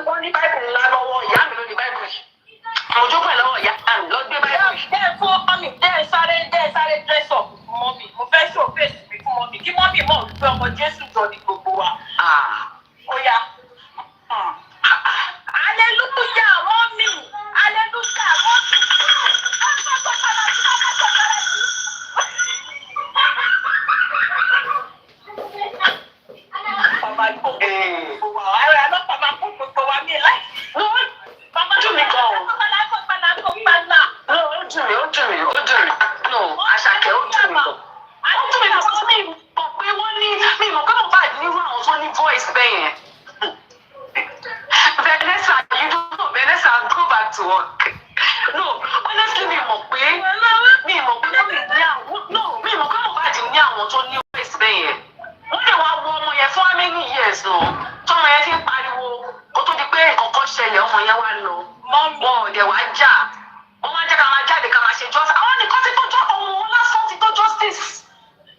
wọ́n ní báìbù ńlá lọ́wọ́ ìyá mi ló ní báìbù yìí. Mo jókòó ẹ̀ lọ́wọ́ ìyá mi lọ gbé báìbù yìí. Dẹ́ fún mọ́mì dẹ́ sáré dress up fún mọ́mì. Mo fẹ́ show face mi fún mọ́mì. Kí mọ́mì mọ̀ wípé ọmọ Jésù jọ ní gbogbo wa. Ó yá. Hallelujah, mọ́mì. Hallelujah, mọ́mì. Mama gbogbo wa. Ara ọlọ́pàá máa kó gbogbo wa ní láì. Mama dùn mí gan. Ó dùn mí. No, Àṣàkẹ́ ó dùn mí gan. Ó dùn mí gan. Mi mọ̀ pé wọ́n ní mi mọ̀ pé mo bá nírú àwọn tó ní voice bẹ́ẹ̀ yẹn. Vanessa, go back to work. No, honestly, mi mọ̀ pé mo bá ní àwọn tó ní voice bẹ́ẹ̀ yẹn. Wọ́n lè wá wo ọmọ yẹn fún how many years lọ. Tọ́mọ yẹn ti ń pariwo kó tó di pé nǹkan ṣẹlẹ̀ ọmọ yẹn wá lọ. Wọ́n ò dẹ̀ wá jà. Wọ́n máa jẹ́ ká máa jáde ká máa ṣe justice. Àwọn nìkan ti tó jọ ọmọ wọn lásán ti tó justice.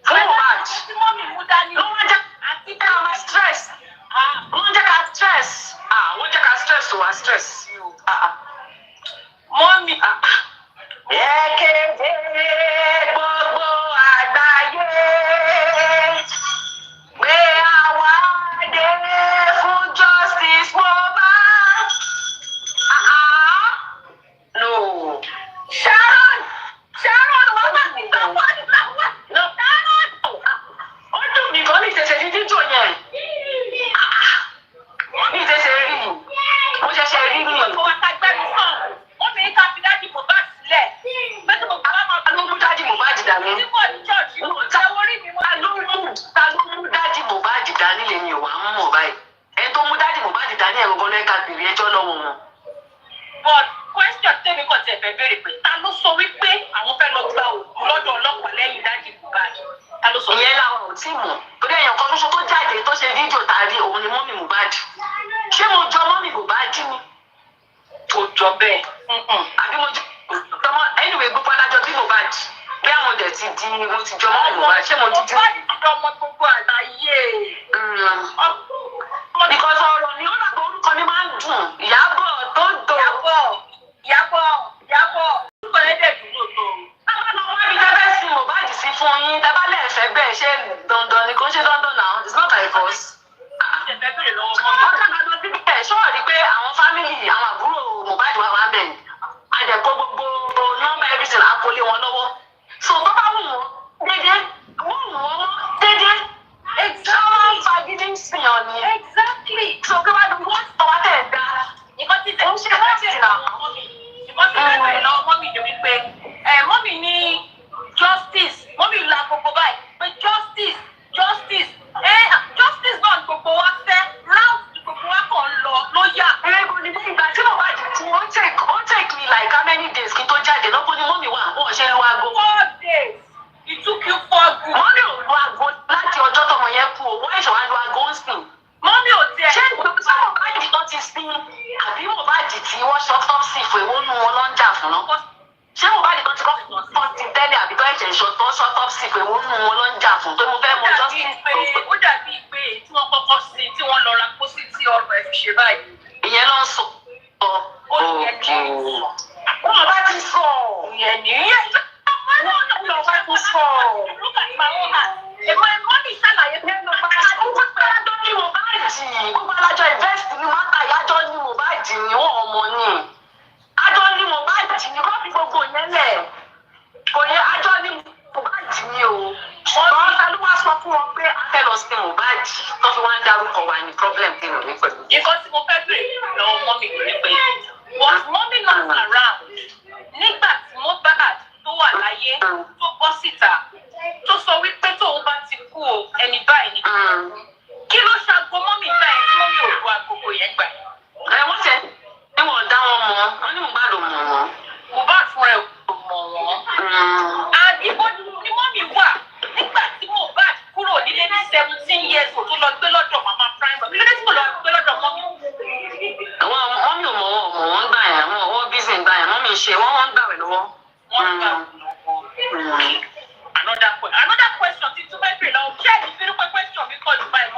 Fún Mohbad. Ló wọ́n jẹ́ ká máa stress. Wọ́n jẹ́ ká stress. Wọ́n jẹ́ ká stress tó wá stress. Mọ́mì. Kéde gbogbo àgbáyé. Gbé àwa dé fún justice Mohbad. No. Sharon, wọ́n máa ń gbà wọ́n. No. Sharon. Ó dùn mí gan ní ìṣẹ̀ṣẹ̀ dídí jọ yẹn. Ní ìṣẹ̀ṣẹ̀ rí. Mo ṣẹ̀ṣẹ̀ rí ni. Gbogbo wa ká gbẹ́nu sàn. Wọ́n fi ká fi dájú Mohbad sílẹ̀. Bẹ́ẹ̀ tó bá máa ta ló mú dájú Mohbad dání? nígbà ní chọ́ọ̀chì ta orí mi mọ́. Ta ló mú dájú Mohbad dání lèmi ò wá mọ̀ báyìí. Ẹni tó mú dájú Mohbad dání ẹ̀rọ gan lẹ́ka bèrè ẹjọ́ lọ́wọ́ wọn. But question tẹ́mi kàn tẹ̀ fẹ́ béèrè pé ta ló sọ wípé àwọn fẹ́ lọ gba òkú lọ́dọ̀ ọlọ́pàá lẹ́yìn dájú Mohbad? Ta ló sọ wípé? Ìyẹn làwọn ò tí mọ̀. Torí èèyàn kan lóṣù tó jáde tó ṣe fídíò tàrí òun ni mọ́mì Mohbad. Ṣé mo jọ mọ́mì Mohbad ni? Kò jọ bẹ́ẹ̀. Àbí mo jọ tọmọ anyway gbogbo alájọ bí Mohbad bí àwọn ọdẹ ti di mo ti jọ mọ́mì Mohbad ṣé mo ti di. Mohbad ti ọmọ gbogbo àlàyé. Because ọ̀rọ̀ ni ó dàgbà orúkọ ni máa ń dùn. Ìyábọ̀ tó dò. Ìyábọ̀. Orúkọ yẹn dẹ̀ dúró tó. Tábà lọ wá bí tẹ́fẹ́ sí Mohbad sí fún yín. Tábà lẹ́ẹ̀fẹ́ bẹ́ẹ̀ ṣe dandan ni kò ṣe dandan náà. It's not by force. Ṣẹ̀fẹ̀ béèrè lọ́wọ́ mọ́mì. Ọjọ́ kan lọ sí bíbẹ̀ ṣọ́ọ̀rí pé àwọn fámìlì àwọn àbúrò Mohbad wà wá bẹ̀. Àdẹ̀kọ́ gbogbo nọ́mbà everything àkọlé wọn lọ́wọ́. So tó bá wù wọ́n dédé wọ́n wù wọ́n dédé. Exactly. Fagídí ń sìn ọ́ ni. Exactly. So kí wàá dùn wọ́n tọ́ wá tẹ̀ dá. Nǹkan tí tẹ̀ ń ṣe láti rà mọ́mì. Nǹkan tí tẹ̀ bẹ̀rẹ̀ lọ́wọ́ mọ́mì ni wípé mọ́mì ní justice. Mọ́mì la gbogbo báyìí pé justice. Justice náà gbogbo wa fẹ́. Round gbogbo wa kàn lọ yà. Kò ní bí ìgbà tí Mohbad tí ó take me like how many days kí n tó jáde lọ́gbọ́n ni mọ́mì wà wọ́n ṣe lu aago. 4 days. It took you 4 good. Mọ́mì ò lu aago láti ọjọ́ tọmọ yẹn kú o wọ́n ẹ̀ṣọ́ wa lu aago ń sìn. Mọ́mì ò tiẹ̀. Ṣé Mohbad tó ti sin àbí Mohbad tí wọ́n ṣe autopsy fún èwo nu wọn ló ń jà fún náà? Ṣé Mohbad tó ti kọ́ ti tẹ́lẹ̀ àbí tó ẹ̀jẹ̀ ìṣọ̀tọ̀ autopsy fún èwo nu wọn ló ń jà fún tó mo fẹ́ mọ justice tó fún. Ó dàbí pé tí wọ́n kọ́kọ́ sí tí wọ́n lọ ra pósí tí ọ̀rọ̀ ẹ̀ fi ṣe báyìí. Ìyẹn ló ń sọ. Wọ́n bá ti sọ. Ìyẹn nìyẹn. Wọ́n bá ti sọ. Look at my own hand. Èmi mọ́mì ṣàlàyé pé mo bá ṣe. Gbogbo alájọ ní Mohbad. Gbogbo alájọ invest ní wọ́n ta ìyájọ́ ní Mohbad ní wọ́n ọmọ ní. Àjọ ní Mohbad ní wọ́n fi gbogbo yẹn lẹ̀. Kò yẹ àjọ ní Mohbad ní o. Ṣùgbọ́n Sálú wá sọ fún wọn pé a fẹ́ lọ sí Mohbad tó fi wá ń dárúkọ wa ní problem tí mo ní pẹ̀lú. Nǹkan tí mo fẹ́ bèrè lọ́wọ́ mọ́mì ni pé was mommy not around nígbà tí Mohbad tó wà láyé tó bọ́ síta tó sọ wípé tóun bá ti kú o ẹni báyìí ni. Kí ló ṣàgbo mọ́mì gbà yẹn tí mọ́mì ò lu agogo yẹn gbà? Wọ́n tẹ̀ ní wọ́n dá wọn mọ̀ wọ́n ní Mohbad ò mọ̀ wọ́n. Mohbad fúnra ẹ̀ kò mọ̀ wọ́n. Àdìbò ni mọ́mì wà nígbà tí Mohbad kúrò nílé ní 17 years old tó lọ gbé lọ́dọ̀ màmá prime kí ló dé tí kò lọ gbé lọ́dọ̀ mọ́mì? Àwọn mọ́mì ò mọ̀ wọ́n gbà yẹn wọ́n bísí gbà yẹn mọ́mì ṣe wọ́n gbà wẹ̀ lọ́wọ́. Wọ́n gbà wẹ̀ lọ́wọ́. Another question ti tún fẹ́ bèrè lọ́wọ́ ṣé ẹ̀dí fi rúpẹ́ question mi kọ́ ìgbà ẹ̀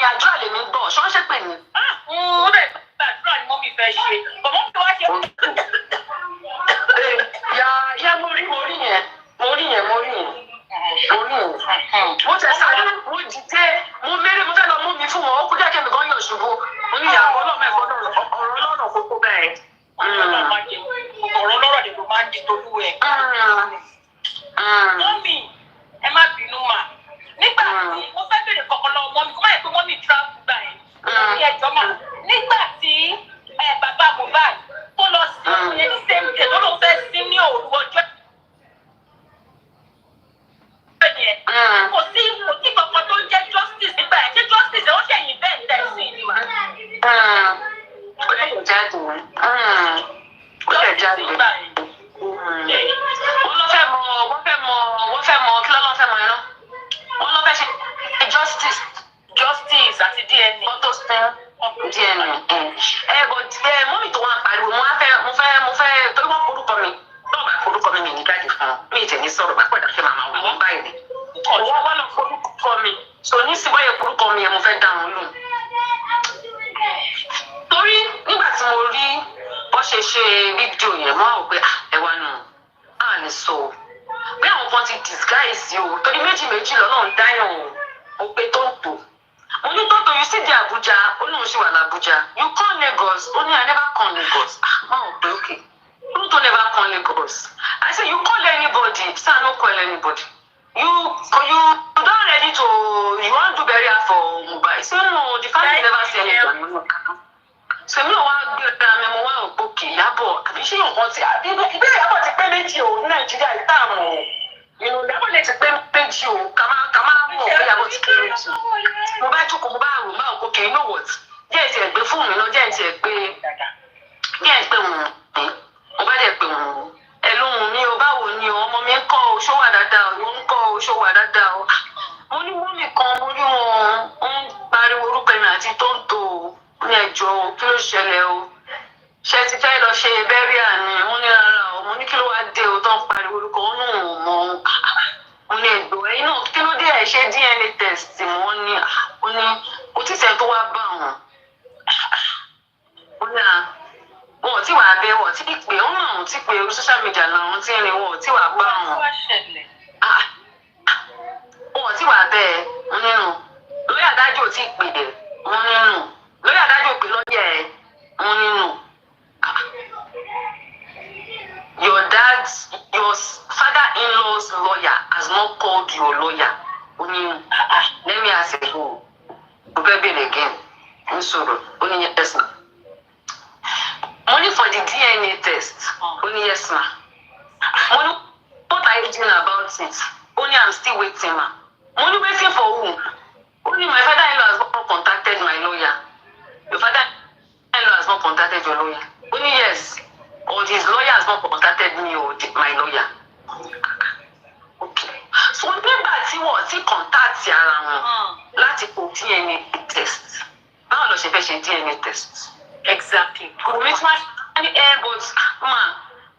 àdúrà lèmi gbọ́ ṣọ́n ṣe pè ní. Ó bẹ̀ gbàdúrà ni mọ́mì fẹ́ ṣe bọ̀mọ́ mi wá ṣe. Ìyá mo rí yẹn. Mo tẹ̀sán mo dìde mo mẹ́rin mo fẹ́ lọ mú mi fún wọn ó kú jẹ́ kí mi gan yọ̀ ṣubú mo ní ìyàwó ọlọ́mọ ẹ̀fọ́ ọ̀rọ̀ lọ́rọ̀ kókó bẹ́ẹ̀. Ọ̀rọ̀ lọ́rọ̀ dẹ̀ ló máa ń di tolú ẹ̀. Mọ́mì ẹ má bínú mà nígbà tí mo fẹ́ bèrè kọ̀ọ̀kan lọ́wọ́ mọ́mì kó má yẹ pé mọ́mì travel gbà ẹ̀ ní ẹjọ́ mà nígbà tí bàbá Mohbad tó lọ sí ọkùnrin ní same day tó ló fẹ́ sí ní òru ọjọ́ yẹn kò sí kankan tó ń jẹ́ justice nígbà yẹn ṣé justice ó ṣẹ̀yìn bẹ́ẹ̀ tẹ̀ sí ni wà. Ó lè jáde wọ́n fẹ́ mọ kí lọ́lọ́ fẹ́ mọ ẹran wọ́n lọ́ fẹ́ ṣe justice àti DNA photo stem DNA mọ́mì tó wà pariwo mo fẹ́ torí wọ́n forúkọ mi náà bá forúkọ mi ní jáde fún mi ìtẹ̀ ní sọ̀rọ̀ bá pẹ̀lú àti màmá wọn báyìí ni wọ́n lọ forúkọ mi so ní síbáyé forúkọ mi yẹn mo fẹ́ dá wọn lù torí nígbà tí mo rí bó ṣe fídíò yẹn mọ́ àwọn pé ẹ wá nù á lè sọ bí àwọn kan ti disguise o torí méjì lọ́nà ń dáyàn o pé tó ń tò mo ní tó you see the Abuja ó lóun ṣì wà l'Abuja you come Lagos ó ní I never come Lagos máa ń pè okay you don't never come Lagos I say you call anybody sir no call anybody you don ready to you wan do burial for Mohbad say no the family never say anything sèmi náà wá gbéra mi mo wá ògbókè Iyabo àbí ṣé nǹkan ti àbí ìbéèrè Iyabo ti pé méjì o ní Nàìjíríà ìtààmù ìnù Iyabo lè ti pé méjì o ká má mọ̀ pé Iyabo ti pé méjì mo bá jókòó mo bá rò má ògbókè you know what díẹ̀ ti ẹ̀ gbé fóònù náà díẹ̀ ti ẹ̀ pé wọn mo bá dẹ̀ pé wọn ẹ lóhùn mi o báwo ni o ọmọ mi ń kọ́ o ṣó wà dáadáa o ń kọ́ o ṣó wà dáadáa o mo ní mọ́mì kan mo rí wọn ń pariwo orúkọ ẹ̀mí àti tó ń tó o ní ẹjọ́ kí ló ṣẹlẹ̀ o ṣe ti fẹ́ lọ ṣe bẹ́ríà ni wọ́n ní rárá o mo ní kí ló wá dé o tó ń pariwo orúkọ wọn náà mọ̀ mo ní ẹ̀gbọ́n ẹ̀yin náà kí ló dé ẹ̀ ṣe DNA test wọ́n ní ó ní kò tí sẹ́ tó wá bá wọn ó ní wọn ò tí wàá bẹ wọn ò tí pè wọn náà ò tí pè orí social media làwọn tí ń rin wọn ò tí wàá bá wọn wọn ò tí wàá bẹ wọn nínú lóyè adájọ́ ò tí pè wọn nínú lórí adájọ́ òpin lọ́yẹ̀ ẹ̀ wọ́n nínú your father-in-law's lawyer has not called your lawyer ó nínú let me ask you mo fẹ́ bẹ̀rẹ̀ again ń sọ̀rọ̀ ó ní yes ma money for the DNA test ó ní yes ma mo ní what are you doing about it ó ní I'm still waiting ma mo ní waiting for who ó ní my father-in-law has not contacted my lawyer. Your father-in-law has not contacted your lawyer. Only yes. Or his lawyer has not contacted me or my lawyer. Okay. So nígbà tí wọ́n ti contact ara wọn láti kó DNA test. Báwo ló ṣe fẹ́ ṣe DNA test? Exactly. Kò ní tí wọ́n ní but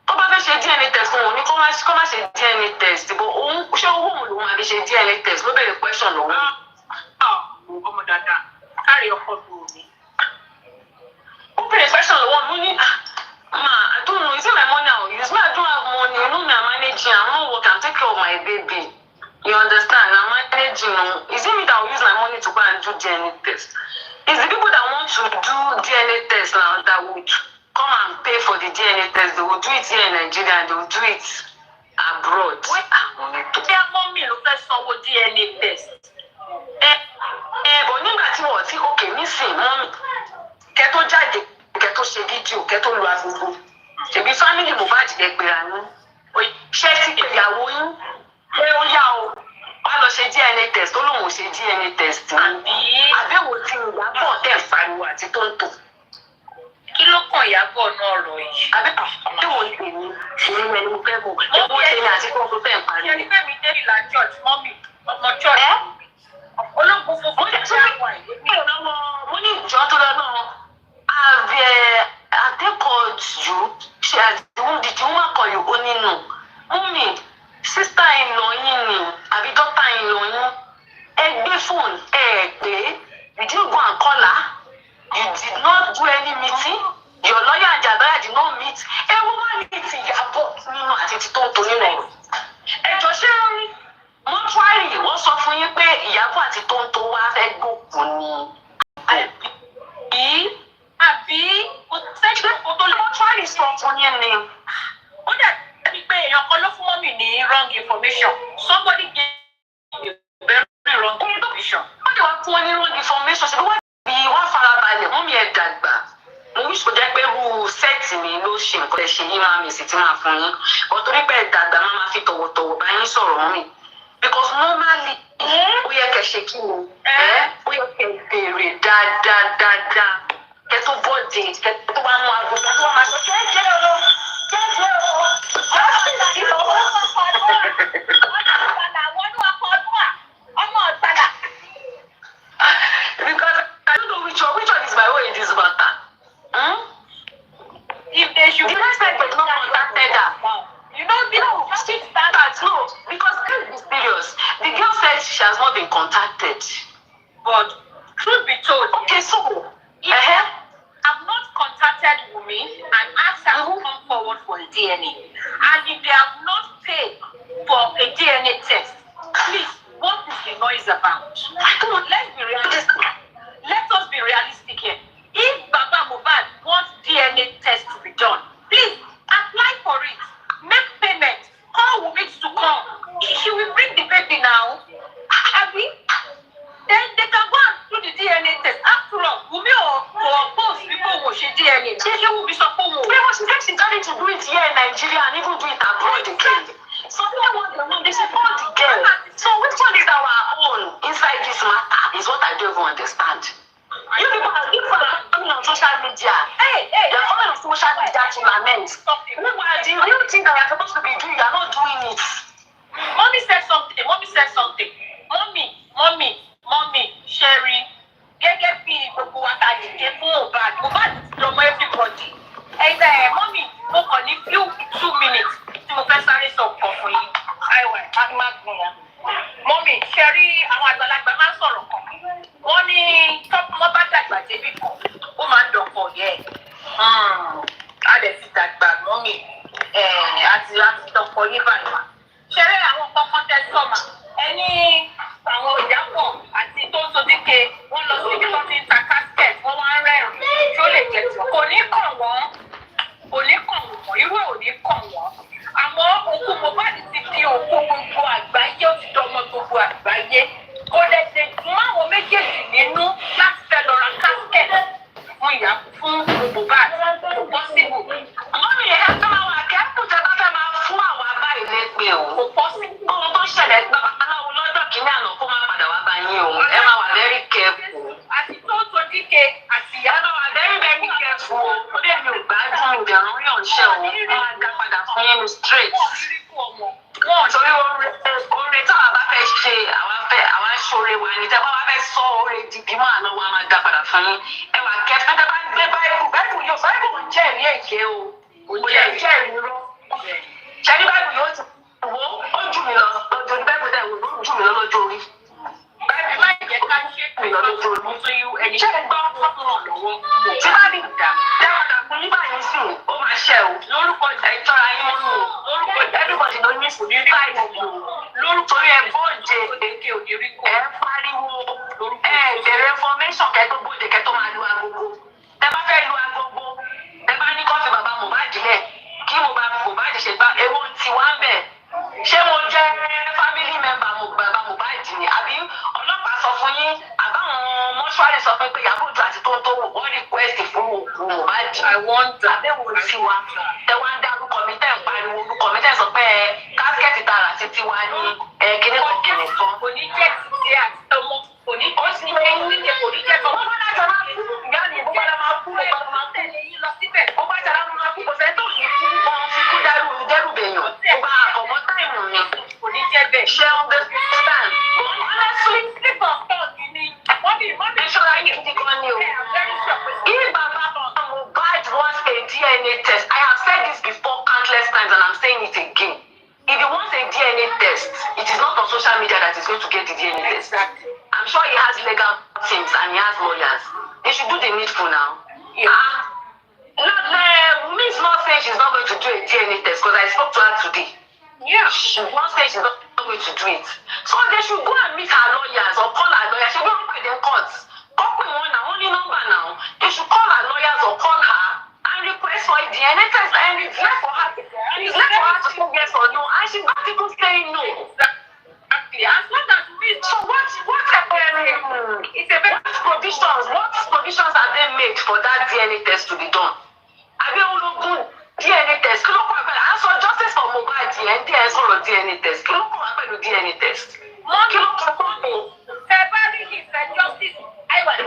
tó bá fẹ́ ṣe DNA test wọn ò ní kó má ṣe DNA test. Bó òun ṣé owó òun ló máa fi ṣe DNA test ló bẹ̀rẹ̀ question lọ́wọ́. Ọmọ dáadáa kárí ọkọ dùn mí. Open question one money. I don't know. Is it my money I will use? Me, I don't have money. You know me, I'm managing. I'm not working. I'm taking care of my baby. You understand? I'm managing. Is it me that will use my money to go and do DNA test? It's the people that want to do DNA test now that would come and pay for the DNA test. They will do it here in Nigeria and they will do it abroad. Wait, mommy, look at some DNA test. But nígbà tí wọ́n ti okay nísìn mọ́mì kẹ́ tó jáde kẹ́ tó ṣe fídíò kẹ́ tó lu agogo ṣèbí fámìlì Mohbad lè gbéra ní ṣé ti pè ìyàwó yín pé ó yá o wá lọ ṣe DNA test ó lóun ò ṣe DNA test àbẹ̀wò tí Ìyábọ̀ tẹ̀ pariwo àti tó ń tò. Kí ló kàn Ìyábọ̀ náà rọ̀ yìí? Àbẹ̀wò ń tèmi òun ẹni mo fẹ́ bọ̀ ẹ̀wọ̀n tèmi àti tó ń tó fẹ́ pariwo. Ṣé ẹni fẹ́ mi dé ìlà church mọ́mì ọmọ church? Ológun funfun ṣe àwọn ìwé mo ní ìjọ tó lọ náà àdékọ̀ọ́ jù ṣe àdéhùn dìtì wọ́n máa kọ̀ yìí ó nínú mọ́mì sísá ìlọ yín ni àbí dọ́tà ìlọ yín ẹ gbé fóònù ẹ pé You didn't go and call her. You did not do any meeting. Your lawyer and your lawyer did not meet. Everyone meets Iyabo nínú àti Tonto nínú. Ẹjọ́ ṣé mọ́túárì wọ́n sọ fún yín pé Iyabo àti Tonto wá fẹ́ gbòkú ni. Àbí kò sẹ́ni kò tó lọ mọ́túárì sọ fún yín ni. Ó dàbí pé èèyàn kan ló fún mọ́mì ní wrong information. Somebody gave very wrong information. Wọ́n lè wá fún wọn ní wrong information. Ṣé wọ́n bí wọ́n farabalẹ̀ mọ́mì ẹ̀ dàgbà? Mo wish kò jẹ́ pé irú sẹ́ẹ̀tì mi ló ṣe nǹkan ẹ̀ ṣe yín máa mi sì ti máa fún yín. But torí pé ẹ̀ dàgbà máa fi tọ̀wọ̀tọ̀wọ̀ bá yín sọ̀rọ̀ mọ́mì. Because normally ó yẹ kẹ́ ṣe kí ni? Ó yẹ kẹ́ béèrè dáadáa. Kẹ́ tó bọ́ọ̀dì, kẹ́ tó wá mú aago, kẹ́ tó wá máa sọ jẹ́jẹ́ o. Because I don't know which one is my own in this matter. If they should, the next time they not contacted her. You know, She standards, no, because let's be serious. The girl said she has not been contacted. But truth be told, Okay, so I've not contacted Wunmi and asked her to come forward for a DNA. And if they have not paid for a DNA test, please, what is the noise about? Let's be realistic. Let us be realistic here. If Baba Mohbad wants DNA test to be done, please apply for it. Make payment. Call Wunmi to come. She will bring the baby now. Abi? Then they can go and do the DNA test. After all, Wunmi or both people will share DNA. She will be supported. She said she's going to do it here in Nigeria and even do it abroad again. So they support the girl. So which one is our own inside this matter is what I don't even understand. You people are coming on social media. They're coming on social media to lament. Meanwhile, the real thing that you're supposed to be doing, you're not doing it. Mommy said something. Mommy, Sherry. Gẹ́gẹ́ bí gbogbo wa ta dìde fún Mohbad lọmọ everybody. Mommy, mo kàn ní few 2 minutes tí mo fẹ́ sáré sọ ọ̀kan fún yín. Àìwẹ̀, má gùn yẹn. Mommy, Sherry, àwọn àgbàlagbà máa ń sọ̀rọ̀ kan. Wọ́n ní tọ́pọ̀ bá dàgbà débi kan, ó máa ń dọ̀pọ̀ yẹ. A lè fi dàgbà mọ́mì àti dọ̀pọ̀ yé báyìí wá. Sherry, àwọn kankan tẹ sọ́mà. Ẹni àwọn Iyabo àti Tonto díke wọ́n lọ sí ibi tó ti ń ta casket, wọ́n wá ń rẹ́rìn-ín tí ó lè jẹ́ tí wọ́n. Kò ní kàn wọ́n, irú ẹ̀ ò ní kàn wọ́n. Àmọ́ òkú Mohbad ti di òkú gbogbo àgbáyé, ó ti dọmọ gbogbo àgbáyé. Kò lè ṣe fún àwọn méjèèjì nínú láti fẹ́ lọ ra casket fún Mohbad. Kò possible. Àmọ́ mi yẹn tó máa wà kẹ́kọ̀ọ́ tẹ bá fẹ́ máa fún àwọn abá ilé pé o. Kò possible. Ohun tó ṣẹlẹ̀ gbọ́ aláwo lọ́jọ́ kìíní àná kó máa padà wá bá yín o. Ẹ máa wà very careful. Àti Tonto díke àti Iyabo wà very careful o. Ó dé mi ò gbádùn ìdẹ̀rùn rí ọ̀nṣẹ́ o. Wọ́n máa dá padà fún yín ní straight. Torí oore táwa bá fẹ́ ṣe àwa ṣoore wa ni tẹ́ bá wá fẹ́ sọ oore di bímọ àná wa máa dá padà fún yín. Ẹ wà kẹfẹ́ tẹ́ bá ń gbé báìbù yóò báìbù ń jẹ́rìí èké o. Kò yẹ jẹ́rìí rọ́. Ṣẹ́ni báìbù yóò ti wo ó jù mí lọ lọ́jọ́ orí báìbù tẹ̀ wò ló jù mí lọ lọ́jọ́ orí. Báìbù máa jẹ́ ká ṣe Mi lọ lọ́jọ́ orí. Ṣé ẹ gbọ́ fọ́nrán lọ́wọ́? Tí bá ní dáwọ́dà fún nígbà yín sí ó máa ṣẹ́ o. Lórúkọ ìjọra yín mọ́nú o. Lórúkọ everybody ló ní sùn ní báyìí o. lórúkọ ẹ bóde ẹ pariwo ẹ bẹ̀rẹ̀ information kẹ́ tó bóde kẹ́ tó máa lu agogo. Tẹ bá fẹ́ lu agogo tẹ bá ní kọ́fì bàbá Mohbad lẹ̀ kí Mohbad ṣe gbá ewo ti wá ń bẹ̀. Ṣé mo jẹ́ family member bàbá Mohbad ni àbí ọlọ́pàá sọ fún yín àbáwọn mọ́ṣúárì sọ pé Iyabo Ojo àti Tonto wọ́n request fún òkú Mohbad. Àbẹ̀wò sí wa tẹ wá ń dárúkọ mi tẹ́ ń pariwo orúkọ mi tẹ́ sọ pé kásikẹ́tì tààrà sí tiwa ní kíní kọ̀ọ̀kan nìkan. Kò ní jẹ́ ti àti ọmọ kò ní ó sì ní ẹyin kò ní jẹ́ tọmọ. Wọ́n bá dájọ́ máa kú ìyá mi bó bá dá máa kú ẹ̀ bá máa tẹ̀lé yín lọ síbẹ̀. ó bá dára máa kú kò sẹ́ tó ní kú wọn fi kú dẹ́rù bèèyàn. Ó bá àkọ́mọ́ táìmù mi. Kò ní jẹ́ bẹ́ẹ̀. Ṣé ń bẹ stand? Honestly, slip of tongue ni mọ́mí ìṣọ́ra yìí ti kọ́ ni o. If Baba Mohbad wants a DNA test, I have said this before countless times and I'm saying it again. If he wants a DNA test, it is not on social media that he's going to get the DNA test. Exactly. I'm sure he has legal teams and he has lawyers. They should do the needful now. Yeah. Wunmi is not saying she's not going to do a DNA test because I spoke to her today. Yeah. She won't say she's not going to do it. So they should go and meet her lawyers or call her lawyers. She won't pay them courts. Couple one now, only number now. They should call her lawyers or call her and request for a DNA test. And it's left for her. It's left for her to say yes or no. And she's not even saying no. Exactly. As long as we. So what provisions are they made for that DNA test to be done? Have you all DNA test? Kí ló kọ́ àpẹẹrẹ? À ń sọ justice for mobile DNA sọ̀rọ̀ DNA test. Kí ló kọ́ àpẹẹrẹ DNA test? Kí ló kọ́ àpẹẹrẹ? February is the justice. I was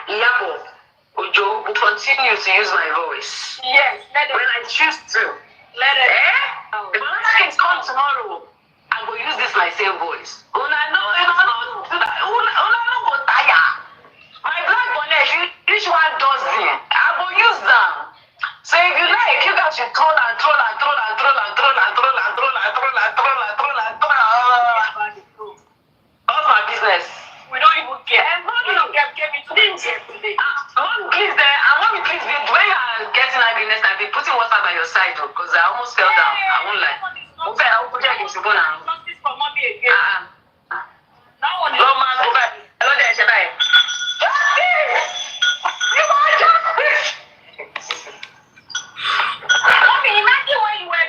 Iyabo, Ojo will continue to use my voice. Yes, let it. When I choose to. Let it. If another thing come tomorrow, I will use this my same voice. Una no go tire. My black bonnet, each one does it. I will use them. So if you like, you guys should troll and troll and troll and troll and troll and troll and troll and troll and troll and troll and troll. What's my business? We don't even care. And mommy gave me today. Please, mommy, please, when you are getting angry next time, be putting water by your side, because I almost fell down. I won't lie. Okay, I will put you against the bone now. Justice for mommy again. That one is. No, man, go back. Hello there, Shabai. Justice! You want justice? Mommy, imagine when you were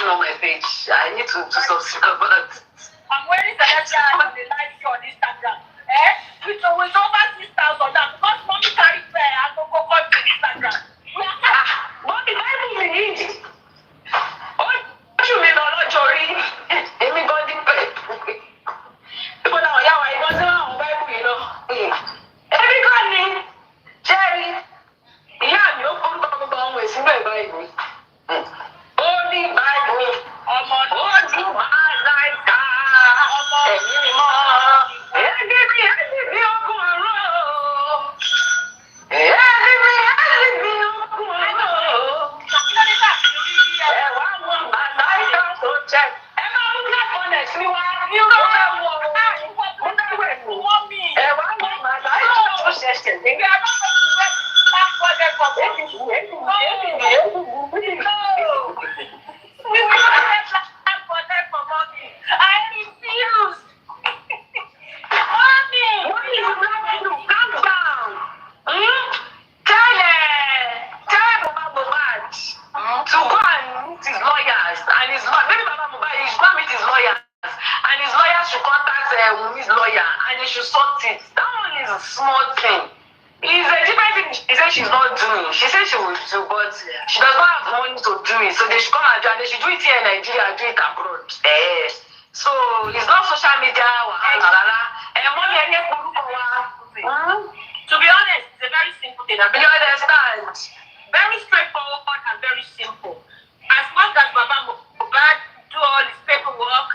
posting on my page. I need to do something about it. I'm wearing celestial on the live show on Instagram. With over 6,000 now because mommy carry prayer and go to Instagram. Mommy, Bible me need. Oh, you mean not Jory? Emi go di pay. People now, yeah, why don't you know Bible, you know? Every God Jerry. Yeah, you come on with my Bible. Holy Bible. Holy life. She's not doing. She said she will do, but she does not have money to do it. So they should come and do it. They should do it here in Nigeria and do it abroad. So it's not social media. To be honest, it's a very simple thing. You understand? Very straightforward and very simple. As long as Baba Mohbad do all his paperwork,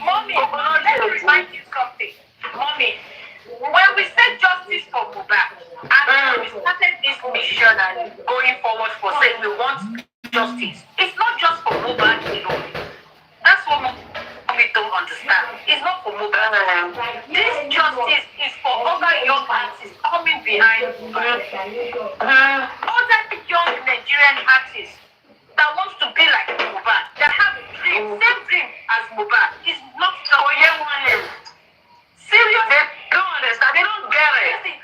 Mommy, let me remind you something. Mommy, when we said justice for Mohbad, and we started this mission and going forward for saying we want justice, it's not just for Mohbad alone. That's what we don't understand. It's not for Mohbad. This justice is for other young artists coming behind other young Nigerian artists that wants to be like Mohbad, that have dream, same dream as Mohbad. It's not just serious. They don't understand. They don't get it.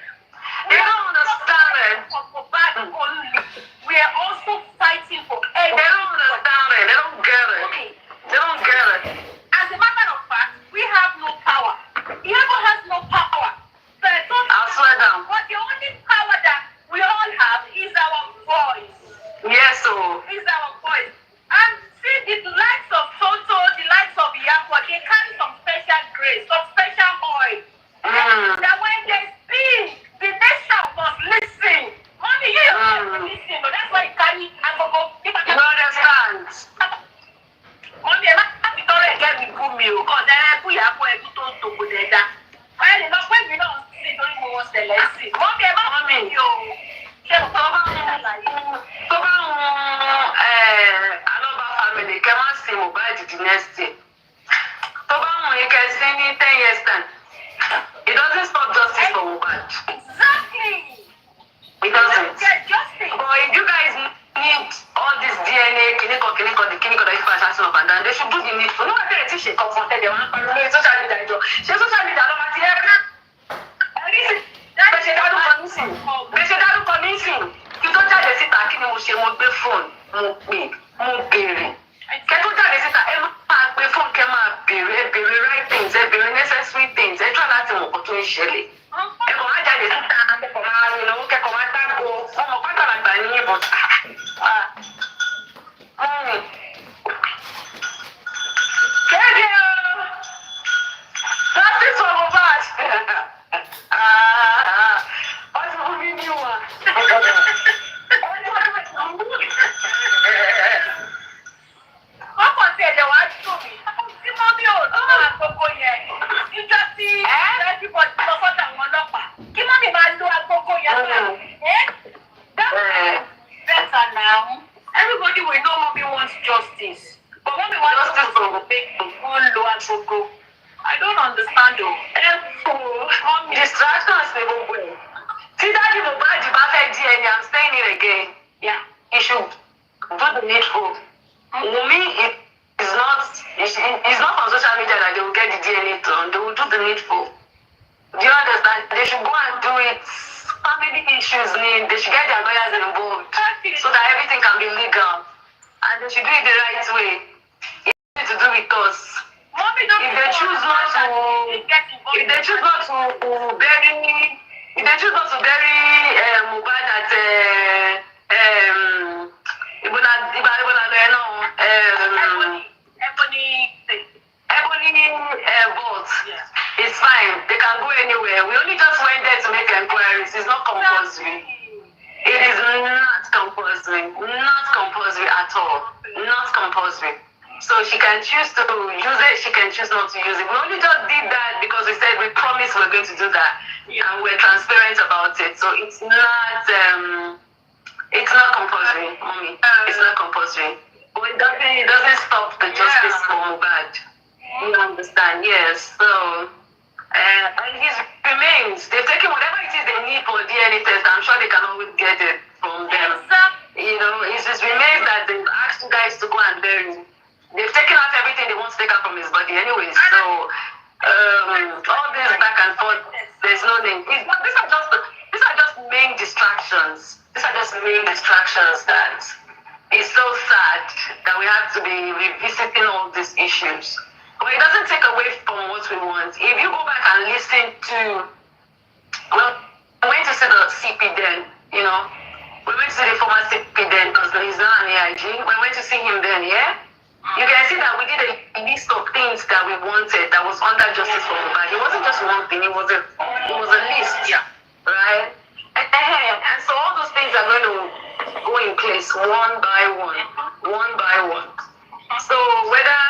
They don't understand it. For Mohbad only. We are also fighting for everyone. They don't understand it. They don't get it. Okay. They don't get it. As a matter of fact, we have no power. Iyabo has no power. But I'll swear down. But the only power that we all have is our voice. Yes, so. Is our voice. And see the likes of Toto, the likes of Iyabo, they carry some special grace, some special oil. That when they speak, the nation must listen. Mommy, you don't have to listen, but that's why you carry and go. You understand? Mommy, I'm not going to get me good meal because I put Iyabo every time to go there. Well, you know, when we don't see, don't even want to listen. Mommy, I'm not going to another family can I see Mohbad the next day. You can see in 10 years time. It doesn't stop justice for Mohbad. Exactly. It doesn't. Get justice. But if you guys need all this DNA, the and they should do the needful. No matter if she confronted them, one part social media job. She social media no matter every. Bẹ́ẹ̀ ṣe dárúkọ nísìn. Kí tó jáde síta kí ni mo ṣe mo gbé fóònù mo pè mo béèrè. Kẹ́ tó jáde síta ẹ máa gbé fóònù kẹ́ máa béèrè right things ẹ béèrè necessary things ẹ try láti mọ̀ kó tó ń ṣẹlẹ̀. Ẹ kàn máa jáde síta kẹ́kọ̀ọ́ máa rìn lọ́wọ́ kẹ́kọ̀ọ́ máa dágbo ọmọ pátálágbà ní ìbọn. Kéde o! Justice for Mohbad! What's the movie new one? Ọkọ̀ tí ẹ̀jẹ̀ wá dùn mí. Tí mọ́mí ò lọ́wọ́ agogo yẹn. Níjọ́ tí everybody lọ sọ́dọ̀ àwọn ọlọ́pàá. Kí mọ́mí máa lo agogo yẹn náà. Better now. Everybody will know mommy wants justice. But mommy wants justice for one lo agogo. I don't understand though. Distractions they go well. See that you Mohbad the perfect DNA, I'm saying it again. Yeah, he should do the needful. Omowummi is not on social media that they will get the DNA done. They will do the needful. Do you understand? They should go and do it. Family issues need. They should get their lawyers involved so that everything can be legal, and they should do it the right way. It's nothing to do with us. If they choose not to bury Mohbad at Ebony vault, it's fine. They can go anywhere. We only just went there to make inquiries. It's not compulsory. It is not compulsory. Not compulsory at all. Not compulsory. So she can choose to use it, she can choose not to use it. We only just did that because we said we promised we're going to do that. And we're transparent about it. So it's not compulsory, mommy. It's not compulsory. But it doesn't stop the justice for Mohbad. You understand? Yes. So and his remains, they've taken whatever it is they need for DNA test, I'm sure they can always get it from them. You know, it's his remains that they've asked you guys to go and bury. They've taken out everything they want to take out from his body anyways. So all this back and forth, there's no name. These are just main distractions. These are just main distractions that it's so sad that we have to be revisiting all these issues. But it doesn't take away from what we want. If you go back and listen to, well, we went to see the CP then, you know. We went to see the former CP then because he's not an AIG. We went to see him then, yeah? You can see that we did a list of things that we wanted that was under justice for Mohbad. It wasn't just one thing, it was a list, yeah, right? And so all those things are going to go in place one by one. So whether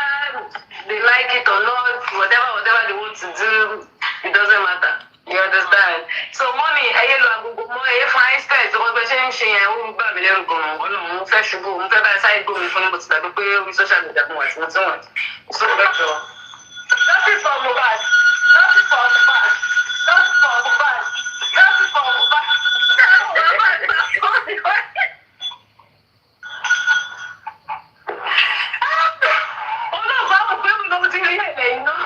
they like it or not, whatever they want to do, it doesn't matter. You understand? So mommy, for instance, what we're saying, social media more. So better. Justice for Mohbad. Justice for Mohbad. Justice for Mohbad. Justice for Mohbad. Oh no, Baba, we don't do it, you know.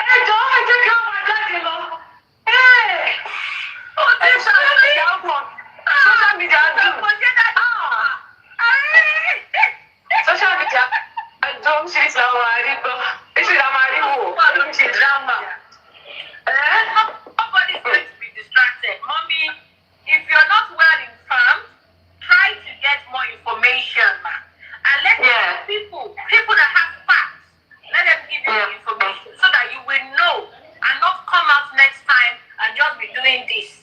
Hey, don't take care of my daddy, you know. Hey, oh, this social media, social media, don't see somebody, but it's a Mario, don't see drama. Nobody's going to be distracted. Mommy, if you're not well informed, try to get more information, and let people that have facts, let them give you the information so that you will know and not come out next time and just be doing this.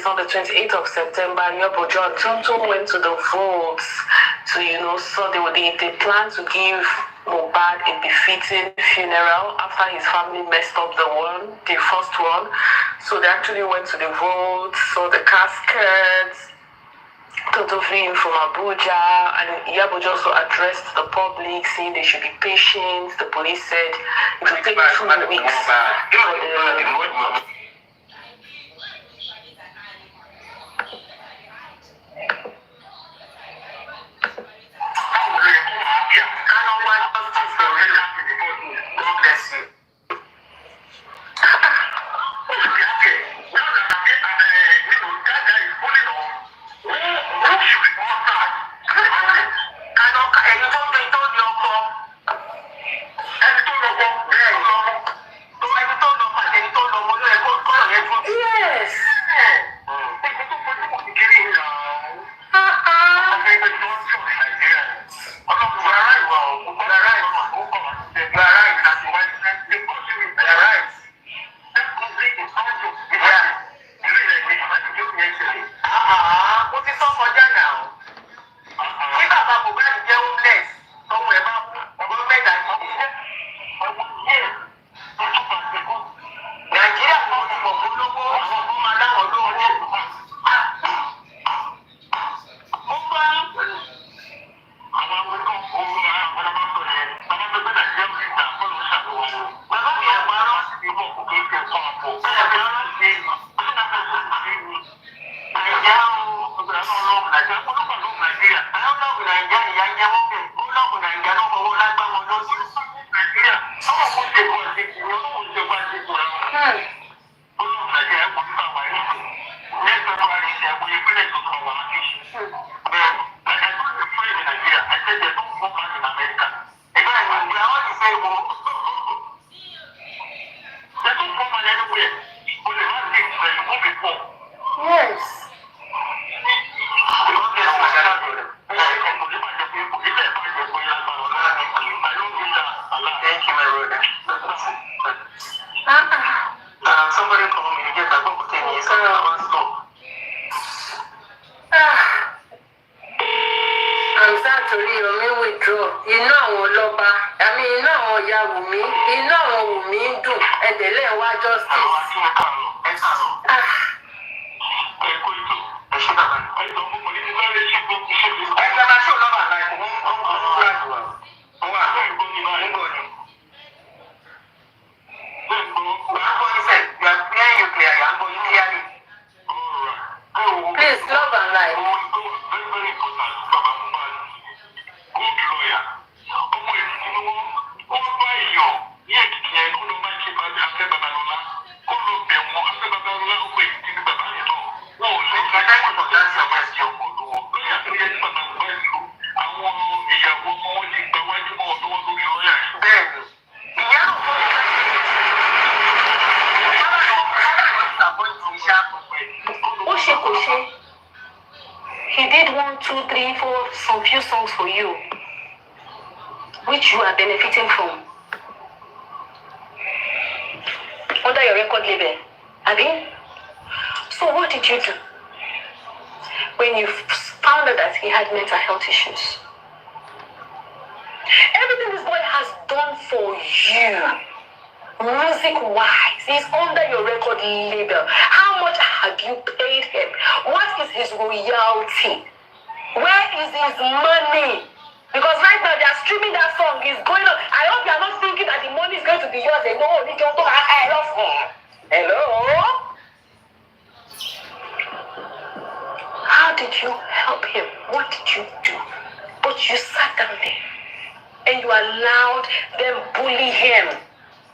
days, on the 28th of September, Iyabo John Tuntun went to the votes to, so they plan to give Mohbad a befitting funeral after his family messed up the first one. So they actually went to the votes, saw the caskets, Totofin from Abuja, and Iyabo also addressed the public, saying they should be patient. The police said it will take 2 weeks. He did 1, 2, 3, 4, some few songs for you, which you are benefiting from under your record label. Abi? So what did you do when you found out that he had mental health issues? Everything this boy has done for you, music-wise, he's under your record label. How much have you paid him? What is his royalty? Where is his money? Because right now they are streaming that song. It's going on. I hope you are not thinking that the money is going to be yours. They know they don't talk. I love him. Hello? How did you help him? What did you do? But you sat down there and you allowed them bully him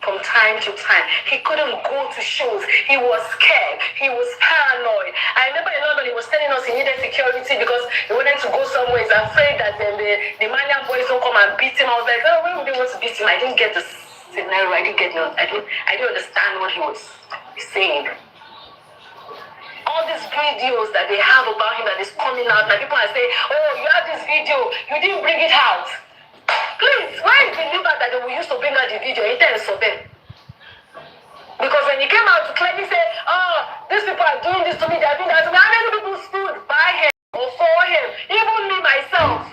from time to time. He couldn't go to shows. He was scared. He was paranoid. I remember in London, he was telling us he needed security because he wanted to go somewhere. He's afraid that the Malian boys will come and beat him. I was like, oh, why would they want to beat him? I didn't get the scenario. I didn't understand what he was saying. All these videos that they have about him that is coming out, and people are saying, oh, you have this video, you didn't bring it out. Please, why is the believer that they will use to bring out the video? It is for them. Because when he came out to clearly say, oh, these people are doing this to me, they are doing that to me, how many people stood by him or for him? Even me, myself.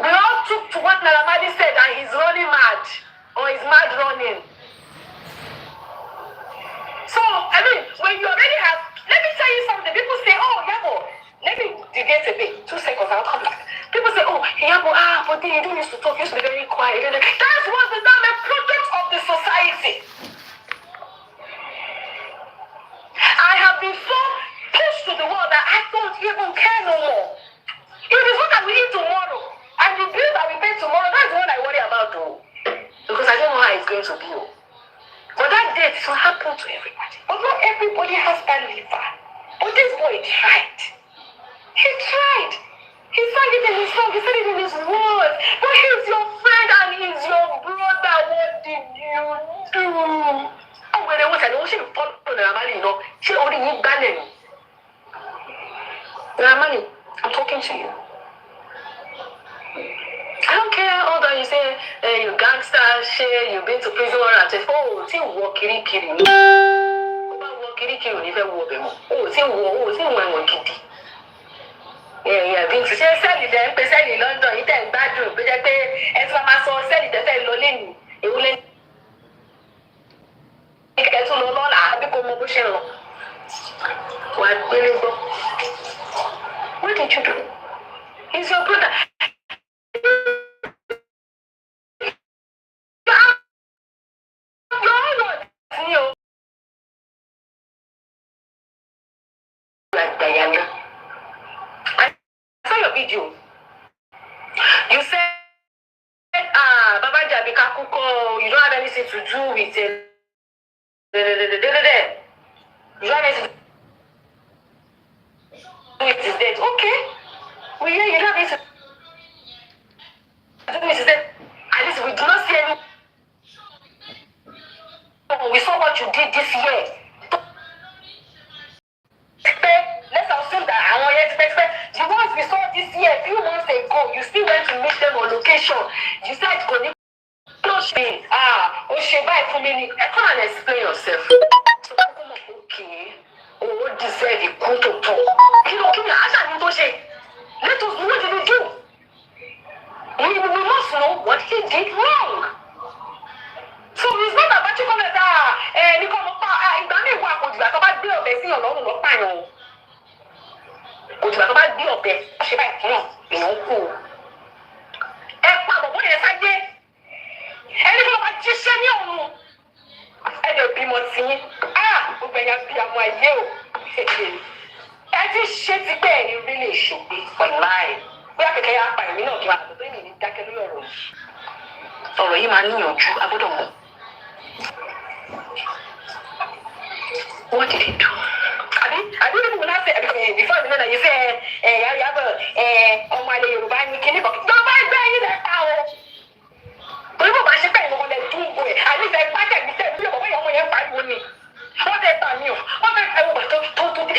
We all took to what Naramadi said and he's running mad. Or he's mad running. So, I mean, when you already have, let me tell you something. People say, oh, Iyabo, let me deviate a bit. 2 seconds, I'll come back. People say, oh, Iyabo, but then you don't used to talk, you used to be very quiet. That was the damn product of the society. I have been so pushed to the world that I don't even care no more. It is what I will eat tomorrow. And the bill that we pay tomorrow, that's what I worry about though. Because I don't know how it's going to be. But that day, it will happen to everybody. But not everybody has that liver. But this boy tried. He tried. He sang it in his song. He said it in his words. But he's your friend and he's your brother. What did you do? Oh, when I was follow Ramani, she only need balance. Ramani, I'm talking to you. I don't care, although you say you gangster, shit, you've been to prison and say, oh, see, walk kiri. Walk kiri, if I walk them. Oh, see, one kitty. Yeah, been to sell it there, sell in London, it ain't bad room, but I pay as for my soul, sell it, they lolling. It will let get to Lola, become a bushel. What will you go? What did you do? He's your brother. Like Diana. I saw your video. You said, Baba Jabika Kuko, you don't have anything to do with it. You don't have anything to do with his death. Okay. We hear you don't have anything to do with his death. At least we do not see any. We saw what you did this year. Let's assume that I want to expect the ones we saw this year, a few months ago, you still went to meet them on location. You said, come and explain yourself. Okay. Oh, deserve it. Let us know what did he do. We must know what he did wrong. So it's not about you come and say, you come up, you work with you, about bill, they see your own no time. With you about bill, they she might come, you know, cool. What is I did? Anything about just send you. I don't be more seeing. When I be on my you. Every shitty day you really should be for life. We have to carry out by me, not to have to bring in that room. So you man, you I don't know. What did he do? I don't even have to say before you say, I have a on my little bag, you can't don't buy that hour. But you buy the on the 2 way. I need a packet with that. You have 5 money. What they done you? What they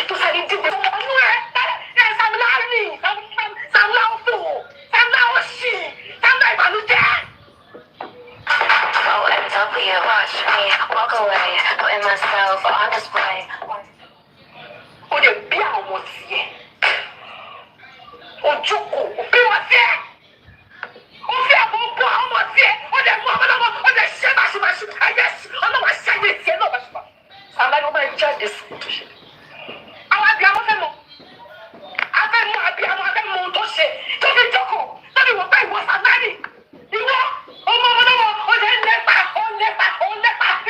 to say it to the some loudly, some loud fool, some loud shit, some like Baluta. Oh, MW, watch me walk away, putting myself on display. Oh, the beer was here. Oh, Joko, be what's here. Oh, fear, oh, what's here. Oh, the mama, oh, the shit, yes. Oh, no, I said it, no, I'm not going to judge this. I want to be able to know. I be able to know. Don't be Joko. Don't be what I was a nanny. You know? Oh, mama, oh, then never.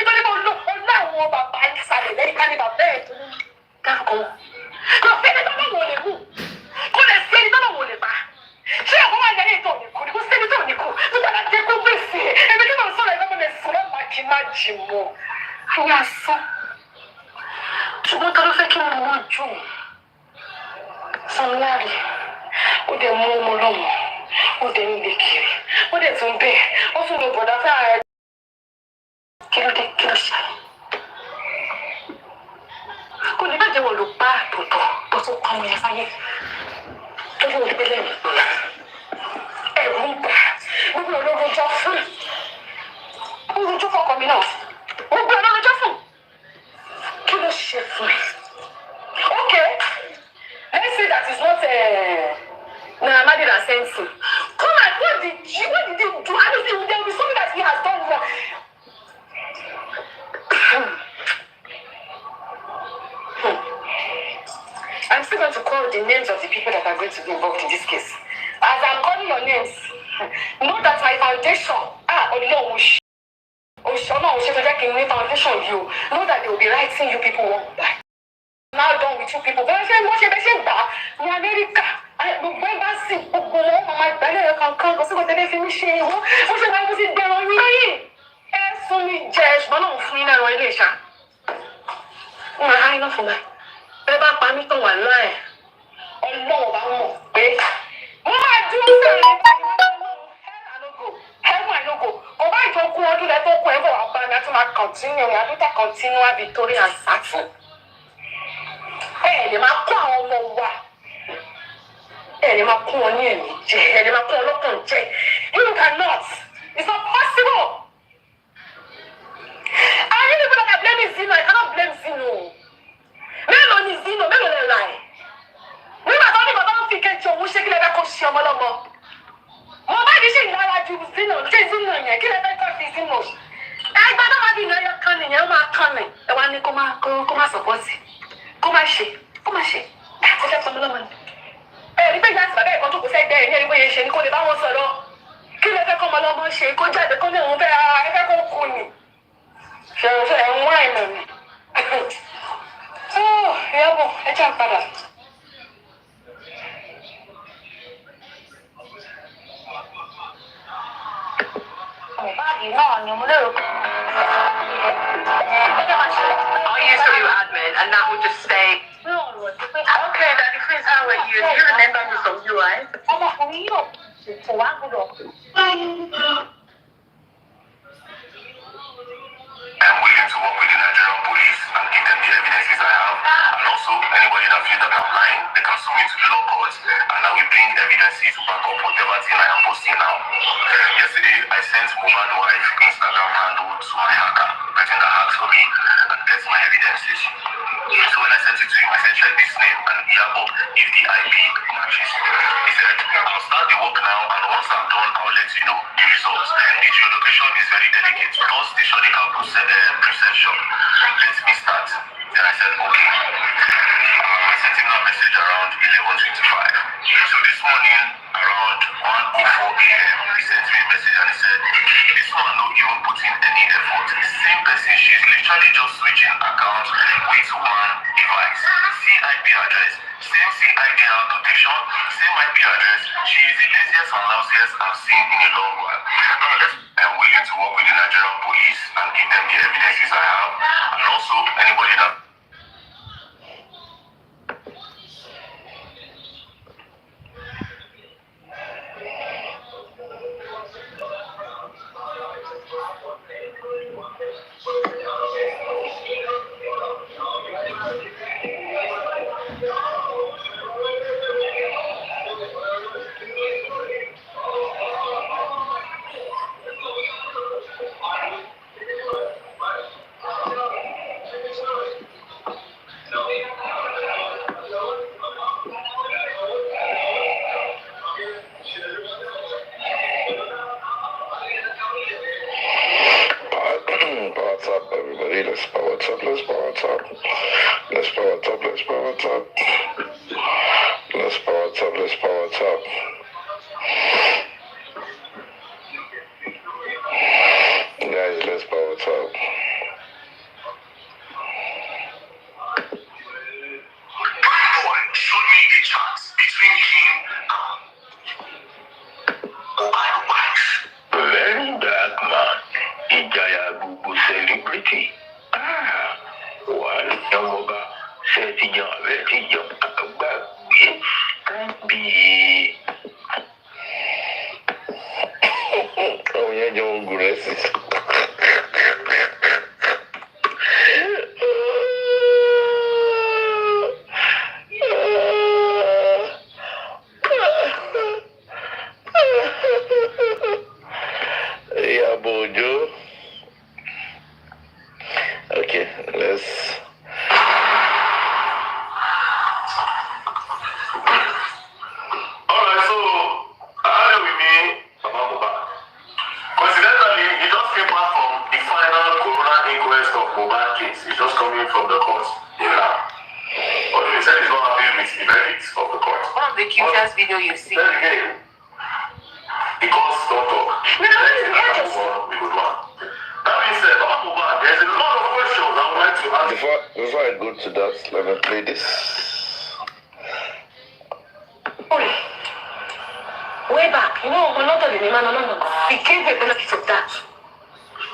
You don't even look for now. Oh, but I decided they can't even bear to me. Can't go. No, say they don't want to move. Go and say they don't want to buy. Say, I'm going to go. Go say they don't want to go. You got to take over. Everything I'm sorry, I'm going to slow back in my gym. Yes. Ṣùgbọ́n tó ló fẹ́ kí wọ́n mọ̀ jù Samlari ó dẹ̀ mú ọmọ lọ́mọ ó dẹ̀ ń lè kiri ó dẹ̀ tún bẹ́ẹ̀ ó tún lọ bọ̀dá fún ààrẹ kí ló ṣe kò ní bàjẹ́ wọ̀ ló pa àtòtò tó tún kọ́ ọmọ yẹn fáyé tó ló ń gbé lẹ́yìn ìgbéra ẹ̀rù ń bà gbogbo olórojọ́ fún olórojọ́ fọkàn mi náà gbogbo olórojọ́ Namadi that sent him. Come on, what did you do? I don't think there will be something that he has done wrong. I'm still going to call the names of the people that are going to be involved in this case. As I'm calling your names, know that my foundation, foundation you, know that they will be writing you people one back. Now done with you people. But I said, what should I say back? In America, I go back see, go my belly, can come, go see what they finish. What should I was it there on me? So me, Jess, but I'm free now, relation. I know for me. Beba Pami to one line. Oh no, I won't. What I do, sir, I don't go. I don't go. Oh, I don't go to let go ever. I'm continue. I do continue Victoria and Saxon. Hey, my call no wa. Hey, my call near me. Hey, my call look on check. You cannot. It's not possible. I really feel like I blame Zino. I cannot blame Zino. Melon is Zino. Melon is lie. We must only go down to get your wish. Kill ever cost your mother. Mama, this is not like you Zino. Zino, kill ever cost Zino. I don't have enough cunning. I'm not cunning. I want to come support. Come share. That's the problem. If I just like I want to say there, anyway, she could have also kill ever come along. She could just come over. I got go cool. So I'm whining. Oh, Iyabo, I can't padà. Báàgì náà ni mo lérò pé. I used to do admin and that would just stay. Okay, Daddy, please, how are you? Do you remember me from UI? Ọmọkùnrin yóò ṣètò wá gbọdọ̀. I'm willing to work with the Nigerian police and give them the evidences I have. And also, anybody that feels that I'm lying, they can sue me to the law courts and I will bring evidences to back up whatever thing I am posting now. Yesterday, I sent Mohbad's wife Instagram handle to my hacker, betting that hacks for me and gets my evidences. So when I sent it to him, I said, check this name and Iyabo if the IP matches. He said, I'll start the work now and once I'm done, I'll let you know the results. The geolocation is very delicate because the Shonika perception lets me start. Then I said, okay. I sent him a message around 11:25. So this morning, around 1:04 a.m., he sent me a message and he said, this one not even put in any effort. Same person, she's literally just switching accounts with one device. CIP address, same CID notation, same IP address. She is the laziest and lousiest I've seen in a long while. I'm willing to work with the Nigerian police and give them the evidences I have, and also anybody that. Let's power top. Let's power top. Let's power top. Let's power top. Let's power top. Let's power top. Guys, let's power top. Showed me a chance between him and wife. Very dark man. Iyabo celebrity. One number says young, very young. Can't be. Oh, yeah, John Graces. Iyabo Joe. Okay, let's. the cutest video you've seen. Because don't talk. No, I want to hear your story. That being said, there's a lot of questions I would like to ask. Before I go to that, let me play this. Way back, you know, we're not only man, he gave a benefit of that.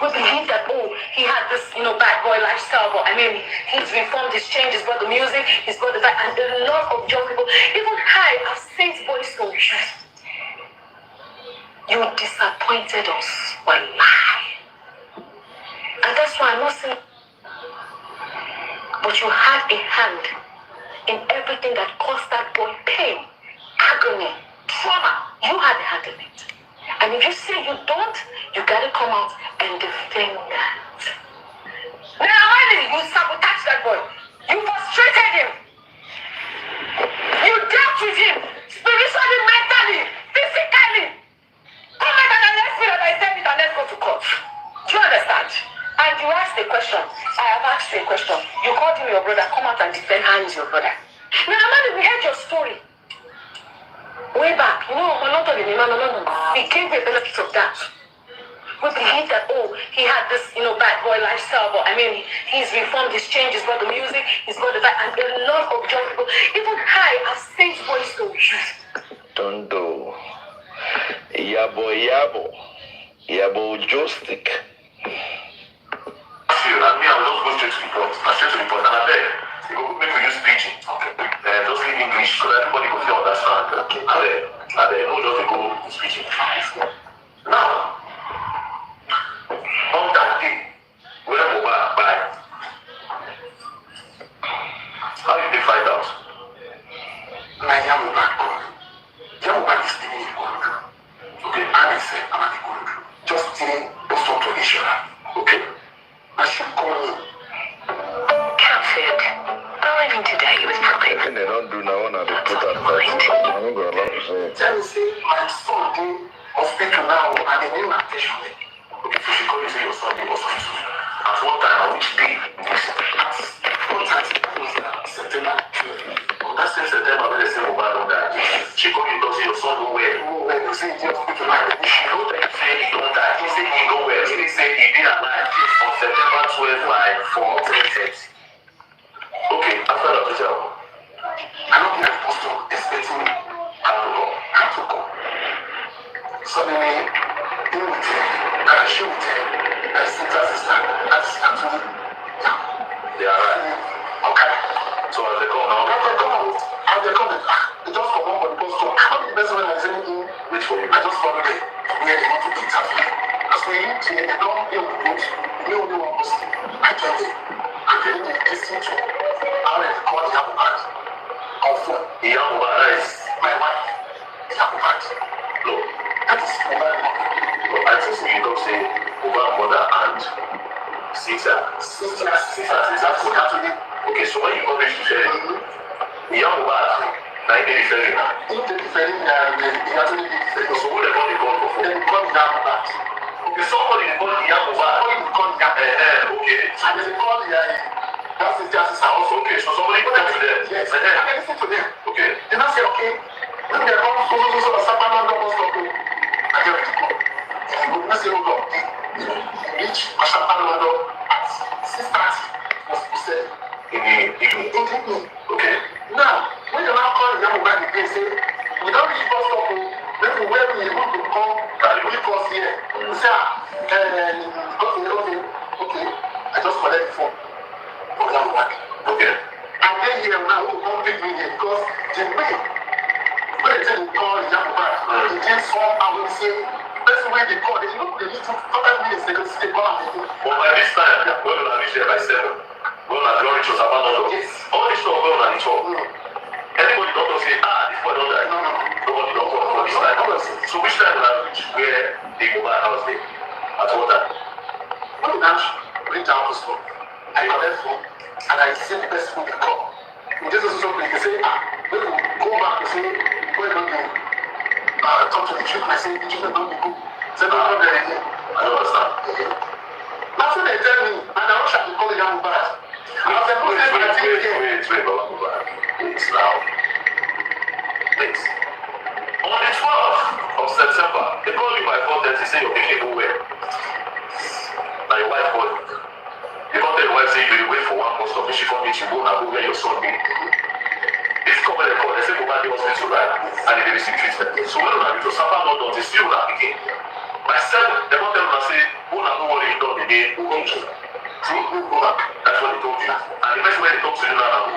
We believe that, he had this, bad boy lifestyle, but I mean, he's reformed, he's changed, he's brought the music, he's brought the fact, and a lot of young people, even I've seen boys so you disappointed us, wallahi. And that's why I'm not saying, but you had a hand in everything that caused that boy pain, agony, trauma. You had a hand in it. And if you say you don't, you gotta come out and defend that. Now, you sabotage that boy. You frustrated him. You dealt with him spiritually, mentally, physically. Come back and let's see that I said it and let's go to court. Do you understand? And you asked a question. I have asked you a question. You called him your brother. Come out and defend how he's your brother. Now, Amanda, we heard your story. Way back, you know, he gave a benefit of that. We believe that, he had this, bad boy lifestyle, but I mean, he's reformed, he's changed, he's brought the music, he's brought the fact, and a lot of young people, even I've seen boys so Don't do. Iyabo joystick. I mean, I will just go straight to the point. And I beg, you go make we use pidgin. Just leave English so that everybody will feel understand. I beg, no just go speaking. Now, on that day, when I go back, how did they find out? My young back is still in Guru. Okay, I said, I'm at Guru. Just still, just talk to each other. Okay? I should call you. Captured. Arriving today with pride. And they don't do now, and they put that first. I'm not going to allow you to say it. Tell me, say, my son did hospital now, and they need attention. Okay, so she called you, say your son did hospital. At what time, on which day? What time? September 12th. On that same September, when they say mobile on that, she called you, say your son go well. When you say he did hospital now, she don't tell you, say he don't die. He say he go well. He say he did alive on September 12th, like 4:30. Okay, after that, teacher, I don't think I'm supposed to expecting her to come. Suddenly, he will tell, and she will tell, I see classes that's actually, they are right. Okay. So as they come now, they just come on for the bus stop. I'm not the best when I say anything, wait for you. I just follow them. Where they want to eat after. As we eat, they don't be on the road. We only want to see. I tell them, and then they listen to how they call the Iyabo band. On phone. Iyabo band, that is my wife. Iyabo band. No, that is mobile mother. No, I think you don't say mobile mother and sister. That's what happened. Okay, so when you come to say Iyabo band, now you did defend now. You did defend and he actually did defend. So who they call the God for? They call the Iyabo band. Okay, somebody call the Iyabo band. Somebody call the Iyabo. Okay. And they call the that's the justice house. Okay, so somebody go to them. Yes. And then listen to them. Okay. Then I say, okay, when they come so Sapana double stop. I get ready to go. And you go, say, oh God, reach Sapana at 6:30 was to say in the evening. Okay. Now, when you now call the Iyabo back again, say, we don't reach bus stop. Maybe where we want to come, leave us here. We say, okay. I just collect the phone. Okay. And then here now who come pick me here because the way when they say they call the Iyabo back, they did somehow will say that's the way they call it. You know they need to 5 minutes they call them. But by this time, when we reach there by 7, when we are reach us about yes. All this stuff going on the top. Anybody don't say, this boy don't die. No. Nobody don't come for this time. So which time will I reach where they go back house there? At what time? When we now reach our house, I collect phone and I see the best food they come. In this is something they say, when we go back to say, where don't they come to the children, I say, the children don't be good. Say, no, not there again. I don't understand. After they tell me, and I don't have to call the Iyabo back. Wait, Baba Mubarak. Wait now. Wait. On the 12th of September, they called you by 4:30, say you're picking nowhere. Now your wife called you. You don't tell your wife, say you will wait for one more stop. She come meet you, go and go where your son be. This come when they call, they say go back to the hospital, right? And they receive treatment. So when you to suffer not done, they still not again. By 7, they don't tell them, say, go and go what you done again, who come to? See, go back. That's what they told you. And the next way they talk to you now,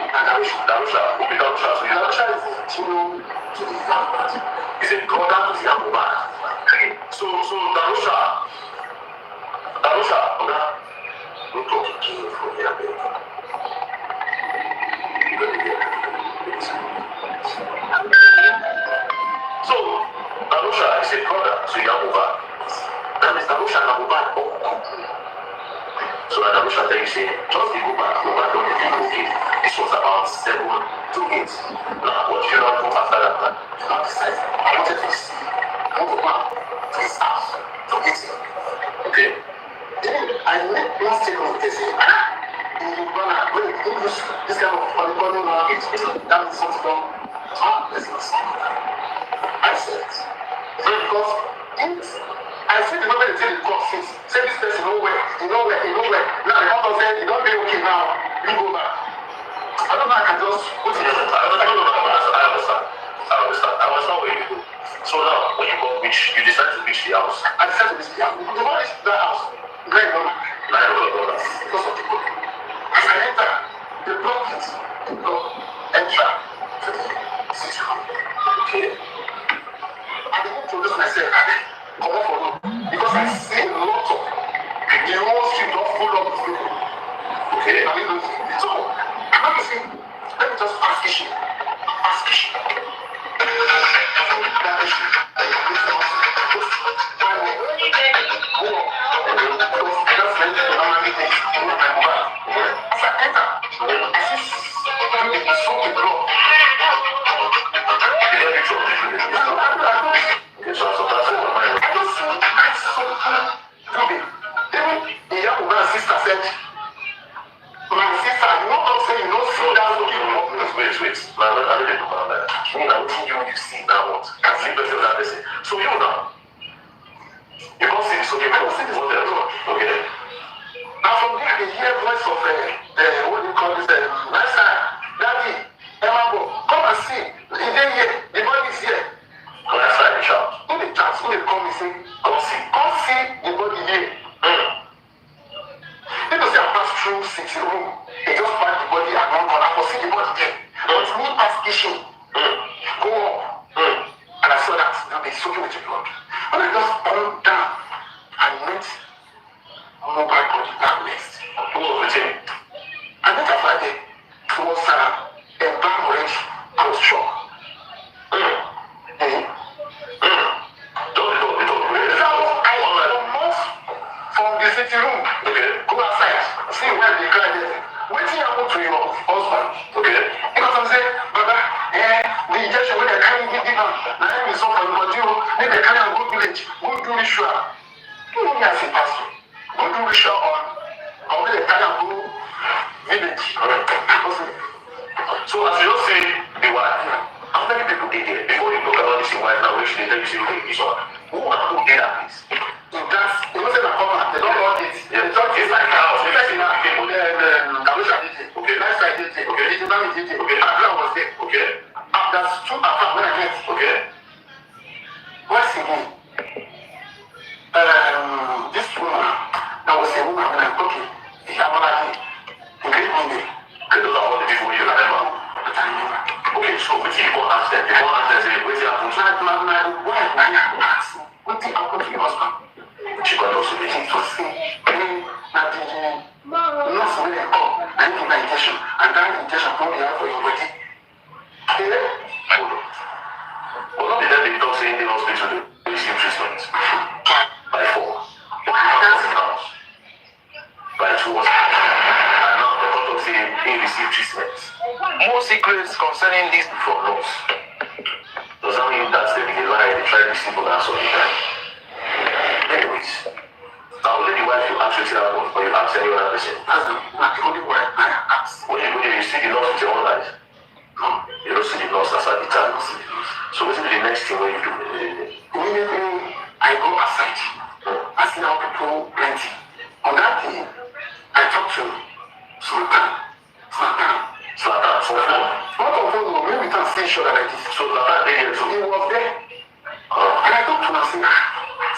Darusha, who be Darusha? So Darusha is to the family. He's a brother to the Iyabo. So Darusha, okay? Don't talk to you from here, baby. So, Darusha is a brother to Iyabo. That means Darusha and Iyabo. So Darusha tell you, say, just go back, don't you okay? This was about 7 to 8. Now, what you not do after that, man? You not decide. I wanted to see. I want to go out to his house to eat him. Okay? Then I made one statement. They say, when you use this kind of polygonal language, that means something wrong. I said, because I see the moment they tell the court since, say this person nowhere. Now the doctor said, you don't be okay now, you go back. I don't know, I can just put it in. I understand. I was not where you go. So now, when you go reach, you decide to reach the house. I decided to reach the house. The one is that house, $9. Because of the book. As I enter, the block is the door, enter to the city hall. Okay? I didn't introduce myself. Come on for me. Because I see a lot of the whole street not full of people. Okay? So, I'm not saying, let me just ask issue. So you now, you don't see this, okay? I don't see this hotel, okay? Now from there, they hear voice of what do you call this? Nice time, Daddy, Iyabo, come and see. He didn't here, the body is here. Come outside, they shout. When they chat, when they come, they say, come see the body here. People say I pass through 6 room, they just find the body at one corner, I see the body there. But me ask issue, go up. And I saw that they soaking with the blood. When I just burned down and met mobile body that next. Who was with him? I met a Friday. It was a brown orange. I was shocked. I almost from the city room. Okay. Go outside. See where the guy is. Waiting happened to your husband. Okay. Because I'm saying, Baba, the injection when they carry me down. Now I'm so for the make the carry and go village. Go do ritual. You know me as a pastor. Go do ritual on when they carry and go village. So as you say, the wife, how many people did it? Before you talk about this wife now, which they tell you say, okay, this one. Who did that place? That's, you know, say the cover, they don't want it. The church is like a house. The person now, Darusha did it. Okay. Nice side did it. Okay. The Imam did it. Okay. Abdullah was there. Okay. There's 2 apart when I met. Okay. What's the name? This woman, that was a woman when I'm talking. Iyabo like in Great Monday. Okay, those are all the people you remember. Okay, so which people ask them? People ask them, say, what's happened to my wife? What did happen to your husband? She got also the thing to say, that the nurse when they come, I give my injection, and that injection won't be out for your body. Well, not the day they talk saying the hospital they receive treatment. By 4. By 2. And now the doctor say he received treatment. More secrets concerning this from us. Does that mean that they lie, they try to be simple answer all the time? Anyways, now let the wife you ask you or you ask any other person. That's the only wife I ask. When you see the nurse with your own eyes, no, you don't see the nurse as at the time. fight. I see how people plenty. On that day, I talked to Sultan. For phone. Not on phone, no. Maybe we can see each other like this. So Sultan did it. So he was there. And I talked to him and said,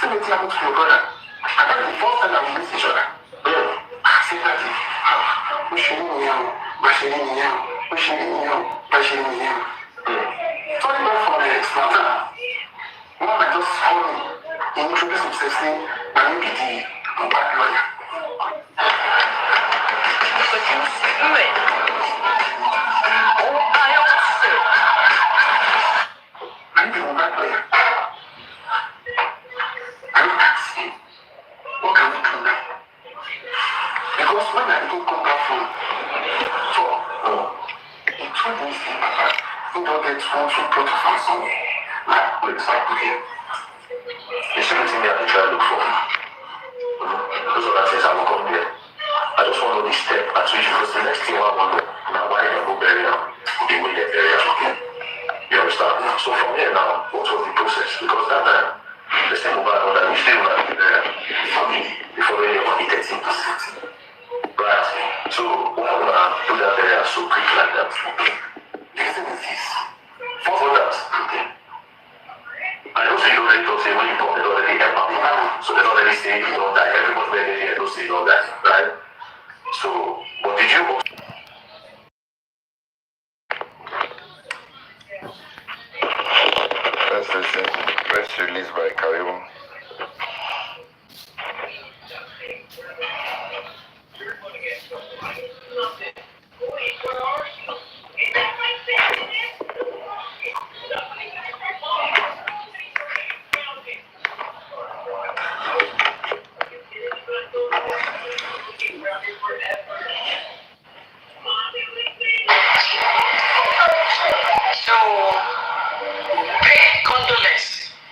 say what happened to your brother. And that's the first time that we meet each other. I said that Turning back from the Sultan, one that just called me, he introduced himself saying, I'm maybe the bad lawyer. But you do it. Oh, I also. I'm the bad lawyer. I don't ask him, what can we do now? Because when I didn't come back from talk, he told me, Papa, you don't get one to put to find somewhere. Like, for example, here. The same thing that I try to look for. Those are the things I will come here. I just want to know the step at which, because the next thing I want to know, now why they go bury now, the way they bury now. You understand? So from here now, what was the process? Because that time, the same about that we still have the family before anyone hit 13%. Right? So why would I do that area so quick like that? The reason is this. For that, I also know they don't say when you talk, they don't already help out. So they don't already say you don't die. Everybody where they don't say you don't die. Right? So, but did you also Let's listen. Press release by Karibu. So, pay condolence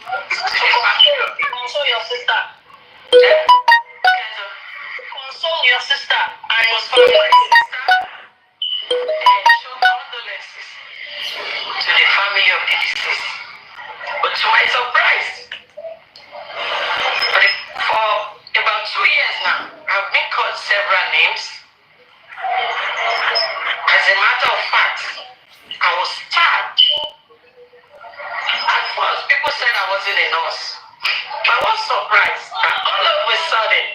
to the family of the Console your sister. Console your sister. I was found my sister and show condolences to the family of the deceased. But to my surprise, for about 2 years now, I've been called several names. As a matter of fact, I was stabbed. At first, people said I wasn't a nurse. I was surprised. And all of a sudden,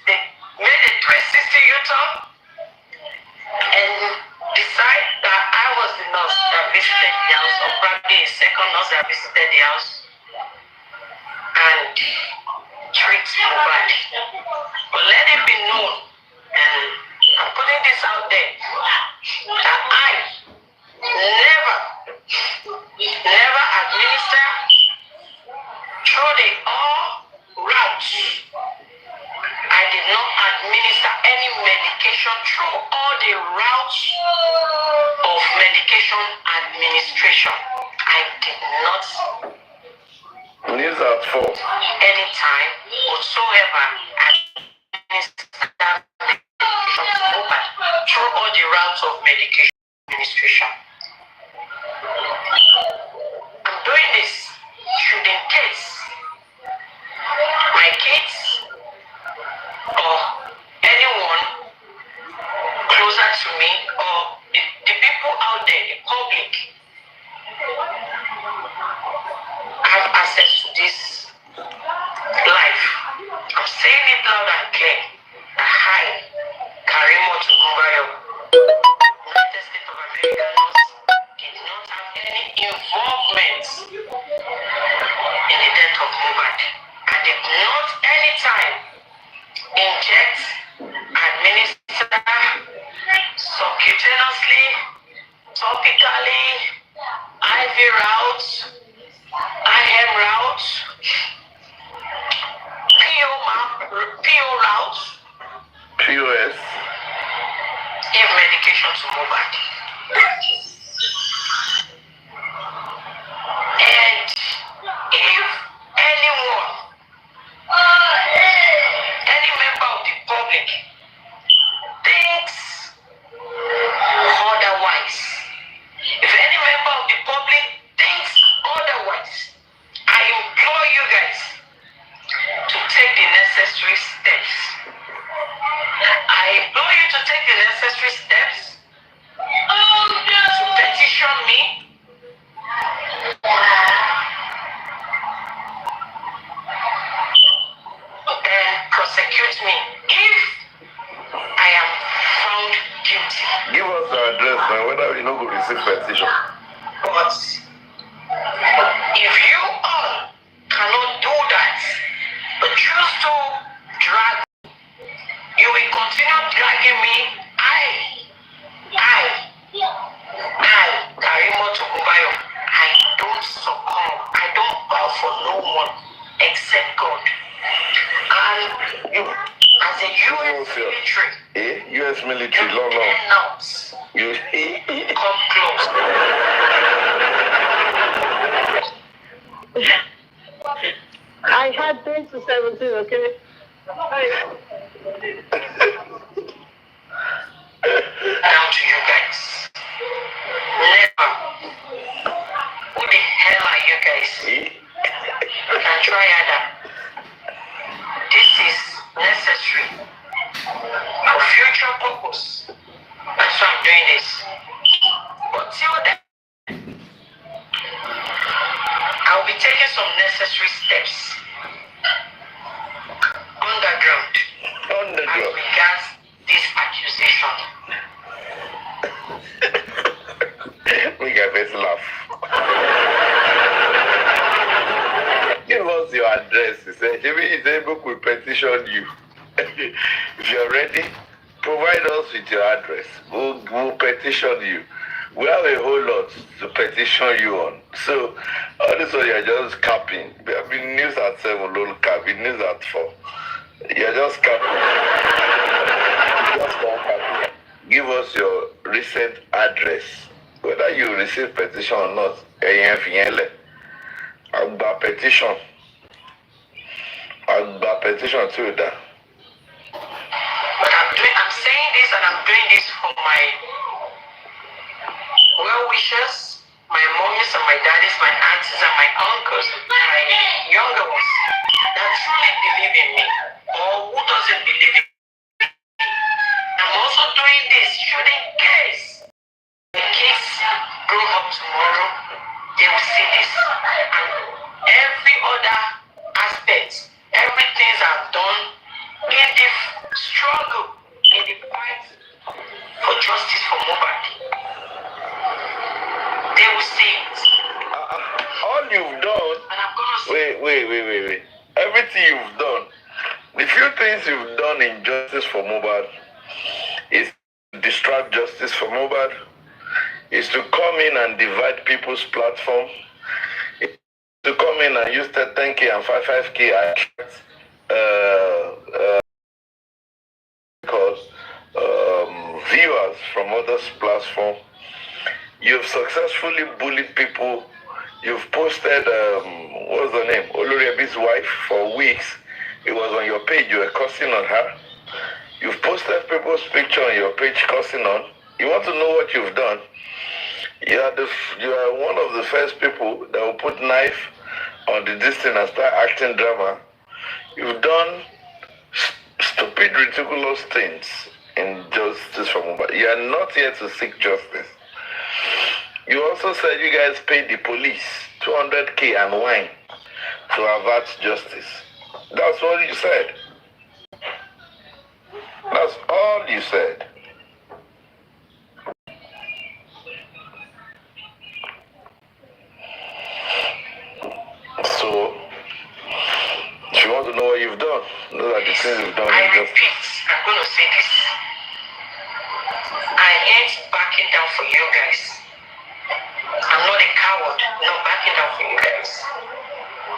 they made a 360 U-turn and decide that I was the nurse that visited the house, or probably a second nurse that visited the house, and treat Mohbad. But let it be known, and I'm putting this out there, that I never administer through the all routes. I did not administer any medication through all the routes of medication administration. I did not News at 4. anytime whatsoever administer medication to Mohbad through all the routes of medication administration. I'm doing this should in case my kids or anyone closer to me or the people out there, the public, have access to this life. I'm saying it loud and clear that I, Karimo Tukumbayo, United States of America nurse, did not have any involvement in the death of Mohbad. I did not anytime inject, administer subcutaneously, topically, IV route, IM route, PO route, POS. give medication to Mohbad. And if anyone, any member of the public thinks otherwise, if any member of the public thinks otherwise, I implore you guys, take the necessary steps to petition me. Prosecute me if I am found guilty. Give us the address now, whether you know go receive petition. But if you all cannot do that, but choose to drag, you will continue dragging me. Karimoto Kubayo, I don't succumb. I don't bow for no one except God. And you, as a U.S. military, U.S. military, long. You come close. I had 10 to 17, okay? Down to you guys. Never. Who the hell are you guys? You can try either. This is necessary for future purpose. That's why I'm doing this. But till then, I'll be taking some necessary steps underground as regards this accusation. We can first laugh. Give us your address. He said, Jimmy is able to petition you. If you're ready, provide us with your address. We'll petition you. We have a whole lot to petition you on. So, all this one you're just capping. We have been news at 7, little cap. Been news at 4. You're just capping. Just capping. Give us your recent address. Whether you receive petition or not, I'll petition. To that. But I'm saying this and I'm doing this for my well-wishers, my mommies and my daddies, my aunties and my uncles, my younger ones that truly believe in me, or who doesn't believe in me. I'm also doing this in case the kids grow up tomorrow, they will see this. And every other aspect, everything I've done in the struggle, in the fight for justice for Mohbad, they will see it. All you've done. Wait. Everything you've done, the few things you've done in justice for Mohbad is to distract justice for Mohbad, is to come in and divide people's platform, is to come in and use 10K and 5K attract viewers from others' platform. You've successfully bullied people. You've posted, what's the name? Oloriabi's wife for weeks. It was on your page. You were cursing on her. You've posted people's picture on your page cursing on. You want to know what you've done? You are one of the first people that will put knife on the distance and start acting drama. You've done stupid, ridiculous things in justice for Mohbad. You are not here to seek justice. You also said you guys paid the police 200K and wine to avert justice. That's all you said. That's all you said. So, if you want to know what you've done, those are the things you've done in justice. I'm going to say this. I ain't backing down for you guys. I'm not a coward. Not backing down for you guys.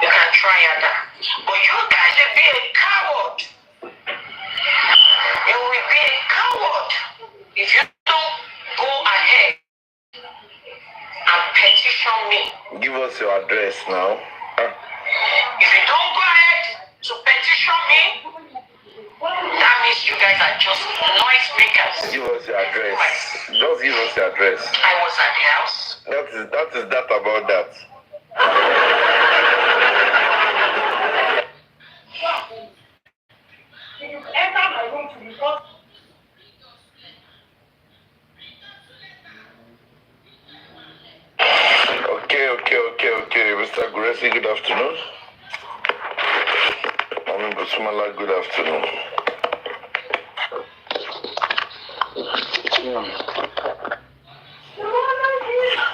You can try that. But you guys will be a coward. You will be a coward if you don't go ahead and petition me. Give us your address now. If you don't go ahead to petition me, that means you guys are just noise makers. Give us your address. Just give us your address. I was at the house. That is that about that. If you enter my room to report, Osmala, good afternoon.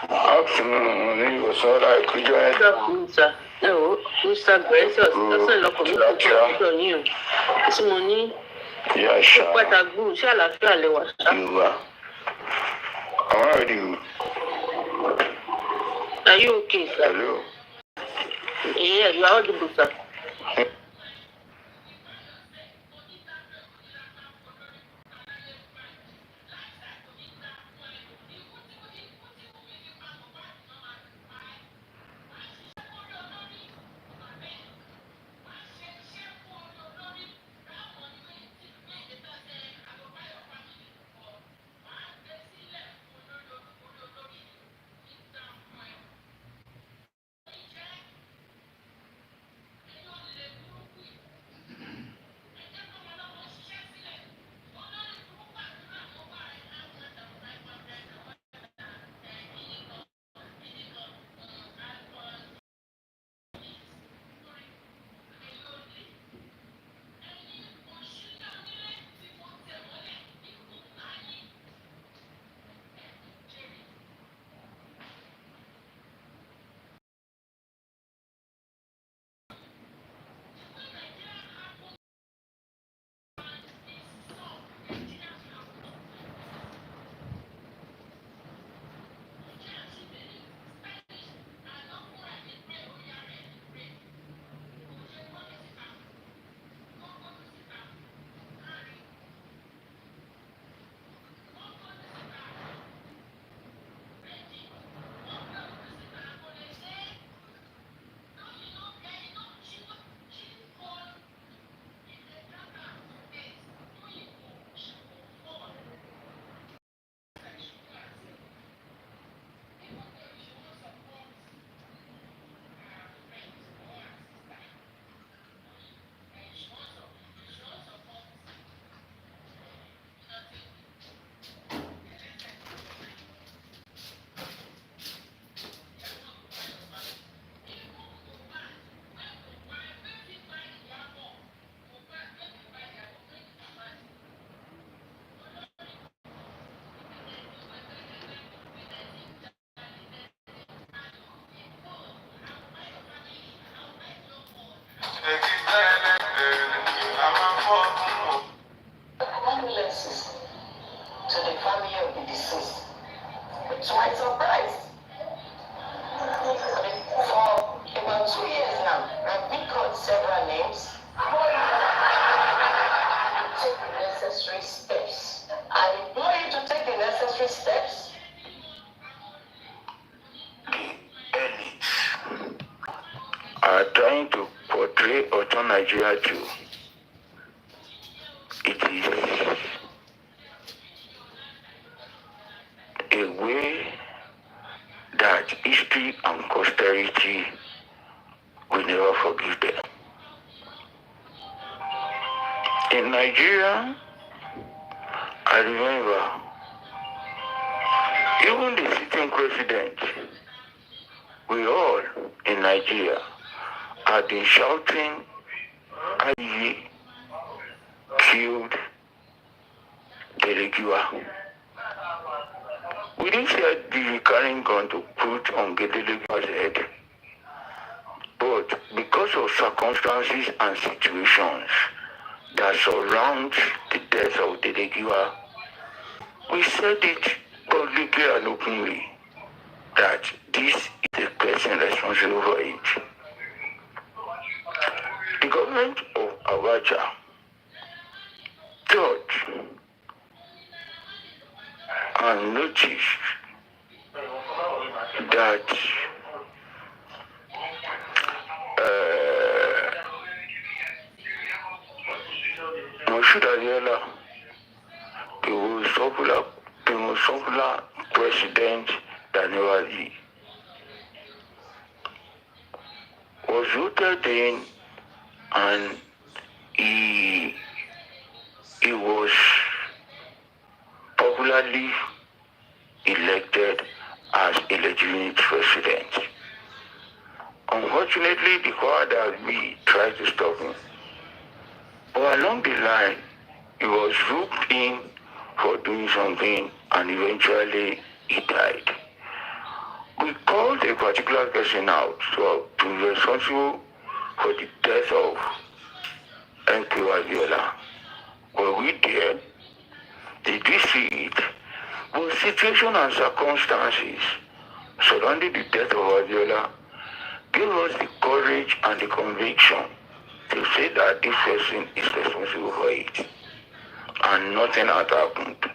Afternoon, was all I could join. Good afternoon, sir. No, Mr. Gracious, that's not local. It's money. Yeah, sure. But I grew, shall I feel it was? You are. How are you? Are you okay, sir? Hello. Yeah, you are audible, sir. Condolences to the family of the deceased. To my surprise, for about 2 years now, I've been called several names. Take the necessary steps. I implore you to take the necessary steps. Elites are trying to portray Auto Nigeria to. It is a way that history and posterity will never forgive them. In Nigeria, I remember even the sitting president, we all in Nigeria had been shouting, "Aye, killed Delegua." We didn't say the carrying gun to put on Gedelegua's head. But because of circumstances and situations that surround the death of Delegua, we said it publicly and openly that this is the person responsible for it. The government of Abacha thought and noticed that Moshood Abiola, the most popular president that never lived, was voted in, and he was popularly elected as a legitimate president. Unfortunately, the power that we tried to stop him But along the line, he was roped in for doing something and eventually he died. We called a particular person out to be responsible for the death of MK Abiola. Were we there? Did we see it? But situation and circumstances surrounding the death of Abiola gave us the courage and the conviction to say that this person is responsible for it. And nothing had happened.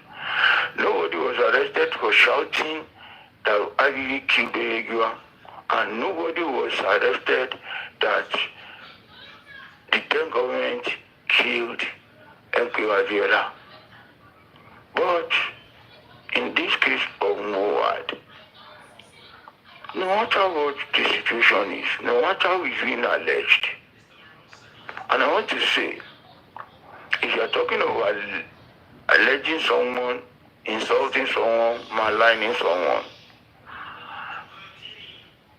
Nobody was arrested for shouting that IBB killed Belegua, and nobody was arrested that the then government killed MK Abiola. But in this case of Mowad, no matter what the situation is, no matter who is being alleged, and I want to say, if you are talking about alleging someone, insulting someone, maligning someone,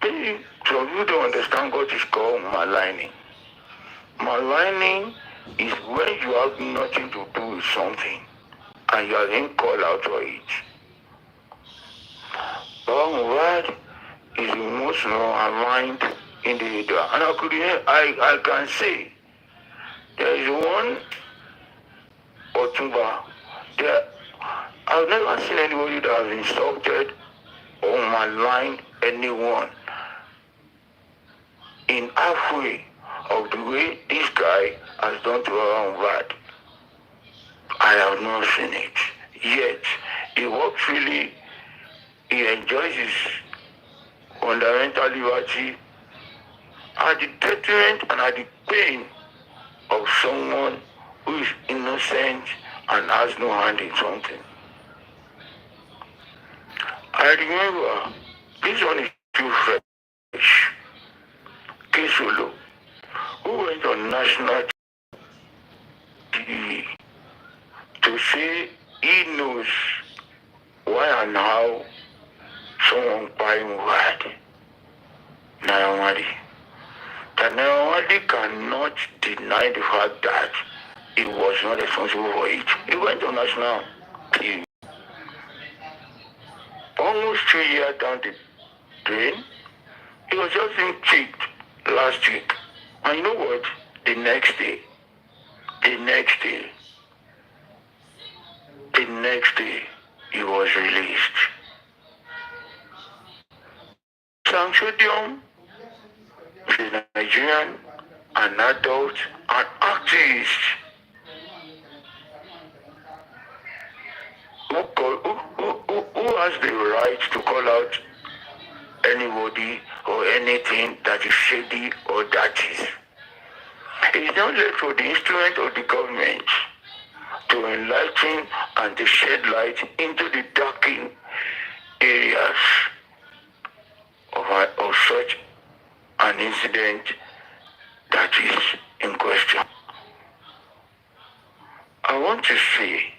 maybe some people don't understand what is called maligning. Maligning is when you have nothing to do with something and you are being called out for it. But is the most aligned individual. And I can say there is one Otumba there. I've never seen anybody that has insulted or maligned anyone in halfway of the way this guy has done to our own bad. I have not seen it. Yet, he works freely, he enjoys his fundamental liberty at the detriment and at the pain of someone who is innocent and has no hand in something. I remember, this one is too fresh, Kesolo, who went on national TV to say he knows why and how someone buying word, Nayamadi. That Nayamadi cannot deny the fact that he was not responsible for it. He went on national TV. Almost 2 years down the drain, he was just being kicked last week. And you know what? The next day, he was released. Sanctudium is a Nigerian, an adult, an activist who has the right to call out anybody or anything that is shady or dirty. It is not left for the instrument of the government to enlighten and to shed light into the darkened areas of such an incident that is in question. I want to say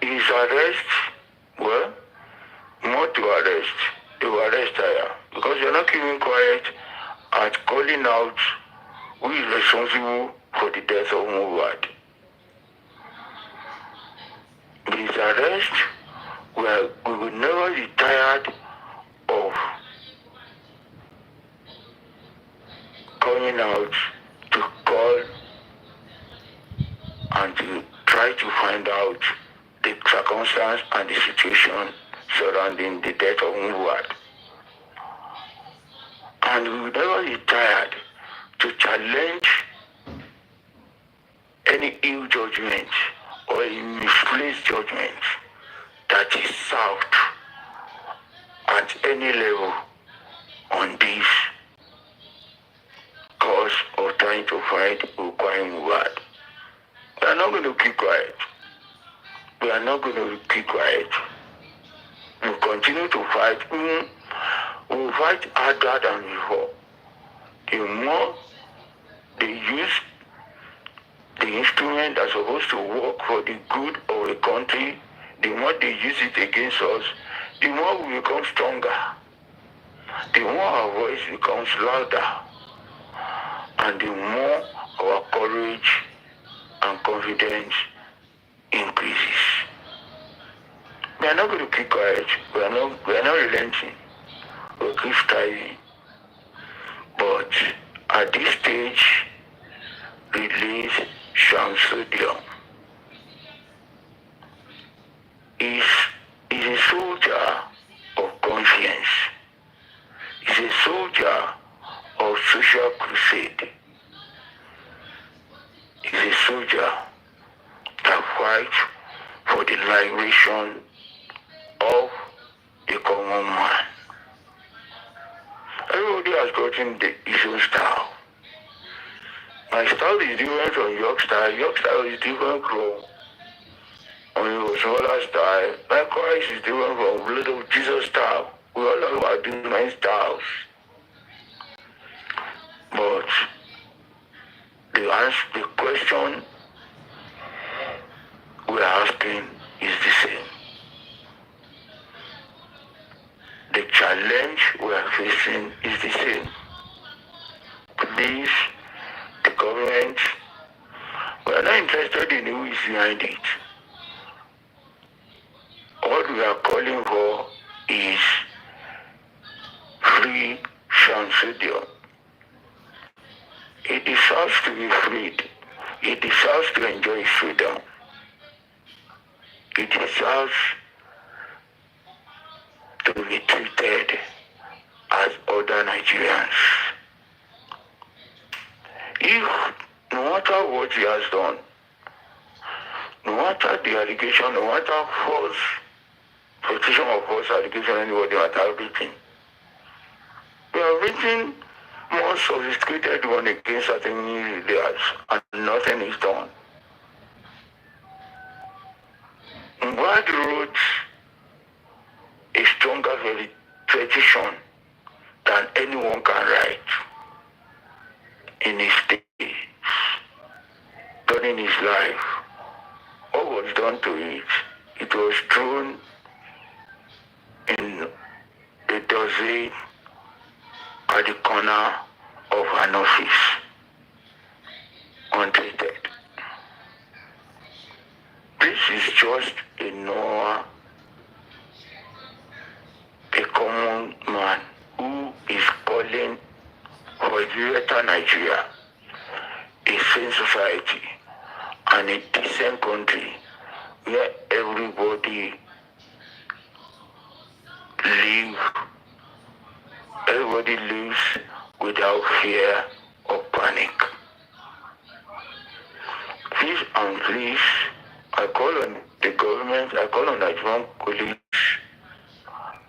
his arrest, well, not to arrest, they will arrest her because you're not keeping quiet at calling out who is responsible for the death of Mowad. His arrest, well, we will never be tired of coming out to call and to try to find out the circumstance and the situation surrounding the death of Mowad. And we will never be tired to challenge any ill judgment or a misplaced judgment that is served at any level on this cause of trying to fight requiring Mowad. We are not going to keep quiet. We are not going to keep quiet. We'll continue to fight. We'll fight harder than before. The more they use the instrument that's supposed to work for the good of the country, the more they use it against us, the more we become stronger. The more our voice becomes louder. and the more our courage and confidence increases. We are not going to keep quiet. We are not relenting. We'll keep striving. But at this stage, release Shamsuddin is a soldier of conscience. Is a soldier of social crusade. Is a soldier that fights for the liberation of the common man. Everybody has gotten his own style. My style is different from your style. Your style is different from your smaller style. Likewise, is different from Blood of Jesus style. We all have our different styles. But the question we're asking is the same. The challenge we are facing is the same. Please, the government, we are not interested in who is behind it. All we are calling for is free Shamsuddin. He deserves to be freed. He deserves to enjoy his freedom. He deserves to be treated as other Nigerians. If, no matter what he has done, no matter the allegation, no matter false petition or false allegation anybody might have written, we have written more sophisticated one against certain leaders and nothing is done. God wrote a stronger petition than anyone can write in his days, during his life. What was done to it? It was thrown in a dozen at the corner of an office, untreated. This is just a normal, a common man who is calling for a greater Nigeria, a sane society, and a decent country where everybody lives without fear or panic. Please and please, I call on the government, I call on Nigerian police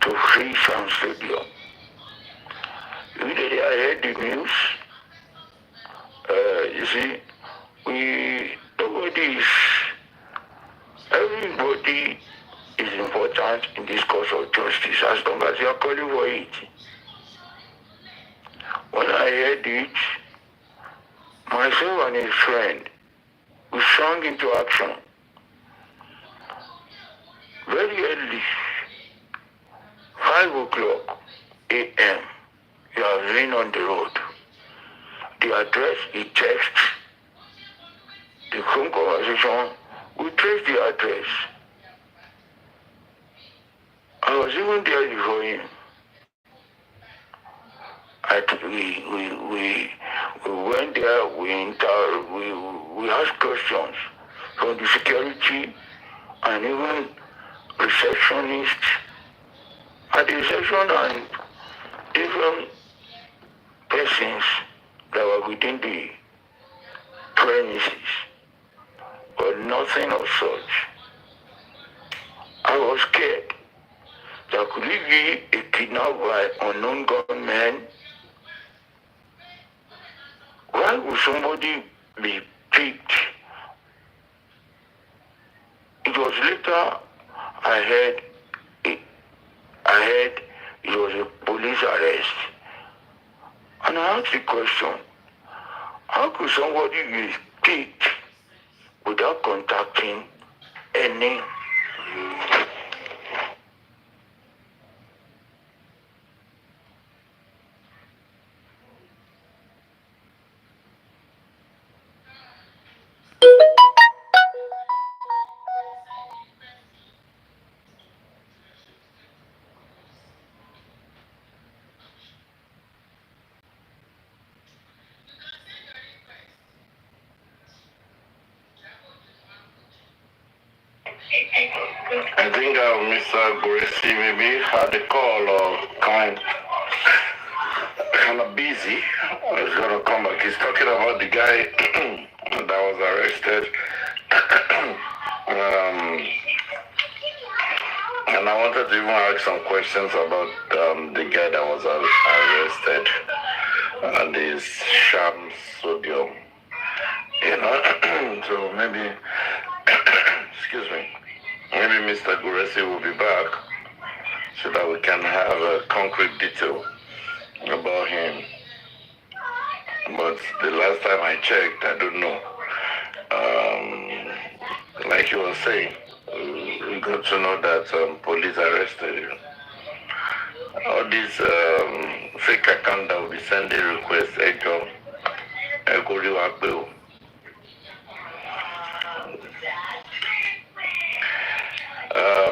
to free Shamsuddin. Immediately I heard the news, you see, everybody is important in this cause of justice as long as you are calling for it. When I heard it, myself and his friend, we sprang into action. Very early, 5:00 a.m., you are in on the road. The address, he text, the phone conversation, we trace the address. I was even there before him. We went there, we asked questions from the security and even receptionists at the reception and different persons that were within the premises, but nothing of such. I was scared that could it be a kidnap by unknown gunmen? Why would somebody be picked? It was later I heard it was a police arrest. And I asked the question, how could somebody be picked without contacting any I think Mr. Gracie maybe had a call or kind of busy. He's gonna come back. He's talking about the guy that was arrested. And I wanted to even ask some questions about the guy that was arrested and his sham sodium. You know, so maybe, excuse me, maybe Mr. Guresi will be back so that we can have a concrete detail about him. But the last time I checked, I don't know. Like you were saying, we got to know that police arrested you. All these fake accounts that will be sending requests,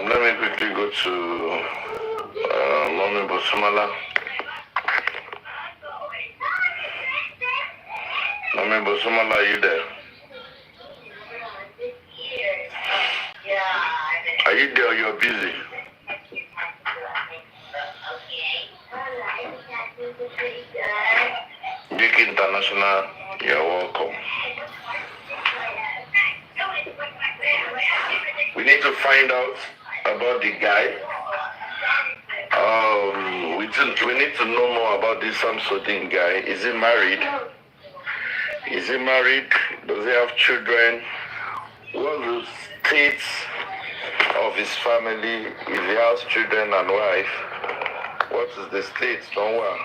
let me quickly go to Mommy Bosumala. Mommy Bosumala, are you there? Are you there or you're busy? Big International, you're welcome. We need to find out about the guy. We need to know more about this Samsudin guy. Is he married? Is he married? Does he have children? What are the states of his family? If he has children and wife, what is the state? Don't worry.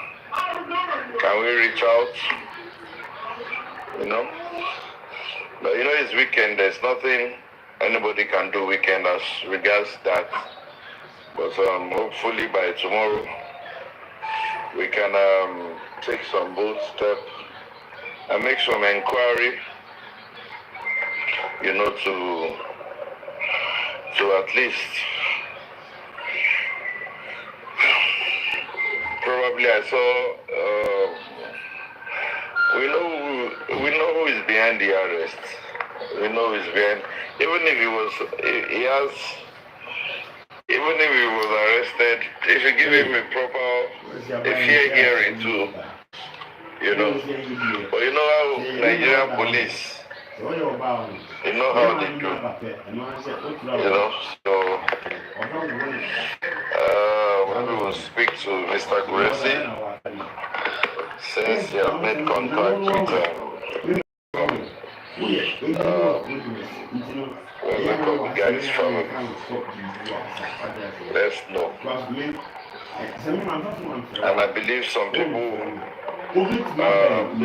Can we reach out? You know? But you know it's weekend, there's nothing anybody can do weekend as regards that. But hopefully by tomorrow we can take some bold step and make some inquiry, you know, to at least probably I saw we know who is behind the arrest. We know who is behind. Even if he was arrested, they should give him a fair hearing too. You know. But you know how Nigerian police, you know how they do. You know. So maybe we'll speak to Mr. Guresi since he has made contact with the guy's family. Let's know. And I believe some people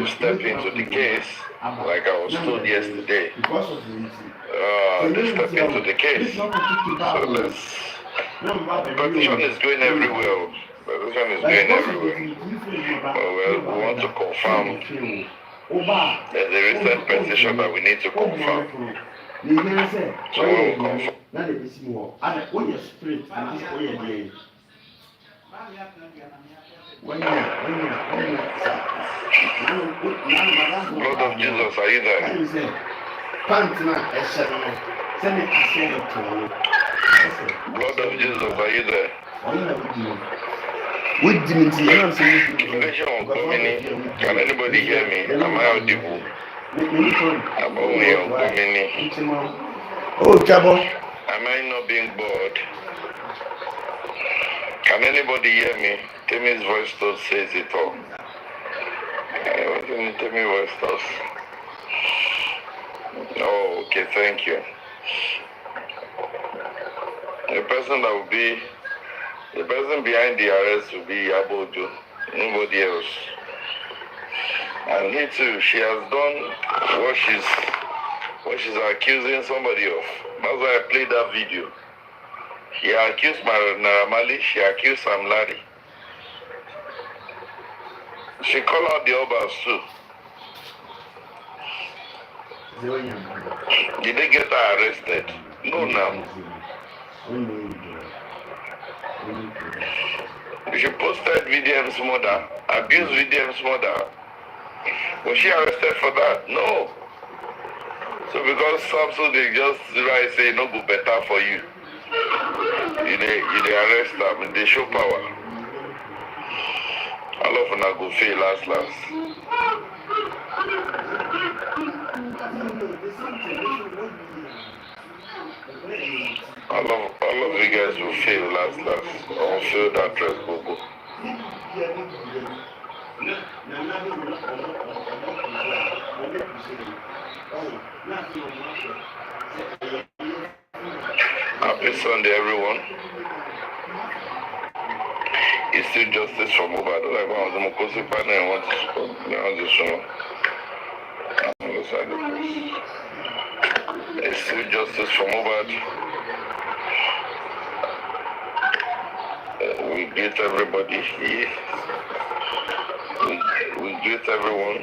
step into the case, like I was told yesterday. They step into the case. So the petition is going everywhere. Well, we want to confirm. There's a recent petition that we need to confirm. So we'll confirm. Blood of Jesus, are you there? Blood of Jesus, are you there? Can anybody hear me? Am I audible? I'm only audible. Oh, Jabo. Am I not being bored? Can anybody hear me? Temi's voice toast says it all. Temi voice toast. Oh, okay, thank you. The person behind the arrest will be Iyabo, nobody else. And he too, she has done what she's accusing somebody of. That's why I played that video. She accused Naramali, she accused Sam Larry. She called out the Obas too. Did they get her arrested? No, now. She posted VDM's mother, abused VDM's mother. Was she arrested for that? No. So because Samson they just right say no go better for you. You dey arrest them, they show power. All of them go fail last. All of you guys will fail last. Or fail that dress bobo. Happy Sunday, everyone. It's still justice from over. I don't like one of them because if I don't want to show. It's still justice from over. We greet everybody here. We greet everyone.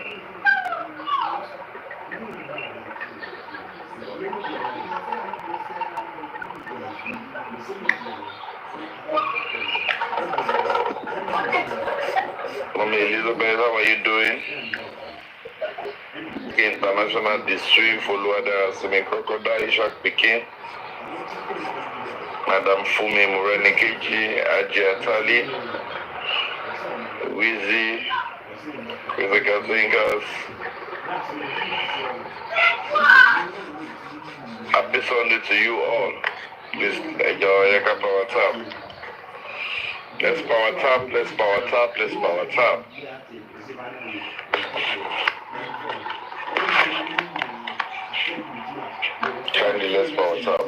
Mommy Elizabeth, how are you doing? International District follower there, Semi Crocodile, Ishak Pekin. Madam Fumi Murenikeji, Aji Atali, Wizzy, Rebecca Zingas. Happy Sunday to you all. Please enjoy your power tap. Let's power tap, let's power tap, let's power tap. Kindly, let's power tap.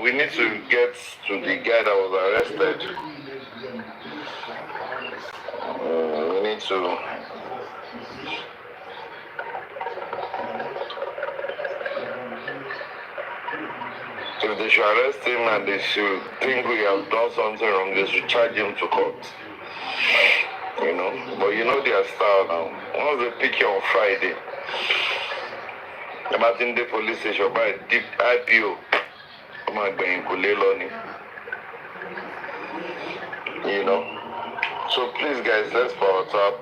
We need to get to the guy that was arrested. We need to. If they should arrest him and they should think we have done something wrong, they should charge him to court. You know, but you know their style now. Once they pick you on Friday, about in the police station by deep IPO. You know. So please guys, let's power tap.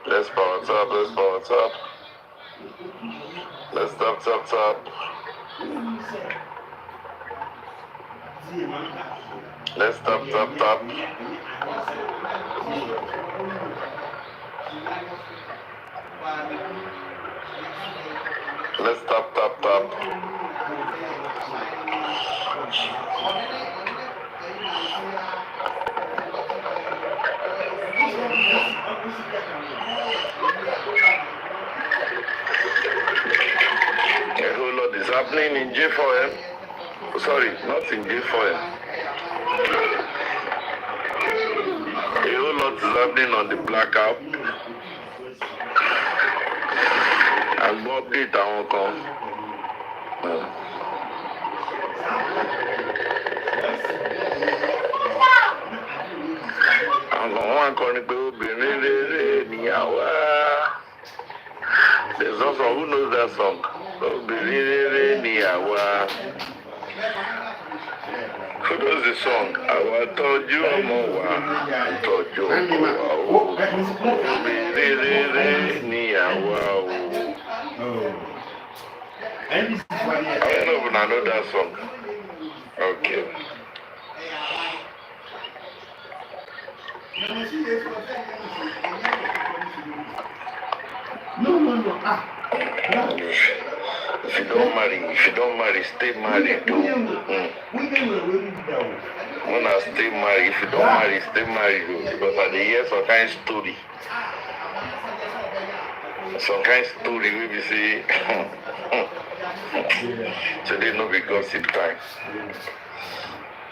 Let's power tap, let's power tap. Let's tap. Let's tap. Let's tap. A whole lot is happening in J4M. Sorry, not in J4M. A whole lot is happening on the blackout. And go update our come. There's also who knows that song. Who knows the song? I told you more. I don't know if I know that song. Okay. No. If you don't marry, stay married. When I stay married, if you don't marry, stay married. Because I hear some kind of story. We say, today no be gossip time.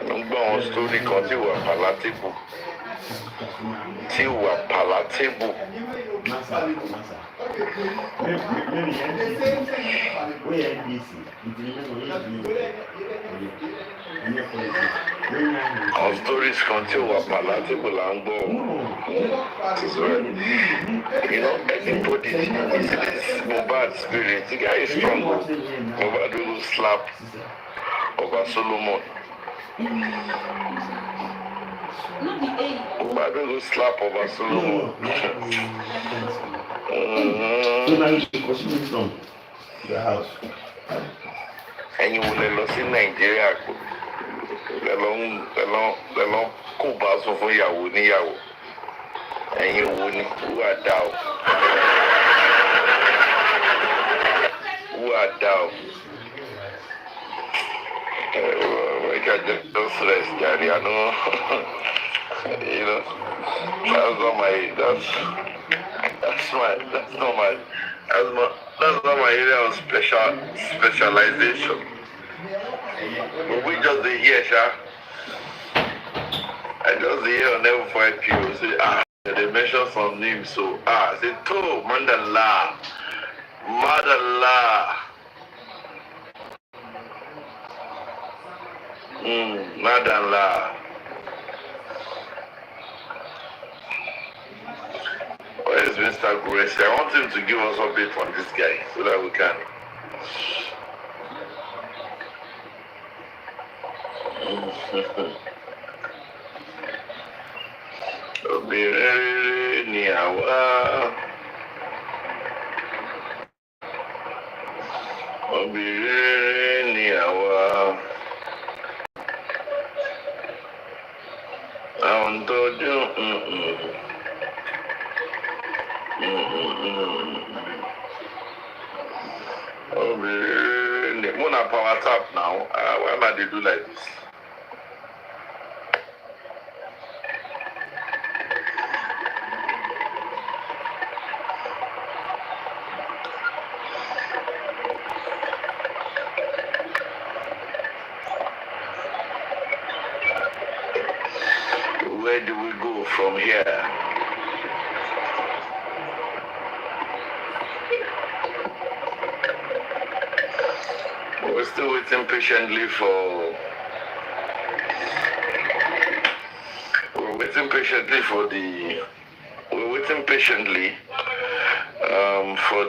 One story kan tí wà palatable. Our stories kan tí wà palatable and go. You know, anybody is this Mohbad spirit. The guy is strong. Mohbad will slap over Solomon. I don't go slap over Solomon. So now you should continue from your house. And you will lost in Nigeria. The long Cuba so for Yahoo, Niyahu. And you who are down. Who are down. We can just rest, Daddy. I know. You know, that's not my area of specialization. But we just the here, Sha. I just the here on never fight people. Say, they mention some names, so say to Mandala. Madala. Madala. Where is Mr. Gracie? I want him to give us a update on this guy so that we can. Mona power tap now. Why might they do like this? Where do we go from here? We're still waiting patiently for. We're waiting patiently for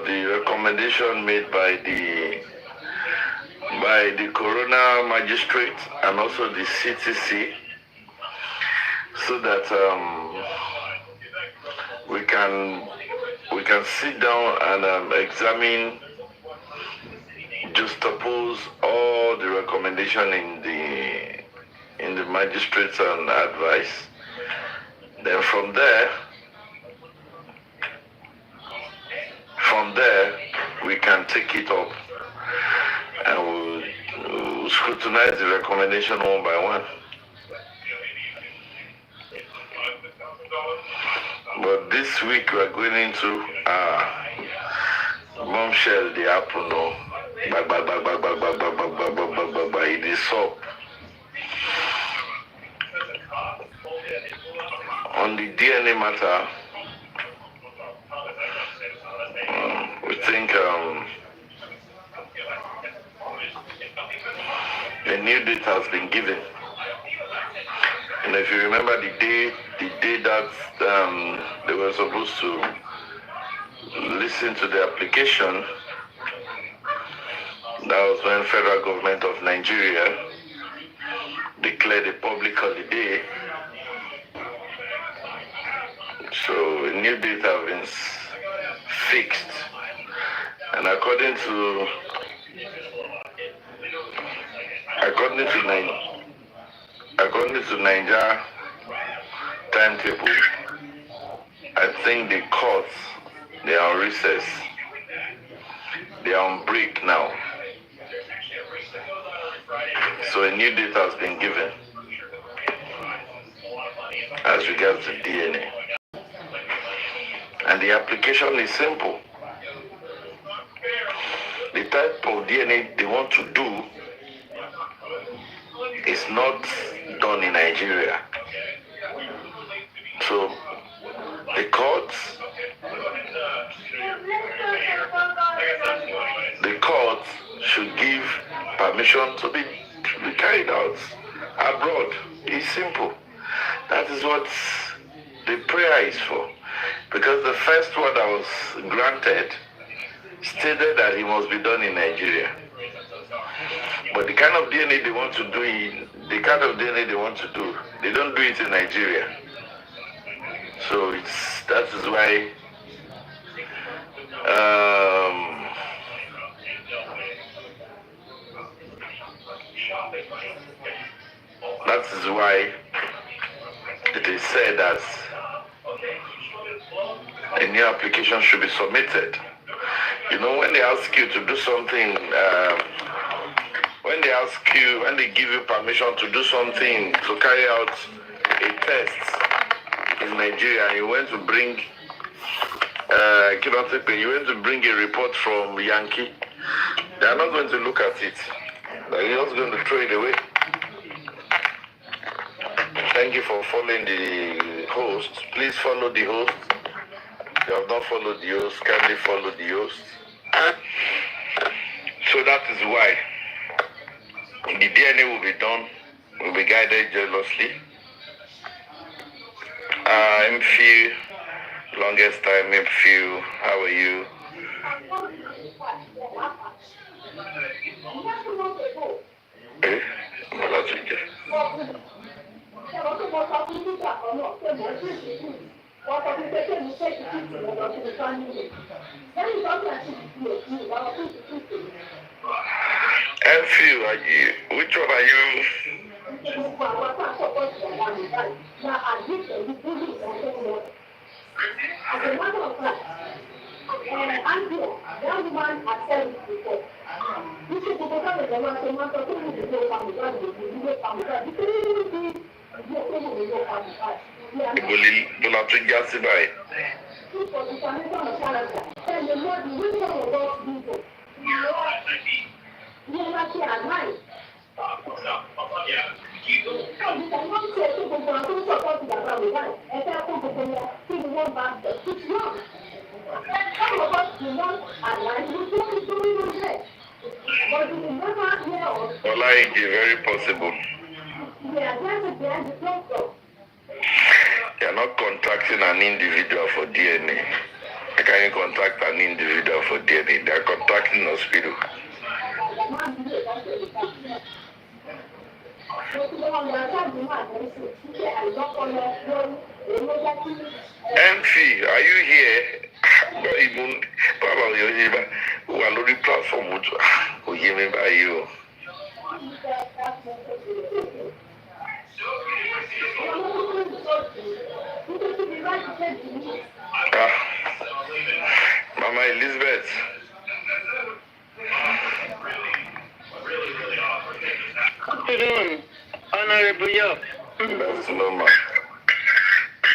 the recommendation made by the Corona Magistrate and also the CTC, so that we can sit down and examine, juxtapose all the recommendation in the magistrate's advice. Then from there we can take it up and we'll scrutinize the recommendation one by one. But this week we're going into bombshell the apple no. It is up. On the DNA matter, we think a new date has been given. And if you remember the day that they were supposed to listen to the application, that was when federal government of Nigeria declared a public holiday. So a new date has been fixed. And according to Nigeria timetable, I think the courts, they are on recess. They are on break now. So a new date has been given as regards to DNA. And the application is simple. The type of DNA they want to do is not done in Nigeria. So the courts should give permission to be carried out abroad. It's simple. That is what the prayer is for. Because the first one that was granted stated that it must be done in Nigeria. But the kind of DNA they want to do the kind of DNA they want to do, they don't do it in Nigeria. So that is why it is said that a new application should be submitted. You know, when they ask you to do something, when they give you permission to do something, to carry out a test in Nigeria, you went to bring you went to bring a report from Yankee, they are not going to look at it. They're just going to throw it away. Thank you for following the host. Please follow the host. If you have not followed the host, kindly follow the host. So that is why the DNA will be done, will be guided jealously. MFU, longest time, MFU, how are you? Eh? MFU, which one are you? As a matter of fact, Andrea, that woman has said it before. You should go back to the man, so man, so who will go from the God, the family, very possible. They are not contacting an individual for DNA. They can't contact an individual for DNA. They are contacting hospital. MC, are you here? Even Baba, you're here. Who are on the platform? Who hear me by you? Mama Elizabeth. Good afternoon, Honorable York. That's normal.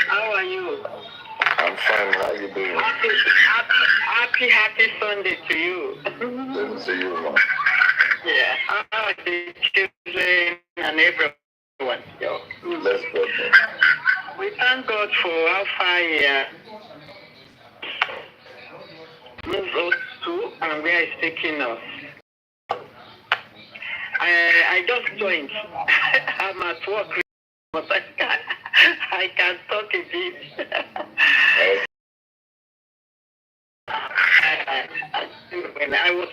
How are you? I'm fine. How are you doing? Happy Sunday to you. Same to you, ma. Yeah. How are the children and everyone? Let's go. We thank God for how far He moved us to and where He's taking us. I just joined. I'm at work, but I can talk a bit. When I was,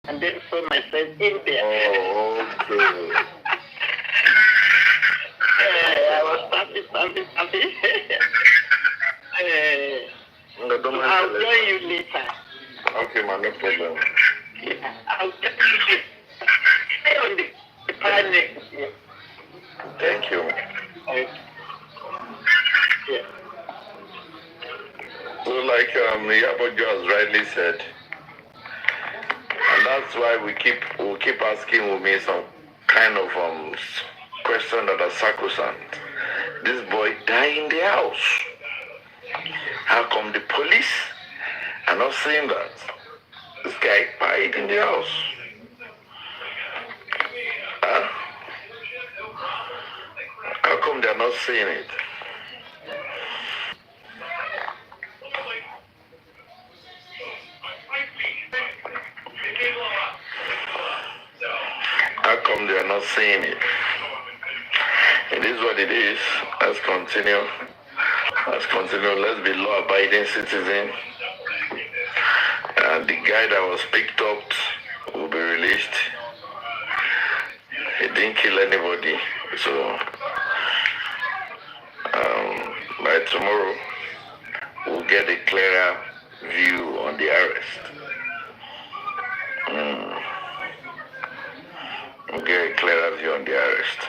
and then saw myself in there. Oh, okay. I was happy. I'll join you later. Okay, man, no problem. Yeah, I'll join you later. Stay on the panel. Yeah. Thank you. Yeah. So like Iyabo just rightly said, and that's why we keep asking Omowummi some kind of question that are sacrosanct. This boy died in the house. How come the police are not saying that this guy died in the house? How come they are not saying it? How come they are not saying it? It is what it is. Let's continue. Let's be law-abiding citizens. The guy that was picked up will be released. He didn't kill anybody. So by tomorrow, we'll get a clearer view on the arrest. We'll get a clearer view on the arrest.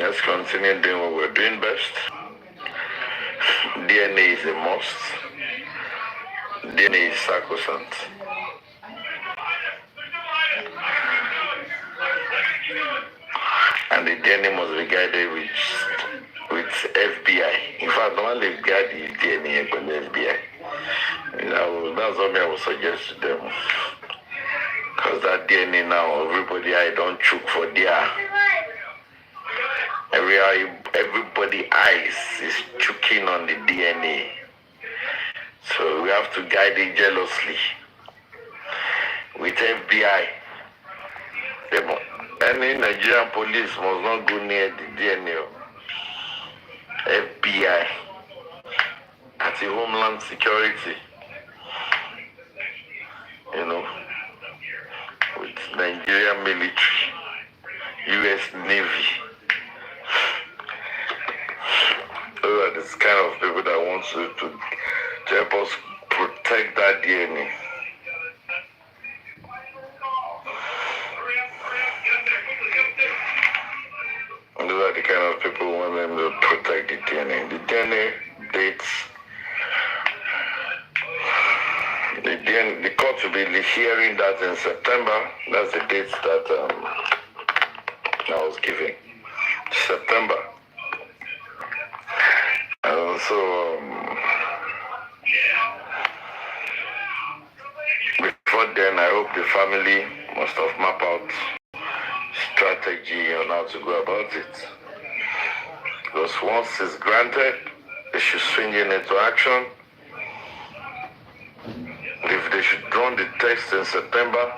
Let's continue doing what we're doing best. DNA is a must. DNA is sacrosanct. And the DNA must be guided with FBI. In fact, normally guide the DNA with the FBI. That's what I would suggest to them. Because that DNA now, everybody I don't choke for their. Everybody eyes is choking on the DNA. So we have to guide it jealously. With FBI. Any Nigerian police must not go near the DNA. FBI. At the Homeland Security. With Nigerian military, US Navy. Those are the kind of people that want to help us protect that DNA. And those are the kind of people who want them to protect the DNA. The DNA dates. The court will be hearing that in September. That's the date that I was giving. September. So before then, I hope the family must have mapped out strategy on how to go about it. Because once it's granted, they should swing it into action. If they should run the test in September,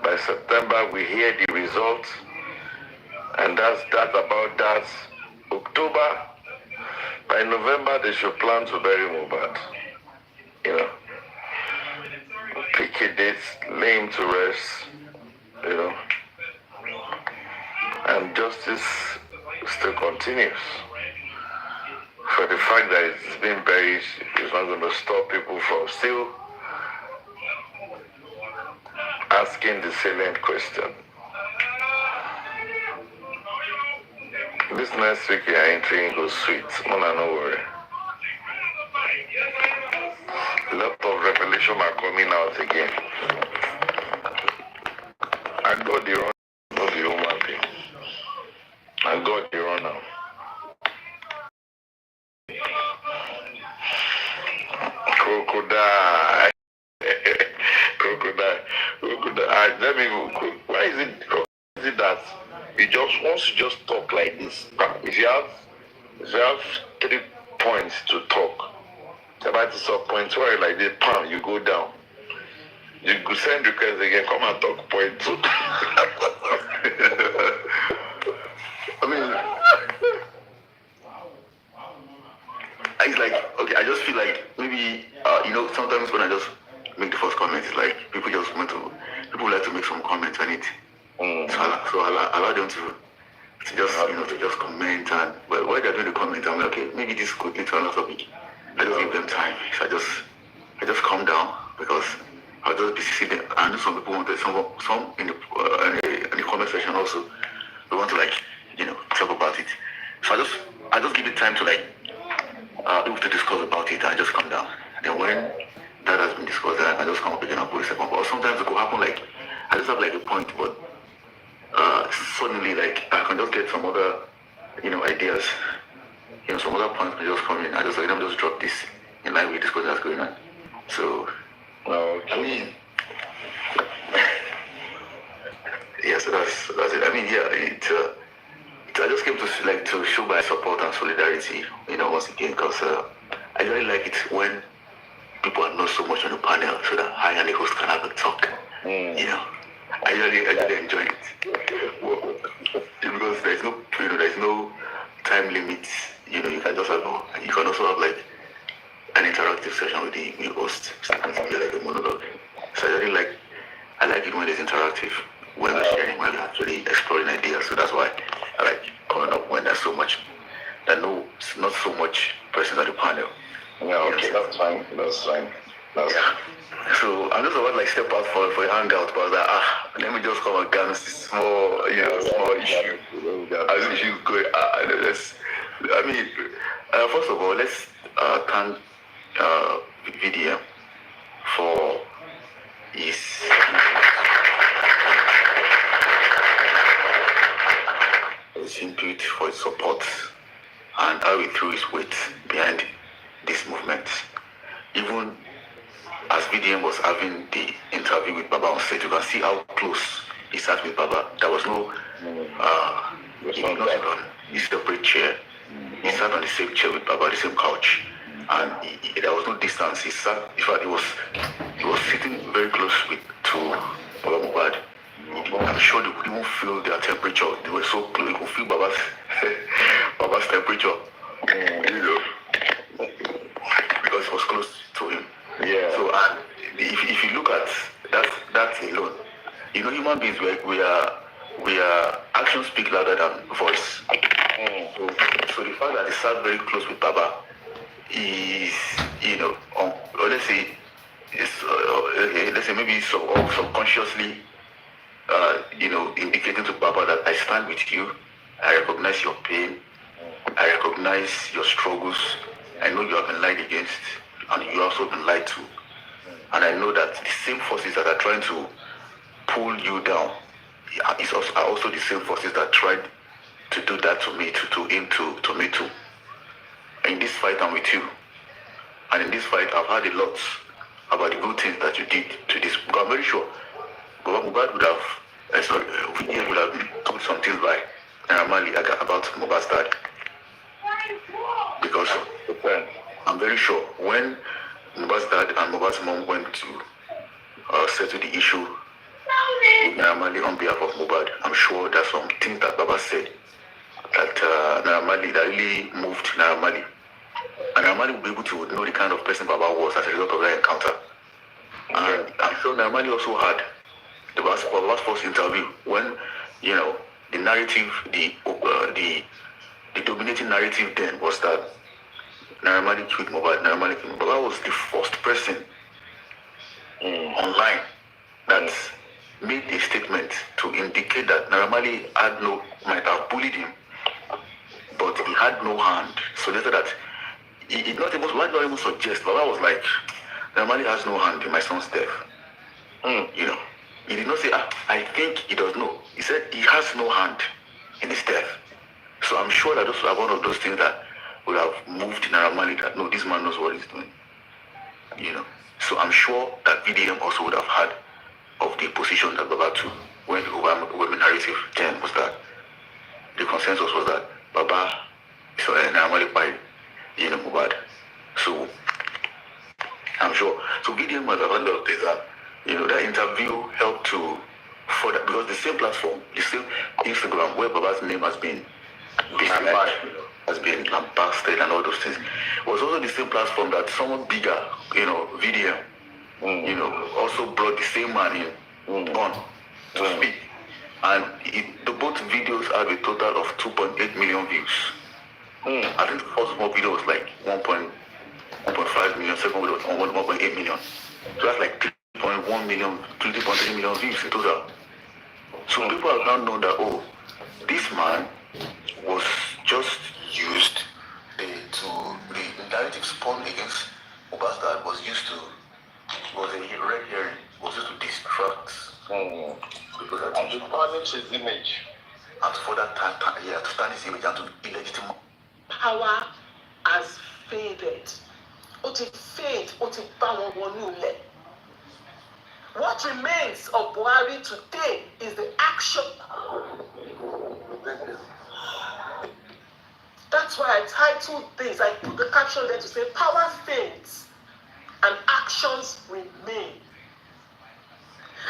by September we hear the results, and that's that about that. October, by November they should plan to bury Mohbad. Pick a date, lay him to rest, and justice still continues. For the fact that it's been buried is not going to stop people from still asking the salient question. This next week you are entering goes sweet. Mona, no worry. A lot of revelation are coming out again. I got the run, not the human thing. I got the run now. Crocodile. Let me go. Why is it that once you just talk like this, if you have 3 points to talk, about this point where like this, you go down. You go send request again, come and talk point 2. I mean, it's like, okay, I just feel like maybe, sometimes when I just make the first comment, it's like people like to make some comments on it. So I allow them to just comment, and while they're doing the comment, I'm like, okay, maybe this could lead to another topic. I just give them time. So I just calm down, because I'll just be sitting. I know some people want some in the comment section also. They want to talk about it. So I just give it time to people to discuss about it. I just calm down. Then when that has been discussed, I just come up again and put a second. Or sometimes it could happen I just have a point, but suddenly I can just get some other ideas. Some other points can just come in. I just let them just drop this in line with discussion that's going on. So I mean, yeah, so that's it. I mean, yeah, I just came to show my support and solidarity, once again, because I really like it when people are not so much on the panel, so that I and the host can have a talk. I really enjoy it. Because there's no time limit. You can just you can also have an interactive session with the host. So it can be like a monologue. when it's interactive, when we're sharing, when we're actually exploring ideas. So that's why I like coming up when there's so much, it's not so much persons on the panel. Yeah, okay, that's fine. Yeah. So I'm just about like step out for a hangout, but I was like, let me just come and gather this small issue. As issues going, first of all, let's thank VDM for his input, for his support, and how he threw his weight behind this movement. Even as VDM was having the interview with Baba on set, you can see how close he sat with Baba. There was no, he did not sit on his separate chair. He sat on the same chair with Baba, the same couch, and there was no distance. He sat, in fact, he was sitting very close to Baba Mohbad. I'm sure they could even feel their temperature. They were so close. You could feel Baba's temperature, because it was close to him. Yeah. So if you look at that alone, human beings, we are actions speak louder than voice. So the fact that he sat very close with Baba is, let's say maybe subconsciously, indicating to Baba that I stand with you, I recognize your pain, I recognize your struggles, I know you have been lied against, and you have also been lied to. And I know that the same forces that are trying to pull you down are also the same forces that tried to do that to me, to me too. In this fight, I'm with you. And in this fight, I've heard a lot about the good things that you did to this. I'm very sure Baba Mohbad would have, VDM would have told some things by Naramali about Mohbad's dad. Because I'm very sure when Mohbad's dad and Mohbad's mom went to settle the issue with Naramali on behalf of Mohbad, I'm sure there's some things that Baba said that Naramali, that really moved Naramali. And Naramali will be able to know the kind of person Baba was as a result of that encounter. And I'm sure Naramali also had Baba's first interview when, the narrative, the dominating narrative then was that Naramali killed Mohbad. Baba was the first person online that made a statement to indicate that Naramali might have bullied him, but he had no hand. So they said that he did not even suggest. Baba was like, Naramali has no hand in my son's death. He did not say, I think he does know. He said he has no hand in his death. So I'm sure that those are one of those things that would have moved Naramali, that no, this man knows what he's doing. So I'm sure that VDM also would have had of the position that Baba took when the Omowummi narrative then was that the consensus was that Baba Naramali by Mohbad. So I'm sure. So VDM was a lot of things that that interview helped to further, because the same platform, the same Instagram where Baba's name has been lambasted and all those things, was also the same platform that someone bigger, VDM, also brought the same man on to speak. And the both videos have a total of 2.8 million views. I think the first small video was like 1.5 million, second video was 1.8 million. So that's like 3.1 million, 3.3 million views in total. So people have now known that, this man was just used, the narrative spun against Mohbad's dad was a red herring, was used to distract people's attention. And to tarnish his image. And for that time, to tarnish his image and to illegitimate. Power has faded. What remains of Buhari today is the action. That's why I titled this, I put the caption there to say power fades and actions remain.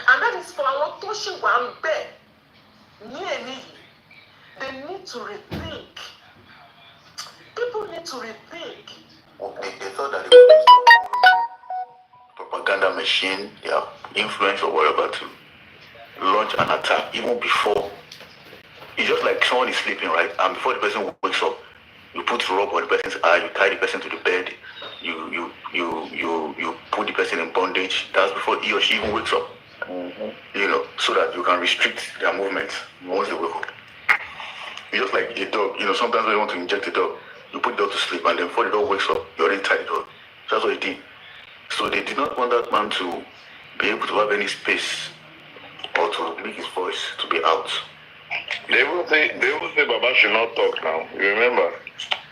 And that is for our Toshi Wambe. They need to rethink. People need to rethink. They thought that they would use the propaganda machine, their influence or whatever to launch an attack even before. It's just like someone is sleeping, right? And before the person wakes up, you put rope on the person's eye, you tie the person to the bed, you put the person in bondage. That's before he or she even wakes up. You know, so that you can restrict their movements once they wake up. It's just like a dog. You know, sometimes when you want to inject a dog, you put the dog to sleep, and then before the dog wakes up, you already tie the dog. That's what they did. So they did not want that man to be able to have any space or to make his voice to be out. They will say Baba should not talk now. You remember?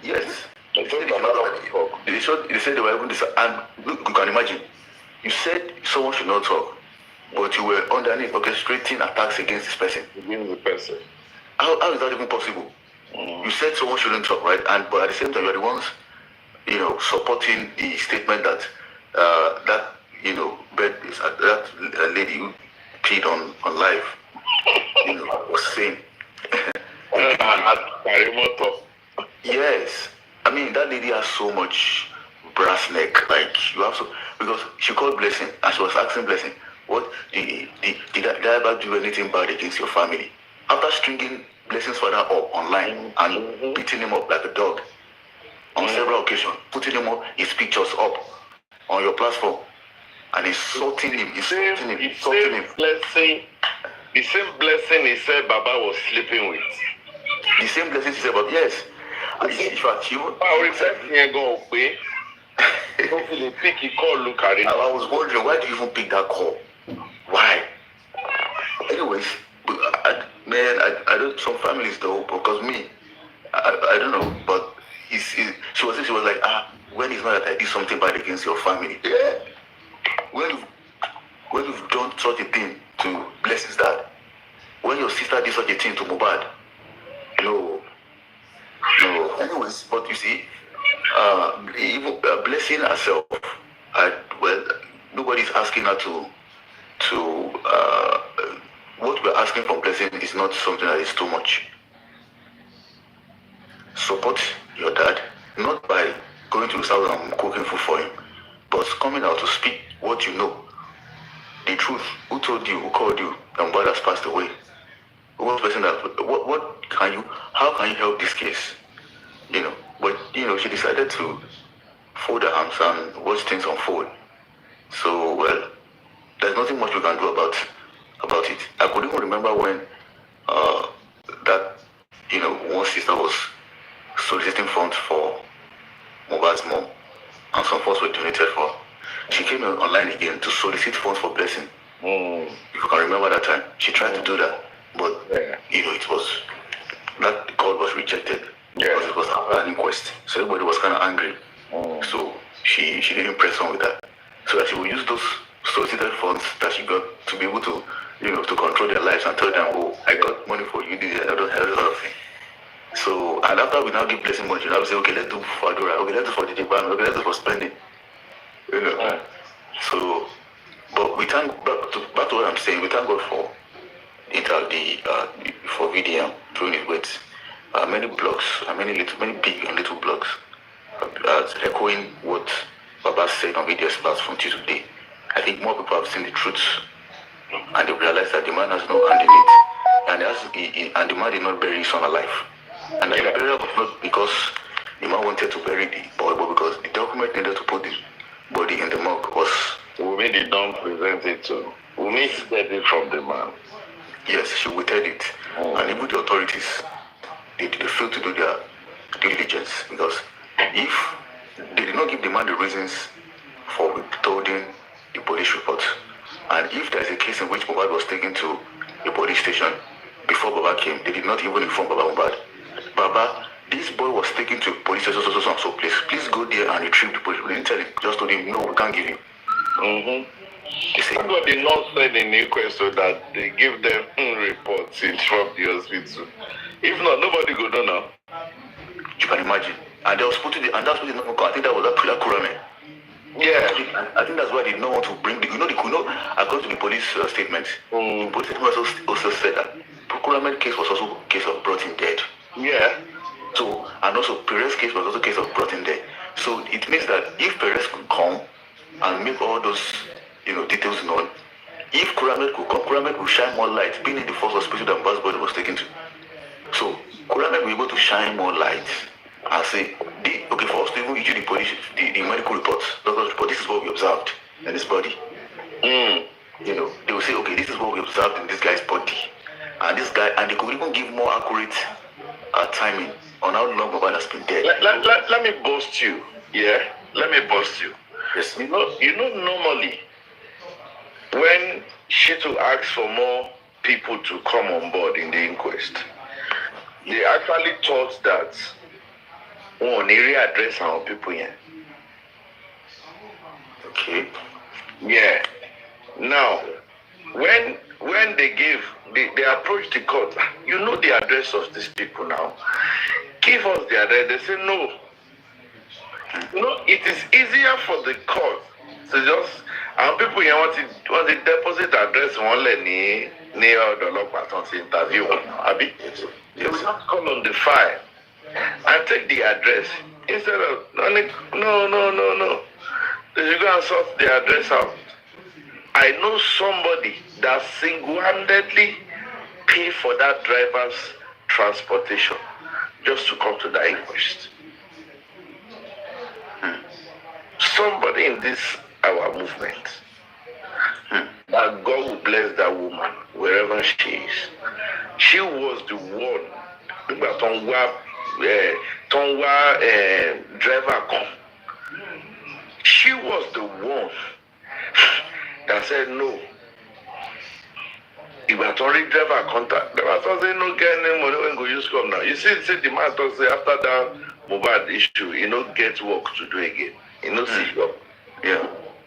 Yes. They said Baba not talk. They said they were even and look, you can imagine. You said someone should not talk, but you were underneath orchestrating attacks against this person. Against the person. How is that even possible? You said someone shouldn't talk, right? But at the same time, you're the ones, you know, supporting the statement that that lady who peed on live, you know, was saying. Yes, I mean that lady has so much brass neck. Like you have so because she called Blessing and she was asking Blessing, "What did I ever do anything bad against your family?" After stringing Blessing's father up online and beating him up like a dog on several occasions, putting his pictures up on your platform and insulting him. The same blessing he said Baba was sleeping with. The same blessing he said, but yes. In fact, you I was wondering, why do you even pick that call? Why? Anyways, I don't. Some families though, because me, I don't know. But she was like, when it's not that I did something bad against your family. Yeah. When you've done such a thing to Blessing's dad, when your sister did such a thing to Mohbad, no. Anyways, but you see, even Blessing herself, nobody's asking her to what we're asking from Blessing is not something that is too much. Support your dad, not by going to his house and cooking food for him, but coming out to speak what you know. The truth. Who told you? Who called you? And Mohbad has passed away. What person that? What can you? How can you help this case? You know. But you know, she decided to fold her arms and watch things unfold. So well, there's nothing much we can do about it. I could even remember when that one sister was soliciting funds for Mohbad's mom, and some funds were donated for. She came online again to solicit funds for Blessing. If you can remember that time, she tried to do that, but it was that the call was rejected because it was an inquest. So everybody was kind of angry. So she didn't press on with that. So that she would use those solicited funds that she got to be able to to control their lives and tell them, oh, I got money for you, I don't have a lot of things. So and after we now give Blessing money, she now say, okay, let's do for Adora, okay, let's do for the Japan, okay, let's do for spending. So, but we thank back to what I'm saying. We thank God for for VDM doing it with many blogs, many big and little blogs, echoing what Baba said on VDS platform today. I think more people have seen the truth and they realize that the man has no hand in it, and the man did not bury his son alive. And the burial was not because the man wanted to bury the boy, but because the document needed to put the body in the morgue was. Wunmi did not present it to. Wunmi said it from the man. Yes, she withheld it. And even the authorities, they failed to do their due diligence, because if they did not give the man the reasons for withholding the police report, and if there is a case in which Mohbad was taken to a police station before Baba came, they did not even inform Baba Mohbad. Baba, this boy was taken to police station, so please go there and retrieve the police. They didn't tell him, just told him, no, we can't give him. Somebody not said in the question that they give them reports in from the hospital. If not, nobody go down now. You can imagine. And they was put in I think that was that Kurame. Yeah. I think that's why they did not want to bring according to the police statement. The police statement also said that procurement case was also a case of brought in dead. Yeah. So, and also Perez's case was also a case of brought in dead. So it means that if Perez could come and make all those details known, If Kuramet could come, Kuramet would shine more light, being in the first hospital that Mohbad's body was taken to. So Kuramet will be able to shine more light and say, okay, for us to even issue the medical reports, doctor's report, this is what we observed in his body. You know, they will say, okay, this is what we observed in this guy's body. And this guy, and they could even give more accurate timing on how long Mohbad has been dead. Let me bust you. Yeah? Let me bust you. Yes. You know, normally, when Shitu asks for more people to come on board in the inquest, they actually thought that one area address our people here. Okay. Yeah. Now, when they approached the court, you know the address of these people now. Give us the address. They say no. No, it is easier for the court to just and people here want the deposit address one near the local to interview one. Abi? They will just call on the file and take the address instead of no. They should go and sort the address out. I know somebody that single-handedly pay for that driver's transportation just to come to the inquest. Somebody in this our movement, that God will bless that woman wherever she is. She was the one. Driver come. She was the one that said no. If I told the driver contact, the driver say no get any money when go use come now. You see the man talk say after that Mohbad issue, you know get work to do again. You know see job. Yeah.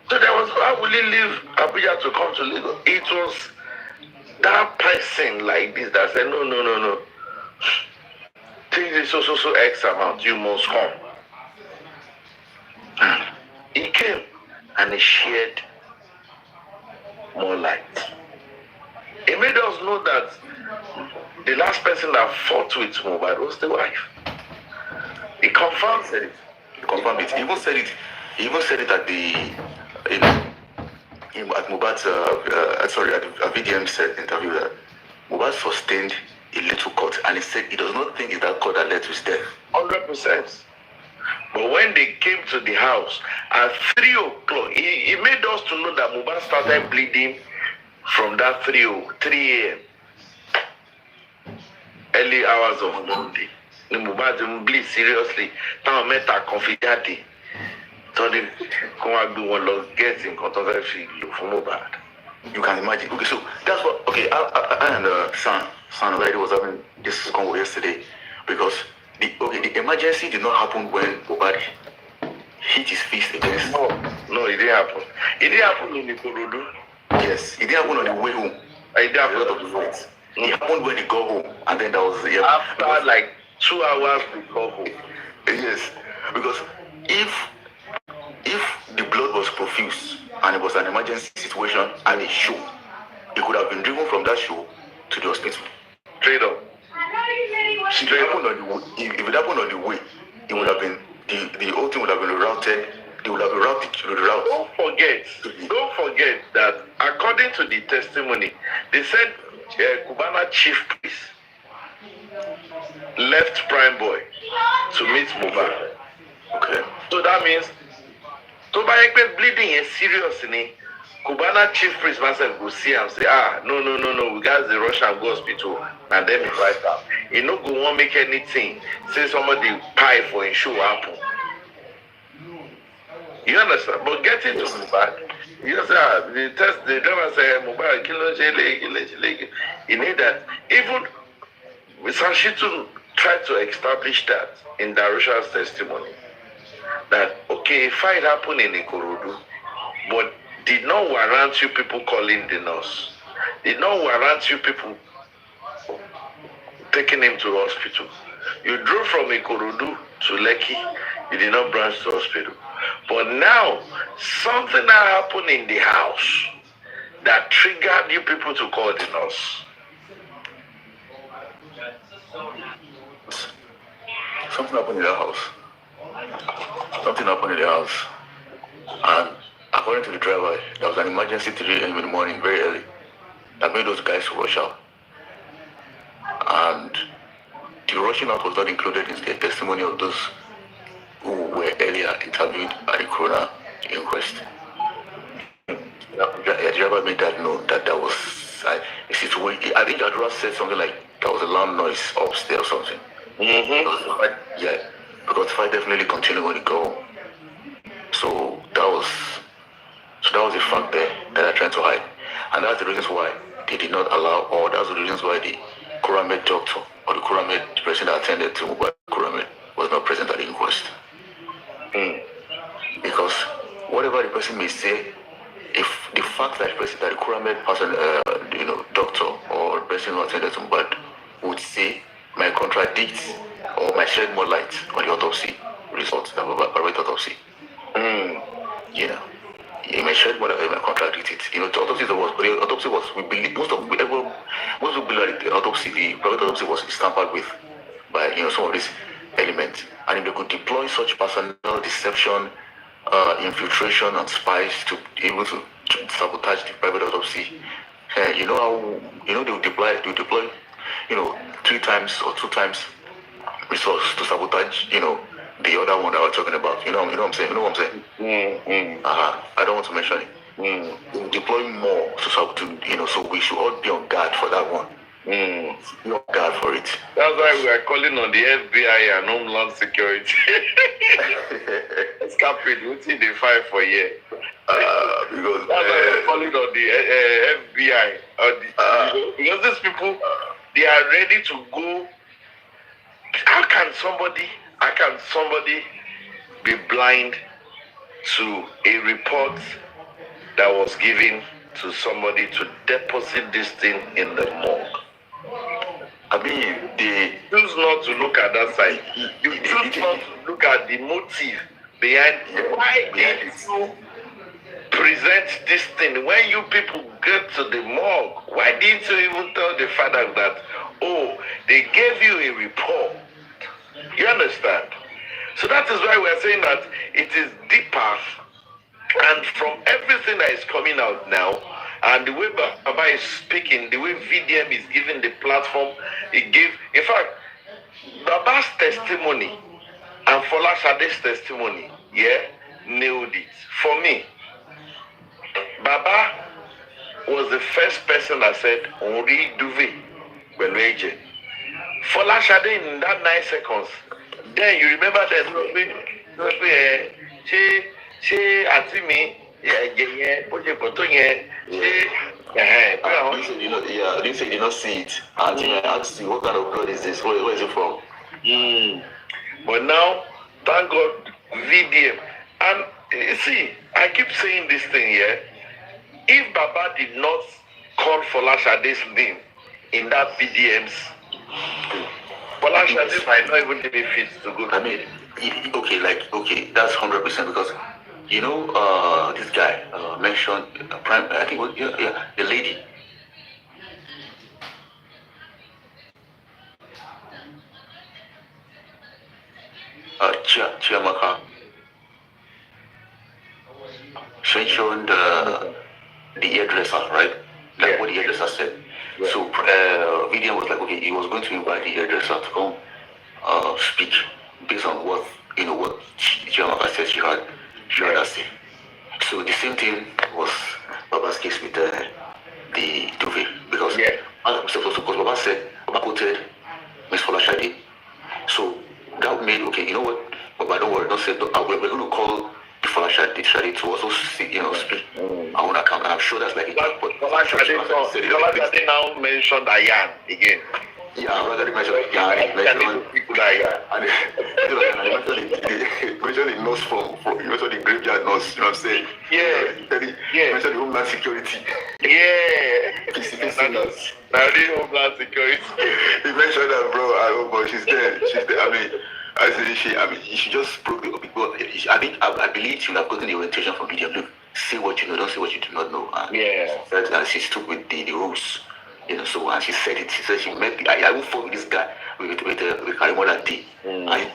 So there was how will he leave Abuja to come to Lagos? It was that person like this that said no. Take this so X amount, you must come. He came and he shared more light. It made us know that the last person that fought with Mohbad was the wife. He confirmed it. He confirmed it. He even said it at the at Mohbad's at a VDM said interview that Mohbad sustained a little cut, and he said he does not think it's that cut that led to his death. 100%. But when they came to the house at 3 o'clock, he made us to know that Mohbad started bleeding from that 3 a.m. early hours of Monday. Mohbad didn't bleed seriously. Now met a confidante. So they come and do one lot getting controversy for Mohbad. You can imagine. Okay, so that's what. Okay, I and San already was having this convo yesterday because the emergency did not happen when Mohbad hit his fist against. No, it didn't happen. It didn't happen in Ikorodu. Yes, it didn't happen on the way home. It didn't happen of the fight. It happened when he got home, and then that was after like 2 hours before home. Yes, because if the blood was profuse and it was an emergency situation and a show, he could have been driven from that show to the hospital. Straight up. If it happened on the way, it would have been the whole thing would have been routed. They would have been routed to the route. Don't forget that according to the testimony, they said Cubana chief priest left Prime Boy to meet Mohbad. Okay. So that means to buy bleeding is serious in it. Cubana chief priest myself go see and say, no, we got the Russian go hospital and then he right out. He no go won't make anything. Say somebody pie for him show happen. You understand? But getting to Mohbad, you know, the driver say Mohbad kilo. You need that. Even Sanchitu tried to establish that in Darusha's testimony. That okay, a fight happened in Ikorodu, but did not warrant you people calling the nurse. Did not warrant you people taking him to the hospital. You drove from Ikorodu to Lekki, you did not branch to the hospital. But now, something that happened in the house that triggered you people to call the nurse. Something happened in the house. And according to the driver, there was an emergency 3 a.m. in the morning, very early, that made those guys rush out. And the rushing out was not included in the testimony of those who were earlier interviewed at the coroner inquest. The driver made that note that there was a situation. I think Adra said something like there was a loud noise upstairs or something. Yeah, because the fight definitely continued when he got home. So that was a fact there that they're trying to hide. And that's the reasons why they did not allow, or that's the reasons why the Kuramed doctor or the Kuramed person that attended to Mubad Kuramed was not present at the inquest. Because whatever the person may say, if the fact that the Kuramed person, doctor or the person who attended to Mubad would say might contradict or might shed more light on the autopsy results, the private autopsy. Yeah. It may shed more light, it might contradict it. The autopsy was, we believe, most people believe the autopsy, the private autopsy was tampered with by, some of these elements. And if they could deploy such personnel, deception, infiltration and spies to be able to sabotage the private autopsy, they will deploy, 3 times or 2 times resource to sabotage, the other one that we're talking about. You know what I'm saying? I don't want to mention it. We'll deploy more so we should all be on guard for that one. Be on guard for it. That's why we are calling on the FBI and Homeland Security. Escapade, what's in the fight for a year? Because that's why we're calling on the FBI. Because these people, they are ready to go. How can somebody be blind to a report that was given to somebody to deposit this thing in the morgue? I mean, they choose not to look at that side. You choose not to look at the motive behind why did you present this thing when you people get to the morgue. Why didn't you even tell the father that, they gave you a report? You understand? So that is why we are saying that it is deeper, and from everything that is coming out now, and the way Baba is speaking, the way VDM is giving the platform, in fact, Baba's testimony and Fola Shade's testimony, nailed it. For me, Baba was the first person that said, Onri Duve, Belueje. Fola Shade in that 9 seconds. Then you remember that she àti mi yẹn bó ṣe pọ̀ tó yẹn they say you did not see it. And I asked you, what kind of blood is this? Where is it from? But now, thank God, VDM. And see, I keep saying this thing here. If Baba did not call Fola Shade's name in that VDM's, Fola Shade might not even be fit to go. I mean, that's 100% because this guy mentioned I think the lady. Chiamaka mentioned the hairdresser, right? Like what the hairdresser said. Right. So Vivian was like, okay, he was going to invite the hairdresser to come speak based on what Chiamaka said she had to say. So the same thing was Baba's case with the duvet, because Baba said, Baba quoted Miss Fola Shade. So that made, okay, you know what, Baba, don't worry, don't say, we're going to call the Fola Shade to also speak on account. And I'm sure that's like a but Fola Shade now mentioned Ayan again. Yeah, I'm rather mentioned Ayan. And mentioned the nurse from mentioned the graveyard nurse, you know what I'm saying? Mentioned the Homeland Security. Now the Homeland Security. He mentioned that, bro, but she's there. She just broke the people. I believe she would have gotten the orientation from BDM. Look, say what you know, don't say what you do not know. And she stuck with the rules. So and she said it. She said she met. I will fall with this guy with Karimo that day. I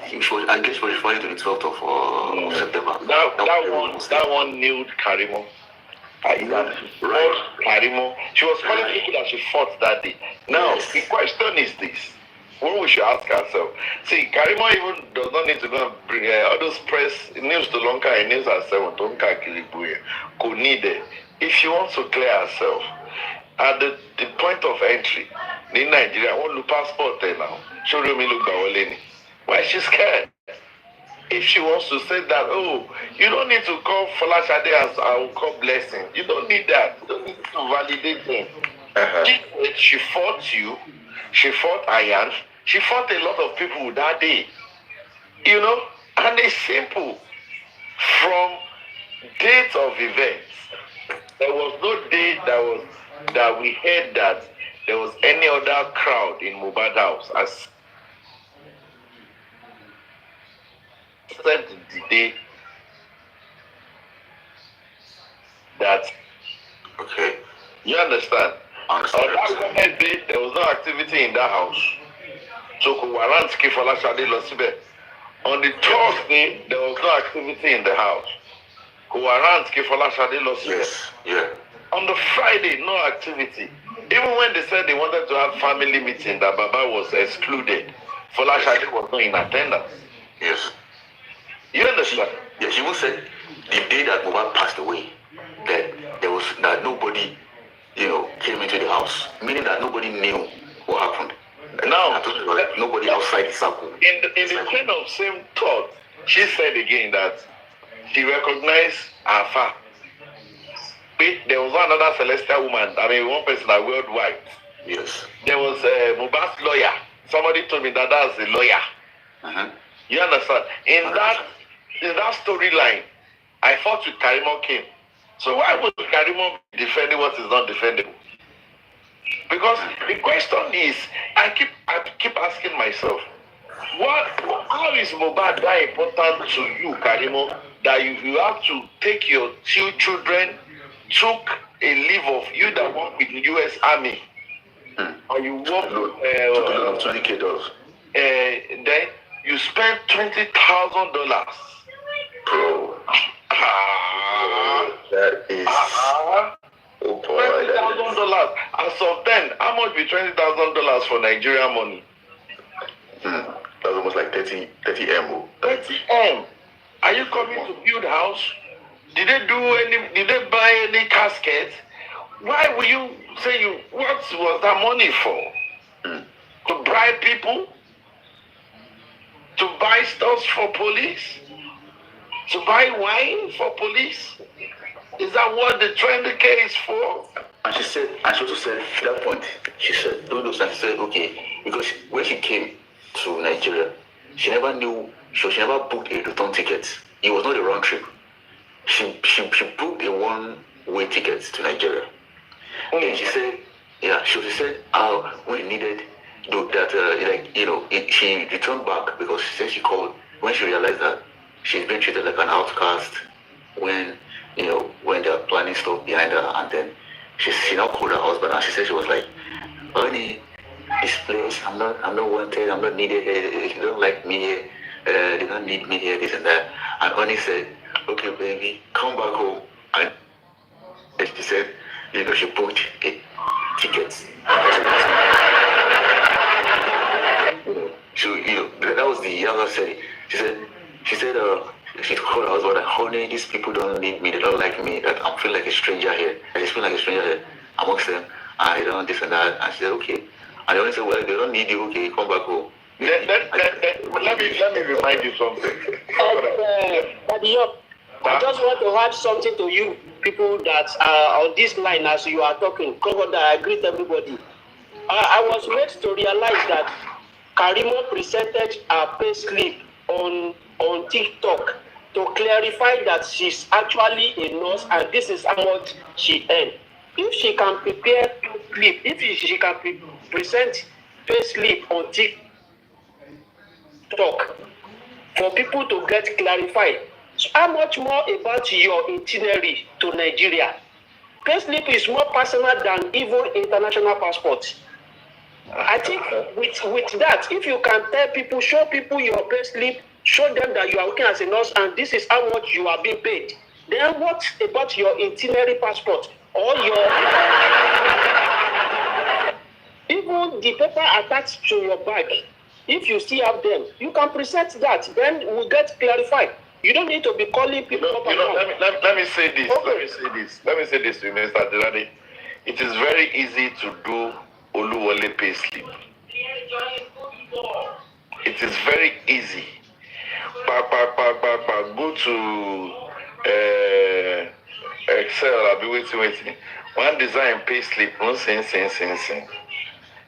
guess she was referring to the 12th of September. That one nude Karimo. Right. Karimo. She was calling people that she fought that day. Now the question is this: what we should ask ourselves? See, Karimo even does not need to go and bring all those press news to Lonka and news herself. Don't could need it. If she wants to clear herself at the point of entry in Nigeria, I want to passport there now. Show me look Bawaleni. Why is she scared? If she wants to say that, oh, you don't need to call Folashade as I will call Blessing. You don't need that. You don't need to validate them. She fought you. She fought Ayan. She fought a lot of people that day. And it's simple. From dates of events, there was no day that we heard that there was any other crowd in Mohbad house as said the day that you understand. On that Wednesday, there was no activity in that house. So Kuwaranski Folashade Losibe. On the Thursday, there was no activity in the house. Kuwaranski Folashade Losibe. Yes. Yeah. On the Friday, no activity. Even when they said they wanted to have family meeting, that Baba was excluded. Folashade was not in attendance. Yes. You understand? Yes, she even said the day that Mohbad passed away, that nobody, came into the house, meaning that nobody knew what happened. Now, nobody outside the circle. In the train of same thought, she said again that she recognized Alpha. There was another celestial woman. One person that wore white. Yes. There was Mohbad's lawyer. Somebody told me that that's the lawyer. You understand? In that storyline, I fought with Karimo King. So why would Karimo be defending what is not defendable? Because the question is, I keep asking myself, how is Mohbad that important to you, Karimo, that you have to take your 2 children, took a leave of you that work with the U.S. Army, and you work with $20,000. Then you spend $20,000. Bro, that is $20,000. As of then, how much be $20,000 for Nigerian money? That's almost like 30 M. 30 M. Are you coming to build house? Did they buy any casket? Why will you say what was that money for? To bribe people? To buy stuff for police? To buy wine for police? Is that what the 20K is for? And she also said, at that point, she said, okay, because when she came to Nigeria, she never booked a return ticket. It was not a round trip. She booked a one-way ticket to Nigeria. And she said, she said how we needed that, she returned back because she said she called when she realized that she's been treated like an outcast when they're planning stuff behind her, and then she now called her husband and she said she was like, honey, this place, I'm not wanted, I'm not needed here, they don't like me here, they don't need me here, this and that. And honey said, okay baby, come back home. And she said, she booked a ticket. So, that was the younger said. She said, she told her husband, honey, these people don't need me, they don't like me, that I feel like a stranger here. I just feel like a stranger here amongst them, and I don't this and that. And she said, okay. And they only said, well, they don't need you, okay, come back home. Let me remind you something. I just want to add something to you people that are on this line as you are talking. Cover that, I greet everybody. I was made to realize that Karimo presented a pay slip on TikTok to clarify that she's actually a nurse and this is how much she earned. If she can prepare slip, if she can present pay slip on TikTok for people to get clarified, so how much more about your itinerary to Nigeria? payslip is more personal than even international passport. I think with that, if you can tell people, show people your payslip, show them that you are working as a nurse and this is how much you are being paid. Then what about your itinerary passport or your even the paper attached to your bag? If you still have them, you can present that. Then we get clarified. You don't need to be calling people up and down. Let me say this. Okay. Let me say this to you, Mr. Delade. It is very easy to do Oluwole payslip. It is very easy. Go to Excel. I'll be waiting. One design payslip.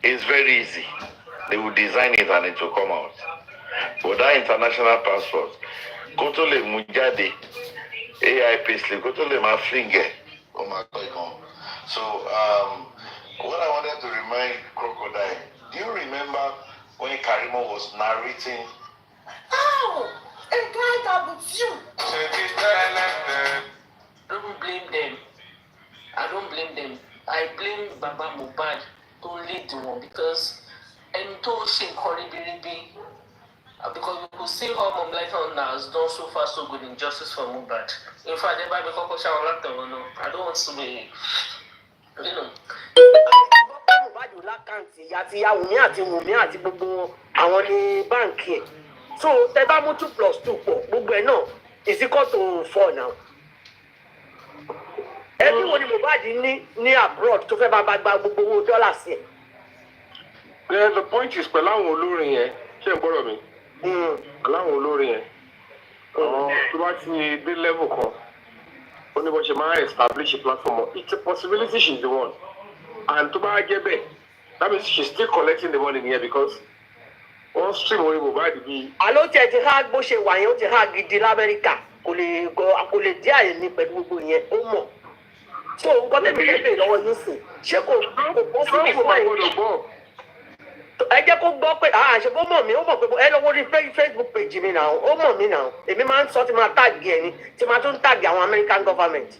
It's very easy. They will design it and it will come out. But that international passport, go to the Mujade AI payslip, go to the Maflinge. Oh my God. So, what I wanted to remind Crocodile, do you remember when Karimo was narrating? Oh, a guy that with you. Don't blame them. I don't blame them. I blame Baba Mohbad only the one because and to shame horribly because we could see how Mom Life has done so far so good in justice for Mohbad. In fact, I don't want to be, you know. So tẹ́ bá mú 2 + 2 pọ̀ gbogbo ẹ̀ náà is equal to 4 now. Everyone in Mohbad ní abroad tó fẹ́ bá gba gbogbo owó dọ́là sí ẹ̀. Yeah, the point is pẹ̀lú àwọn olórin yẹn ṣé ń gbọ́dọ̀ mi? Pẹ̀lú àwọn olórin yẹn tó bá ti dé level kan ó ní bó ṣe máa establish a platform. It's a possibility she's the one and tó bá jẹ́ bẹ́ẹ̀ that means she's still collecting the money here because wọ́n stream orí Mohbad bí. Àló tiẹ̀ ti há bó ṣe wà yẹn ó ti há gidi l'Amẹ́ríkà kò lè dí àyè ní pẹ̀lú gbogbo yẹn ó mọ̀. So nǹkan tẹ̀mí fẹ́ bèèrè lọ́wọ́ yín sìn ṣé kò bọ́ sí ìfọ̀ ẹ̀ ẹ jẹ́ kó gbọ́ pé àṣẹ kó mọ̀ mí ó mọ̀ pé ẹ lọ́wọ́ rí Facebook page mi náà ó mọ̀ mí náà èmi máa ń sọ tí máa tàgì ẹ̀ ni tí máa tún tàgì àwọn American government.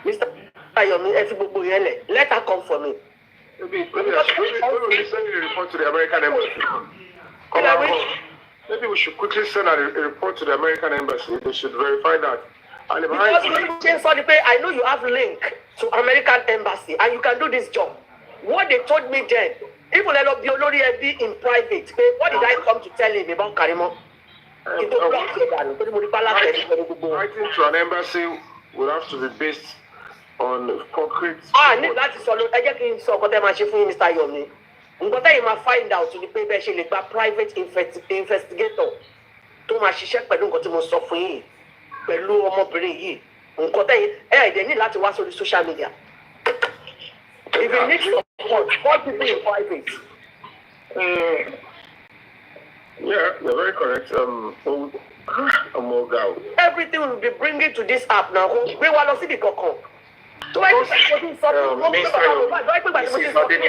Mr. Ayomi ẹ fi gbogbo yẹn lẹ̀ let her come for me. Maybe send a report to the American embassy. Maybe we should quickly send a report to the American embassy. They should verify that. And because I know you have link to American embassy and you can do this job. What they told me then, even I love the Olori Ebi in private. What did I come to tell him about Karimo? Writing to an embassy would have to be based on concrete. Need that is all. I just can't so what I'm asking Mr. Yomi. Nǹkan tẹ́yìn máa find out ní pé bẹ́ẹ̀ ṣe lè gba private investigator tó máa ṣiṣẹ́ pẹ̀lú nǹkan tí mo sọ fún yìí pẹ̀lú ọmọbìnrin yìí nǹkan tẹ́yìn ẹ̀ẹ́dẹ̀ ní láti wá sórí social media. If you need support, call people in private. Yeah, you're very correct. Everything will be bringing to this app now. Gbé wa lọ síbi kankan. Do I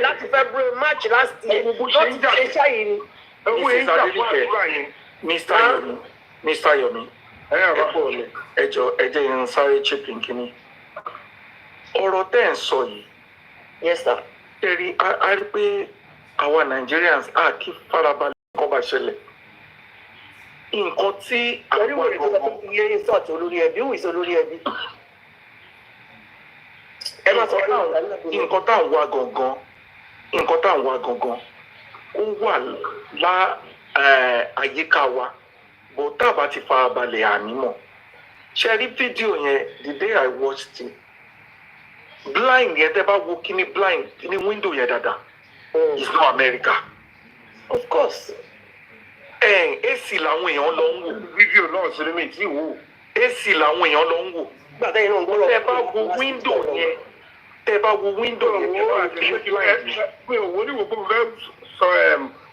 láti February, March last year? Mr. Yomi, ẹjọ́ ń sáré chipping kínní. Ọ̀rọ̀ tẹ́ ń sọ yìí. Yes, sir. A rí pé àwa Nigerians kí farabalẹ̀ kọ́ bá ṣẹlẹ̀. Nǹkan tí àwọn ọmọ ilé ìsọ̀tì olórí ẹbí wù sí olórí ẹbí. Nǹkan tá à ń wá gangan ó wà àyíká wa bó tá a bá ti farabalẹ̀ ànímọ̀. Ṣé rí fídíò yẹn the day I watched it blind yẹn tẹ́ bá wo kíní blind kíní window yẹn dáadáa it's not America. Of course. AC làwọn èèyàn lọ ń wò. Fídíò náà sí mi tí wò. AC làwọn èèyàn lọ ń wò. Tẹ́ bá wo window yẹn. Tẹ́ bá wo window yẹn tẹ́ bá wo kíní blind yẹn. Mi ò wọ́n ní wò pé mo fẹ́ sọ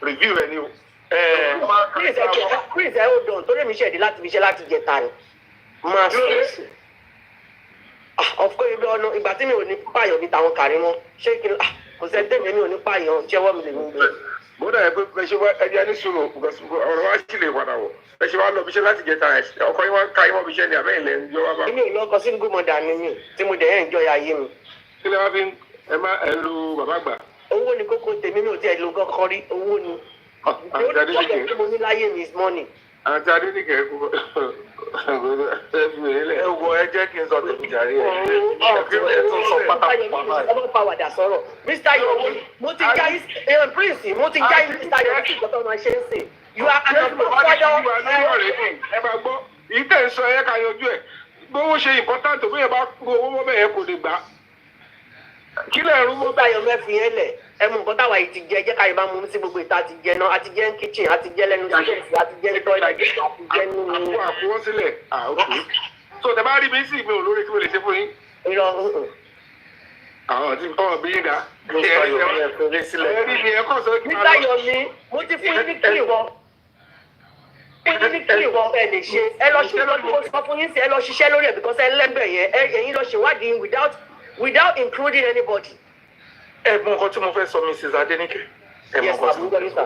review ẹ ní o. Chris ẹ hold on torí mi ṣẹ̀dí láti fi ṣe láti jẹ ta ni. Máa ṣe of course ibi ọ̀nà ìgbà tí mi ò ní pààyàn ní tàwọn Karimo ṣé kí kò sẹ́ tẹ̀mí mi ò ní pààyàn jẹ́wọ́ mi lè mú bẹ́ẹ̀. mo dà pé bẹ́ẹ̀ ṣe wá ẹja ní sùúrù ọ̀rọ̀ wa sì lè padà wọ̀ bẹ́ẹ̀ ṣe wá lọ bí iṣẹ́ láti jẹta ọkọ yín wá ká yín mọ́ bí iṣẹ́ ni àbẹ́yìn lẹ́ ń jọ wá bá. èmi ò lọ́kọ single mother ni mí tí mo dẹ̀ enjoy ayé mi. kí lè wá fi ẹ lu bàbá àgbà. owó ni kókó tèmi mi ò tiẹ̀ lo kọ́kọ́ rí owó ni. àti adédìkẹ́ tí mo ní láyé mi is money. àti adédìkẹ́ kú ẹ fi mi nílẹ̀. ẹ wọ ẹ jẹ́ kí n sọ tèmi jàre ẹ tún sọ pátápátá. ọmọ pàwàdà sọ̀rọ̀ Mr. Yomi mo ti já prince mo ti já Mr. Yomi sí ìgbọ́tọ̀ máa ṣe ń sìn. You are an ambassador. ẹ máa gbọ́ èyí tẹ̀ ń sọ ẹ ká yanjú ẹ̀ gbówó ṣe important bóyá bá kó owó mọ́ bẹ́ẹ̀ kò lè gbà kí lè rú mọ́. Mr. Yomi fi yẹn lẹ̀ ẹ mú nǹkan táwa yìí ti jẹ jẹ́ káyọ̀ bá mú sí gbogbo ìta àti jẹ náà àti jẹ ní kitchen àti jẹ lẹ́nu sílẹ̀sì àti jẹ ní toilet àti jẹ ní. àpò àfọwọ́sílẹ̀ òkè so tẹ bá rí mi sí ìgbé olórí kí mo lè ṣe fún yín. irọ́ àwọn tí ọmọ bí yín dá. Mr. Yomi ẹ fèrè sílẹ̀. ẹ rí mi ẹ kọ́ sọ kí n Mr. Yomi mo ti fún yín ní kí ìwọ ẹ lè ṣe ẹ lọ ṣe lọ́dún mo sọ fún yín sí ẹ lọ ṣiṣẹ́ lórí ẹ̀ because ẹ lẹ́bẹ̀ yẹn ẹ̀yin lọ ṣèwádìí without including anybody. ẹ mọ nǹkan tí mo fẹ́ sọ Mrs. Adenike. ẹ mọ nǹkan tí mo fẹ́ sọ.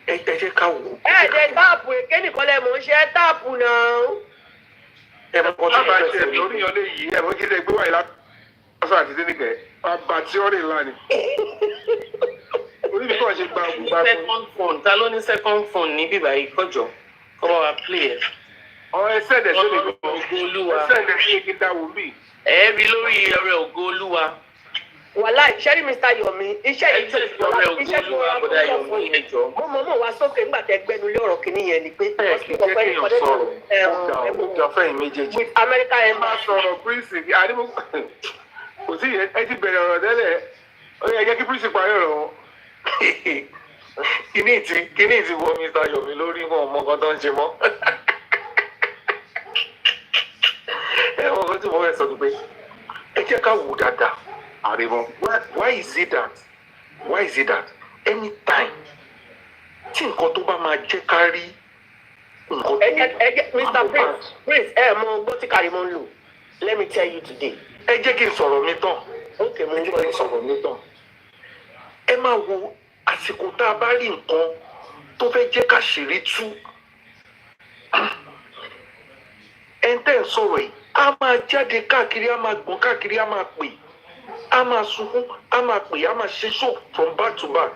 ẹ jẹ́ ká wò. ẹ jẹ táàpù èké nìkan lẹ mọ̀ ń ṣe táàpù náà. ẹ mọ nǹkan tí mo fẹ́ sọ. lórí yan lé yìí ẹ mọ kí lè gbé wáyé lásán àti Adenike bàbá tí ó rè ńlá ni. orí mi kàn ṣe gba ògùnbá fún. second phone ta ló ní second phone ní bíbá yìí kọjọ kọ́ wa play ẹ̀. ẹsẹ̀ dẹ̀ sí Ògo Olúwa ẹsẹ̀ dẹ̀ sí kí n dáwọ́ bí. ẹ rí lórí ọ̀rẹ́ Ògo Olúwa. wàhálà iṣẹ́ rí Mr. Yomi iṣẹ́ yìí tó ọ̀rẹ́ Ògo Olúwa bọ̀dá Yomi ẹjọ́. mo mọ̀ wá sókè nígbà tẹ gbẹnu lé ọ̀rọ̀ kìíní yẹn ni pé ẹ kì í jẹ́ kí èèyàn sọ̀rọ̀ ọjà fẹ́yìn méjèèjì. with America máa embassy. sọ̀rọ̀ prince àdìmú kò sí ẹ ti bẹ̀rẹ̀ ọ̀rọ̀ tẹ́lẹ̀ ó yẹ jẹ́ kí prince parí ọ̀rọ̀ wọn. kíní ti wọ Mr. Yomi lórí wọn ọmọ kan tó ń ṣe mọ́. ẹ wọ́n kan tí mo fẹ́ sọ pé ẹ jẹ́ ká wò dáadáa àríwọ̀n why is it that anytime tí nǹkan tó bá máa jẹ́ ká rí nǹkan tó Mr. Prince ẹ mọ ọgbọ́n tí Karimo ń lò let me tell you today. ẹ jẹ́ kí n sọ̀rọ̀ mi tán. ok mo ń ẹ jẹ́ kí n sọ̀rọ̀ mi tán. ẹ máa wo àsìkò tá a bá rí nǹkan tó fẹ́ jẹ́ ká ṣèrí tú ẹ̀ ń tẹ́ ń sọ̀rọ̀ yìí a máa jáde káàkiri a máa gbọ̀n káàkiri a máa pè a máa sunkún a máa pè a máa ṣe show from back to back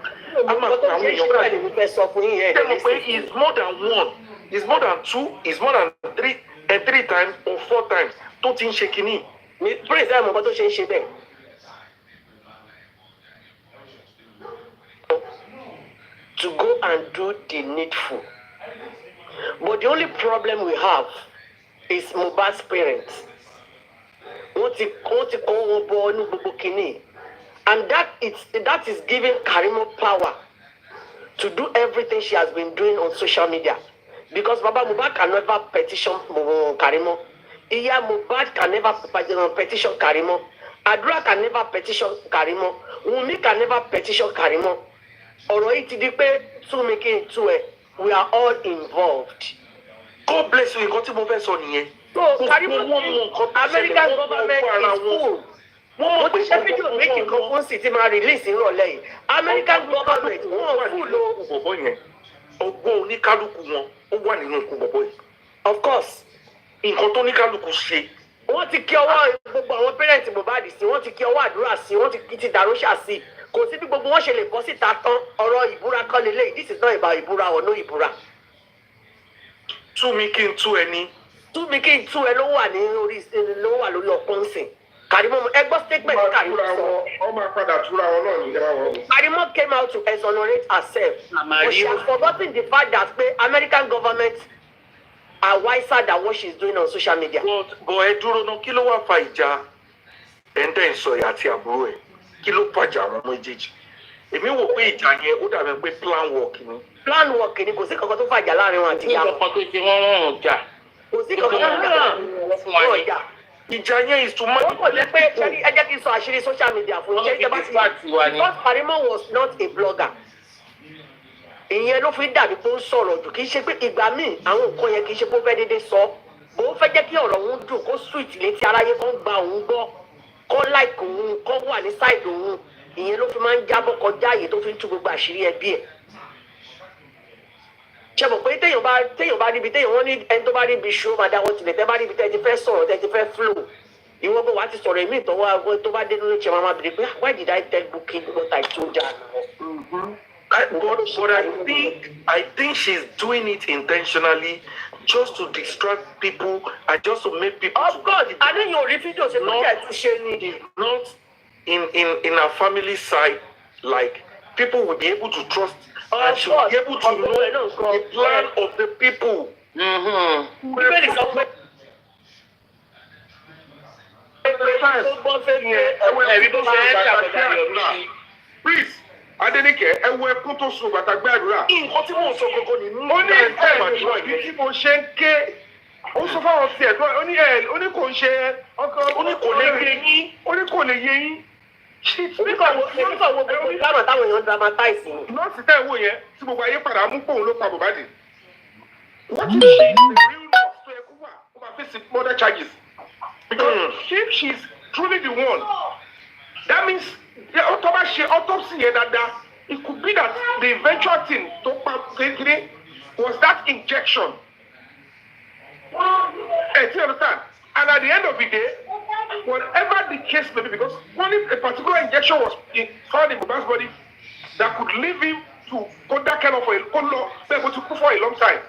a máa pè àwọn èèyàn káàkiri. ẹ mọ̀ pé it's more than one it's more than two it's more than three times or 4 times tó ti ń ṣe kínní. Prince ẹ mọ̀ nǹkan tó ṣe ń ṣe bẹ́ẹ̀. To go and do the needful. But the only problem we have is Mohbad's parents. Wọ́n ti kọ́ wọn bọ ní gbogbo kìíní. And that is giving Karimo power to do everything she has been doing on social media. Because Baba Mohbad can never petition Karimo. Iya Mohbad can never petition Karimo. Adura can never petition Karimo. Wunmi can never petition Karimo. Ọ̀rọ̀ yìí ti di pé tú mi kí n tú ẹ we are all involved. God bless you nǹkan tí mo fẹ́ sọ nìyẹn. So Karimo American government is full. Mo ti ṣe fídíò méjì kan fún sí ti máa release ìrọ̀lẹ́ yìí. American government wọ́n full o. Bọ̀bọ̀ yẹn ọgbọ́n oníkálukú wọn ó wà nínú ikú bọ̀bọ̀ yìí. Of course. Nǹkan tó oníkálukú ṣe. Wọ́n ti kí ọwọ́ gbogbo àwọn parents Mohbad sí, wọ́n ti kí ọwọ́ àdúrà sí, wọ́n ti kí ti dàróṣà sí. Kò sí bí gbogbo wọn ṣe lè bọ́ síta tán ọ̀rọ̀ ìbúra kan lélẹ́yìí. This is not about ìbúra or no ìbúra. Tú mi kí n tú ẹni. Tú mi kí n tú ẹ ló wà lórí ọpọ́n sìn. Karimo ẹgbọ́ statement Karimo sọ. wọ́n máa padà túra wọn náà ní ìjọba wọn. Karimo came out to exonerate herself. But she has forgotten the fact that American government are wiser than what she's doing on social media. Bọ̀ ẹ dúró náà kí ló wá fa ìjà ẹ̀ńtẹ́ ìsọ̀yà àti àbúrò ẹ̀ kí ló fàjà àwọn méjèèjì èmi wò pé ìjà yẹn ó dàbí pé plan work ni. Plan work ni kò sí kankan tó fàjà láàrin wọn àti ìyá wọn. Kò sí kankan tó ṣe wọ́n rọrùn jà. Kò sí kankan tó fàjà láàrin wọn. Ìjà yẹn is too much. Wọ́n kò lè pé ẹ jẹ́ kí n sọ àṣírí social media fún yín. Because Karimo was not a blogger. Ìyẹn ló fi dàbí pé ó ń sọ̀rọ̀ jù kì í ṣe pé ìgbà míì àwọn nǹkan yẹn kì í ṣe pé ó fẹ́ déédéé sọ. Bó fẹ́ jẹ́ kí ọ̀rọ̀ òun dùn kó sweet létí aráyé kan gba òun gbọ́ kó like òun kó wà ní side òun. Ìyẹn ló fi máa ń jábọ̀ kọjá àyè tó fi ń tú gbogbo àṣírí ẹbí ẹ̀. ṣe mọ̀ pé téèyàn bá níbi téèyàn wọ́n ní ẹni tó bá níbi ṣó máa dáwọ́ tilẹ̀ tẹ́ bá níbi tẹ́ ti fẹ́ sọ̀rọ̀ tẹ́ ti fẹ́ flow ìwọ́n bó wá ti sọ̀rọ̀ èmi ìtọ́wọ́ tó bá dé nínú ìṣẹ́ máa bèrè pé why did I tell Bukky what I told her? But I think she's doing it intentionally just to distract people and just to make people. Of course, I know your fídíò ṣe kó jẹ́ àtúnṣe ni. Not in her family side, like people will be able to trust and she will be able to know the plan of the people. Please, Adenike, ẹ wo ẹkún tó sun bàtà gbé àdúrà. Nǹkan tí mò ń sọ gbogbo ni mú. Ó ní ẹ̀ẹ́dẹ̀gbọ̀n ibi tí mo ṣe ń ké. Ó sọ fáwọn tiẹ̀ tó ó ní kò ń ṣe ọkọ. Ó ní kò lè yé yín. Ó ní kò lè yé yín. Oníkọ̀ wo gbogbo ìlànà táwọn èèyàn dramatize. Nọ́ọ̀sì tẹ́ ẹ̀ wò yẹn tí gbogbo ayé padà mú pòun ló pa Mohbad. What if she is the real nurse tó yẹ kó wà kó máa face murder charges? Because if she is truly the one, that means tó bá ṣe autopsy yẹn dáadáa, it could be that the eventual thing tó pa kékeré was that injection. You understand? And at the end of the day, whatever the case may be, because only a particular injection was found in Mohbad's body that could leave him to go that kind of a for a long time.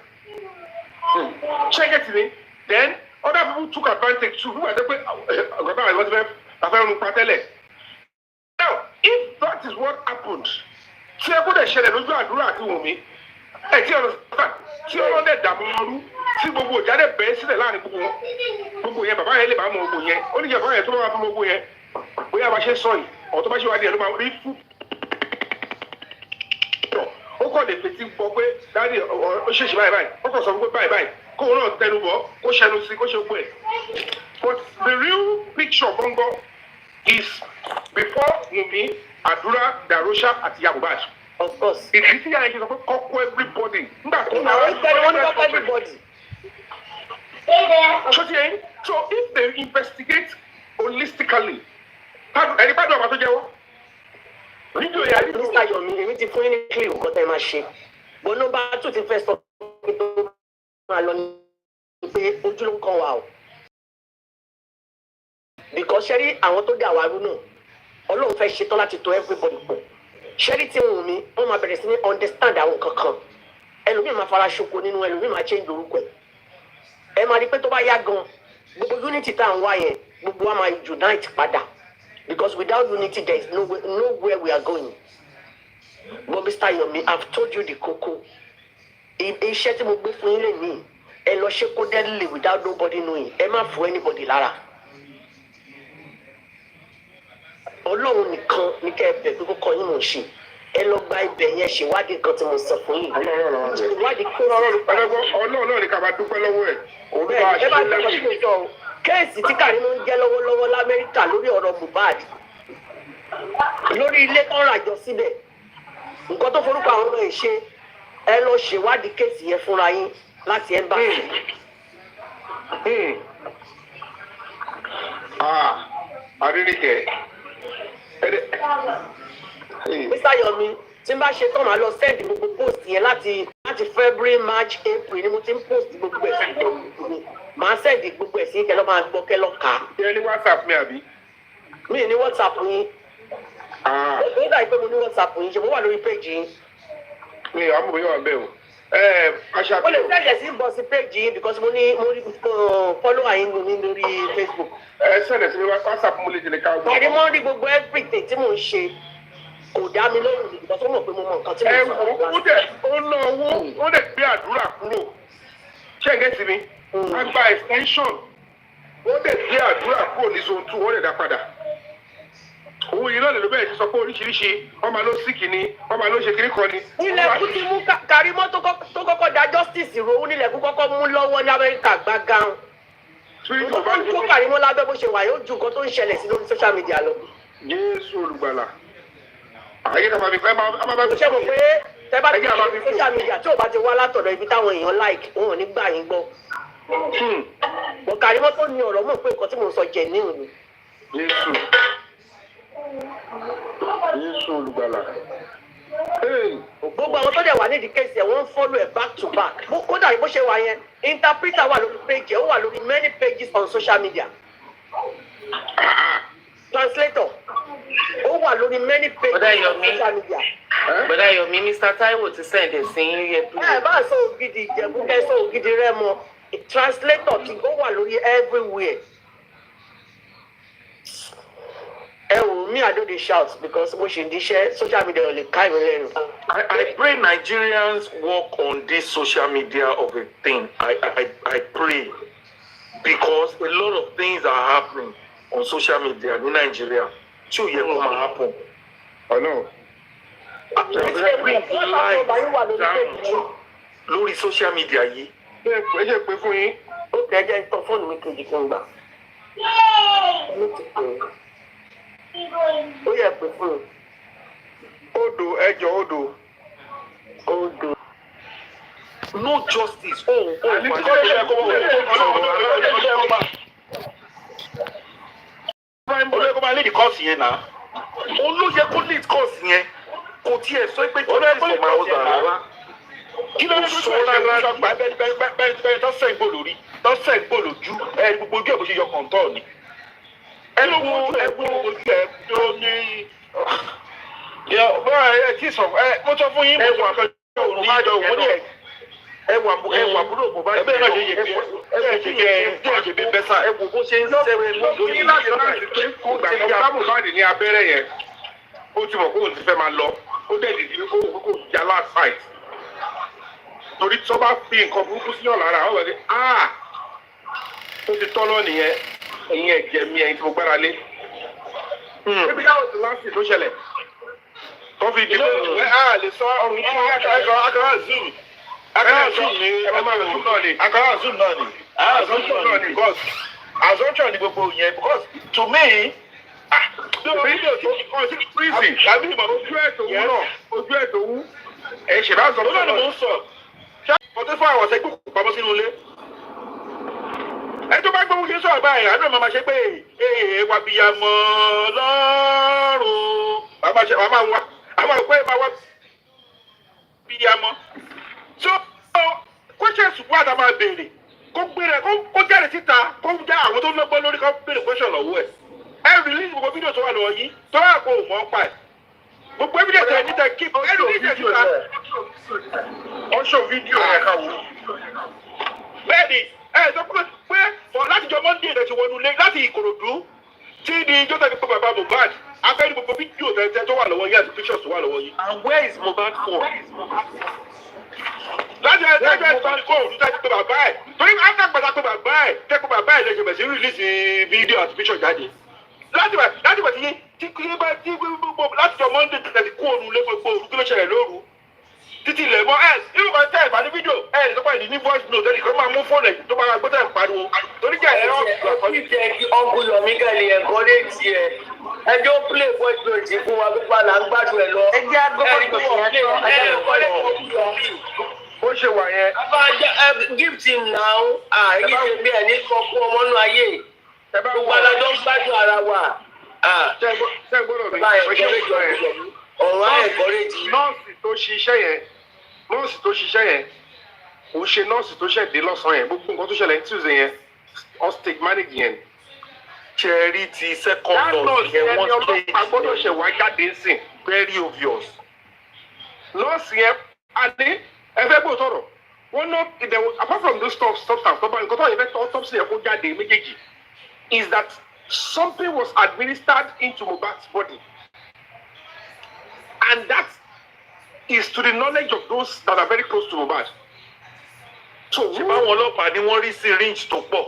Check it to me. Then other people took advantage too. Now, if that is what happened, tí ẹ kó dẹ̀ ṣẹlẹ̀ lójú àdúrà àti Wùnmí, tí ọlọ́dẹ̀ dààmú ọdún, tí gbogbo ìjáde bẹ̀ẹ́ sílẹ̀ láàrin gbogbo yẹn, bàbá yẹn lè bá mọ gbogbo yẹn, ó ní jẹ́ bàbá yẹn tó bá wà fún gbogbo yẹn, bóyá bá ṣe sọ yìí, ọ̀ tó bá ṣe wá díẹ̀ ló máa rí fún. Ó kọ́ lè fetí gbọ́ pé dáàdì ó ṣèṣì báyìí, ó kọ̀ sọ fún pé báyìí, kó o náà tẹnu bọ̀, kó ṣẹnu sí, kó ṣe gbọ́ ẹ̀. But the real picture gbọ́ngbọ́ is before Wunmi, Adura, Darosha àti Iyabo. Of course. Ìdí tí yàrá ìṣẹ́ sọ pé kọ́kọ́ everybody. Nígbà tó náà wọ́n tẹ́lẹ̀ wọ́n ní kọ́kọ́ everybody. So if they investigate holistically, ẹni bá dùn àbá tó jẹ́wọ́. Fídíò yà ní Mr. Yomi, èmi ti fún yín ní kílì nǹkan tẹ́ máa ṣe. Bó ló bá tún ti fẹ́ sọ pé tó máa lọ ní pé ojú ló ń kàn wá o. Because ṣẹ́rí àwọn tó dé àwárú náà, Ọlọ́run fẹ́ ṣetán láti tò everybody pọ̀. Ṣẹ́rí tí Wùnmí, wọ́n máa bẹ̀rẹ̀ sí ní understand àwọn kankan. Ẹlòmíì máa fara ṣoko nínú ẹlòmíì máa change orúkọ ẹ̀. Ẹ máa rí pé tó bá yá gan, gbogbo unity tá à ń wá yẹn, gbogbo wa máa unite padà. Because without unity, there is nowhere we are going. But Mr. Yomi, I've told you the koko. Iṣẹ́ tí mo gbé fún yín lè ní, ẹ lọ ṣe kó deadly without nobody knowing. Ẹ má fún anybody lára. Ọlọ́run nìkan ní kẹ́ ẹ bẹ̀ pé kó kọ́ yín mò ń ṣe. Ẹ lọ gba ibẹ̀ yẹn ṣèwádìí kan tí mo sọ fún yín. Ìwádìí kó Ọlọ́run náà ní ká máa dúpẹ́ lọ́wọ́ ẹ̀. Ẹ bá dúpẹ́ sí mi sọ o. Kéèsì tí Karimo ń jẹ́ lọ́wọ́lọ́wọ́ l'Amẹ́ríkà lórí ọ̀rọ̀ Mohbad. Lórí ilé tó ń ràjọ síbẹ̀. Nǹkan tó forúkọ àwọn ọmọ ẹ̀ ṣe, ẹ lọ ṣèwádìí kéèsì yẹn fúnra yín láti embassy. Adenike. Mr. Yomi, tí n bá ṣe tán màá lọ send gbogbo post yẹn láti February, March, April ni mo ti ń post gbogbo ẹ̀ sí ìjọba. Màá send gbogbo ẹ̀ sí kẹlọ́ máa gbọ́ kẹlọ́ kà. Ṣé ní WhatsApp mi àbí? Mi ní WhatsApp yín. Ó dà pé mo ní WhatsApp yín, ṣe mo wà lórí page yín. Mi ò àmọ̀ bóyá wà bẹ́ẹ̀ o. Aṣáájú. Ó lè sẹ́jẹ̀ sí bọ̀ sí page yín because mo rí follower yín lórí Facebook. Sẹ́dẹ̀ sí WhatsApp mo lè tẹ̀lé ká gbọ́. Karimo rí gbogbo everything tí mò ń ṣe. Kò dá mi lóhùn nígbà tó mọ̀ pé mo mọ nǹkan tí mo sọ. Ó ná owó, ó dẹ̀ gbé àdúrà kúrò. Ṣé ẹ̀gẹ́ sí mi? A gba extension. Ó dẹ̀ gbé àdúrà kúrò ní zone 2, ó dẹ̀ dá padà. Òun yìí náà lè ló bẹ̀rẹ̀ sí sọ pé oríṣiríṣi, ọmọ ló sí kìíní, ọmọ ló ṣe kìíní kan ni. Ilẹ̀kùn ti mú Karimo tó kọ́kọ́ da justice ro, nílẹ̀kùn kọ́kọ́ mú lọ́wọ́ ní Amẹ́ríkà gbágan. Ó tó Karimo lábẹ́ bó ṣe wà yóò ju nǹkan tó ń ṣẹlẹ̀ sí lórí social media lọ. Jésù olùgbàlà. Àyè ká máa fi fẹ́ máa bá ṣe mọ̀ pé tẹ́ bá ti ṣe social media tí ò bá ti wá látọ̀dọ̀ ibi táwọn èèyàn like wọn ò ní gbà yín gbọ́. Bọ̀ Karimo tó ní ọ̀rọ̀ mọ̀ pé nǹkan tí mò ń sọ jẹ̀ ní òní. Jésù olùgbàlà. Gbogbo àwọn tó dẹ̀ wà ní the case yẹn wọ́n follow ẹ̀ back to back kódà bó ṣe wà yẹn interpreter wà lórí page ó wà lórí many pages on social media translator ó wà lórí many pages on social media. Bọ́dá Yomi, Mr. Taiwo ti send ẹ̀ sí yẹ pé. Ẹ bá sọ ògidì Ìjẹ̀bú kẹ́ sọ ògidì Rẹ́mọ translator tí ó wà lórí everywhere. Me, I do the shouts because we should share social media only kind of I pray Nigerians work on this social media of a thing. I pray because a lot of things are happening on social media in Nigeria. Two years come happen. I know. Lórí social media yìí. Ẹ jẹ́ pé fún yín. Ó kẹ́jẹ́ ìtọ́ fóònù mi kejì fún gbà. Ó yẹ pé fún un. Odò ẹjọ́ odò. Odò. No justice. Olóyè máa lédi kọ́ọ̀sì yẹn náà. Olóyè kó lead course yẹn. Kò tiẹ̀ sọ pé justice for my husband rárá. Kí ló ń sọ rárá gba bẹ́ẹ̀ tọ́sẹ̀ ìgbò lórí tọ́sẹ̀ ìgbò lójú gbogbo ojú ẹ̀ bó ṣe yọ kọ̀ǹtọ̀ ni. Ẹ̀gbọ́n ojú ẹ̀ tó ní. Mo sọ fún yín mo sọ òun ní ìjọ òun ní ẹ̀. Ẹwà búrò bò bá ẹgbẹ́ náà ṣe yẹ kí ẹ ṣe bí bẹ́sà. Ẹwù bó ṣe ń sẹ́wẹ̀ lórí Ní láti kó gbà tó bá Mohbad ní abẹ́rẹ́ yẹn. Ó ti mọ̀ kó òun ti fẹ́ máa lọ. Ó dẹ̀ dìde kó jà last fight. Torí tí wọ́n bá fi nǹkan burúkú sí ọ̀la ara, wọ́n wẹ̀ ó ti tọ́ lọ nìyẹn. Ẹ̀yin ẹ̀jẹ̀ mi ẹ̀yin tí mo gbára lé. Ebi dáhùn sí láti tó ṣẹlẹ̀. Tó fi dìbò lè sọ ọrùn yìí akara zoom. Akara zoom ni akara zoom náà ni. Assumption náà ni because assumption ni gbogbo yẹn because to me. Fídíò tó kọ́ sí prison. Tàbí ìmọ̀ ojú ẹ̀ tó wú. Ẹ ṣe bá sọ lọ́nà ni mò ń sọ. Ọtí fún àwọn ọ̀sẹ̀ gbòkú pamọ́ sínú ilé. Ẹ tó bá gbóhùn ṣe sọ̀rọ̀ báyìí, àánú ẹ̀ máa ṣe pé wà bí ya mọ́ lọ́rùn. Àmọ́ pé máa wá bí ya mọ́. So questions wà tá a máa béèrè. Kó gbéra kó jáde síta kó já àwọn tó lọ́gbọ́n lórí kó béèrè question lọ́wọ́ ẹ̀. Ẹ release gbogbo fídíò tó wà lọ́wọ́ yìí tó wà kó mọ́ pa ẹ̀. Gbogbo evidence ẹ̀ níta keep ẹ release ẹ̀ síta. ọ̀ṣọ́ fídíò yẹn ká wò. Bẹ́ẹ̀ni sọ pé láti jọ Monday rẹ̀ ti wọnú ilé láti Ìkòròdú tí di ijó tẹ̀lé pé bàbá Mohbad abẹ́rẹ́ gbogbo fídíò tẹ̀lé tó wà lọ́wọ́ yìí àti pictures tó wà lọ́wọ́ yìí. And where is Mohbad for? Láti ẹgbẹ́ tó ní kó òun tẹ́tí pé bàbá ẹ̀ torí after gbàdá pé bàbá ẹ̀ tẹ́ pé bàbá ẹ̀ lẹ́sẹ̀ bẹ̀ sí release fídíò àti picture jáde. Láti bẹ̀ tí láti jọ Monday tẹ̀lé kó òun lé gbogbo òru kí ló ṣẹlẹ̀ lóru. Títí ilẹ̀ mọ́ irú kan tẹ́ ìbá ní fídíò lọ́pàá ìdí ní voice note ẹnì kan máa mú fóònù ẹ̀ tó máa gbé tẹ̀ pariwo torí jẹ́ ẹ̀rọ ọkùnrin Yomi kẹ́lẹ́ ẹ̀kọ́ lé tiẹ̀ ẹjọ́ play voice note fún wa pípa là ń gbádùn ẹ̀ lọ. Ẹjẹ́ Bó ṣe wà yẹn. gift him now èyí ṣe bí ẹni kan fún ọmọ náà ayé gbogbo alájọ ń gbádùn ara wa. Ṣé gbọ́dọ̀ mi? Bó ṣe lè jọ yẹn. Ọ̀rọ̀ á encourage. Nọ́ọ̀sì tó ṣiṣẹ́ yẹn kò ṣe nọ́ọ̀sì tó ṣẹ̀dé lọ́sàn-án yẹn gbogbo nǹkan tó ṣẹlẹ̀ ní Tuesday yẹn hostage manage yẹn. Cherry ti second nurse yẹn wọ́n ṣe agbọ́dọ̀ ṣẹ̀ wá jáde ńsìn. very obvious. Nọ́ọ̀sì yẹn adé ẹ fẹ́ gbọ́ sọ̀rọ̀ wọ́n ná apart from those substance tọ́ba nǹkan tó yẹ fẹ́ autopsy yẹn kó jáde méjèèjì is that something was administered into Mohbad's body. And that is to the knowledge of those that are very close to Mohbad. So ṣé báwọn ọlọ́pàá ni wọ́n rí syringe tó pọ̀?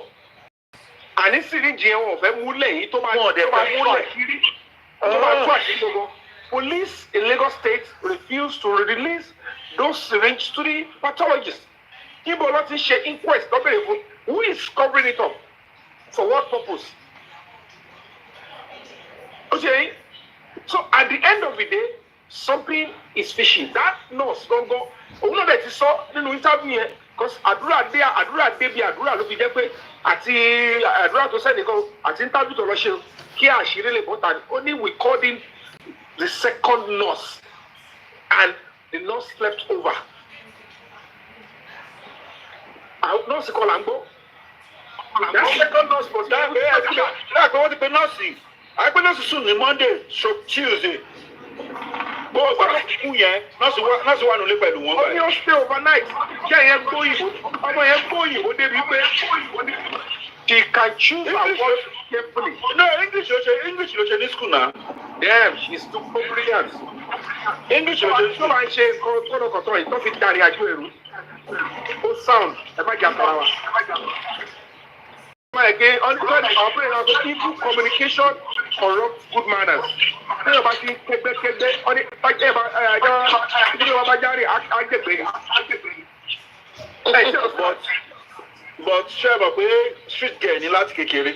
Àní syringe yẹn wọn ò fẹ́ múlẹ̀ yìí tó máa múlẹ̀ kiri. Tó máa tó àṣírí gbogbo. Police in Lagos State refused to release those syringes to the pathologists. Ibo ló ti ṣe inquest lọ́bẹ̀rẹ̀ fún. Who is covering it up? For what purpose? Okay. So at the end of the day, something is fishy. That nurse gangan òun náà dẹ̀ ti sọ nínú interview yẹn because àdúrà dé bí àdúrà ló fi jẹ́ pé àti àdúrà tó sẹ́nìkan àti interview tó lọ ṣe kí àṣírí lè bọ́ta ni ó ní we called in the second nurse and the nurse slept over. Nurse call Ambo. That second nurse was that what the nurse. I put nurse soon Monday, so Tuesday. Go fún yẹn, nurse wà nílé pẹ̀lú wọn. Ó ní ó stay overnight. Kí ẹ̀yẹn gbóyìnbó, ọmọ yẹn gbóyìnbó débi pé she can choose her words carefully. No, English ló ṣe ní school náà. Damn, she's too brilliant. English ló ṣe máa ń ṣe kọ́dọ̀kọ̀tọ̀ yìí tó fi darí àjò ẹ̀rú. Ó sound ẹ má jà fara wa. Again, evil communication corrupts good manners. But ṣé ẹ mọ̀ pé street girl ní láti kékeré?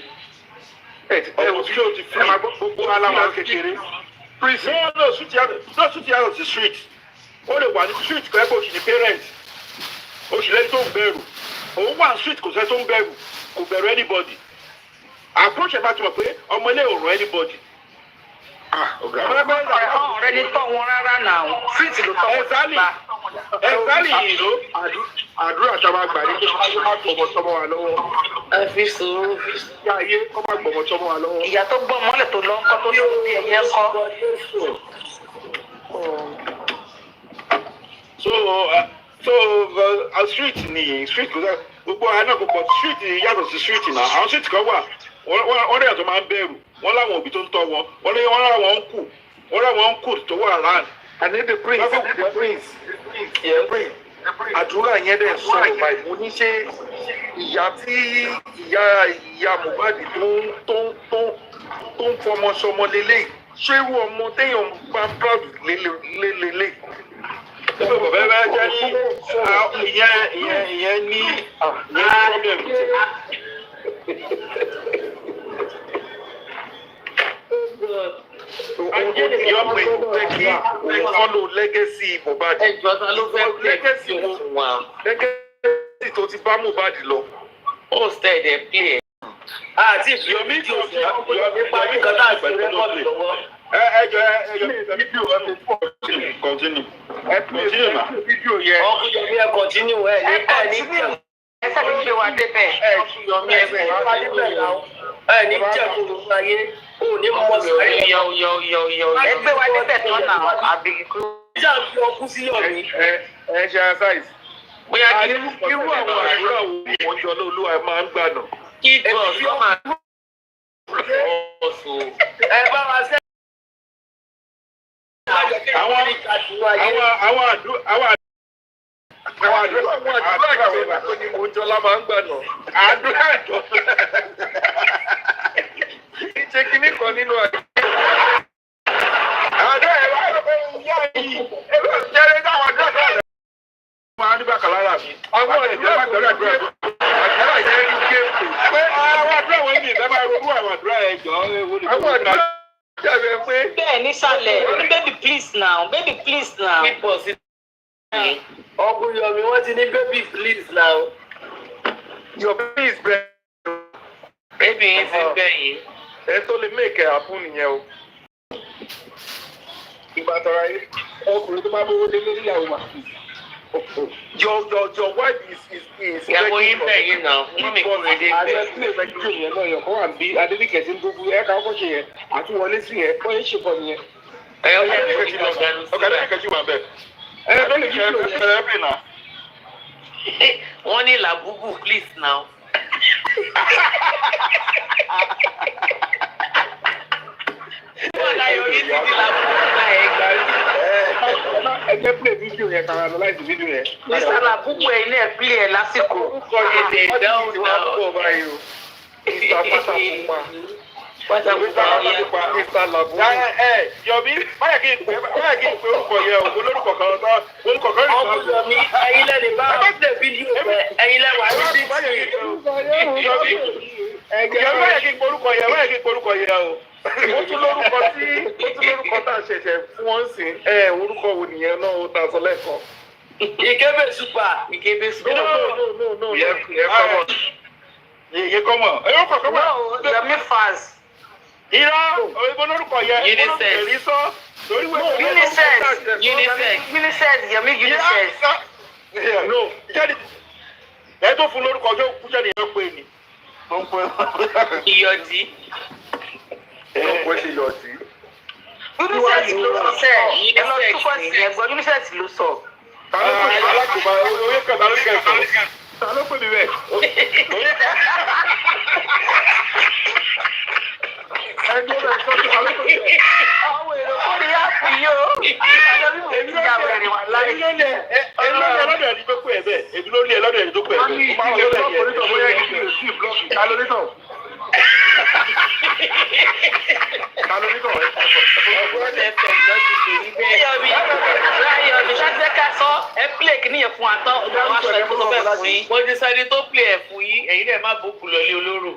Ọmọ tí o ti fi gbogbo aláwọ̀ kékeré. No, street yàtọ̀ sí street. Ó lè wà ní street kọ́ ẹ́ kó o sì ní parent. O sì lẹ́ni tó ń bẹ̀rù. Òun wà ní street kò sẹ́ tó ń bẹ̀rù. Kò bẹ̀rù anybody. Approach ẹ̀ bá ti mọ̀ pé ọmọ ilé ò rán anybody. Ọ̀rẹ́ ní tọ́ wọn rárá náà. Street ló tọ́ wọn síta. Exactly ìlú. Àdúrà tá a máa gbà ní pé kí wọ́n má gbọ̀mọ̀ sọ́mọ́ wa lọ́wọ́. Ẹ fi sùúrù. Kí ayé kọ́ má gbọ̀mọ̀ sọ́mọ́ wa lọ́wọ́. Ìyá tó gbọ́ mọ́lẹ̀ tó lọ ń kọ́ tó ṣe bí ẹ̀yẹ kọ́. So street ni street kò sẹ́ gbogbo àná kò pọ̀ street yàtọ̀ sí street náà àwọn street kan wà wọ́n rí àtọ́ máa ń bẹ̀rù wọ́n láwọn òbí tó ń tọ́ wọn wọ́n láwọn ń kù tó wà around. And then the prince àdúrà yẹn dẹ̀ sọ ìgbà ìmú ní ṣe ìyá tí ìyá Mohbad tó ń fọmọ sọmọ lélẹ̀ ṣé irú ọmọ téèyàn bá proud lélẹ̀. Ẹgbẹ́ bàbá ẹ bá jẹ́ ní ìyẹn ní problem. Yọ pé fẹ́ kí òun follow legacy Mohbad. Ẹjọ́ ta ló fẹ́ legacy wo legacy tó ti bá Mohbad lọ. Ó stẹ̀ dẹ̀ play ẹ̀. Àti ìfìyọ́mí tí o fi nípa nǹkan tá a gbẹ̀ rẹ́kọ̀dì lọ́wọ́. Ẹjọ́ fídíò ẹ fi pọ̀ continue. Continue na. Fídíò yẹn. Ọkùnrin ẹ continue ẹ ní jẹun. Ẹ sẹ́ni gbé wa débẹ̀. Ọkùnrin ẹ gbé wa débẹ̀ náà. Ẹ ní jẹun ló ń ayé. O ní mọ̀ sí yọ. Ẹ gbé wa débẹ̀ tán náà àbí kú. Ìjà fi ọkùn sí yọ̀ mí. Ẹ ṣe exercise. Bóyá kí irú àwọn àdúrà wo wọ́n jọ lóluwà máa ń gbà náà. kí bọ́ọ̀sì ọmọ ẹ bá wa sẹ́. Àwọn àdúrà tó ní mo jọ la máa ń gbà náà. àdúrà àjọ. Ṣé kíní kan nínú àdúrà? Àdúrà ẹ̀ wá lọ fẹ́ yá yìí. Ebi ò jẹ́rẹ́ táwọn àdúrà tó lẹ̀. Máa ń nígbà kan lára mi. Àwọn àdúrà àdúrà yẹn ń gé pè. Pé àwọn àdúrà wọ̀nyí ni ìfẹ́ máa ronú àwọn àdúrà yẹn jọ. Àwọn àdúrà jáde pé. Bẹ́ẹ̀ nísàlẹ̀ baby please now baby please now. Ọkùnrin Yomi wọ́n ti ní baby please now. Your baby is bread. Baby yín ti bẹ̀ yín. Ẹ tó lè make it happen nìyẹn o. Ìgbà tọ́ra yìí, ọkùnrin tó bá bówó dé lórí ìyàwó máa fi. Your wife is Ìyàwó yín bẹ̀ yín náà, wọ́n mi kúrò dé bẹ̀. Àṣẹ tí lè fẹ́ kí yẹn náà yọ̀ kọ́ wà bí Adéníkẹ̀ sí ń gbogbo ẹ̀ka ọkọ̀ ṣe yẹn àtúwọlé sí yẹn ó yẹ ṣe pọ̀ nìyẹn. Ẹ ó yẹ kí lọ ganu síbẹ̀. Ọ̀gá Adéníkẹ̀ sí wà bẹ́ẹ̀. Ẹ bẹ́ẹ̀ ni kí ẹ bẹ́ẹ̀ náà. Wọ́n ní làbúbù please now. Ẹgbẹ́ play fídíò yẹn kan analyze fídíò yẹn. Mr. Labubu ẹ̀ ilé ẹ̀ play ẹ̀ lásìkò. orúkọ yèdè dáhùn náà. Mr. Pátákùpá. Mr. Labu. Yomi, báyà kí n pe orúkọ yẹn o, olórúkọ kan náà, orúkọ kan Ọkùnrin Yomi, ẹ̀yin lẹ́ni bá ọ̀sẹ̀ fídíò rẹ̀, ẹ̀yin lẹ́wà ní bí. Yomi, báyà kí n pe orúkọ yẹn o. Ó tún lórúkọ tá a ṣẹ̀ṣẹ̀ fún wọn sí. Orúkọ wo nìyẹn náà ó ta sọ lẹ́ẹ̀kan. Ìkébé super. No. Yẹ kọ́mọ̀. Yẹ kọ́mọ̀. No, Yomi fast. irọ́ òyìnbó lórúkọ yẹ èrí sọ lórí wẹ́ẹ̀ unisex yẹmi unisex. no jẹ́ni ẹ tó fún lórúkọ ọjọ́ kú jẹ́ni ẹ pé ni. ìyọ̀dí. ẹ pé sí ìyọ̀dí. unisex ló sọ sẹ́ẹ̀ ẹ lọ túbọ̀ sí ẹ̀gbọ́n unisex ló sọ. ta ló pè mí alákòóbá oyè kan ta ló kẹ́ ẹ̀ sọ̀rọ̀ ta ló pè mí bẹ́ẹ̀. ẹgbẹ́ bẹ́ẹ̀ sọ́tún ta ló pè mí bẹ́ẹ̀. àwọn èrò kò ní àpò yìí o. èmi ló ní ẹlọ́dẹ̀ ẹni tó pè ẹ bẹ́ẹ̀ èmi ló ní ẹlọ́dẹ̀ ẹni tó pè ẹ bẹ́ẹ̀. Mo ti sọ ẹni tó play ẹ̀ fún yín, ẹ̀yin náà má bókù lọ ní olóró.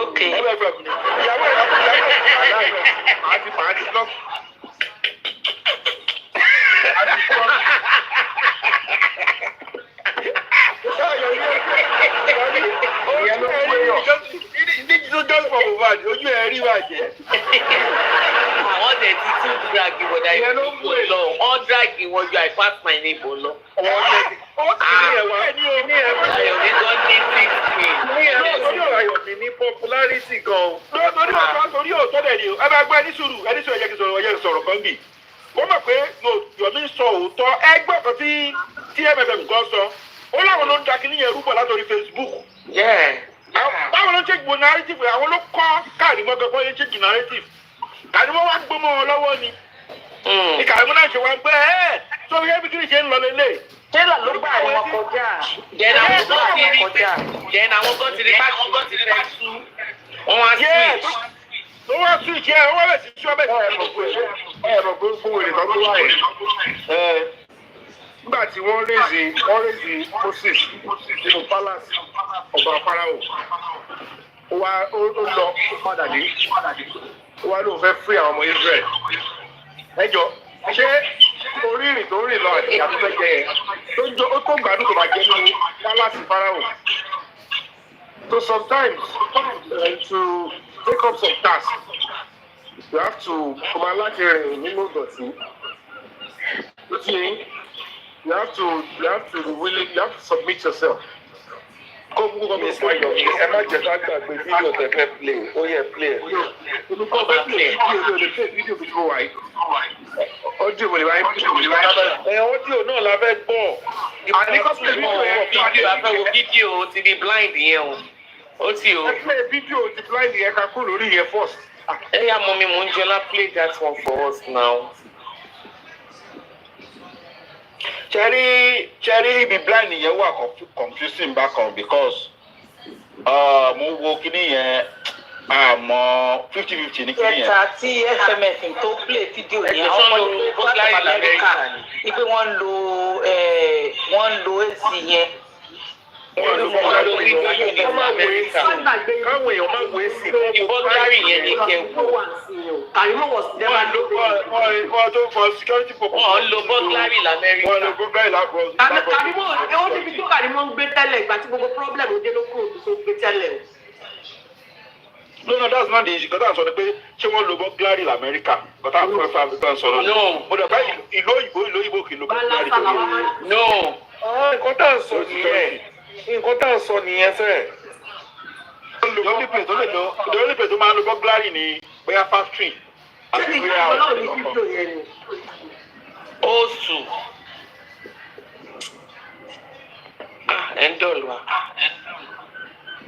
Ok. Ìyàwó ẹ̀ àti pàájì lọ́kù. Ojú ẹ̀ rí bàjẹ́. Àwọn tẹ̀ ti tún dragi wọ̀dà ìbò lọ. Wọ́n dragi wọn ju I pass my neighbor lọ. Ayọ̀mí gan ní 16. Ayọ̀mí ní popularity gan. Torí òótọ́ dẹ̀ ni o. Ẹ bá gbọ́ ẹni sùúrù ẹ̀jẹ̀ kí sọ̀rọ̀ kan bì. Wọ́n mọ̀ pé Yomi sọ òótọ́ ẹgbẹ́ kan tí MFM kan sọ. Ó láwọn ló ń da kíní yẹn rúbọ̀ látòrí Facebook. Báwo ló ń ṣe gbò narrative àwọn ló kọ́ Kàrímọ́ gan fọ́yé ṣe jì narrative. Kàrímọ́ wá gbọ́mọ́ wọn lọ́wọ́ ni. Ní Kàrímọ́ náà ṣe wá gbé tó fi ẹbí kiri ṣe ń lọ lélẹ̀. Tẹ́lá ló gbà wọn kọjá. Jẹ́nà àwọn kan ti rí pé bá tú. Wọ́n wá switch. Ó wá switch ẹ̀ ó wá bẹ̀ sí ṣọ́bẹ̀ sí ẹ̀rọ gbogbo èrè kan tó wà yẹn. Nígbà tí wọ́n rèézì Moses nínú palace ọba Fáráò, ó lọ padà dé, ó wá lóun fẹ́ free àwọn ọmọ Israel. Ẹjọ́ ṣé orí ìrìn tó rìn lọ àti àtúntò jẹ yẹn ó tó gbádùn tó máa jẹ ní palace Fáráò. So sometimes to take up some tasks, you have to come out rìn nínú ìdọ̀tí. You have to be willing, you have to submit yourself. Ẹ má jẹ́ ká gbàgbé fídíò tẹ̀fẹ́ play, ó yẹ play. Olùkọ́ bá play fídíò bí mo wà yìí. Ọ́díò mo lè wáyé fídíò mo lè wáyé lábẹ́. Ọ́díò náà la fẹ́ gbọ́. Àníkọ́ play fídíò yẹn. Fídíò afẹ́ wo fídíò ti di blind yẹn o. Ó ti o. Ẹ play fídíò ti blind yẹn ká kúrò lórí yẹn first. Ẹ yá mọ mi mò ń jọlá play that one for us now. Cherry ibi blind yẹn wà confusing bákan because mo wo kíní yẹn àmọ́ 50-50 ní kíní yẹn. Ẹ̀ta tí FMF tó play fídíò yẹn àwọn ọmọ ìlú láti Amẹ́ríkà ni pé wọ́n lo AC yẹn. Káwọn èèyàn máa wo èsì. Ìbọ́gárì yẹn ní kẹ́wọ́. Kàrímọ́ was never Wọ́n tó for security purpose. Wọ́n lo bọ́gárì l'Amẹ́ríkà. Wọ́n lo bọ́gárì l'Amẹ́ríkà. Kàrímọ́ ó níbi tó Kàrímọ́ ń gbé tẹ́lẹ̀ ìgbà tí gbogbo problem ó dé ló kúrò tó gbé tẹ́lẹ̀. No, that's not the issue. Kọ́tà sọ ni pé ṣé wọ́n lo bọ́gárì l'Amẹ́ríkà? Kọ́tà fún African sọ̀rọ̀. No. Mo dàgbà ìlú òyìnbó kì í lo bọ́gárì. No. Nǹkan tá à ń sọ nìyẹn sẹ́ẹ̀. The only place tó máa ń lo bọ́gárì ni bóyá factory. Oṣù. Ẹ ń dọ̀lù wa.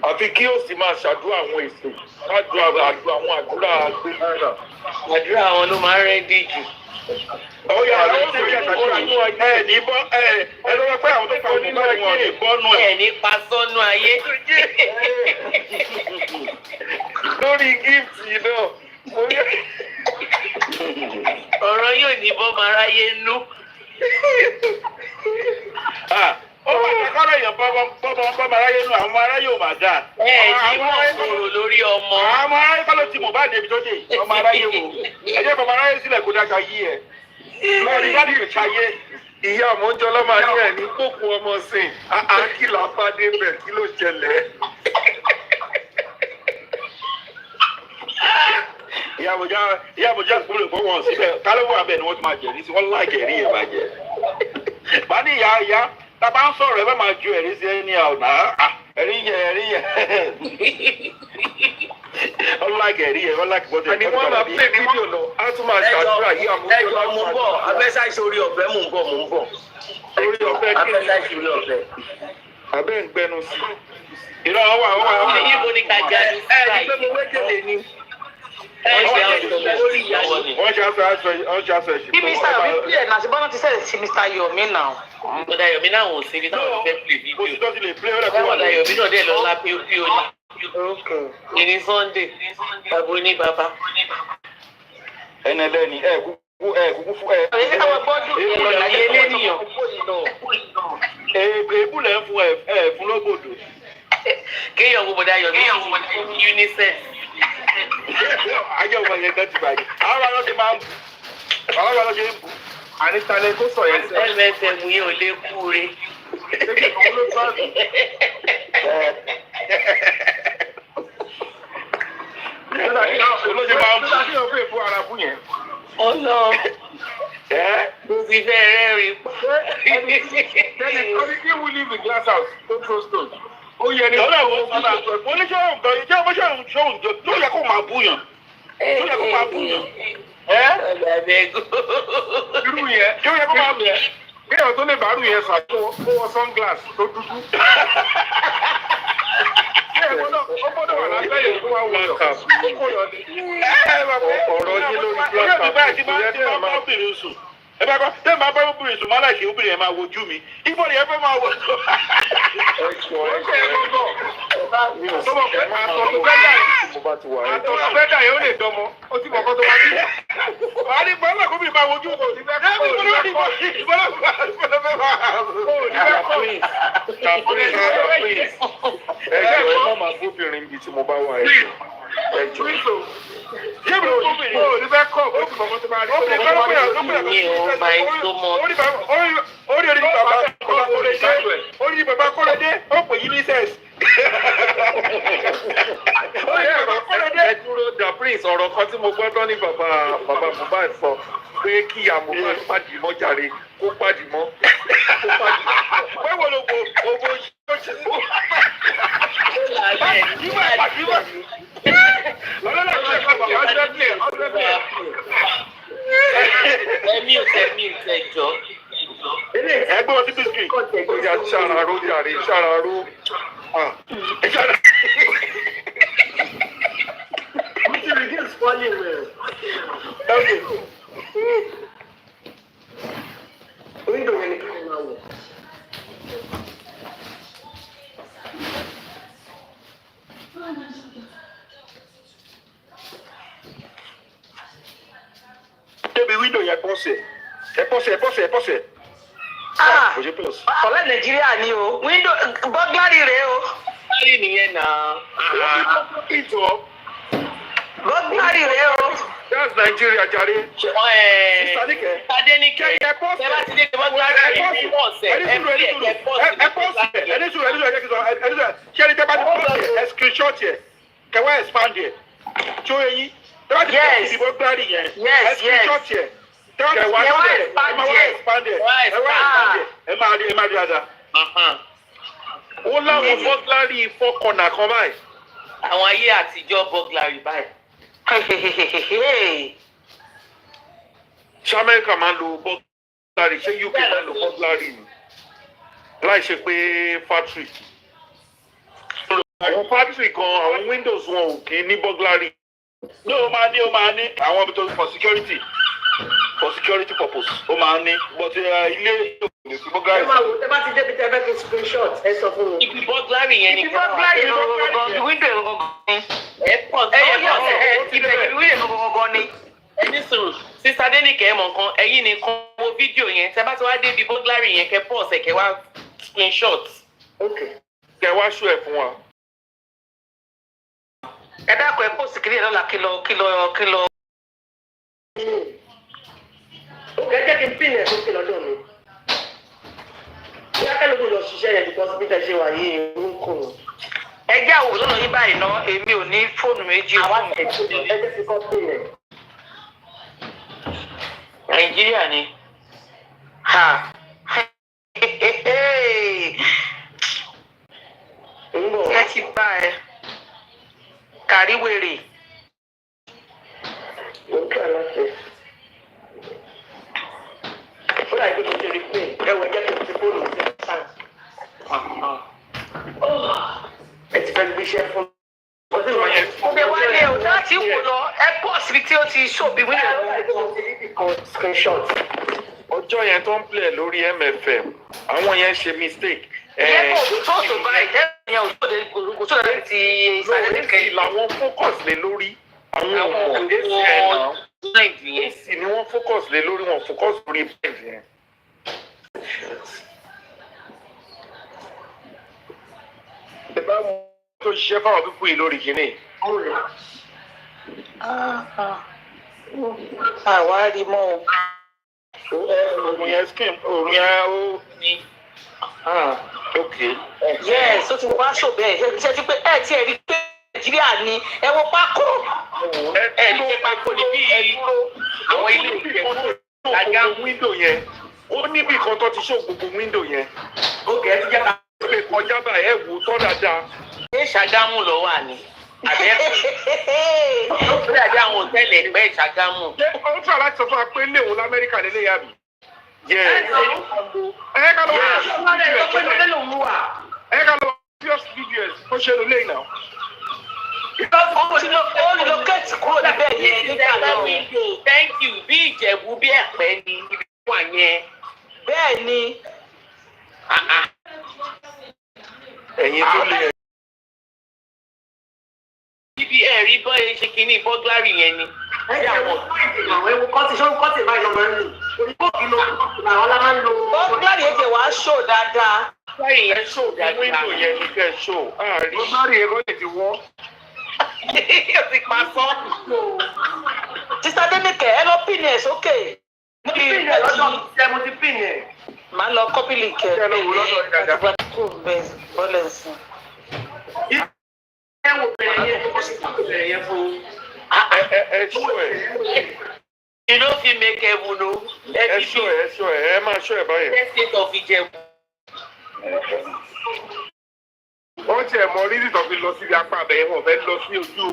Àfi kí ó sì máa ṣàdúrà àwọn èso. Ṣàdúrà àwọn àdúrà gbé náírà. Àdúrà àwọn ló máa ń rẹ́dí jù. Ó yà á lọ́wọ́ sí ní bọ́ lọ́wọ́ pé àwọn tó kọ́ ní báyìí wọn ní bọ́nú ẹ̀. Ẹ̀ ní pasọ́nù ayé. Lórí gift yìí náà. Ọ̀rọ̀ yóò ní bọ́ máa ráyé nú. Ó máa ń kọ́rọ̀ èèyàn bọ́ máa ráyé nú àwọn aráyé ò máa dà. Ẹ ní wọ́n kúrò lórí ọmọ. Àwọn aráyé kọ́ ló ti mọ̀ bá débi tó dé ọmọ aráyé wò. Ẹ jẹ́ bàbá aráyé sílẹ̀ kó dáka yí ẹ̀. Lórí jáde lè ṣayé. Ìyá àmọ́jọ́lá máa ní ẹ̀ ní kókó ọmọ sìn. Àkìlà bá débẹ̀ kí ló ṣẹlẹ̀? Iyabo já kúrò fún wọn síbẹ̀ kálíwò abẹ ni wọ́n ti máa jẹ̀rí sí wọ́n láìkẹ̀ ẹ̀rí yẹn máa jẹ. Bá ní ìyá tá a bá ń sọ̀rọ̀ ẹ bá máa ju ẹ̀rí sí ẹni ọ̀nà ẹ̀rí yẹ. Wọ́n láìkẹ̀ ẹ̀rí yẹn wọ́n láìkẹ̀ bọ́tẹ̀. Àní wọ́n máa play fídíò lọ, á tún máa ṣàdúrà yí àmúṣe ẹjọ mo ń bọ̀ abẹ́sà ìṣòrí ọ̀fẹ́ mò ń bọ̀ orí ọ̀fẹ́ kí ni abẹ́sà ìṣòrí ọ̀fẹ́. abẹ́ ń gbẹnu sí. Ìrọ̀ wà. Ibo ni ká jáde sí báyìí. pé mo wéjèlè ni. Wọ́n ṣe aṣọ ẹ̀ṣin. Bí Mr. Yomi play náà ṣe bọ́nà ti sẹ́yìn sí Mr. Yomi náà. Bọ̀dà Yomi náà wò sí ibi táwọn fẹ́ play Mo ti fídíò. tọ́ sí lè play ọ̀rẹ́ fún wọn. Bọ̀dà Yomi náà dẹ̀ lọ lá píopío ní. Ìní Sunday, Babu ní bàbá. Ẹnẹlẹ́ni kúkú fún Èyí tí àwọn gbọ́dọ̀ èlò láyé lénìyàn. èébú lẹ́ fún fún lọ́gbọ̀dọ̀. Kéèyàn wo bọ̀dà Yomi UNICEF. Ayé ọmọ yẹn kan ti bàjẹ́. Àwọn ọmọ ṣe máa ń bù. Àwọn ọmọ ṣe ń bù. Ànítalẹ̀ tó sọ yẹn sẹ́. MSF yẹn ò lè kú re. Ṣébí òun ló sọ àbí? Olóṣè máa ń bù. Ṣé àfihàn fún èpo ara fún yẹn? Ọlọ. Mo ti fẹ́ rẹ́rìn. Kẹ́ni kí wú live in glass house tó throw stone. Ó yẹ ni. Lọ́dọ̀ wo ọ̀nà oníṣòwò nǹkan yìí jẹ́ ọmọ ṣòwò jọ tó yẹ kó máa búyàn. Tó yẹ kó máa búyàn. Irú yẹn. Tó yẹ kó máa búyàn. Kéèyàn tó lè bàárù yẹn sà tó wọ sunglass tó dúdú. Ó gbọ́dọ̀ wà lábẹ́ yẹn tó wá wọ ọ̀kà. Ọ̀rọ̀ yín lórí black cap. Ẹ bá kọ́ tẹ́ ẹ máa bá obìnrin sùn máa láì ṣe obìnrin yẹn máa wojú mi. Ibo ni ẹ fẹ́ máa wọ. Àtọ̀gbẹ́dà yóò lè dọmọ, ó ti mọ̀kọ́ tó wá bí. Wàá ní bọ́lá kó mi máa wojú kò ní fẹ́ kọ́. Ẹ̀jẹ̀ ẹ̀ máa bóbìnrin ibi tí mo bá wà ẹ̀jẹ̀. Ṣé mi ò ní fẹ́ kọ́? Ó ti mọ̀kọ́ tó máa rí. Ó ní bàbá Kọ́lẹ́dé, ó pè yí ní sẹ́ẹ̀sì. Ẹ dúró da prince ọ̀rọ̀ kan tí mo gbọ́dọ̀ ní bàbá Mohbad sọ pé kí ìyá Mohbad pàdé mọ́ jàre kó pàdé mọ́. Báwo ló wo owó ṣe ṣe sí? Ẹ̀mí ò tẹ̀ jọ. Ẹgbẹ́ wọn ti bí sùn. Ó yà ṣàràró jàre ṣàràró. Which reduce falling well. Okay. Window yẹn ni kí n máa wọ̀. Débi window yẹn pọ́sẹ̀. Ẹ pọ́sẹ̀. Kò ṣe pọ́sẹ̀. Ọ̀lẹ́ Nàìjíríà ni o. Window bọ́gláàrì rèé o. Báyìí nìyẹn náà. Ìjọ. Bọ́gláàrì rèé o. That's Nigeria jàre. Adéníkẹ́. Ẹ bá ti dé bọ́gláàrì yìí fún ọ̀sẹ̀. Ẹni sùúrù ṣé ẹni tẹ́ bá ti pọ́sẹ̀ ẹ screenshot yẹ kẹwàá expand yẹ tí ó yẹ yín tẹ́ bá ti pọ́sẹ̀ ìdìbò gbáàrì yẹn ẹ screenshot yẹ kẹwàá expand yẹ ẹ máa rí ada. Ó láwọn bọ́gláàrì fọ́kànnà kan báyìí. Àwọn ayé àtijọ́ bọ́gláàrì báyìí. Ṣé Amẹ́ríkà máa ń lo bọ́gláàrì? Ṣé UK máa ń lo bọ́gláàrì ni? Láì ṣe pé factory. Àwọn factory kan, àwọn windows wọn ò kì í ní bọ́gláàrì. Ní o máa ní àwọn ibi tó for security purpose ó máa ní but ilé ìlú sí bọ́gláàrì. Ẹ máa wò ẹ bá ti débi tẹ́ fẹ́ fi screenshot ẹ sọ fún mi. Ibi bọ́gláàrì yẹn ni Ibi bọ́gláàrì yẹn gangan window yẹn gangan ni. ẹ pọ̀ Ibẹ̀ window yẹn gangan ni. ẹni sùúrù sísá Adéníkẹ́ mọ̀ nǹkan ẹ̀yin nìkan wo fídíò yẹn tẹ́ bá ti wá débi bọ́gláàrì yẹn kẹ́ pọ̀ ọ̀sẹ̀ kẹ́ wá screenshot. Kẹ wá ṣó ẹ̀ fún wa. Ẹ dákun ẹ post kiri ẹ lọ́la kìlọ̀. Gẹ́gẹ́ kí n pín ẹ̀ sókè lọ́dọ̀ mi. Bí akẹ́lẹ́gbọ̀n lọ ṣiṣẹ́ yẹn because bí tẹ̀ ṣe wà yìí ń kùn. ẹgbẹ́ àwò lọ́nà yín báyìí ná èmi ò ní fóònù méjì fún mi. ẹgbẹ́ ti kọ́ pé yẹn. Nàìjíríà ni. Ha. Ẹ ti bá ẹ. Kàríwèrè. Ó ń kí aláṣẹ. Ó dàbí kò ṣe rí pé ẹwọ ẹjẹ tó ti fóònù sí sáà. Ẹ ti fẹ́ gbéṣẹ́ fún. Òde wálé o láti wò lọ ẹ pọ̀ síbi tí ó ti ṣòbí wílẹ̀. Screenshot. ọjọ́ yẹn tó ń play lórí MFM àwọn yẹn ṣe mistake. Ìyẹ́pọ̀ tó tó báyìí ẹ̀yìn òṣòdè kò tó lẹ́yìn ti ìsàlẹ̀ nìkẹ́. làwọn focus lé lórí àwọn ọmọ èsì ni wọ́n focus lé lórí wọn focus lórí bẹ́ẹ̀ yẹn. ẹ bá wọn tó ṣiṣẹ́ fáwọn pípọ̀ yìí lórí kìíní. Àwa rí mọ́ o. òun yẹn skin òun yẹn ó ní. ok. Yes, ó ti wá ṣòbẹ̀ ṣe ti pé ẹ ti ẹ̀ rí pé Nàìjíríà ni ẹ wo pákó. ẹ ní pé pákó ni bí àwọn ilé ìgbẹ́ àga wíńdò yẹn ó níbi kan tó ti ṣó gbogbo wíńdò yẹn. Ókè ẹ ti jẹ́ ká. ó lè kọjá bá ẹ wò tọ́ dáadáa. Ṣé Ṣàgámù lọ wà ní? Ó fẹ́ àdé àwọn òtẹ́ẹ̀lì ẹgbẹ́ Ṣàgámù. ṣé ó tún àláti sọ fún wa pé léwu lamẹ́ríkà lélẹ́ yà mí. ẹ ká lọ wá serious videos tó ṣe lólè náà. Ó relocate kúrò níbẹ̀ yẹn nígbà náà. Thank you bí Ìjẹ̀bú bí Ẹ̀pẹ́ ni ibi wà yẹn. Bẹ́ẹ̀ ni. ẹ̀yin tó lé Ibi ẹ̀rí bọ́ ẹ ṣe kínní bọ́gláàrì yẹn ni. Àwọn ewu kọ́tì ṣé kọ́tì báyìí lọ́mọ ń lò. Oníkóòkì ló làwọn lá máa ń lo. Bọ́gláàrì yẹn ti wá ṣò dáadáa. Bọ́gláàrì yẹn ṣò dáadáa. wíńdò yẹn ní kẹ́ ṣó àárín. Bọ́gláàrì yẹn kọ́ lè ti wọ́. Ó ti pa sọ́. Sísá Dénìkẹ́ ẹ lọ pín ẹ̀ sókè. Mo ti pín yẹn lọ́dọ̀ ṣẹ́ mo ti pín yẹn. Màá lọ kọ́pìlì kẹ́. Ṣé ẹ lọ wò lọ́dọ̀ ẹ̀ dáadáa? Bọ́lẹ̀ sí. Ẹ wo bẹ̀rẹ̀ yẹn fún bẹ̀rẹ̀ yẹn fún. ẹ ṣó ẹ. You no fit make heaven o. ẹ ṣó ẹ máa ṣó ẹ báyẹn. State of Ìjẹ̀bú. Wọ́n tiẹ̀ mọ rírì tó fi lọ síbi apá abẹ́ yẹn wọ́n fẹ́ lọ sí ojú.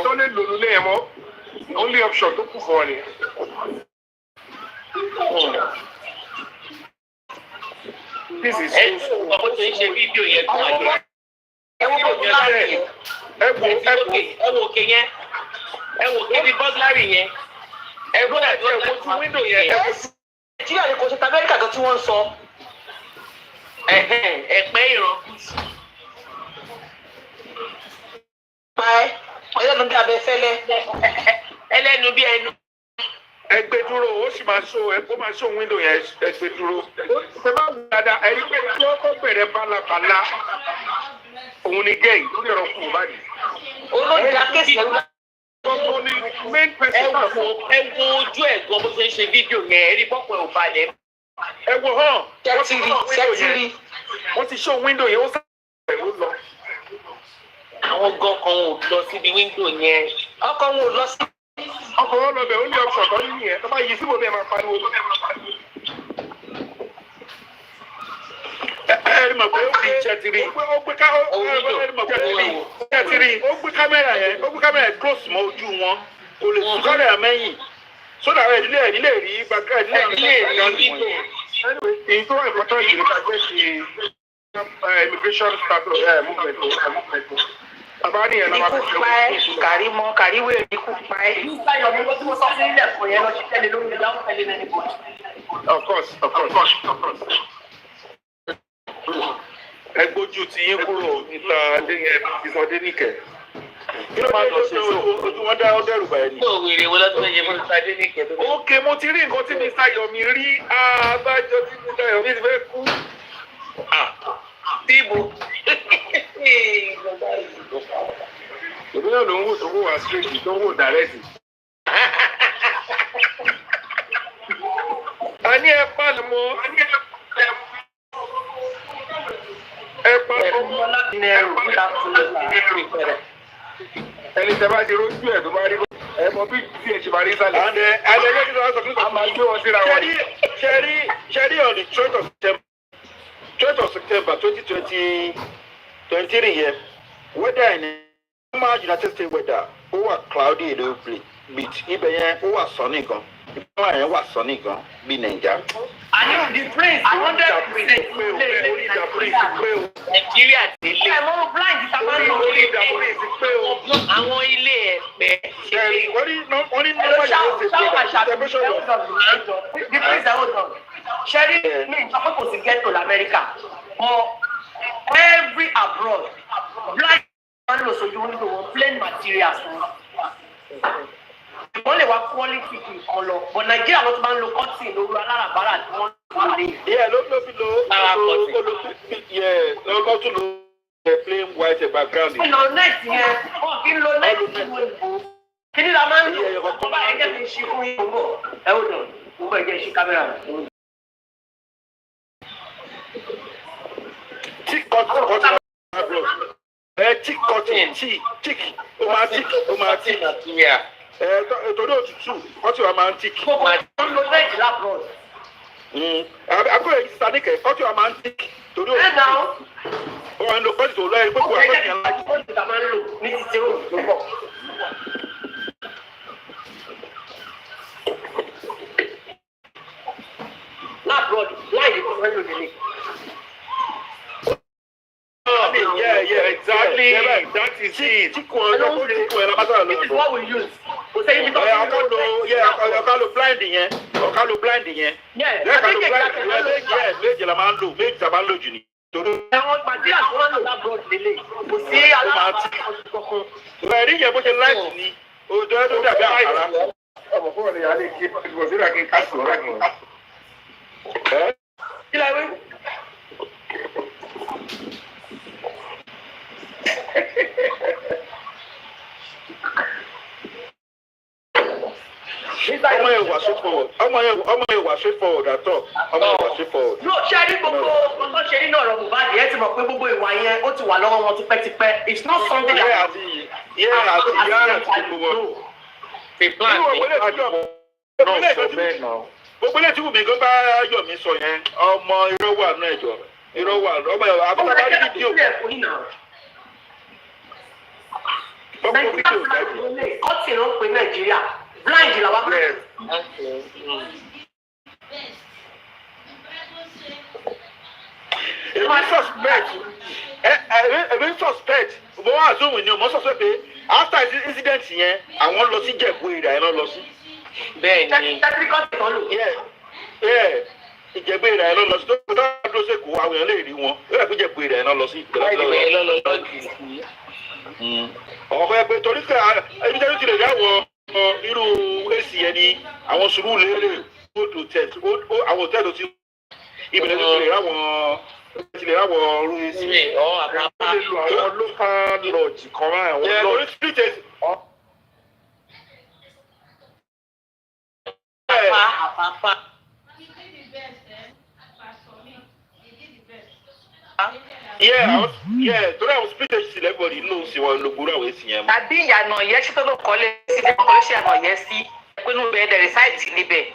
Tó lè lò lólè yẹn mọ́. Only option tó kù fún ọ ni. this is Ẹ ṣó ọmọ tó ń ṣe fídíò yẹn tó wà yẹn. Ẹ wo bọ́gláàrì yẹn. ẹ wo òkè yẹn. Ẹ wo òkè bí bọ́gláàrì yẹn. Ẹ wo ẹ wojú wíńdò yẹn. Nàìjíríà ni kò ṣe ta Amẹ́ríkà kan tí wọ́n ń sọ. Ẹ̀pẹ́ ìran. Pa ẹ́ ọlẹ́nu bí abẹ́fẹ́lẹ́. Ẹlẹ́nu bí ẹnu. ẹ gbé dúró ó sì máa ṣó ẹ kó máa ṣó wíńdò yẹn ẹ gbé dúró. Ṣé bá wù dáadáa ẹ̀rí pé tí wọ́n kọ́ bẹ̀rẹ̀ bálabàla òun ni gẹ́yì lórí ọ̀rọ̀ kù báyìí. Olórí akéṣì ẹ̀rú. Gbogbo ni main person náà fún. Ẹ wo ojú ẹ̀ gan bó ṣe ń ṣe fídíò yẹn. Ẹ rí bọ́pọ̀ ẹ̀ ò balẹ̀. ẹ wo hàn Ṣẹ́tìrì. wọ́n ti ṣó wíńdò yẹn ó sáré ó lọ. Àwọn gan kan ò lọ síbi wíńdò yẹn. Ọkọ wọn ò lọ sí. Ọkọ̀ wọn lọ bẹ̀ ó ní option tó ní nìyẹn tó bá yí síbò bẹ́ẹ̀ máa pariwo. ẹ rí mọ̀ pé ó fi ṣẹ́tìrì. Ó gbé kámẹ́rà yẹn close mọ́ ojú wọn kò lè sùn kámẹ́rà mẹ́yìn sódà ẹ̀ nílé rí gbàgbé ẹ̀ nílé rí Fídíò. èyí tó wà important jù nípa gbé ṣe immigration status movement. Bàbá nìyẹn náà máa fi Ikú pa ẹ́ Kàrímọ́ Kàríwèrè ikú pa ẹ́. Nígbà yọ̀ mi tí mo sọ fún ilé ẹ̀kọ́ yẹn lọ sí tẹ́lẹ̀ lórí ìdáhùn tẹ́lẹ̀ náà níbo. of course. ẹ gbójú tí yín kúrò níta Adéníkẹ́. kí ló máa lọ ṣe so ojú wọn dá ọdẹrù báyìí ni. Tó wèrè wo lọ́dún méje fún Sadé ní Kẹ́tọ́. ókè mo ti rí nǹkan tí Mr. Yomi rí abájọ tí Mr. Yomi ti fẹ́ kú. Tíbo. Èmi náà ló ń wò tó wò wá straight tó ń wò direct. a ní ẹ pàlẹ́ mọ́ ẹ ẹni tẹ bá ti rójú ẹ tó bá rí ẹ mọ bí tí ẹ ṣe máa rí sálẹ̀. And ẹlẹ́gbẹ́ kí ló wá sọ fún mi. a máa gbé wọn síra wọn. Ṣẹ́rí on the 12th of September 2023 yẹn weather in normal United States weather ó wà cloudy èdè òpè bit ibẹ̀ yẹn ó wà sunny gan ibẹ̀ yẹn wà sunny gan bí Nàìjà. àní the prince 100% Nàìjíríà délé. ẹ mọ blind ta máa ń lò ó lè àwọn ilé ẹ̀pẹ́. wọ́n ní normal United States weather temperature was. the prince hold on. Sherry mi n sọ pé kò sí ghetto l'Amẹ́ríkà but every abroad blind man lò sójú wọn nílò wọn plain materials fún wọ́n lè wá quality nǹkan lọ but Nàìjíríà ló ti máa ń lo cotton lóru aláràbarà tí wọ́n ń lò. Yeah, ló fi lo tún lo plain white background. ọ̀nà net yẹn wọ́n kì í lo net tí wọ́n lò kí ni la máa ń lò ọba ẹ̀jẹ̀ fi ṣe fún yín bọ̀ ẹ̀ ó dàn mo bẹ̀ jẹ́ ṣe kámẹ́rà. Tick cotton tick ó máa tick torí òtútù kọ́tù wa máa ń tick. wọ́n lo net labroad. Akọ̀rẹ́ yìí sadikẹ̀ kọ́tù wa máa ń tick torí òtútù. Wọ́n ń lo kọ́tù tó lọ ẹ̀ gbogbo àkọ́tù yẹn láti. kọ́tù ta máa ń lò ní títí ó tó bọ̀. labroad láì ní kọ́tù lò nílé. Yeah, exactly. That is it. This is what we use. We say you Okalo blind yẹn. Okalo blind yẹn. Yeah. Méjì la máa ń lò. Méjì la máa ń lò jù ní. Àwọn materials tó wọ́n lò lábúrò lélẹ̀. Kò sí aláàbò kankan. Ẹ̀rí yẹn bó ṣe láìsí ni. Òjò ẹ̀ tó dàbí àkàrà. ọmọ fún ọ̀rẹ́ yàrá kí ìbò síra kí n ká sùn ọ̀rẹ́ kan. Kí la wí? Ọmọ yẹn wà straightforward. Ọmọ yẹn wà straightforward àtọ̀. Ọmọ yẹn wà straightforward. Yóò ṣe àrí gbogbo ọkọ ṣe nínú ọ̀rọ̀ Mohbad ẹ ti mọ̀ pé gbogbo ìwà yẹn ó ti wà lọ́wọ́ wọn tipẹ́tipẹ́. It's not something that àti ìyá àti gbogbo wọn. Gbogbo ilé tí Wùmí gan bá yọ̀ mí sọ yẹn, ọmọ irọ́ wà náà ẹ̀jọ̀. Irọ́ wà ọmọ yẹn àbúrò bá rí fídíò. Kọ́tì ló ń pè Nàìjíríà. Blind la wá pẹ́. Èmi suspect mo wá zoom ni mo suspect pé after incident yẹn àwọn lọ sí Ìjẹ̀bú èrè àyẹ̀nà lọ sí. Bẹ́ẹ̀ni. Tẹ́tíríkọ́tì kan lò. Ìjẹ̀bú èrè àyẹ̀nà lọ sí tó tó tó ṣe kó àwọn èèyàn lè rí wọn. Ó yẹ kó Ìjẹ̀bú èrè àyẹ̀nà lọ sí. Ọ̀pọ̀ ẹgbẹ́ torí pé ẹbí tẹ́lẹ̀ ti lè dáwọ́ irú èsì yẹn ni àwọn sùúrù lérè gbòdò tẹ̀t àwọn òtẹ́ẹ̀tì tí ìbẹ̀rẹ̀ tó ti lè ráwọ̀ ọrú èsì. Àwọn local lodge kan máa àwọn lodge. Torí àwọn speeches ti lẹ́gbọ̀dì ló ń sin wọn ló gbúrò àwọn èsì yẹn mọ́. Àbí ìyànà yẹn ṣí tó ló kọ́lé sí bí wọ́n ṣe àná yẹn sí pinnu bẹ́ẹ̀ dẹ̀rẹ̀ sáìtì níbẹ̀.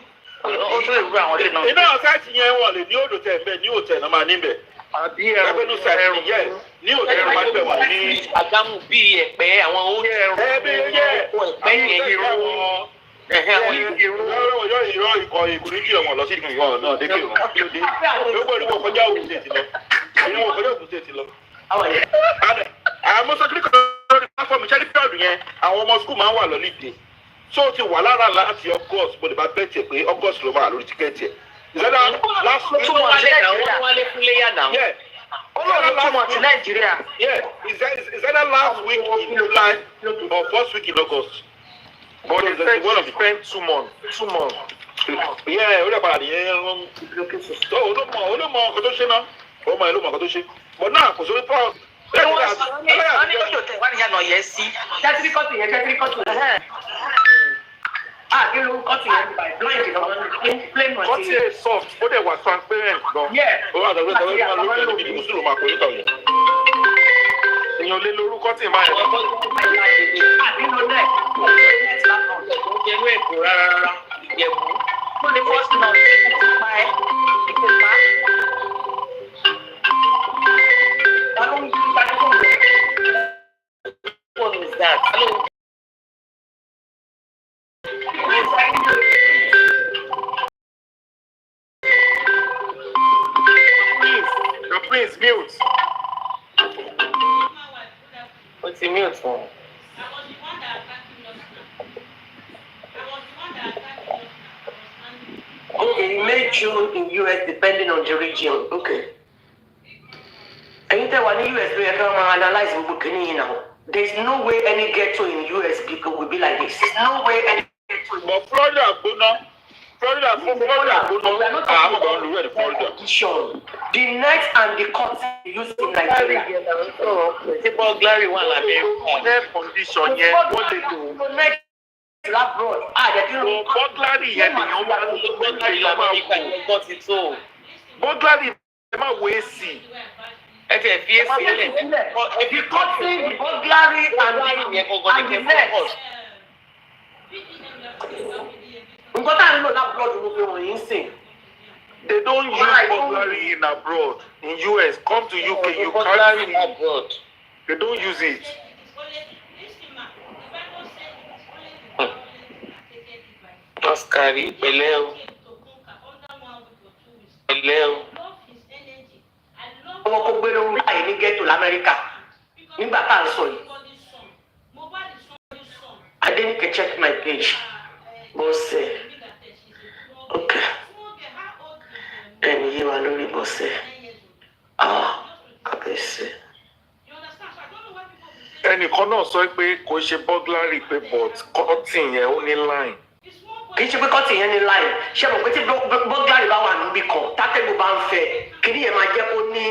Ó tó lè rú àwọn ilé náà. Iná sáìtì yẹn wọ̀ lè ní òdò tẹ̀ ń bẹ̀ ní òtẹ̀ náà máa níbẹ̀. Àbí ẹgbẹ́nu sáìtì yẹn ní òtẹ̀ náà máa níbẹ̀ wà ní. Àgámù bíi ẹ̀pẹ́ àwọn oúnjẹ ìrọ̀ ikọ̀ ìkùnrin ọmọ lọ sí ìgbìmọ̀ náà dé kí wọn kí ló dé. Gbogbo ìlú wọn kọjá Ògùn State lọ. Ìlú wọn kọjá Ògùn State lọ. Àwọn sọ́kìlì kan lórí platform ìṣẹ́lí pẹ́ọ̀dù yẹn àwọn ọmọ skul máa ń wà lọ́lídé. So ti wà lára láti August mo lè bá bẹ́ẹ̀ tiẹ̀ pé August ló máa lórí tíkẹ́ẹ̀tì ẹ̀. Ìṣẹ́lá last week tó wálé fún léyà náà. Olóòrùn túmọ̀ sí Nàìjíríà. Ìṣẹ́lá last week in July or first week in August. But they said one of spent 2 months. 2 months. Ó lè padà nìyẹn. Olómọ ọkọ̀ tó ṣe náà. Ọmọ ẹ̀ ló mọ ọkọ̀ tó ṣe. But náà kò sórí pọ́ọ̀. Wọ́n ní lójó tẹ̀ wá níyànà yẹn sí. Tẹ́tíríkọ́tì yẹn. Kí ló ń kọ́tì yẹn by blind lọ́wọ́ ní plain material. Kọ́tì ẹ̀ soft, ó dẹ̀ wà transparent. gan. ó wà sọ pé sọ pé máa lórí ẹni bíi mùsùlùmí máa kó níta òyìn. èèyàn lé lórúkọ tí ì máa yẹn. àbínú náà kò ní net látọ̀ tó jẹ́rú èkó rárá ìjẹ̀bú tó ní fọ́ọ̀sì náà ti pa ẹ́ ìpè pa. ta ló ń yí ìpàdé fún mi? What is that? Hello. The prince mute. What's the mute for? Okay, he made June in US depending on the region. Okay. Anytime when the US we come and analyze Bukini now. There's no way any ghetto in US people will be like this. There's no way any ghetto. But Florida gbóná. Florida gbóná. We are not talking about competition. The net and the content used in Nigeria. Ṣé burglary wà lábẹ́ air condition yẹn wọ́n lè lò? Labroad. Burglary yẹn nìyẹn wà ní burglary la máa wò. Burglary ẹ máa wo AC. Ẹ tẹ̀ fi AC lẹ̀. The cutting, the burglary and the net. Nǹkan tá à ń lò labroad ló fi wọ̀nyí ń sìn. They don't use burglary in abroad. In US, come to UK, you can't see abroad. They don't use it. Oscari, Peleo. Ọmọ kò gbé lóhùn láì ní ghetto l'Amẹ́ríkà nígbà tá à ń sọ yìí. Adenike check my page. Bọ́sẹ̀. Okay. Ẹni yé wa lórí bọ́sẹ̀. Kàbẹ́sẹ̀. Ẹnìkan náà sọ pé kò ṣe burglary pé but cutting yẹn ó ní line. Kì í ṣe pé cutting yẹn ní line. Ṣé mo pé tí burglary bá wà níbí kan tátẹ́gùn bá ń fẹ́ kí ni yẹn máa jẹ́ kó ní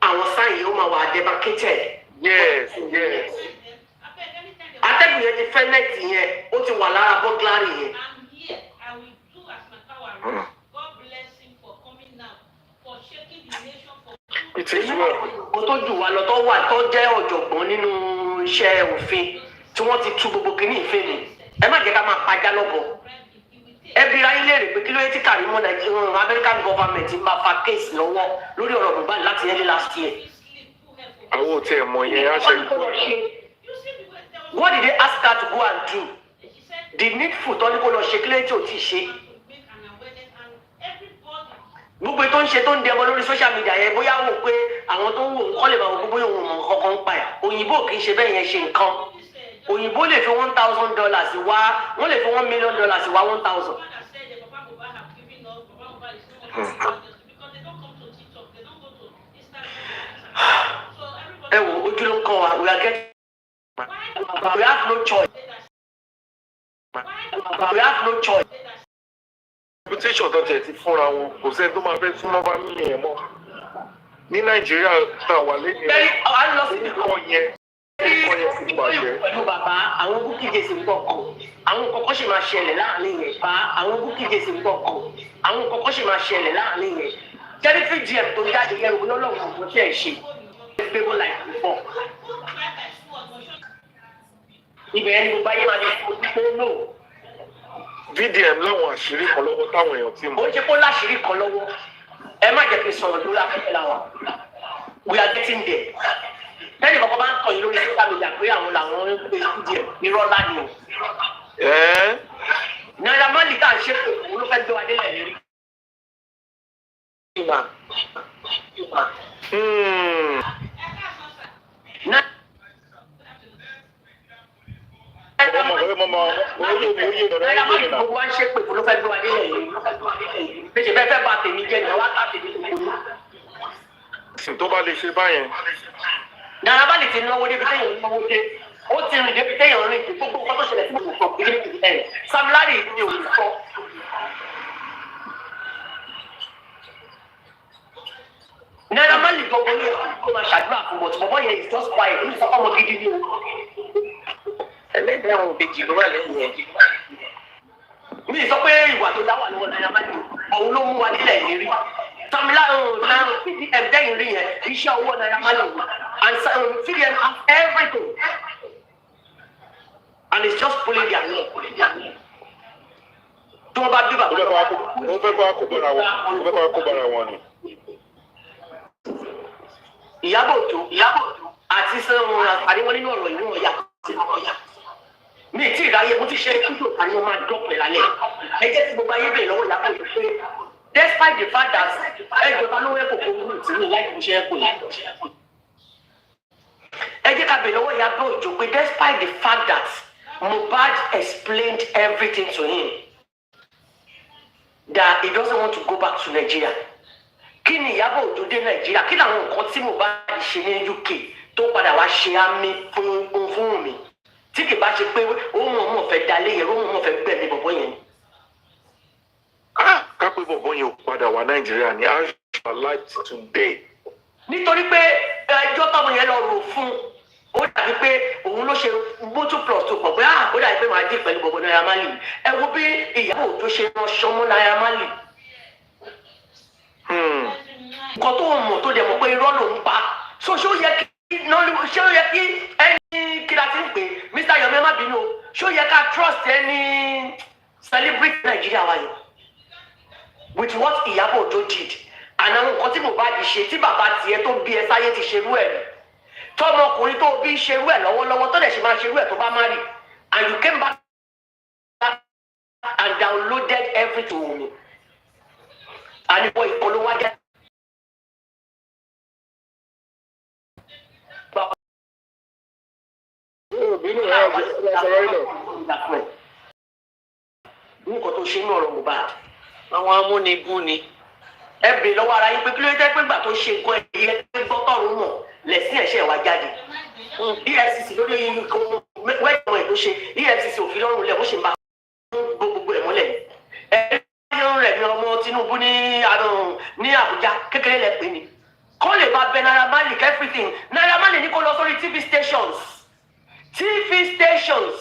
àwọn sáyìn ó máa wà demarcated. Yes, yes. Atẹ́gùn yẹn ti fẹ́ nẹ́ẹ̀tì yẹn ó ti wà lára burglary yẹn. It is well. Mo tó jù wá lọ tó wà tó jẹ́ ọ̀jọ̀gbọ́n nínú iṣẹ́ òfin tí wọ́n ti tú gbogbo kìíní ìfẹ́ mi. Ẹ má jẹ́ ká máa pajá lọ́bọ̀. Ẹ bi ra ilé rẹ̀ pé kí ló yẹ tí Kàrímọ́ Nàìjíríà American government ń bá fa case lọ́wọ́ lórí ọ̀rọ̀ Mohbad láti early last year. Àwọn ò tẹ̀ mọ̀ yẹn á ṣe ìgbọ́. What did they ask her to go and do? The needful tó ní kó lọ ṣe kílẹ̀ tí ò tí ì ṣe. Gbogbo tó ń ṣe tó ń dẹmọ lórí social media yẹn bóyá wò pé àwọn tó ń wò kọ́ lè máa wò gbogbo ìwọ̀n mọ̀ kankan ń pa ẹ̀. Òyìnbó kì í ṣe bẹ́ẹ̀ yẹn ṣe nǹkan. Òyìnbó lè fi $1,000 wá wọ́n lè fi $1 million wá 1,000. Ẹ wo ojú ló ń kọ́ wa, we are getting. We have no choice. We have no choice. Reputation tó tẹ̀ ti fúnra wọn kò sẹ́ni tó máa fẹ́ súnmọ́ fámìlì yẹn mọ́. Ní Nàìjíríà tá a wà lẹ́yìn rẹ̀ orúkọ yẹn ti bàjẹ́. Pẹ̀lú bàbá àwọn búkìjì sì ń bọ̀ kàn. Àwọn kọ̀ọ̀kan sì máa ṣẹlẹ̀ láàrin yẹn. Bá àwọn búkìjì sì ń bọ̀ kàn. Àwọn kọ̀ọ̀kan sì máa ṣẹlẹ̀ láàrin yẹn. Jẹ́rìfì GM tó jáde yẹn òun lọ́lọ́run àwọn tí ẹ̀ ṣe. Gbégbó láì púpọ̀. Ibẹ̀ ẹni gbogbo ayé máa ní ojú tó lò. VDM láwọn àṣírí kan lọ́wọ́ táwọn èèyàn ti mọ̀. Ó jẹ́ kó láṣìírí kan lọ́wọ́. Ẹ má jẹ́ kí n sọ̀rọ̀ lórí afẹ́fẹ́ la wa. We are getting there. Tẹ́lẹ̀ kọ́kọ́ bá ń kọ̀ yín lórí social media pé àwọn làwọn ń pe VDM irọ́ ńlá ni o. Naira Marley tá à ń ṣe pé òun ló fẹ́ gbé wa délẹ̀ lérí. Naira Marley gbogbo wa ń ṣe pé òun ló fẹ́ gbé wa délẹ̀ lérí. Bẹ́sẹ̀ bẹ́ẹ̀ fẹ́ bà tèmi jẹ́ ni wọ́n á tèmi tó kúrú. Tó bá lè ṣe báyẹn. Naira Marley ti náwó débi téèyàn náwó dé. Ó ti rìn débi téèyàn rìn kí gbogbo nǹkan tó ṣẹlẹ̀ sí gbogbo nǹkan ìdílé ẹ̀. Sam Larry ni òun sọ. Naira Marley gbogbo ní kó máa ṣàdúrà fún bọ̀tù bọ̀bọ̀ yẹn is just quiet ní ìsọ̀kọ́ ọmọ gidi ni o. Ẹlẹ́dẹ̀ẹ́ àwọn òbejì ló wà lẹ́yìn ẹ̀. Mi sọ pé ìwà tó dá wà lọ́wọ́ Naira Marley òun ló mú wa nílẹ̀ yìí rí. Sam Larry tẹ́yìn rí yẹn iṣẹ́ owó Naira Marley and CBN has everything and it's just pulling their leg. Tí wọ́n bá bí bàbá ó fẹ́ kó àkóbára wọn ni. Iyabo àti sẹ́wọ̀n àríwọ́n nínú ọ̀rọ̀ ìlú ọ̀yà mi tí ìráyè mo ti ṣe kíkò àní mo máa dọ́pẹ̀ lálẹ́ ẹ jẹ́ tí gbogbo ayé bèèrè lọ́wọ́ Iyabo Òjó pé despite the fact that ẹjọba ló wẹ́ kòkó wúlò tí mi láì kò ṣe é kò yẹ ẹ jẹ́ ká bèèrè lọ́wọ́ Iyabo Òjó pé despite the fact that Mohbad explained everything to him that he doesn't want to go back to Nigeria. Kí ni Iyabo Òjó dé Nàìjíríà? Kí làwọn nǹkan tí Mohbad ṣe ní UK tó padà wá ṣe àmì fún mi? Tí kì bá ṣe pé ó mọ̀ fẹ́ dalé yẹn, ó mọ̀ fẹ́ gbẹ̀mí bọ̀bọ̀ yẹn. Ká pé bọ̀bọ̀ yẹn ò padà wá Nàìjíríà ní light today. Nítorí pé ẹjọ́ tọ́mọ yẹn lọ rò fún ó dàbí pé òun ló ṣe mọ́tò plus tó pọ̀ pé ó dàbí pé màá dé pẹ̀lú bọ̀bọ̀ Naira Marley. Ẹ wo bí Iyabo Òjó ṣe rán ṣọmọ Naira Marley. Nǹkan tó mọ̀ tó dẹ̀ mọ̀ pé irọ́ ló ń pa. So ṣé ó yẹ kí ẹni kí la ti ń pè Mr. Yomi ẹ má bínú o. Ṣé ó yẹ ká trust ẹni celebrate Nigeria wa yẹn? With what Iyabo Òjó did. Àná nǹkan tí Mohbad ṣe tí bàbá tiẹ̀ tó bí ẹ sáyé ti ṣerú ẹ̀. Tọ́mọkùnrin tó bí ṣerú ẹ̀ lọ́wọ́lọ́wọ́ tó dẹ̀ ṣe máa ṣerú ẹ̀ tó bá má rí. And you came back and downloaded everything to me. Àníbọ̀ ìpolówó ajá. Nǹkan tó ṣe ní ọ̀rọ̀ Mohbad. Àwọn amúnibú ni. Ẹ bèrè lọ́wọ́ ara yín pé kí ló jẹ́ pé ìgbà tó ṣe nǹkan ẹ̀yẹ pé gbọ́tọ̀rún mọ̀ lẹ̀sìn ẹ̀ṣẹ̀ wá jáde. EFCC lórí wẹ́ẹ̀dì ẹ̀ tó ṣe EFCC òfin lọ́rùn lẹ̀ bó ṣe ń bá gbogbo ẹ̀ mọ́lẹ̀. Ẹ̀rọ rẹ̀ ni ọmọ Tinubu ní Àbújá kékeré lẹ̀ pé ni. Kó lè bá bẹ Naira Marley everything. Naira Marley ní kó lọ sórí TV stations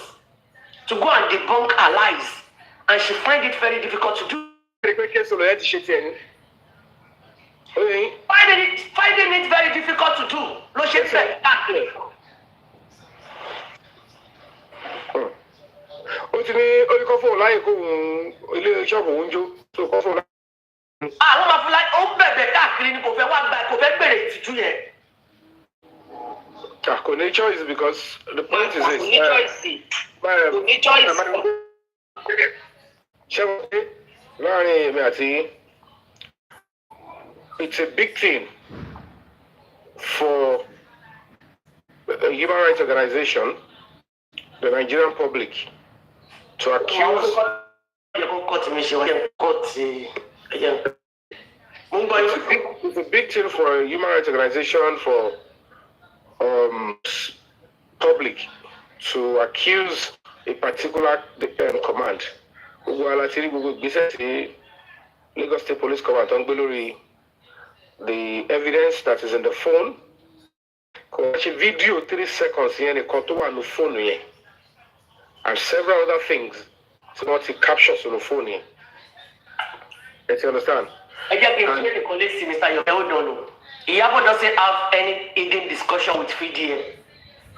to go and debunk her lies and she find it very difficult to do. Finding it very difficult to do. Ló ṣe fẹ́ káàkiri. Ó ti ní oríkọ́ fóònù láyé kó ilé ṣọ́ọ̀bù òun jó tó kọ́ fóònù láyé. Àwọn máa fún láyé ó ń bẹ̀bẹ̀ káàkiri ni kò fẹ́ gbèrè ìtìjú yẹn. Kò ní choice because the point is this. Kò ní choice. Kò ní choice. Ṣé wọ́n dé láàrin èmi àti it's a big thing for a human rights organization, the Nigerian public, to accuse. It's a big thing for a human rights organization, for public to accuse a particular command. Lagos State Police Command, the evidence that is in the phone. Actually, video 3 seconds here, the contour on the phone here, and several other things. So what he captures on the phone here. Let's understand. Mr. Yomi, Iyabo doesn't have any hidden discussion with FDM.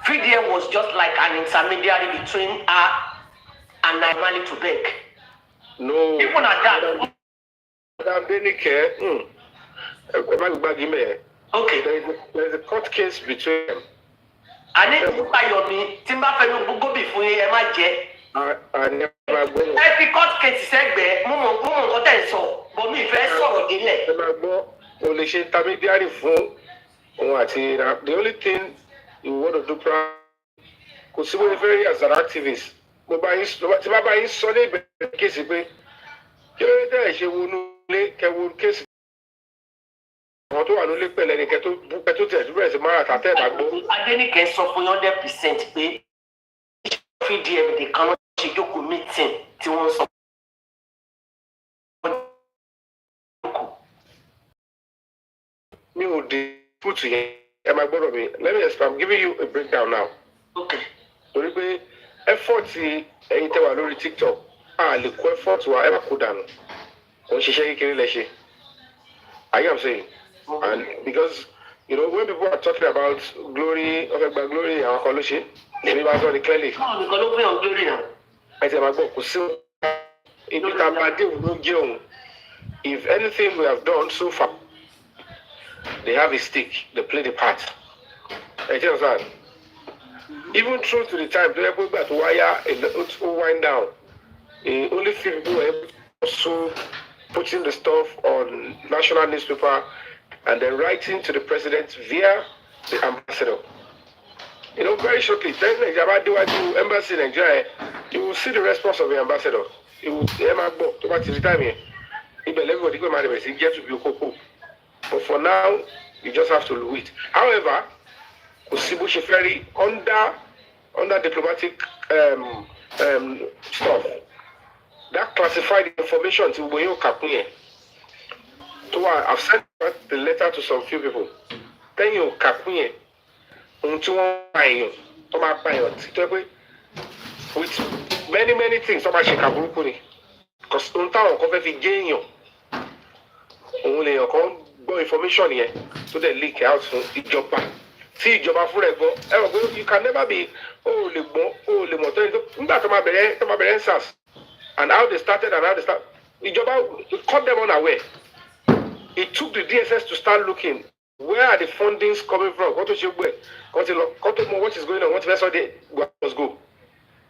FDM was just like an intermediary between her and Naira Marley to beg. No. Even at that. Madam Denike. Okay. There is a court case between them. I need to buy your me. Timba Felu go before you ever jet. I never go. Every court case said, Mumu, what else so? But me, very sorry, delay. Only she intermediary phone. The only thing you want to do, because she was very as an activist. But by his Sunday case, she will case. Àwọn tó wà lólè pẹ̀lẹ́ ni kẹ́ tó tẹ̀ bẹ̀rẹ̀ sí máa tàtẹ́ ìgbàgbọ́. Adéníkẹ́ sọ fún 100% pé FDM nìkan ló ṣe jókòó meeting tí wọ́n sọ. Mi ò dé fúùtù yẹn ẹ máa gbọ́dọ̀ mi. Let me explain. I'm giving you a breakdown now. Okay. Torí pé effort ẹ̀yin tẹ́ wà lórí TikTok a lè kó effort wa ẹ máa kó dànù. Kò ń ṣiṣẹ́ kékeré lẹ ṣe. Are you saying? And because, you know, when people are talking about glory, glory, our college, maybe I saw it clearly. No, because no way on glory now. I said, my book, if anything we have done so far, they have a stake, they play the part. I tell you that. Even through to the time, they put that wire and the wind down. Only few people were able to also putting the stuff on national newspaper and then writing to the president via the ambassador. You know, very shortly, then the embassy in Nigeria, you will see the response of the ambassador. It will to what is the time here. Everybody go marry get to be a. But for now, you just have to wait. However, Osibu Sheferi under diplomatic stuff, that classified information to Boyo Kapunye. So I've sent the letter to some few people. Then you Kapunye, with many things about Shekabukuni. Because don't tell you only information here so they leak out to Ijoba. See Ijoba for you can never be and how they started and how they start. Ijoba caught them unaware. It took the DSS to start looking where are the fundings coming from. What is going on? What vessel they must go.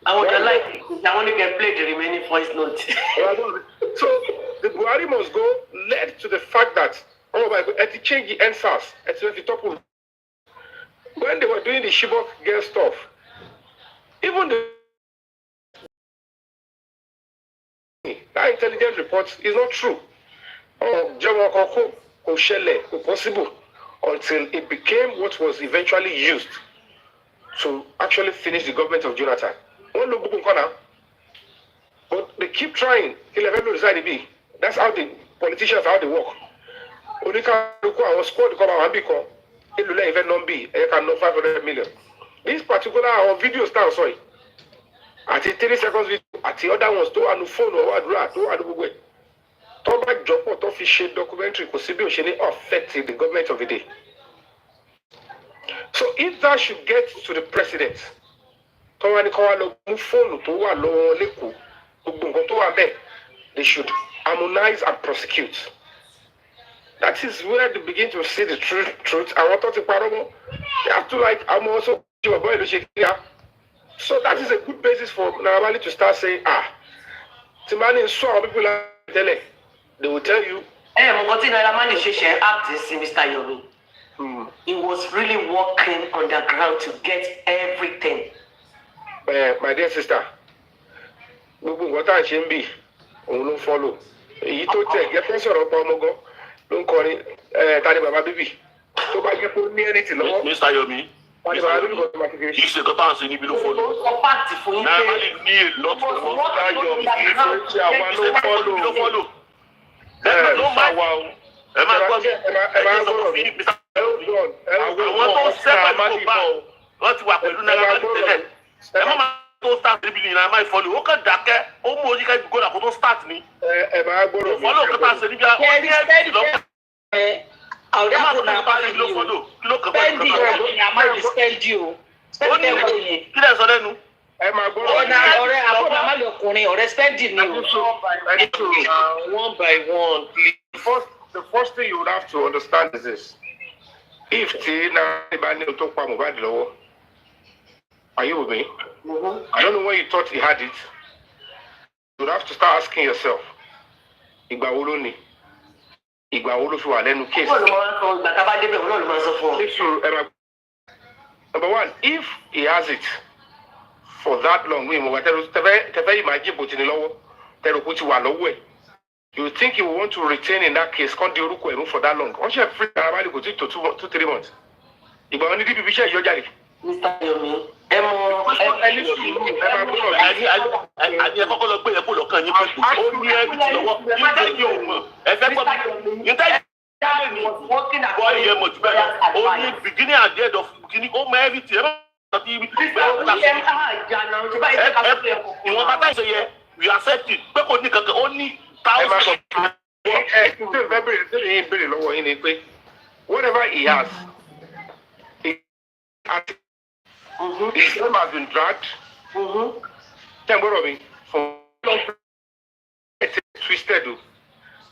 I would like I only can play the remaining voice note. So the Buhari must go led to the fact that at the change the NSAS at the top of when they were doing the Shibok girl stuff, even that intelligence report is not true. Possible until it became what was eventually used to actually finish the government of Jonathan. But they keep trying. That's how the politicians how they work. Our squad come out and even non-B, 500 million. This particular video style, sorry. At the 30 seconds video, at the other ones, to a phone or a way. Toba job or official documentary could see affecting the government of the day. So if that should get to the president, they should harmonize and prosecute. That is where they begin to see the truth. I want to parable. They have to like I'm also so that is a good basis for Naramali to start saying, Timani saw people like they will tell you. Mr. Yomi. He was really working on the ground to get everything. My dear sister, what I should be, don't follow. You told get pressure on Pomogo, don't call it Tani Baba Bibi. So by you near anything, Mr. Yomi. You should go down and you will follow. Now you need a lot of follow. Don't mind. One by one, please. The first thing you would have to understand is this. If are you with me? I don't know when you thought he had it. You would have to start asking yourself. Case. Number one, if he has it for that long, you think he will want to retain in that case for that long. Once you have free, go to 2-3 months. If only the people share your jolly. Mr. Yomi, beginning and the end of beginning, everything. We accept it. Only whatever he has, his name has been dragged. For twisted.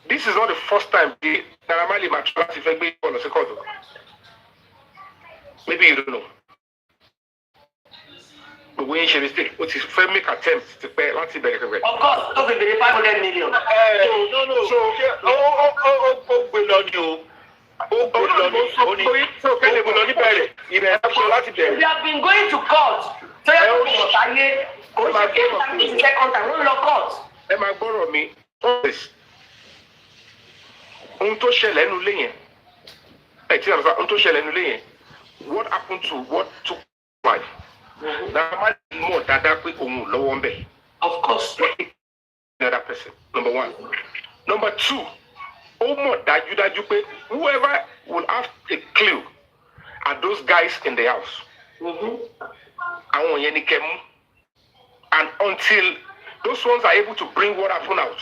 This is not the first time the Naramali Matras effect being on the second. Maybe you don't know. But when you mistake, what is fair make attempts to pay lots of benefit. Of course, don't be 500 million. No. So below you. So can you below the belly? You have to be. We have been going to court. So you have to second time. Don't lock court. Am I borrow me? This. Unto shell and lay. Unto shell and lay. What happened to what took life? Now, more that of course, another person. Number one. Number two. That you pay. Whoever will have a clue are those guys in the house. And until those ones are able to bring what happened out.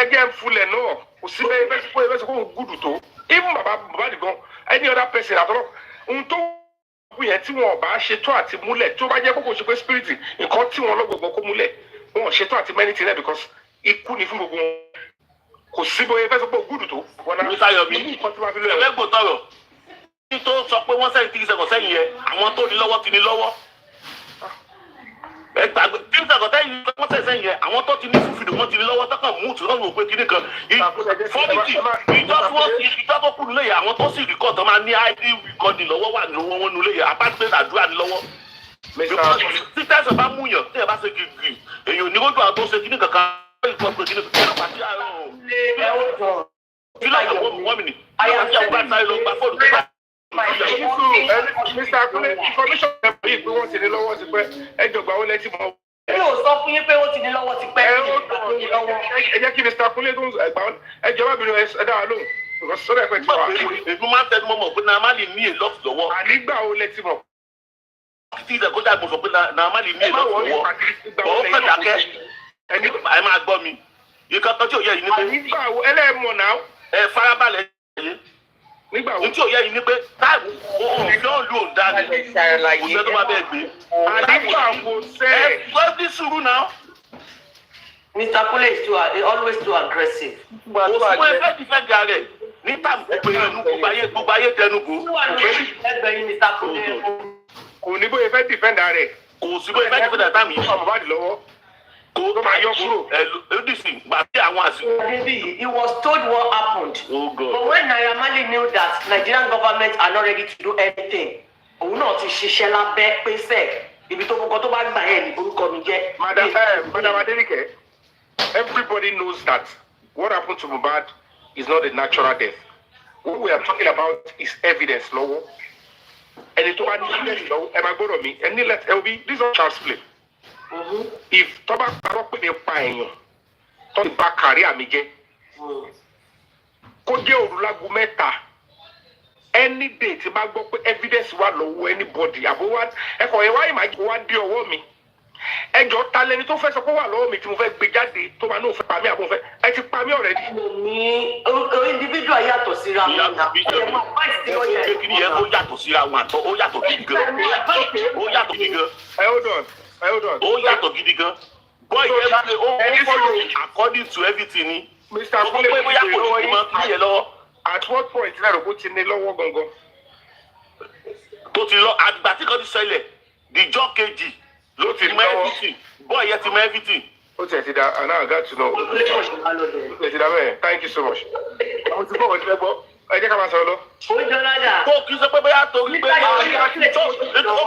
Again, full and no. Even any other person at all. We had to ṣe tó àti múlẹ̀ tó bá jẹ́ kókò ṣe pé spirit nǹkan tí wọ́n lọ́gbọ̀gbọ̀ kó múlẹ̀ wọ́n ṣe tó àti many things because ikú ni fún gbogbo wọn kò sí bóyá fẹ́ sọ pé gúdù tó. Mr. Yomi ẹgbẹ́ gbòtọ̀rọ̀ ní tó sọ pé wọ́n sẹ́yìn 3 seconds sẹ́yìn yẹn àwọn tó ní lọ́wọ́ ti ní lọ́wọ́. Ẹgbàgbé 3 seconds sẹ́yìn wọ́n sẹ́yìn yẹn àwọn tó ti ní fún fìdí wọ́n ti ní lọ́wọ́ tọ́kàn mú tù lọ́wọ́ pé kíní kan. Fọ́nìtì ìjọ tó kù nílé yẹn àwọn tó sì rìkọ̀ tó máa ní ID recording lọ́wọ́ wà ní wọn nílé yẹn apáṣẹ àdúrà ní lọ́wọ́. Tí tẹ́sán bá mú yàn tí ẹ bá ṣe gígì èyàn ò ní lójú àwọn tó ṣe kíní kankan ìkọ̀ pé kíní kankan pàtí àárọ̀. Fílọ̀ wọ́n mi ni àti àwọn bá sáré lọ gba fóònù tó bá. Mr. Akunle, information ẹ̀bùn yìí pé wọ́n ti ní lọ́wọ́ ti pẹ́ ẹjọ̀gbà ó lẹ́tí mọ́. Mi ò sọ fún yín pé ó ti ní lọ́wọ́ ti pẹ́. Ẹ jẹ́ kí Mr. Akunle tó ń gbà ẹjọ́ bá bìnrin ẹ dá wa lóhùn. Sọ́dọ̀ ẹ̀pẹ́ tí wà. Èmi máa ń tẹnu mọ́ pé Naamali ní èlọ́ọ̀tì lọ́wọ́. Ànígbà ó lẹ́tí mọ́. Títí ìdẹ̀kọ́jà mo sọ pé Naamali ní èlọ́ọ̀tì lọ́wọ́. Bọ̀ ó fẹ́ dákẹ́. Ẹ máa gbọ́ mi. Ìkan kan tí ò yẹ yìí ní pé. Ànígbà ó ẹlẹ́mọ̀ náà. Ẹ farabalẹ̀ yìí. Nígbà wo tí ò yẹ yìí ní pé táìmù òun yóò lu òun dání. Kò sẹ́ tó bá bẹ́ẹ̀ gbé. Ànígbà kò sẹ́. Ẹ gbọ́ ní sùúrù náà. Mr. Kule is always too aggressive. Òṣùwọ̀n ẹgbẹ́ ti fẹ́ ga rẹ̀ ní táìmù kò pé ẹnu gbogbo ayé tẹnu bò. Ẹgbẹ́ yín Mr. Kule. Kò ní bóyá fẹ́ dìfẹ́ndà rẹ̀. Kò sí bóyá fẹ́ dìfẹ́ndà táìmù yìí. Ọmọ bá di lọ́wọ́. Kò máa yọ kúrò. Edison gbà sí àwọn àsìkò. He was told what happened. Oh God. But when Naamali knew that Nigerian government are not ready to do anything, òun náà ti ṣiṣẹ́ lábẹ́ pèsè ibi tó kọ́kọ́ tó bá gbà yẹn ní orúkọ mi jẹ́. Madam Adeleke, everybody knows that what happened to Mohbad is not a natural death. What we are talking about is evidence lọ́wọ́. Ẹni tó bá ní evidence lọ́wọ́ ẹ máa gbọ́dọ̀ mi ẹni let ẹ bí this is not child's play. If tọ́ba parọ́ pé mi pa èèyàn tó ti bà kárí àmì jẹ́ kó jẹ́ òrùlágùn mẹ́ta any day tí bá gbọ́ pé evidence wà lọ́wọ́ anybody àbó wá ẹ̀kọ́ yẹn wáyé máa jẹ́ wá dé ọwọ́ mi ẹjọ́ ta lẹni tó fẹ́ sọ pé wà lọ́wọ́ mi tí mo fẹ́ gbé jáde tó máa náà fẹ́ pa mí àbó fẹ́ ẹ ti pa mí already. ní individual yàtọ̀ síra wọn náà kékeré yẹn ó yàtọ̀ síra wọn àtọ ó yàtọ̀ gidi gan ó yàtọ̀ gidi gan. Hold on. Ó yàtọ̀ gidi gan. Boy yẹn pé ó follow according to everything ni. Mr. Kule pé bóyá kò ní mọ kíyè lọ́wọ́. At what point náà ló ti ní lọ́wọ́ gangan? Tó ti lọ àgbà tí kan ti ṣẹlẹ̀ díjọ́ kejì ló ti mọ everything. Boy yẹn ti mọ everything. Ó ti ẹ̀ ti da and I got to know. Ó ti ẹ̀ ti da bẹ́ẹ̀. Thank you so much. Àwọn ti bọ̀ wọ́n ti fẹ́ gbọ́. Ẹ jẹ́ ká máa sọ̀rọ̀ lọ. Ó jọ ládàá. Kó kí n sọ pé bóyá torí pé ó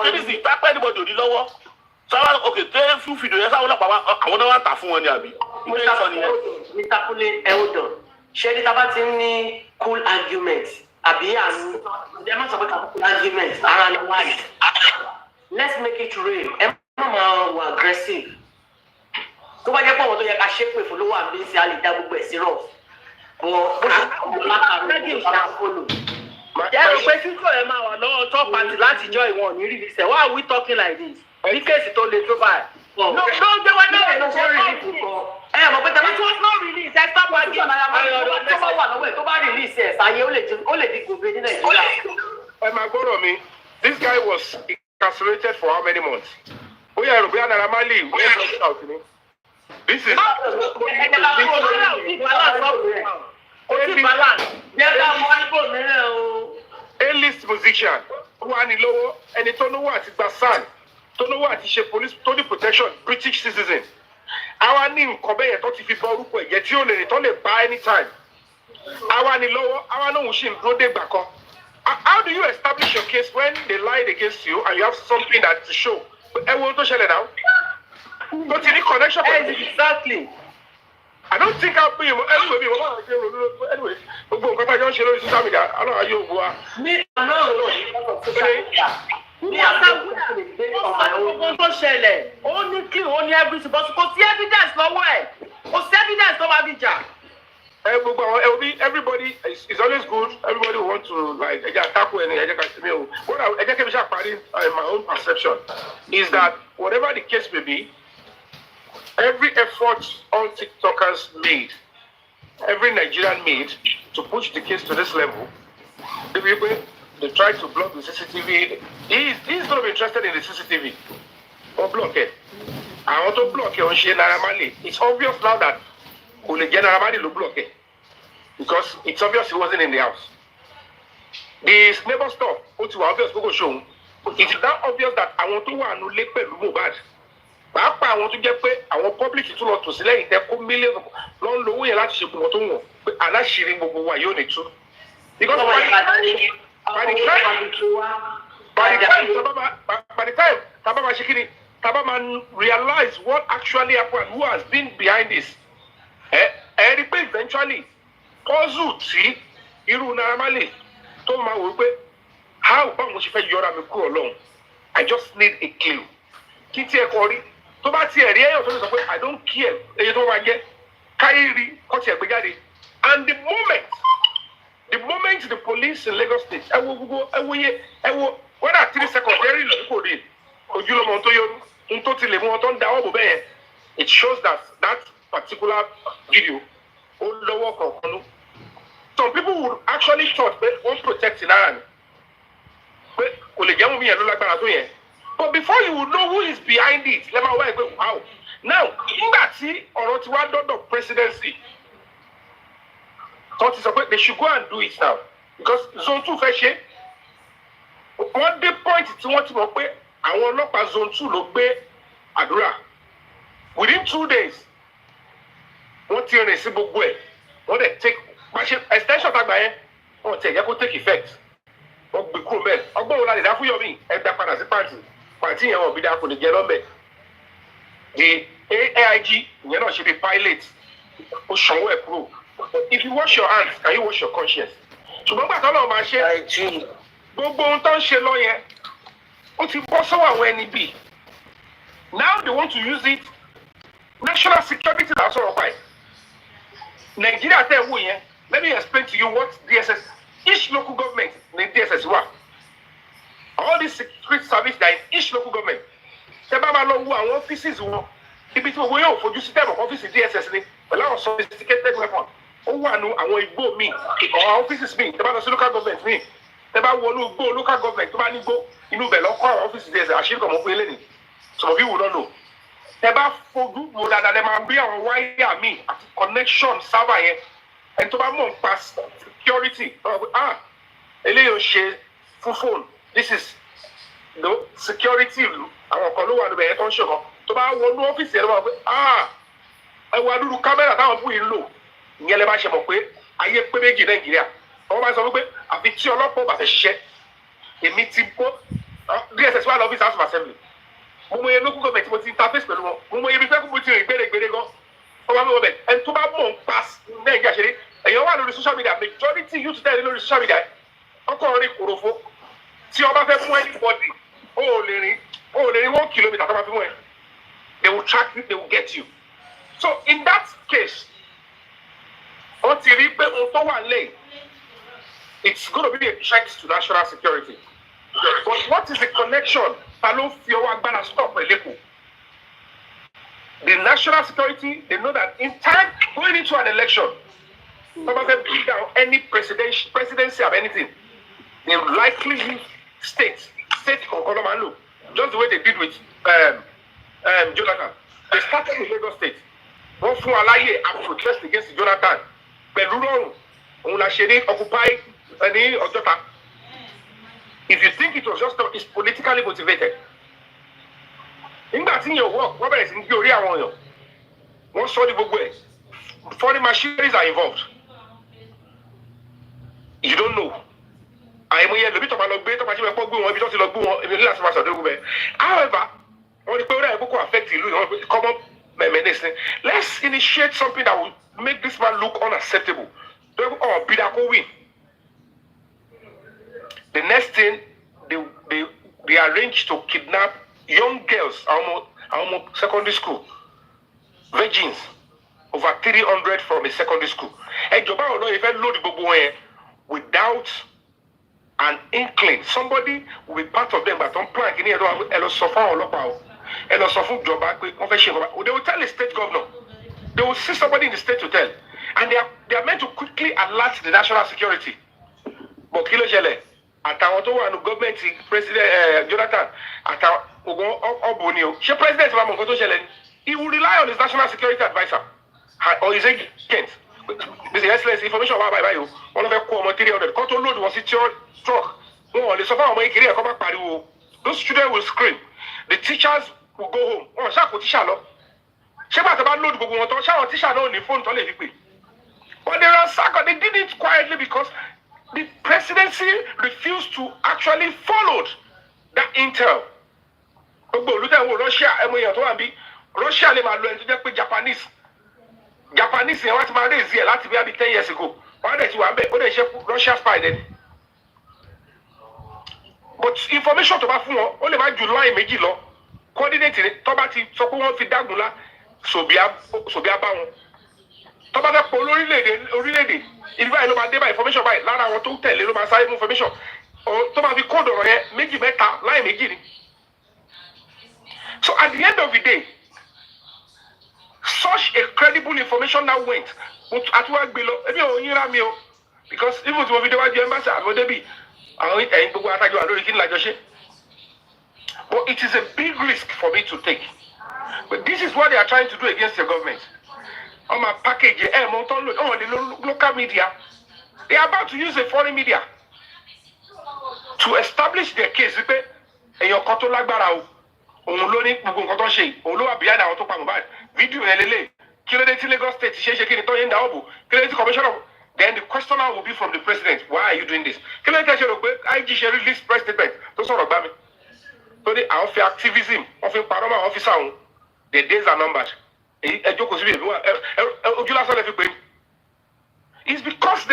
kéde sí pápẹ́ níbodò ní lọ́wọ́. Sáwọn òkè tẹ́ fún fìdíò yẹn sáwọn ọlọ́pàá àwọn náà wà tà fún wọn ni àbí. Mr. Kule hold on. Ṣé ní tábà ti ń ní cool argument àbí àánú ẹ má sọ pé kàkó cool argument ara ni wáyé. Let's make it real. Ẹ má máa wà aggressive. Tó bá jẹ́ pé àwọn tó yẹ ká ṣépè fún ló wà bí ṣe a lè dá gbogbo ẹ̀ sí rọ̀. Bó ṣe kọ́ látàrí ìṣàrà fóònù. Jẹ́ rò pé títọ́ ẹ máa wà lọ́wọ́ top party láti jọ ìwọ̀n ní release ẹ̀. Why are we talking like this? ní kéèsì tó le tó báyìí. No, they were not released. It was not released. Ẹ stop arguing. Tó bá wà lọ́wọ́ ẹ̀ tó bá release ẹ̀ sáyé ó lè di gòbè ní Nàìjíríà. Ẹ máa gbọ́dọ̀ mi, this guy was incarcerated for how many months? Ó yẹ ẹ̀rọ bóyá Naira Marley wọ́n lọ sí out ni. This is. A-list musician wà ní lọ́wọ́ ẹni tó lówó àti gba SAN tó lówó àti ṣe police tó ní protection British citizen. Àwa ní nǹkan bẹ́yẹn tó ti fi bọ́ orúkọ ẹ̀jẹ̀ tí ó lè rìn tó lè bá anytime. Àwa ní lọ́wọ́ àwa náà ń ṣe dúró dé ìgbà kan. How do you establish your case when they lied against you and you have something that to show? Ẹ wo tó ṣẹlẹ̀ náà. Tó ti ní connection pẹ̀lú. Exactly. I don't think I'll be anyway. Anyway, gbogbo nǹkan tá a jọ ń ṣe lórí social media, àná ayé òbu wa. Mi àná òun ní àtàwọn tó ṣẹlẹ̀ ó ní kí ó ní everything but kò sí evidence lọ́wọ́ ẹ̀ kò sí evidence tó máa fi jà. Gbogbo àwọn everybody is always good. Everybody want to like ẹjẹ àtàkùn ẹni ẹjẹ kan mi o. Ẹjẹ kẹ́mi ṣàparí my own perception is that whatever the case may be, every effort all TikTokers made, every Nigerian made to push the case to this level, they tried to block the CCTV. He's going to be interested in the CCTV. Or block it. I want to block it on Naira Marley. It's obvious now that Naira Marley will block it. Because it's obvious he wasn't in the house. The neighbor stuff, it's obvious go show. It's that obvious that I want to want to let people move bad. Pàápàá àwọn tó jẹ́ pé àwọn public tún lọ tò sí lẹ́yìn tẹ́kọ́ mílíọ̀nù ló ń lo owó yẹn láti ṣe gbogbo tó wọ̀n pé aláṣìírí gbogbo wa yóò ní tú. Because by the time tábà máa ṣe kí ni tábà máa realize what actually happened, who has been behind this. Ẹ rí pé eventually puzzle tí irú Naira Marley tó máa wò pé how báwo mo ṣe fẹ́ yọra mi kúrò lọ́hùn. I just need a clue. Kí tí ẹ kọ rí tó bá tiẹ̀ rí ẹ̀yọ̀ tó lè sọ pé I don't care èyí tó máa jẹ́ káyé rí kọ́ tiẹ̀ gbé jáde. And the moment the police in Lagos State ẹ wo whether 3 seconds ẹ rí lọ kò rí ojúlọmọ tó yọrù n tó ti lè mú wọn tó ń da ọ̀bù bẹ́ẹ̀ it shows that particular video ó lọ́wọ́ kọ̀ọ̀kan ló. Some people would actually thought pé wọ́n protect Naira ni pé kò lè jẹ́ mú mi yẹn ló lágbára tó yẹn. But before you would know who is behind it, let me know wow. Now, nígbà tí ọ̀rọ̀ ti wá dọ́dọ̀ presidency, so they should go and do it now because zone 2 fẹ́ ṣe. One day point tí wọ́n ti mọ̀ pé àwọn ọlọ́pàá zone 2 ló gbé àdúrà. Within 2 days, wọ́n ti rìn sí gbogbo ẹ̀. Wọ́n dẹ̀ take extension tàgbà yẹn, wọ́n ti ẹ̀yẹ́ kó take effect. Wọ́n gbé kúrò mẹ́ẹ̀. Ọgbọ́n wo la lè dá fún Yomi? Ẹ dá padà sí pàǹtì. Pàǹtì yẹn wọ́n bí dáa kò lè jẹ́ lọ́mẹ̀. The AIG ìyẹn náà ṣe bí pilot. Ó sanwó ẹ̀ kúrò. If you wash your hands, can you wash your conscience? Ṣùgbọ́n gbàtọ́ náà máa ṣe. Gbogbo ohun tó ń ṣe lọ yẹn, ó ti bọ́ sọ́wọ́ àwọn ẹni bíi. Now they want to use it. National security là ń sọ̀rọ̀ pa ẹ̀. Nàìjíríà tẹ̀ wò yẹn. Let me explain to you what DSS. Each local government ní DSS wà. All these security service that in each local government. Ṣé bá máa lọ wo àwọn offices wọn? Ibi tí gbogbo yóò fojú sí tẹ̀mọ̀ ọ́fíìsì DSS ni pẹ̀lú àwọn sophisticated weapon. Ó wà nù àwọn igbó míì, àwọn offices míì, tẹ́ bá lọ sí local government míì, tẹ́ bá wọnú igbó local government tó bá ní igbó, inú bẹ̀ lọ́kọ́ àwọn offices DSS àṣírí kan mọ̀ fún eléyìí. Some of you will not know. Tẹ́ bá fojú wo dáadáa lẹ́ máa rí àwọn wáyà míì àti connection server yẹn. Ẹni tó bá mọ̀ nípa security, eléyìí ò ṣe fún phone. This is no security ìlú. Àwọn kan ló wà níbẹ̀ yẹn tó ń ṣe kan. Tó bá wọnú ọ́fíìsì yẹn ló máa pé ẹ wo adúrú kámẹ́rà táwọn fún yìí ń lò. Ìyẹn lè bá ṣe mọ̀ pé ayé pé méjì Nàìjíríà. Wọ́n máa sọ wípé àfi tí ọlọ́pàá bá fẹ́ ṣiṣẹ́. Èmi ti bó DSS wà lọ́fíìsì House of Assembly. Mo mọ iye local government mo ti interface pẹ̀lú wọn. Mo mọ iye bí fẹ́ kó mo ti rìn gbèrègbèrè gan. Wọ́n máa ń wọ bẹ̀ ẹni tó bá mọ̀ ń pa Nàìjíríà ṣeré. Èèyàn wà lórí social media majority youth tẹ̀lé lórí social media. Ọkọ̀ orin kòròfo. Tí ọba fẹ́ mú anybody, ó lè rìn 1 kilometre tó bá fi mú ẹ. They will track you, they will get you. So in that case, wọ́n ti rí pé ohun tó wà lẹ́yìn, it's going to be a threat to national security. But what is the connection ta ló fi ọwọ́ agbára stop ẹ̀ lẹ́kọ̀ọ́. The national security, they know that in time going into an election, someone can bring down any presidency of anything. They likely use state Kokolomalo, just the way they did with Jonathan. They started with Lagos State. One for Alaye and protest against Jonathan. Belurong, Unasheni, Occupy, and Ojota. If you think it was just it's politically motivated. In that in your work, what is in your area? One saw the way. Foreign machineries are involved. You don't know. I am here. The bit of my log, bit of my children, one because you log in the last master. However, when the people who affect you, come up, let's initiate something that will make this man look unacceptable. Oh, Bidako win. The next thing, they arranged to kidnap young girls, almost secondary school, virgins, over 300 from a secondary school. And Joba will know if I load the without an inkling. Somebody will be part of them, but don't plan. They will tell the state governor. They will see somebody in the state to tell. And they are meant to quickly alert the national security. But Kilo Jele, àtàwọn tó wà ní gọ́ọ̀mẹ̀ntì president Jonathan àtàwọn ogun ọ̀bùnìyàn ṣé president wa mọ̀ nǹkan tó ṣẹlẹ̀ ni he will rely on his national security adviser or his agent. Mr. Excellency, information wa báyìí o wọn lọ fẹ́ kó ọmọ 300 kó tó load wọn sí truck wọn ò lè sọ fún àwọn ọmọ ìkéré ẹ̀kọ́ bá pariwo. Those children will scream. The teachers will go home. Wọn ṣáà kò tíṣà lọ. Ṣé bàtà bá load gbogbo wọn tán ṣáà tíṣà náà ní fóònù tó lè fi pè. But they ransacked. They did it quietly because the presidency refused to actually follow that intel. Russia lè máa lo ẹni tó jẹ́ pé Japanese yẹn wá ti máa raise ẹ̀ láti bí 10 years ago. Wọ́n á dẹ̀ ti wà bẹ́ẹ̀ ó dẹ̀ ṣe Russia spy then. But information tó bá fún wọn ó lè má ju line méjì lọ. Coordinate tó bá ti sọ pé wọ́n fi dágun lá sòbíà bá wọn. Tó bá fẹ́ pọ̀ orílẹ̀-èdè ìlú báyìí ló máa dé bá information báyìí lára àwọn tó ń tẹ̀lé ló máa sáré mú information tó máa fi kóòdù ọ̀rọ̀ yẹn méjì mẹ́ta láì méjì ni. So at the end of the day such a credible information now went àtiwá gbé lọ ebi ò yíra mi o because even tí mo fi déwájú embassy àwọn débì àwọn ẹ̀yin gbogbo atajọ àlórí kí ni làjọ ṣe. But it is a big risk for me to take. But this is what they are trying to do against the government. On my package, the local media, they are about to use the foreign media to establish their case. And your control like Barao, on learning Mugun she, or lower behind our top of video LLA, Kilodeti Lagos State, shaking it in the Obu, Commissioner. Then the question now will be from the president, why are you doing this? IG shall release press statement, those sort of Bami. So the activism of a Paroma officer, the days are numbered. It's because they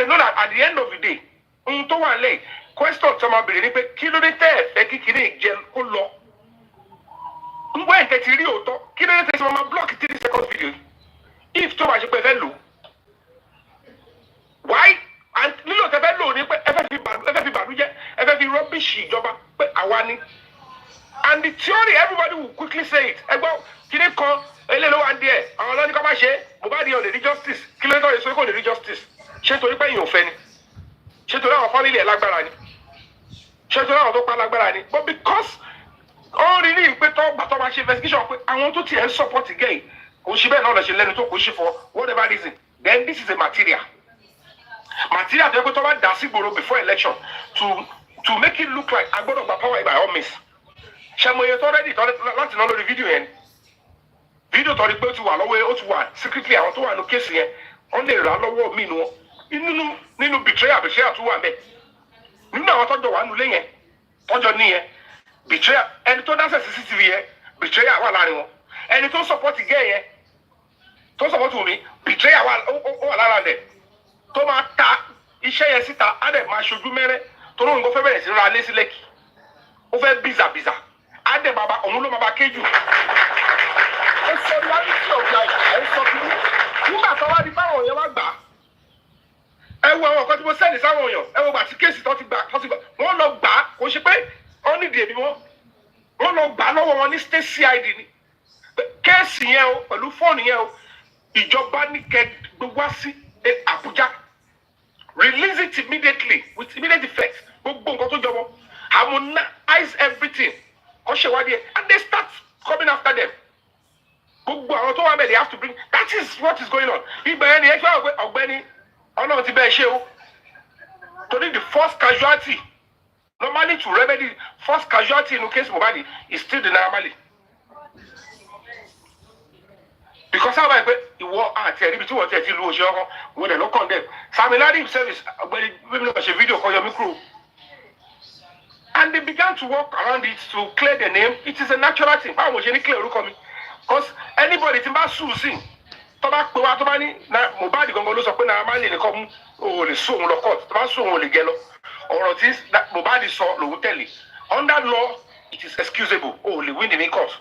know that at the end of the day, question to my brain, block 30 seconds video. If too much why? And rubbish and the theory, everybody will quickly say it. Hello, and there. Àwọn ọlọ́ni kọ́ bá ṣe Mohbad on the justice. Kí ló ń tọ́ èso kò lè rí justice? Ṣé torí pé èèyàn ò fẹ́ ni? Ṣé torí àwọn family ẹ̀ lágbára ni? Ṣé torí àwọn tó pa lágbára ni? But because all rí ní pé tó gbàtọ́ máa ṣe investigation pé àwọn tó tiẹ̀ ń support gay kò ṣe bẹ́ẹ̀ náà lọ ṣe lẹ́nu tó kò ṣe for whatever reason. Then this is a material. Material tó yẹ pé tó bá dà sí gbòòrò before election to make it look like agbọ́dọ̀ gba power by all means. Ṣé mo yẹ tó ready láti náà lórí fídíò yẹn? Video tó rí pé ó ti wà lọ́wọ́ ó ti wà secretly àwọn tó wà ní kéèsì yẹn wọ́n lè rà lọ́wọ́ mí nu wọn nínú betrayal tó wà mẹ́ nínú àwọn tọ́jọ́ wà nulẹ̀ yẹn tọ́jọ́ ní yẹn betrayal ẹni tó dáṣẹ̀ CCTV yẹn betrayal wà láàrin wọn ẹni tó support gay yẹn tó support Wunmi betrayal wà lára rẹ̀ tó máa ta iṣẹ́ yẹn síta á dẹ̀ máa ṣojú mẹ́rẹ́ tó lóun kó fẹ́ bẹ̀rẹ̀ sí ra alẹ́ sí Lẹ́kì ó fẹ́ bìzàbìzà á dẹ̀ bàbá òun ló máa bá kéjù. It's a reality of life. Nígbà tó wá di báwọn èèyàn wá gbà á. Ẹ wo àwọn ọ̀kan tí mo sẹ́ni sáwọn èèyàn. Ẹ wo gbà tí kéèsì tó ti gbà. Wọ́n lọ gbà á. Kò ṣe pé wọ́n nídìí èmi wọn. wọ́n lọ gbà lọ́wọ́ wọn ní state CID ni kéèsì yẹn o pẹ̀lú fóònù yẹn o ìjọba ní kẹ́ gbogbo sí Abuja release it immediately with immediate effect gbogbo nǹkan tó jọmọ́ harmonize everything kọ́ ṣèwádìí ẹ̀ and they start coming after them gbogbo àwọn tó wà bẹ́ẹ̀ they have to bring that is what is going on ibẹ̀ yẹn ni ẹ fẹ́ ọ̀gbẹ́ni Ọlọ́run ti bẹ́ẹ̀ ṣe o torí the first casualty normally to remedy first casualty in the case Mohbad is still the normally because how about ìwọ àti ẹ̀rí bí tí wọ́n tẹ̀ ti lu oṣù ọkọ wọ́n dẹ̀ ló condemn Samilari service ọ̀gbẹ́ni bíbélì náà ṣe fídíò kan yọmí kúrò and they began to work around it to clear the name it is a natural thing báwo mo ṣe ní clear orúkọ mi because anybody tí bá sùn sí tó bá pe wa tó bá ní na Mohbad gangan ló sọ pé náà máa lè nìkan mú o lè sún òun lọ court tó bá sún òun ò lè gẹ lọ ọ̀rọ̀ tí Mohbad sọ lòun tẹ̀lé under law it is excusable o lè win ní court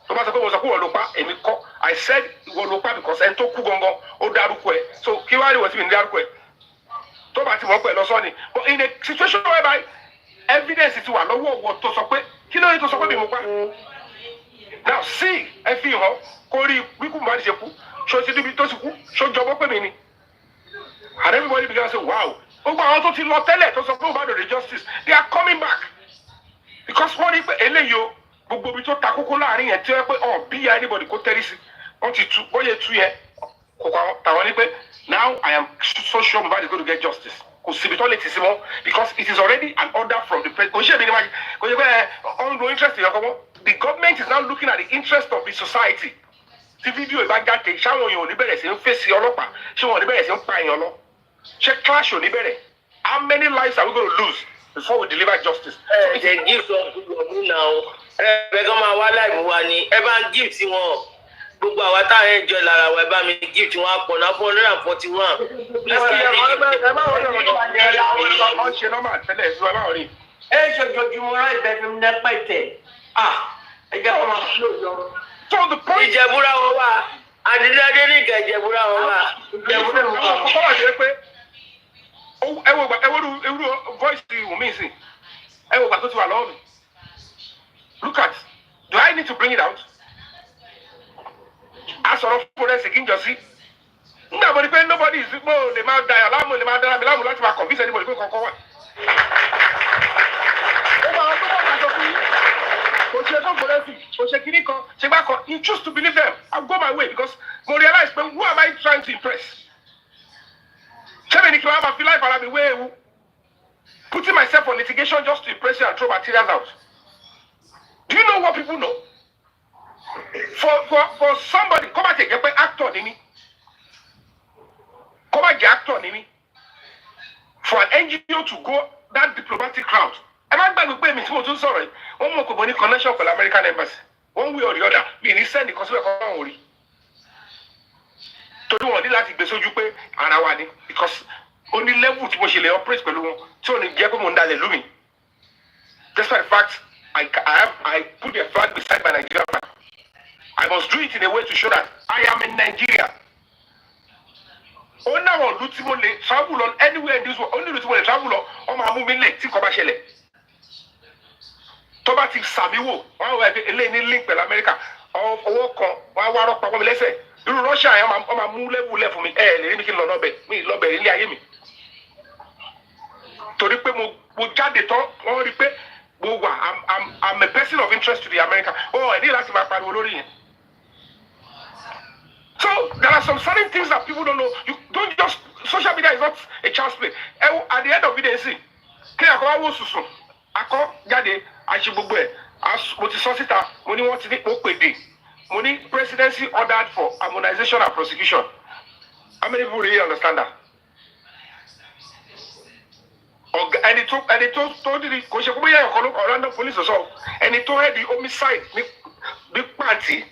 tó bá sọ pé mo sọ pé wọ́n ló pa èmi kọ́ I said wọ́n ló pa because ẹni tó kú gangan ó dárúkọ ẹ̀ so kí wàá rí wọ́n sí mi ní dárúkọ ẹ̀ tó bá ti wọ́n pẹ̀ lọ sọ ni but in a situation whereby evidence ti wà lọ́wọ́ wọ́n tó sọ pé kí ló yẹ tó sọ pé mi mo pa now see ẹ fi hàn kó rí wíkú Mohbad ṣe kú ṣó ti níbi tó ti kú ṣó jọmọ́ pé mi ni and everybody began to say wow gbogbo àwọn tó ti lọ tẹ́lẹ̀ tó sọ pé Mohbad the justice they are coming back because wọ́n rí pé eléyìí o gbogbo ibi tó ta kókó láàrin yẹn tí wọ́n pé ọ̀ bí ya anybody kó tẹ́rí sí wọ́n ti tu bóyá tu yẹn kò kọ́ tàwọn ní pé now I am so sure Mohbad is going to get justice kò síbi tó lè ti sí mọ́ because it is already an order from the president kò ṣe èmi ní ma kò ṣe pé ọ̀nà interest yẹn kọ́ mọ́ the government is now looking at the interest of the society tí fídíò ìbá jáde ṣáwọn èèyàn ò ní bẹ̀rẹ̀ sí ń fèsì ọlọ́pàá ṣé wọn ò ní bẹ̀rẹ̀ sí ń pa èèyàn lọ ṣé clash ò ní bẹ̀rẹ̀ how many lives are we going to lose before we deliver justice. ẹ give some people money now ẹ kàn máa wá láìmú wa ni ẹ bá ń give tí wọn gbogbo àwa táwọn ẹjọ lára wa ẹ bá mi give tí wọn á pọ̀ náà 441. ẹ má wọlé ọ̀rọ̀ ṣe nọ́mbà tẹ́lẹ̀ ẹ̀ ẹ má wọlé. ẹ ṣojoojúmọ́ rẹ ìbẹ̀fẹ̀ mi náà pẹ̀tẹ̀ ẹ jẹ́ kó máa lò lọ. So the point. Ìjẹ̀búra wọn wà àdídáde ní ìkà ìjẹ̀búra wọn wà. Ìjẹ̀búra wọn wà. Ọkọ wà jẹ́ pé ẹ wo irú voice Wunmi sí ẹ wo gbà tó ti wà lọ́wọ́ mi. Look at do I need to bring it out? A sọ̀rọ̀ forensic kí n jọ sí. Nígbà mo ní pé nobody is mo lè máa da yà láàmú lè máa dára mi láàmú láti máa convince anybody pé kankan wà. Ó máa tó kọ́ àjọ fún yín. Kò ṣe tó forensic kò ṣe kíní kan ṣe gbá kan you choose to believe them I go my way because mo realize pé who am I trying to impress? Ṣé mi ni kí wọ́n máa fi life ara mi wé ewu? Putting myself on litigation just to impress you and throw materials out. Do you know what people know? For somebody kó má jẹ́ pé actor ni mí kó má jẹ́ actor ni mí for an NGO to go that diplomatic route ẹ má gbàgbé pé mi tí mo tún sọ̀rọ̀ yìí wọ́n mọ̀ pé mo ní connection pẹ̀lú American embassy one way or the other mi ní sẹ́ni kan síbẹ̀ kan náà wò rí torí wọn ní láti gbé sójú pé ara wa ni because ó ní level tí mo ṣe lè operate pẹ̀lú wọn tí ò ní jẹ́ pé mo ń dalẹ̀ lú mi despite the fact I put the flag beside my Nigerian flag I must do it in a way to show that I am in Nigeria. Ó náwọn ìlú tí mo lè travel on anywhere in this world ó ní ìlú tí mo lè travel on ọmọ amúmi lè tí kò bá ṣẹlẹ̀. Tó bá ti sàmì wò wọ́n á wọ ẹgbẹ́ eléyìí ní link pẹ̀lú Amẹ́ríkà owó kan wọ́n á wá rọ́pò mi lẹ́sẹ̀ irú Russia yẹn wọ́n máa mú lẹ́wù lẹ̀ fún mi ẹ̀ lè rí mi kí n lọ lọ́bẹ̀ mi lọ́bẹ̀ ilé ayé mi. Torí pé mo jáde tán wọ́n rí pé mo wà I'm a person of interest to the American ẹ̀ ní láti máa pariwo lórí yẹn. So there are some certain things that people don't know. You don't just social media is not a child's play. At the end of it, they see. Kí àkọ́wá wò sùsùn, akọ́ jáde, àṣẹ gbogbo ẹ̀, mo ti sọ síta, mo ní wọ́n ti ní mo pèdè, mo ní presidency ordered for harmonization and prosecution. How many people really understand that? Ẹni tó dìde kò ṣe kó bóyá ẹ̀kọ́ ló Orlando police ọ̀sọ́ ẹni tó head the homicide ní pàǹtí.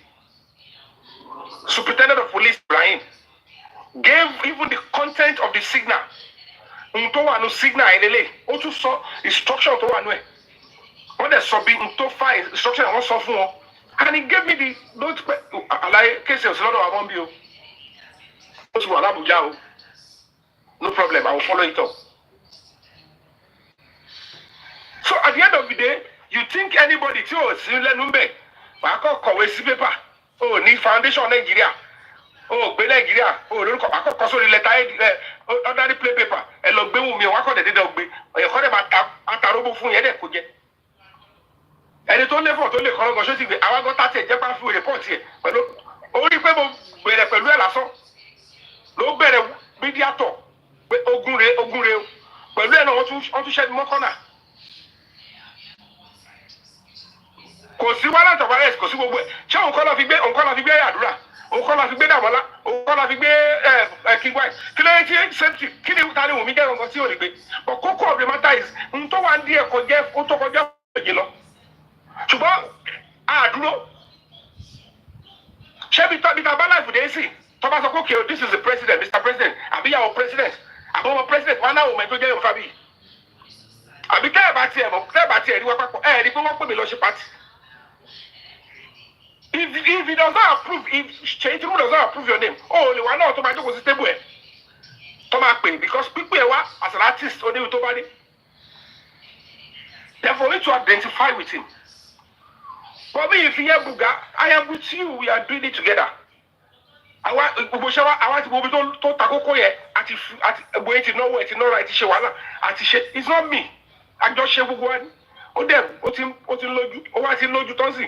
Superintendent of Police Ibrahim gave even the content of the signal. Nto wa no signal elele. O tún sọ instruction tó wà nú ẹ̀. Wọ́n dẹ̀ sọ bí nto fa instruction wọ́n sọ fún wọn. And he gave me the note àlàyé kéèsì òsì lọ́dọ̀ àwọn bí o. Ó ti wà l'Abuja o. No problem, I will follow it up. So at the end of the day, you think anybody tí ò sí lẹ́nu ń bẹ̀ wàá kọ́ kọ̀wé sí pépà o ní foundation Nàìjíríà o gbé Nàìjíríà o lórúkọ wàá kọ́ kọ́ sórí lẹ́tà ordinary play paper ẹ lọ gbé Wùmí wàá kọ́ dẹ̀dẹ̀ gbé ẹ̀kọ́ dẹ̀ máa tarógbó fún yẹn dẹ̀ kó jẹ ẹni tó lẹ́fọ̀ tó lè kọ́ lọ́gọ́ sósì gbé àwọn agọ́ta tiẹ̀ jẹ́ bá fi rìpọ́ọ̀tì ẹ̀ pẹ̀lú orí pé mo bẹ̀rẹ̀ pẹ̀lú ẹ̀ lásán ló bẹ̀rẹ̀ mídíátọ̀ pé ogun re o pẹ̀lú ẹ̀ náà wọ́n tún ṣẹ́ni mọ́kànnà kò sí wàhálà tọ̀bárẹ̀ kò sí gbogbo ẹ̀ ṣé òun kọ́ lọ fi gbé àdúrà òun kọ́ lọ fi gbé dàmọ́lá òun kọ́ lọ fi gbé kíwáì kí ló yẹ tí sẹ́ńtì kí ni ta ni Wùmí jẹ́ ọ̀gán tí ò lè gbé but kókó of the matter is n tó wà ń di ẹ̀kọ́ jẹ́ ó tó kọjá òjì lọ ṣùgbọ́n àdúró ṣé bí ta bá láìpù dé sí tọ́ba sọ pé okay this is the president Mr. President àbíyàwó president àbọ̀wọ̀ president wọn náà wò mẹ́ tó jẹ́ yorùbá bíi àbí tẹ́ ẹ̀ bá tiẹ̀ rí wá papọ̀ ẹ̀ rí pé wọ́n pè mí lọ ṣe pàtì. If he does not approve, if Sheitimu does not approve your name, oh, the one now to my dog was table. To my pay because people as an artist or to body. Therefore, we need to identify with him. But me, if you hear Buga, I am with you. We are doing it together. I want to go to Takoko here. Wait, no, it's not right. It's not me. I just share one. Oh, them, what in loju, or what in loju, don't see.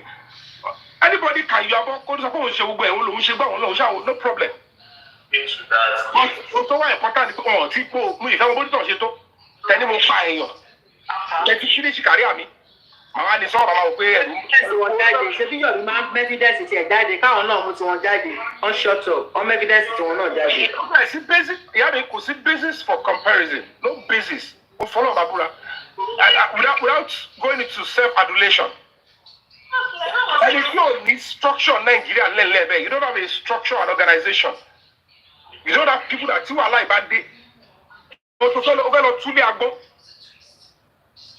Anybody can Iyabo go to suppose she will go, no problem. Into that. But so why important people me if everybody don't to tell him fire. Let she carry me. Mama ni so mama pe Evidence won jáde. Ṣé bí your man evidence ti ẹ jáde káwọn náà mú tí wọ́n jáde. On shut up. On evidence tí wọ́n náà jáde. Okay, see basis. Kò sí basis for comparison. No basis. We follow Babura. Without going into self-adulation. And if you need structure in Nigeria level, you don't have a structure and organization. You don't have people that you are like bad day. But to follow over to the agbo.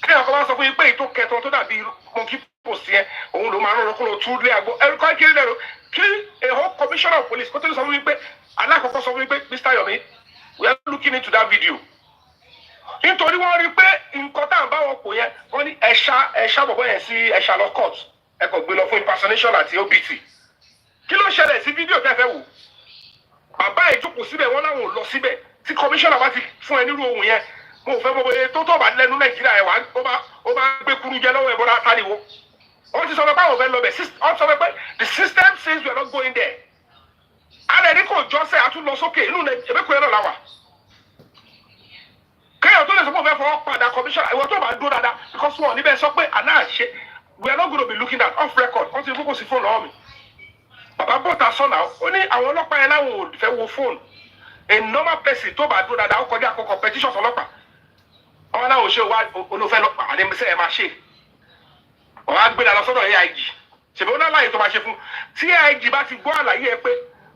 Kí ọkọ bá sọ fún yín pé ètò kẹtọ tó dàbí monkey post yẹn òun ló máa ń rọrùn kó lọ tún lé agbo ẹrú kọ́ kiri lẹ́nu kí a whole commissioner of police kó tó sọ fún yín pé alákọ̀ọ́kọ́ sọ fún yín pé Mr. Yomi we are looking into that video. Nítorí wọ́n rí pé nǹkan tá à ń bá wọn kò yẹn wọ́n ní ẹ̀ṣá bọ̀bọ̀ yẹn sí ẹ̀ṣá lọ court ẹ kò gbé lọ fún impersonation àti OBT. Kí ló ṣẹlẹ̀ sí fídíò tẹ́ fẹ́ wò? Bàbá ìjókòó síbẹ̀ wọ́n láwọn ò lọ síbẹ̀ tí commissioner bá ti fún ẹ nírú ohun yẹn mo fẹ́ mọ̀ bóyá tó bá lẹ́nu Nàìjíríà ẹ̀ wá ó bá gbé kúrú jẹ lọ́wọ́ ẹ̀bọ̀dá àtàlíwọ́. Wọ́n ti sọ pé báwọn fẹ́ lọ bẹ̀ wọ́n sọ pé the system says we are not going there. Alẹ́ ní kò jọ́sẹ̀ àtúnlọ sókè inú ẹ̀bẹ̀kọ̀ yẹn náà láwà. Kéèyàn tó lè sọ pé òun fẹ́ fọwọ́ padà commissioner ìwọ tó bá dúró dáadáa because wọn níbẹ̀ sọ pé àná àṣẹ we are not going to be looking at off record wọ́n ti fókò sí fóònù lọ́wọ́ mi. Bàbá bọ́ta sọ̀nà ó ní àwọn ọlọ́pàá yẹn láwọn ò fẹ́ wo fóònù. A normal person tó bá dúró dáadáa ó kọjá àkókò petitions ọlọ́pàá. Wọ́n náà ò ṣe wá olófẹ́ lọ́pàá àdémísẹ́ ẹ̀ máa ṣe. Wọ́n á gbé lọ sọ́dọ̀ AIG. Ṣèbí ó náà láàyè tó máa ṣe fún. Tí AIG bá ti gbọ́ àlàyé ẹ pé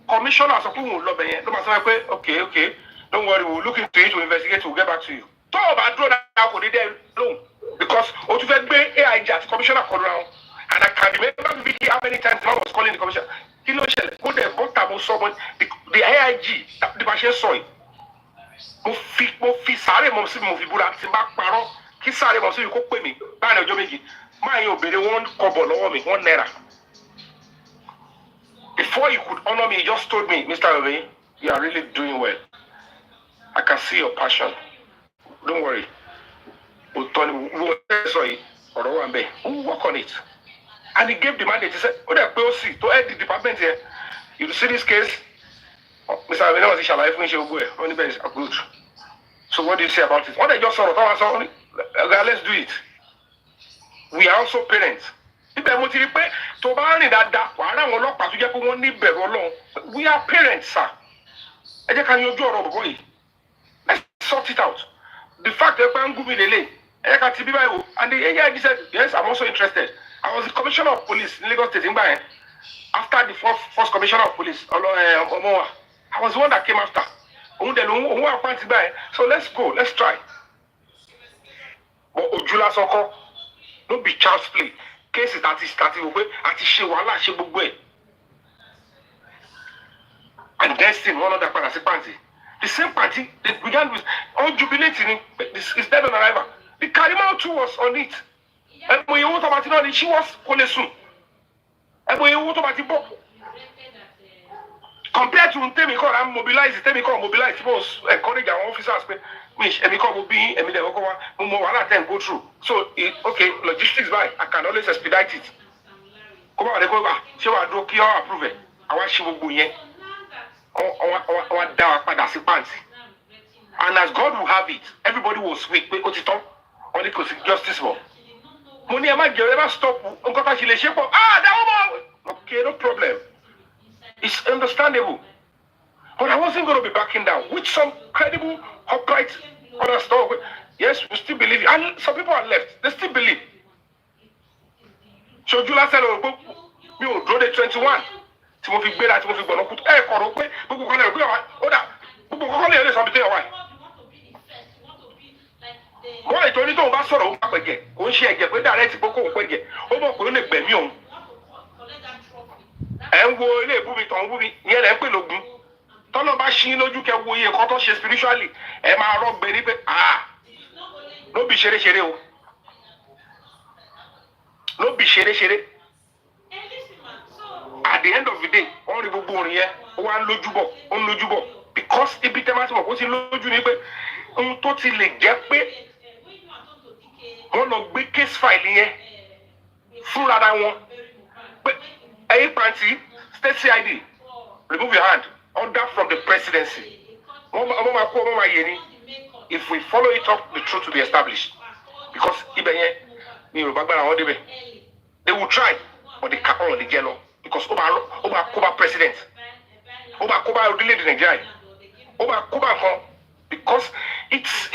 commissioner sọ pé òun ò lọ bẹ̀ yẹn ló máa sọ pé okay don't worry we will look into it to investigate we will get back to you. Tó o bá dúró dáadáa kò ní dẹ́ lóhùn because o tún fẹ́ gbé AIG àti commissioner kọ lóra wọn. And I can remember vividly how many times I was calling the commissioner. Kí ló ṣẹlẹ̀ kó dẹ̀ bọ́tà mo sọ wọn the AIG bí wàá ṣe sọ yìí. Mo fi sáré mọ̀ sí mi mo fi búra tí n bá parọ́ kí sáré mọ̀ sí mi kó pè mí láàrin ọjọ́ méjì máa yẹn òbèrè $1 lọ́wọ́ mi $1. Before you could honour me, he just told me, Mr. Yomi, you are really doing well. I can see your passion. Don't worry. We'll work on it. And he gave the mandate. He said, oh, they're POC to head the department here. You see this case? Mr. Yomi, shall I finish your way? Only is good. So what do you say about it? What they just saw, let's do it. We are also parents. Ibẹ̀ mo ti rí pé tó bá rìn dáadáa wàá rà wọn ọlọ́pàá tó jẹ́ pé wọ́n ní ìbẹ̀rù Ọlọ́run. We are parents, sir. Ẹ jẹ́ ká yanjú ọ̀rọ̀ bọ̀bọ̀ yìí. Let's sort it out. The fact that I'm going to ẹ jẹ́ ká ti bí báyìí wò. And the AIG said, yes, I'm also interested. I was the commissioner of police in Lagos State nígbà yẹn. After the first commissioner of police, Omowummi, I was the one that came after. Òun dẹ̀ lòun wà pàǹtí gbà yẹn. So let's go, let's try. But ojú lásán kọ́, no be child's play. Cases that is starting away, àti ṣe wàhálà ṣe gbogbo ẹ̀. And next thing, one other party party. The same party, they began with all jubilating. It's dead on arrival. The Karima too was on it. ẹ̀mọ̀ ìyẹ̀wò tó bá ti náà ni she was kò lè sùn ẹ̀mọ̀ ìyẹ̀wò tó bá ti bọ̀ compared to tèmi kọ́ ra mobilize most encourage our officers pé èmi kọ́ mo bí èmi dẹ̀ kọ́kọ́ wá mo mọ wàhálà tẹ̀ ń go through so okay logistics by I can always expedite it kó bá wà ní kó wà ṣé wàá dúró kí ọ́ approve ẹ̀ àwa ṣe gbogbo yẹn wọ́n dá wa padà sí pàǹtì and as God will have it everybody was weak pé ó ti tán wọ́n ní kò sí justice mọ́ mo ní ẹ má jẹ́ ẹ má stop nǹkan tá a ṣe lè ṣe pọ̀ dáwọ́ mọ́ okay no problem. It's understandable. But I wasn't going to be backing down with some credible, upright, other stuff. Yes, we still believe it. And some people are left. They still believe. So July said, we will draw the 21. Timothy Bela, Timothy Bono, put air corrupt. Why? Don't you know about sorrow? Go share get with direct Boko Quegge. Over Colonia Bemion. Ẹ ń wo ilé ìbúbi tó ń búbi ìyẹn lẹ́ ń pè lógun tọ́lọ́ bá ṣí lójú kẹ wo iye kan tó ṣe spiritually ẹ máa rọ́gbẹ ní pé ló bì ṣeréṣeré o ló bì ṣeréṣeré at the end of the day wọ́n rí gbogbo orin yẹn ó wá ń lójú bọ̀ because ibi tẹ́ máa ti mọ̀ kó ti lójú ni pé ohun tó ti lè jẹ́ pé wọ́n lọ gbé case file yẹn fúnra wọn pé. Hey, Pranti, state CID, remove your hand. Order from the presidency. If we follow it up, the truth will be established. Because they will try, but they can't only get law. Because Oba president, Oba really the Nigeria, because it's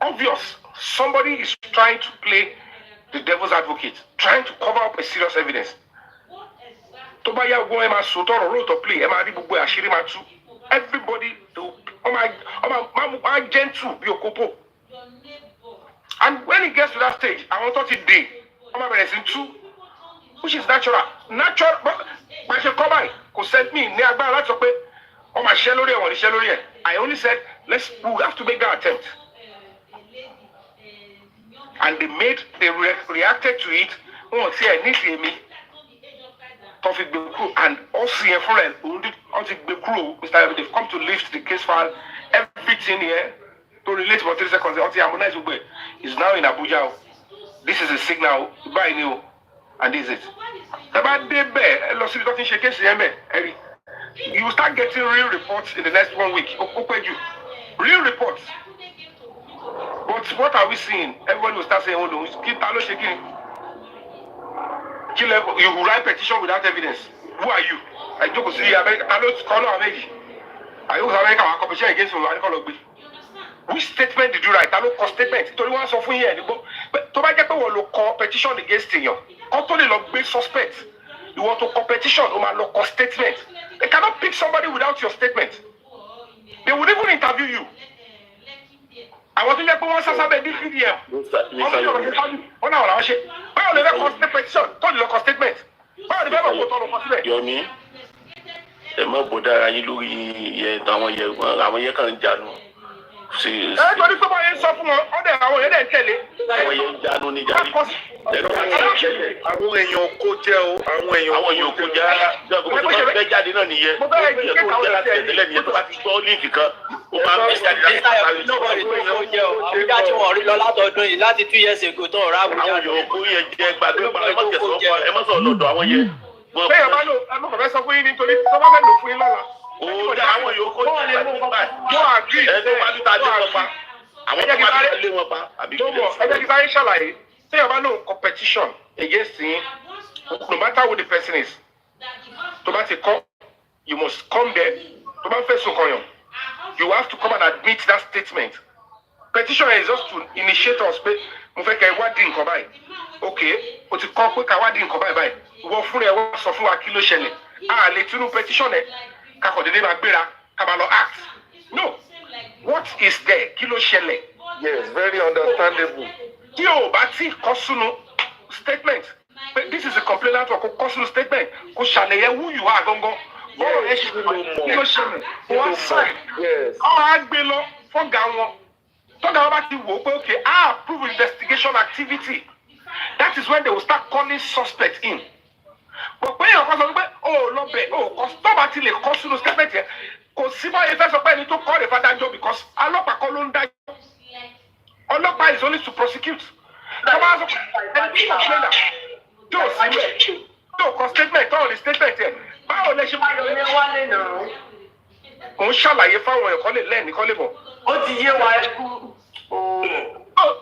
obvious somebody is trying to play the devil's advocate, trying to cover up a serious evidence. Tó bá yá ogun ẹ máa sọ tọrọ lóòótọ́ play ẹ máa rí gbogbo àṣírí máa tú everybody ọmọ gentle bí òkópó and when it gets to that stage àwọn tó ti dé ọmọ bẹ̀rẹ̀ sí tú which is natural bá ṣe kọ́ báyìí kò send me ní agbára láti sọ pé ọmọ àṣẹ lórí ẹ̀ wọ́n ní ṣẹ́ lórí ẹ̀ I only said we have to make that attempt and they reacted to it wọn ti ẹ̀ nídìí èmi. Topic Bekru and also here for it, Bekru, Mr. Iyabo, they've come to lift the case file, everything here to relate about 3 seconds. Is now in Abuja. This is a signal by new, and this is it. You will start getting real reports in the next 1 week. Real reports. But what are we seeing? Everyone will start saying, oh no, keep shaking. You will write petition without evidence. Who are you? I joke with you. I don't call America. I use America for competition against you. Which statement did you write? I don't call statement. To one so here. But to get to call petition against you. Control the suspect. You want to competition or call statement. They cannot pick somebody without your statement. They would even interview you. I want to get one suspect this video. Báwo lè fẹ́ kọ́ petition tó lè lọ kọ́ statement? Báwo lè fẹ́ kọ́ tó lọ kọ́ síbẹ̀? Yomi, ẹ má bọ̀dá ara yín lórí àwọn yẹn kan ń jánu. Torí pé báyẹn sọ fún wọn, ọ̀dẹ̀ àwọn yẹn dẹ̀ ń tẹ̀lé. Àwọn yẹn ń jánu ní jáde. Àwọn èèyàn kó jẹ́ o, àwọn èèyàn kó jẹ́ rárá. Gbogbo tó bá fẹ́ jáde náà nìyẹn. Gbogbo tó jẹ́ láti tẹ̀lé nìyẹn tó bá ti gbọ́ líǹkì kan. Ó máa ń bẹ́ jáde láti sáré. Àbújá tí wọ́n rí lọ látọdún yìí láti 2 years ago tó ọ̀rọ̀ Àbújá. Àwọn èèyàn kó yẹn jẹ́ gbàgbé ẹ má sọ̀rọ̀ lọ́dọ̀ àwọn yẹn. Bẹ́ẹ̀ bá lò ẹ má fẹ́ sọ fún yín nítorí tó bá fẹ́ lò fún yín lọ́la. Ó dá àwọn èèyàn kó jẹ́ gbàgbé ẹ tó wá bí ta lé wọn pa. Àwọn tó wá bí ta lé wọn pa. Ẹ jẹ́ kí sáré ṣàlàyé. Bẹ́ẹ̀ bá lò competition against him, no matter who the person is, tó bá ti kọ́, you must come there. Tó bá fẹ́ sùn kọyàn, you have to come and admit that statement. Petition is just to initiate us pé mo fẹ́ kẹ́ wádìí nǹkan báyìí. Okay, o ti kọ́ pé ká wádìí nǹkan báyìí. Wọ́n fún ẹ wọ́n sọ fún wa kí ló ṣẹlẹ̀. A lè túnú petition ẹ̀ kakọ̀ dédé máa gbéra ká máa lọ act. No, what is there? Kí ló ṣẹlẹ̀? Yes, very understandable. Tí o bá ti kọ sínú statement, this is a complainant or kò kọ sínú statement, kò ṣàlàyé who you are gangan. Bọ́ọ̀lù ẹ̀ ṣe kí ló ṣẹlẹ̀? Wọ́n sign. Àwọn á gbé lọ fọ́gà wọn. Tọ́gà wọn bá ti wò ó pé okay, I approve investigation activity. that is when they will start calling suspects in. But when you're calling, oh, no, because stop until they call you statement here. Because Simon is not supposed to call the father job because Alopa call that. Alopa is only to prosecute. Statement, all the statement here. Báwo lẹ ṣe máa yọ ilé wálé náà? Mo ń ṣàlàyé fáwọn ẹ̀kọ́ lè lẹ́ẹ̀ni kọ́ lè bọ̀. Ó ti yé wa ẹkú.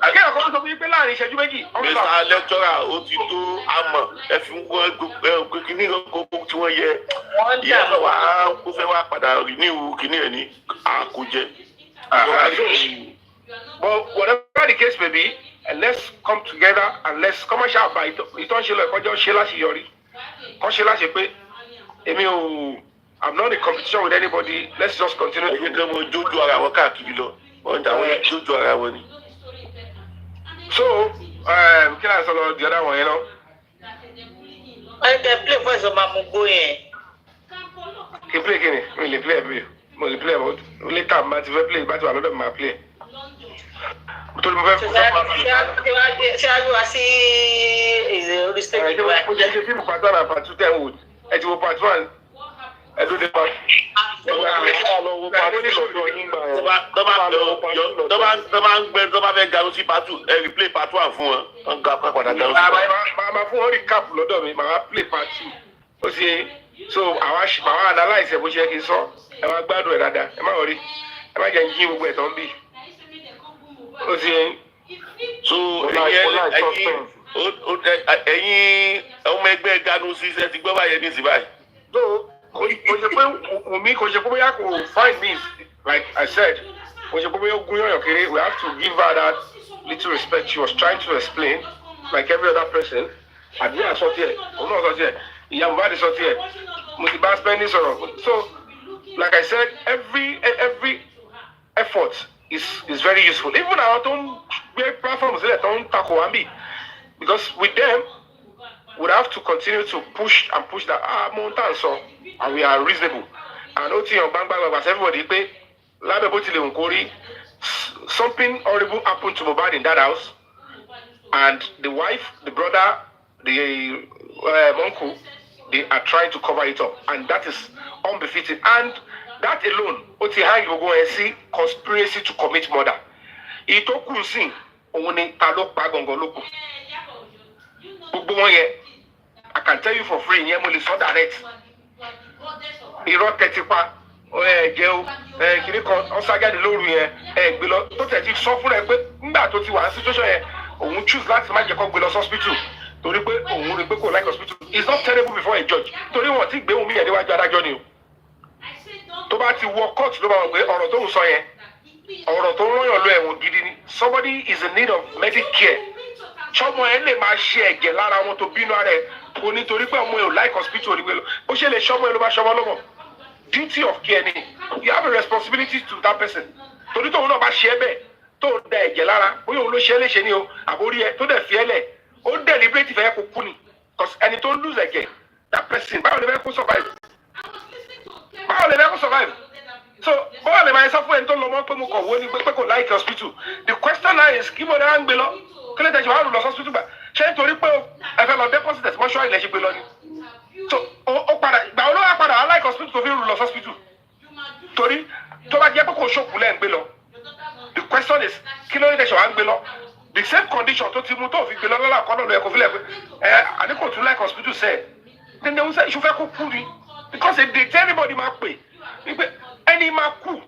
Akẹ́kọ̀ọ́ kan sọ fún yín pé láàrin ìṣẹ́jú méjì. Mr. Lecturer, ó ti tó àmọ̀ ẹ fi wọ́n kíní gbogbo tí wọ́n yẹ. Ìyá náà wà á kó fẹ́ wá padà rí ní ìwú kíní ẹ̀ ní àkójẹ. But whatever the case may be, let's come together and let's come and shout by ìtọ́ ṣe lọ ìkọjọ́ ṣe láṣeyọrí. Kọ́ ṣe láṣẹ pé èmi ò I'm not in competition with anybody. Let's just continue. Ẹ̀yin kan mo jójú ara wọn káàkiri lọ. Wọ́n dà wọ́n jójú ara wọn ni. So, kí ni a sọ lọ di ọ̀dà wọ̀nyẹn lọ? Ẹ kẹ́ play voice ọmọ àmúgbó yẹn. Kì í play kí ni? Mi lè play ẹ̀ mo lè play ẹ̀ mo lè tà máa ti fẹ́ play bá ti wà lọ́dọ̀ mi máa play ẹ̀. Torí mo fẹ́ fún ṣé a gbé wa sí orí stage ìjọba? Mo jẹ́ ṣe fíìmù part 1 and part 2 10 wood. Ẹ ti wo part 1. Ẹ dúró de part. Tọ́ba fẹ́ garun sí part 2 ẹ replay part 1 fún wọn. Wọ́n ga padà garun sí part 2. Màá fún wọn recap lọ́dọ̀ mi, màá play part 2. Ó ṣe so àwa analyse ẹ̀ bó ṣe kí n sọ. Ẹ máa gbádùn ẹ̀ dáadáa. Ẹ má wọrí. Ẹ má jẹ́ ń yí gbogbo ẹ̀ tán bí. Ó ṣe so ẹ̀yin ọmọ ẹgbẹ́ ganu sí ṣe ti gbọ́ báyẹn ní ìsìn báyìí. Kò ṣe pé Wùmí kò ṣe pé bóyá kò find me like I said kò ṣe pé bóyá ogun yọ̀yàn kéré we have to give her that little respect she was trying to explain like every other person àbí àsọtí ẹ̀ òun náà sọtí ẹ̀ ìyá Mohbad sọtí ẹ̀ mo ti bá spending sọ̀rọ̀ so like I said every effort is very useful even àwọn tó ń gbé platforms sílẹ̀ tó ń takò wá bí because with them we have to continue to push that mo ń tà ń sọ and we are reasonable and ó ti hàn gbangba everybody pé lábẹ́ bó tilẹ̀ ń kórí something horrible happened to Mohbad in that house and the wife the brother the uncle they are trying to cover it up and that is unbefitting and that alone ó ti hang gbogbo ẹ̀ sí conspiracy to commit murder èyí tó kù sí òun ni ta ló pa gangan ló kù gbogbo wọn yẹn I can tell you for free yẹn mo lè sọ direct irọ́ tẹ́tí pa jẹ́ o kìnnì kan ọ̀sájáde lóru yẹn gbé lọ tó tẹ̀ ti sọ fún ẹ pé nígbà tó ti wà ní situation yẹn òun choose láti má jẹ́ kó gbé lọ hospital torí pé òun rí pé kò like hospital it's not terrible before a judge torí wọn ti gbé òun yẹn níwájú adájọ́ ni o tó bá ti wọ court ló bá wọn pé ọ̀rọ̀ tó ń sọ yẹn ọ̀rọ̀ tó ń rọyàn lọ ẹ̀wọ̀n gidi ni somebody is in need of medical care ṣọmọ ẹ lè máa ṣe ẹ̀jẹ̀ lára wọn tó bínú ara ẹ kò nítorí pé ọmọ ẹ ò like hospital rí pé ó ṣe lè ṣọmọ ẹ ló bá ṣọmọ lọ́mọ duty of care ni you have a responsibility to that person torí tóun náà bá ṣe é bẹ́ẹ̀ tó ń da ẹ̀jẹ̀ lára bóyá òun ló ṣe é léṣe ni o àbórí ẹ tó dẹ̀ fi ẹ́ lẹ̀ ó deliberate fẹ́ kó kú ni because ẹni tó ń lose ẹ̀jẹ̀ that person báwo lè fẹ́ kó survive so báwo lè máa sọ fún ẹni tó lọ mọ́ pé mo kọ̀ wó ni pé kò like hospital the question now is kí mo lè wá ń gbé lọ kí lè tẹ̀síwá rù lọ hospital gbà ṣé nítorí pé ẹ fẹ́ lọ deposit ẹ̀ mọ́ṣúárì lè ṣe gbé lọ ni so ó padà ìgbà wo ló wá padà wá like hospital tó fi rù lọ hospital torí tó bá jẹ́ pé kò ṣòkù lẹ́ ń gbé lọ the question is kí ló lè tẹ̀síwá ń gbé lọ the same condition tó ti mú tó fi gbé lọ lọ́la kọ́ lọ́dọ̀ ẹ̀ kò fi lẹ̀ pé àdínkù tún like hospital sẹ́ẹ̀ then they will say ìṣúfẹ́ kó kú ni because èdè tí anybody máa pè wípé ẹni máa kú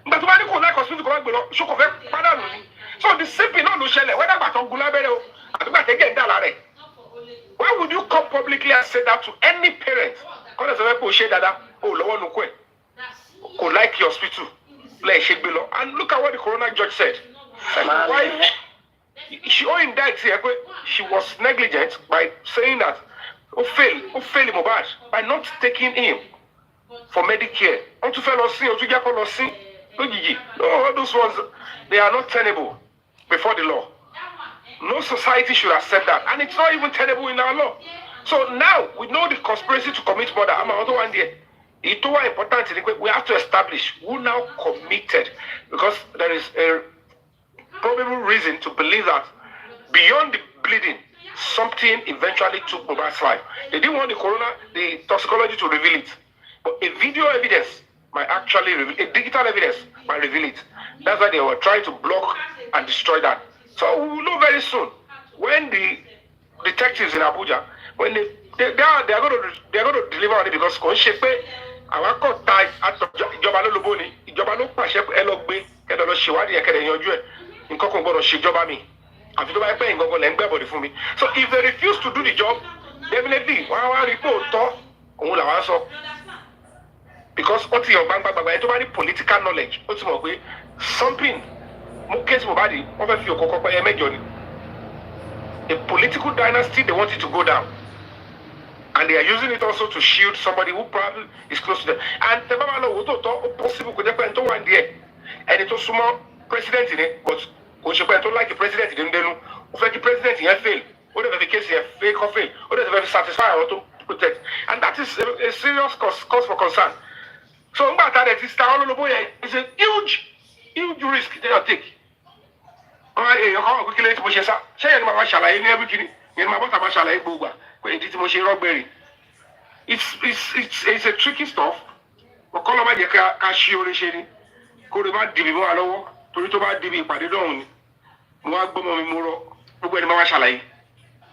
nígbà tó bá ní kò like hospital kò bá gbé lọ ṣókò fẹ́ pádànù ni so the same thing náà ló ṣẹlẹ̀ wẹ́dà gbà tó ń gun lábẹ́rẹ́ o àdúgbà tẹ́gẹ̀ ń dà lára ẹ̀ why would you come publicly and say that to any parent kọ́lẹ̀ sọ fẹ́ pé o ṣe dáadáa o lọ́wọ́ nu kú ẹ̀ kò like your hospital lẹ́ẹ̀ ṣe gbé lọ and look at what the coroner judge said like why she owe indict here pé she was negligent by saying that ó fail Mohbad by not taking him for Medicare wọ́n tún fẹ́ lọ sí ojú jẹ́ kó lọ sí lójijì no all those ones they are not tenable before the law no society should accept that and it's not even tenable in our law so now we know the conspiracy to commit murder àmọ́ àwọn tó wà ní ẹ̀ èyí tó wà important ni pé we have to establish who now committed because there is a probable reason to believe that bleeding. Something eventually took Mohbad's life. They didn't want the toxicology to reveal it. But a video evidence might actually reveal, a digital evidence might reveal it. That's why they were trying to block and destroy that. So we will know very soon when the detectives in Abuja, when they are going to deliver on it, because kò ń ṣe pé àwọn kò ta ìjọba ló lóbó ni, ìjọba ló pàṣẹ ẹ lọ gbé ẹ lọ ṣèwádìí ẹ kẹlẹ yanjú ẹ nǹkan kan gbọ́dọ̀ ṣèjọba mi àfi tó bá pẹ́ ìgbọ̀ngàn lẹ́ ń gbẹ́bọ̀dì fún mi. So if they refuse to do the job, definitely wọ́n á wá rí pé òótọ́ òun làwọn sọ, because ó ti yàn gbangba ẹ tó bá ní political knowledge ó ti mọ̀ pé something mú kéésì Mohbad wọ́n fẹ́ fi òkòkò pẹ́ ẹ mẹ́jọ ni. A political dynasty, they want it to go down. And they are using it also to shield somebody who probably is close to them. And the Baba no possible could depend to one day. And it was small president in it, but when you don't like the president, then the president here fail. Whatever the case here, fail or fail. Whatever satisfy or to protect. And that is a serious cause for concern. So it's a huge risk they are taking. Ọ̀rọ̀ èèyàn kan wà pé kí lóyún tí mo ṣe sá ṣé yẹn ni màá ṣàlàyé ní every kìíní yẹn ni màá bọ́ta máa ṣàlàyé gbogbo pé ìdí tí mo ṣe rọ́gbẹ̀rì. It's a tricky stuff. Ọ̀kọ́ ló má jẹ́ ká ṣí orí ṣe ni kó lè má dìbì mọ́ wa lọ́wọ́ torí tó bá dìbì ìpàdé dọ̀hún ni mo wá gbọ́mọ mi mo rọ gbogbo ẹni máa wá ṣàlàyé,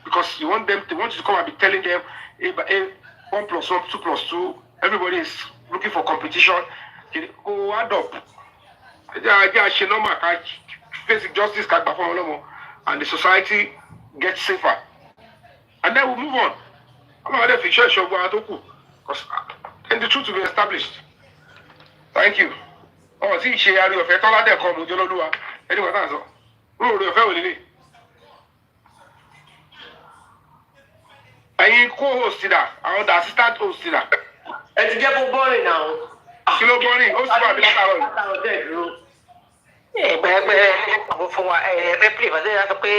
because you want you to come and be telling them 1 + 1 2 + 2 everybody is looking for competition. Kò add up. Ẹjẹ́ àṣẹ normal ká basic justice can perform and the society gets safer, and then we move on. I'm not going to show because and the truth will be established. Thank you. Oh, see, she are your fetola de come Jololua. Anyway, that's all. Oh, your family. I co-host that. I want the assistant host that. It's getting boring now. Kilo boring. Host that. Àwọn fún wa fẹ́ play bàtẹ́ yà sọ pé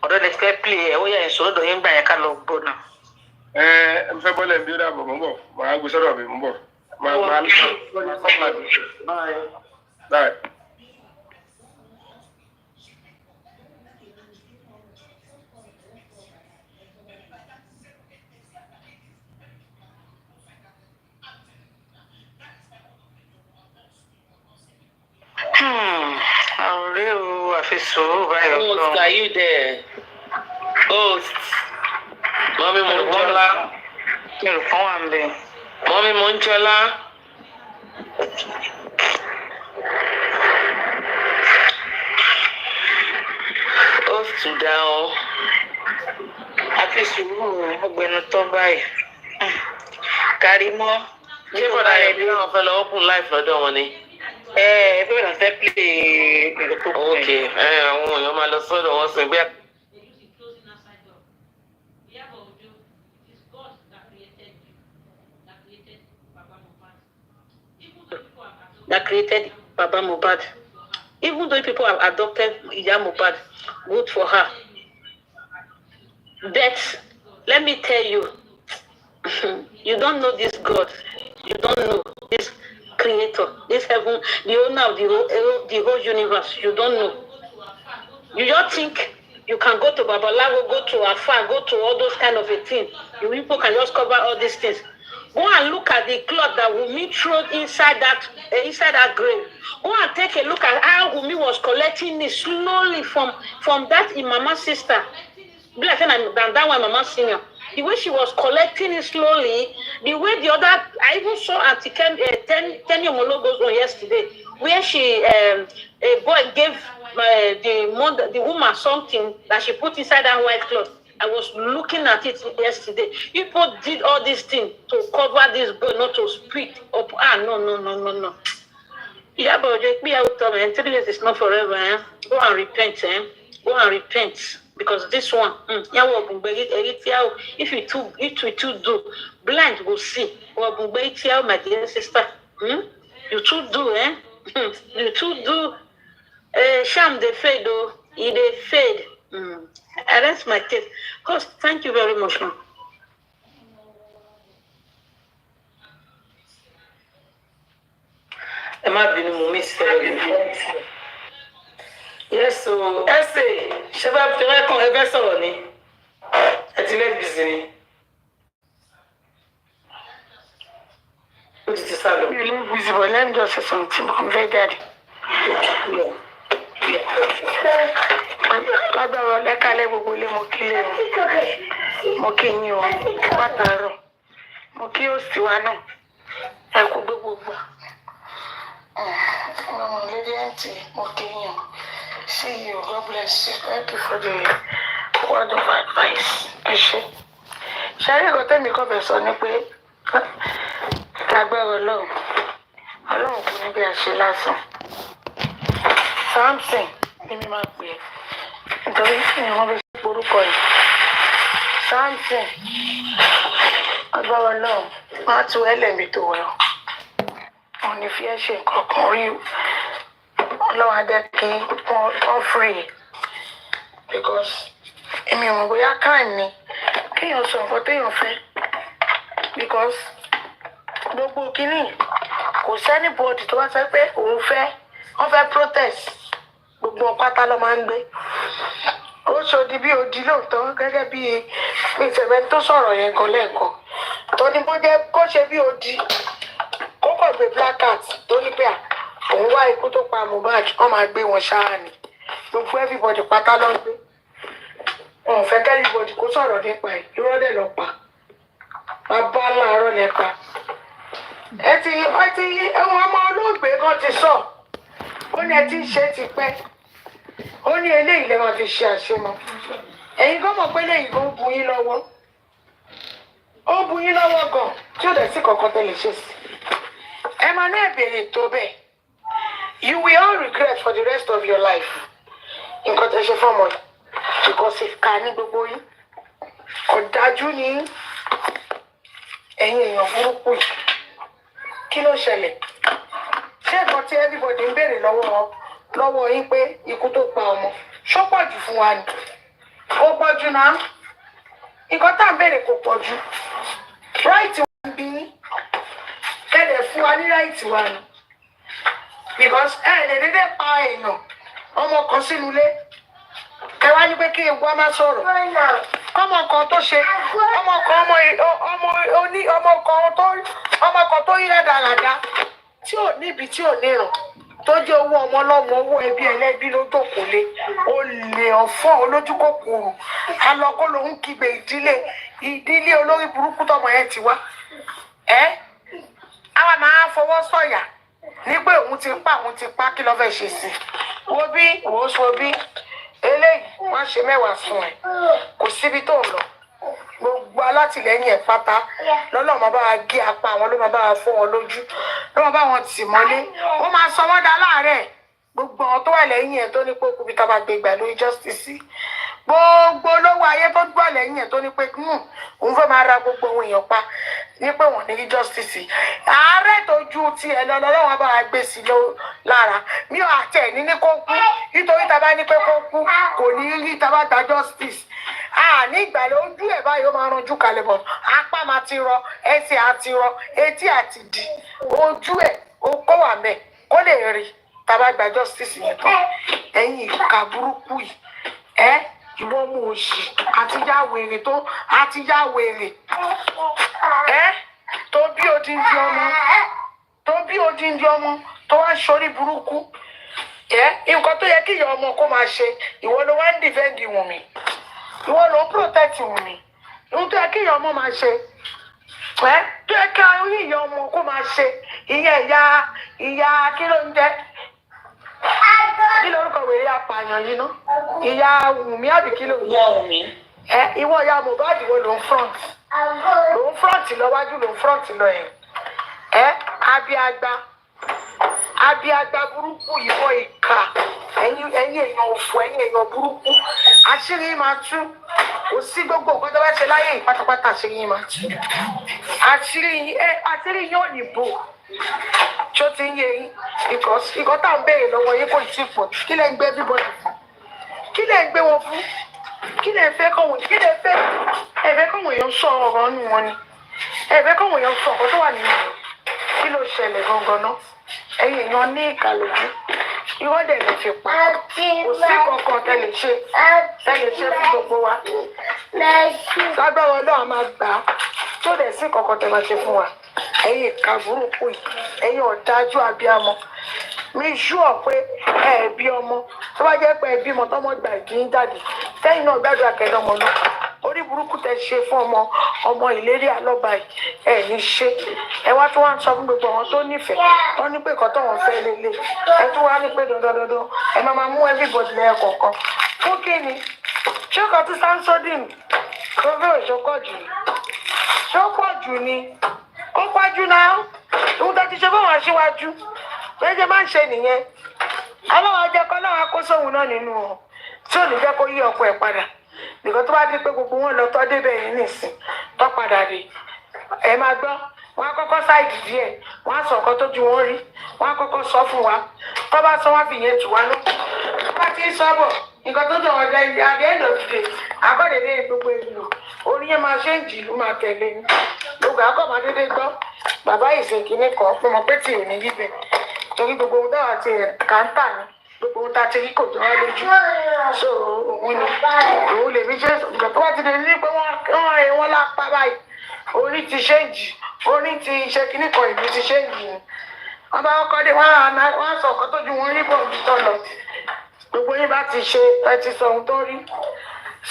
ọ̀dọ́ lè fẹ́ play ẹ̀ ó yẹ ìṣòro dọ̀ yín gbà yẹn ká lọ gbó náà. Ẹ fẹ́ bọ́lẹ̀ bí ó dàbọ̀ mọ́ bọ̀ màá gbé sọ́dọ̀ mi mọ́ bọ̀ màá bye. Host, are you there? Host. Mommy Monjola. Mommy Monjola. Host down. Àfi sùúrù ọgbẹnu tó báyìí. Karimo. Ṣé bọ̀dá yẹn bí wọ́n fẹ́ lọ open life lọ́dọ̀ wọn ni? Ẹgbẹ́ náà fẹ́ play nǹkan tó kù. Ok, àwọn èèyàn máa lọ sọ́dọ̀ wọn sìn bí. That created Baba Mohbad. Even though people have adopted Iyabo Mohbad, good for her. But let me tell you, you don't know this God. You don't know this Creator, this heaven, the owner of the whole universe. You don't know. You just think you can go to Babalawo, go to Afa, go to all those kind of a thing. You people can just cover all these things. Go and look at the cloth that Wunmi threw inside that grave. Go and take a look at how Wunmi was collecting it slowly from that Imama sister. Be like that one Mama Senior. The way she was collecting it slowly, the way the other, I even saw Auntie Tenny Omologos on yesterday, where she, a boy gave the woman something that she put inside that white cloth. I was looking at it yesterday. People did all these things to cover this boy, not to speak up. No. Yeah, but be out of it. 3 years is not forever. Eh? Go and repent. Go and repent. Because this one, if we too do, blind will see. My dear sister, you too do, eh? You too do. Sham they fade, though. They fade. That's my case. Host, thank you very much, ma'am. Yes, yes o ẹsẹ ṣe bá fi rẹkàn ẹgbẹ sọ̀rọ̀ ni ẹ ti lè bìsì ni ó ti sá lọ. You leave visible. Let me just say something. I'm very daddy. Lágbára lẹ́kàlẹ́ gbogbo ilé mo kí lé o. Mo kí yín o. Pàtàkì. Mo kí òsì wa náà. Ẹ kú gbogbo. Lady Aunty, mo kí yín o. See you. God bless you. Thank you for the word of advice. Ẹ ṣé. Ṣé ayé ìkọ́ tẹ́mi kọ́ bẹ̀ sọ ni pé lágbára Ọlọ́run kò ní bí a ṣe lásán. Samson ni mi máa pè é nítorí mi wọ́n fi ṣe orúkọ yìí. Samson agbára Ọlọ́run máa tu ẹlẹ́mìí tó wẹ̀ ọ́. Wọ́n ní fi ẹ́ ṣe nǹkan kan rí Ọlọ́run á jẹ́ kí wọ́n free because èmi ò mọ̀ bóyá káà ní kéèyàn sọ nǹkan téèyàn fẹ́ because gbogbo kínní kò sẹ́ni bọ́ọ̀dì tó bá sọ pé òun fẹ́ wọ́n fẹ́ protest gbogbo pátá ló máa ń gbé ó ṣòdì bí odi lóòótọ́ gẹ́gẹ́ bí ìṣẹ̀fẹ̀ tó sọ̀rọ̀ yẹn gan lẹ́ẹ̀kan tó ní bó jẹ́ kó ṣe bí odi kó kàn gbé placard tó ní pé òun wá ikú tó pa Mohbad wọ́n máa gbé wọn ṣáá ni gbogbo everybody pátá ló ń gbé wọn ò fẹ́ kẹ́ everybody kó sọ̀rọ̀ nípa ẹ̀ irọ́ dẹ̀ lọ pa bàbá láàárọ̀ nípa ẹwọn ọmọ olóògbé kan ti sọ ó ní ẹ ti ń ṣe ti pẹ́ ó ní eléyìí lè máa fi ṣe àṣemọ ẹ̀yin gan mọ̀ pé eléyìí gan bu yín lọ́wọ́ ó bu yín lọ́wọ́ gan tí ó dẹ̀ sí kankan tẹ́lẹ̀ ṣe sí ẹ máa ní ẹ̀bẹ̀rẹ̀ tó bẹ́ẹ̀ you will all regret for the rest of your life nǹkan tẹ́ ṣe fọ́mọ yìí because ìka ní gbogbo yín ọ̀dájú ni ẹ̀yin èèyàn burúkú yìí kí ló ṣẹlẹ̀ ṣé nǹkan tí everybody ń béèrè lọ́wọ́ yín pé ikú tó pa ọmọ ṣó pọ̀ jù fún wa ni ó pọ̀ jù náà nǹkan tá à ń béèrè kò pọ̀ jù right wa ń bí kẹ́lẹ̀ fún wa ní right wa ni because ẹ lè dédé pa èèyàn ọmọ kan sínú ilé kẹwàá ní pé kí ewu á má sọ̀rọ̀ ọmọ kan tó ṣe ọmọ kan tó yí rádaràda tí ò níbi tí ò níràn tó jẹ́ owó ọmọ ọlọ́mọ owó ẹbí ẹlẹ́bí ló dòkó lé ó lè ọ̀fọ́ olójú kòkòrò alọ́kó lòún kígbe ìdílé olórí burúkú tọmọ yẹn ti wá àwa máa fọwọ́ sọ̀yà ní pé òun ti pa kí ló fẹ́ ṣe sí wo bí wò ó so bí eléyìí wọ́n ṣe mẹ́wàá fún ẹ kò síbi tó ń lọ gbogbo alátìlẹ́yìn ẹ̀ pátá lọ́lọ́ máa bá wa gé apá àwọn ló máa bá wa fọ́ wọn lójú ló máa bá wọn tì mọ́lé ó máa sọ wọ́n dá láàárẹ̀ gbogbo àwọn tó wà lẹ́yìn ẹ̀ tó ní pé kúbi tá a bá gbé gbà lórí justice gbogbo olówó ayé tó gbọ́ lẹ́yìn ẹ̀ tó ní pé òun fẹ́ máa ra gbogbo ohun èèyàn pa ní pé wọ́n ní justice ààrẹ tó ju tiẹ̀ lọ lọ́wọ́ bá wa gbé sí lára mi ò àtẹ ní kó kú nítorí tá a bá ní pé kó kú kò ní rí tá a bá gba justice ní ìgbàlẹ̀ ojú ẹ̀ báyìí ó máa ranjú kalẹ̀ bọ̀ apá máa ti rọ ẹsẹ̀ àti rọ etí àti dì ojú ẹ̀ ó kó wà mẹ́ kó lè rí tá a bá gba justice yẹn tán ẹ̀yin ìka burúkú yìí ìwọ mú òṣì àtijá wèrè tó bí odindi ọmọ tó wá sórí burúkú nǹkan tó yẹ kí ìyá ọmọ kó máa ṣe ìwọ ló wá ń defend Wùnmí ìwọ ló ń protect Wùnmí ohun tó yẹ kí ìyá ọmọ máa ṣe tó yẹ kí ìyá ọmọ kó máa ṣe ìyẹn ìyá kí ló ń jẹ kí lórúkọ wèrè apààyàn yìí ná ìyá Wùnmí àbí kí ló ń jẹ ìwọ ìyá Mohbad wo ló ń front lọ́wájú ló ń front lọ abiagba burúkú ìwọ ìka ẹ̀yin èèyàn òfò ẹ̀yin èèyàn burúkú àṣírí máa tú kò sí gbogbo nǹkan tó bá ṣe láyé pátápátá àṣírí máa tú àṣírí yóò nìbò tó ti ń yé yín ìkọ́ tá à ń béèrè lọ́wọ́ yín kò tí ì pọ̀ kí lẹ́ ń gbé everybody fún kí lẹ́ ń gbé wọn fún kí lẹ́ fẹ́ kọ̀wé kí lẹ́ fẹ́ ẹ̀fẹ́ kọ̀wé èèyàn sọ ọ̀rọ̀ nù wọn ni ẹ̀fẹ́ kọ̀wé èèyàn sọ ọ̀rọ̀ tó wà nínú kí ló ṣẹlẹ̀ gangan náà ẹ̀yin èèyàn ní ìkà lójú irọ́ dẹ̀ lè fi pa kò sí kankan tẹ́lẹ̀ ṣe fún gbogbo wa lágbára Ọlọ́run máa gbà á tó dẹ̀ sí kankan tẹ́lẹ̀ ṣe fún wa ẹ̀yin ìka burúkú yìí ẹ̀yin ọ̀dájú abiyamọ mi sure pé ẹ bí ọmọ tó bá jẹ́ pé ẹ bímọ tọ́mọ gbà ìdí ń jáde sẹ́yìn náà gbàdúrà kẹ́dọ̀mọ lọ orí burúkú tẹ ṣe fún ọmọ ìlérí àlọ́ba yìí ẹ ní ṣe ẹ wá tó wá ń sọ fún gbogbo àwọn tó nífẹ̀ẹ́ wọ́n ní pé nǹkan tó wọ́n fẹ́ lélẹ̀ ẹ tó wá ní pé dandandandan ẹ máa mú everybody lẹ́yìn kọ̀ọ̀kan fún kí ni ṣé kò tí samsodin kófí òṣòkò jù ṣókò jù ni ó pàjù náà ìwọ́n tó ti ṣe fún wọn síwájú lẹ́jẹ̀ máa ń ṣe nìyẹn aláwọ̀ ajẹ́kọ́ náà á kó sóhun náà nínú wọn tí ò ní jẹ́ kó yí ọkọ ẹ̀ padà nìkan tó bá di pé gbogbo wọn lọ tọ́ débẹ̀ yìí nìsín tọ́ padà rè ẹ máa gbọ́ wọn á kọ́kọ́ ṣáìdì díẹ̀ wọn á sọ nǹkan tó ju wọn rí wọn á kọ́kọ́ sọ fún wa tó bá sọ wọn fi yẹn tù wá lọ tó bá ti ń sọ bọ̀ nǹkan tó dọ̀ ọ̀dà ìdí adé ẹ̀ lọ́dún àbọ̀dẹ̀dẹ̀ gbogbo ìlú orí yẹn máa ṣe ń jì ìlú máa tẹ̀lé ní gbogbo àkọ́mọ dédé gbọ́ bàbá ìṣèkínní kan fún ọmọ pé tí ò ní bíbẹ̀ torí gbogbo ohun táwọn àti kàńtà ni gbogbo ohun tá a ti rí kò jọ wá lójú so òun ni òun lè fi ṣe ìgbà tó bá ti lè ní pé wọ́n lápá báyìí orí ti ṣe ń jì orí ti ṣe kínní kan ìlú ti ṣe ń jì ni wọ́n bá kọ́kọ́ dé wọ́n á sọ ọ̀kan tó ju wọn rí bọ̀ tó lọ gbogbo yín bá ti ṣe ẹ ti sọ ohun tó rí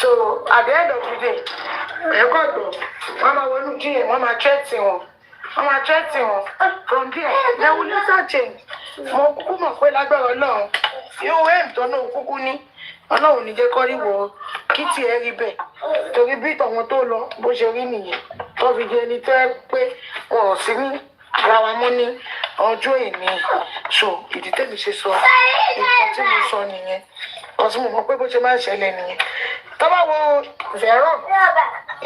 so at the end of the day ẹ̀kọ́ gbọ́ wọ́n máa wọnú jíyẹn wọ́n máa tẹ́tì wọn from there they will later change mo kúkú mọ̀ pé lágbára Ọlọ́run yóò wé ìtọ́nà kúkú ní Ọlọ́run ní jẹ́ kọ́ rí wọ kí tiẹ̀ rí bẹ́ẹ̀ torí bí tọ̀wọ́n tó lọ bó ṣe rí nìyẹn tó fi di ẹni tó ẹ pé wọn ò sí ní ara wa mọ́ ní ọjọ́ ìní so ìdí tẹ́mi ṣe sọ nǹkan tí mo sọ nìyẹn ọ̀sùn mo mọ̀ pé bó ṣe máa ń ṣẹlẹ̀ nìyẹn tó bá wo Veron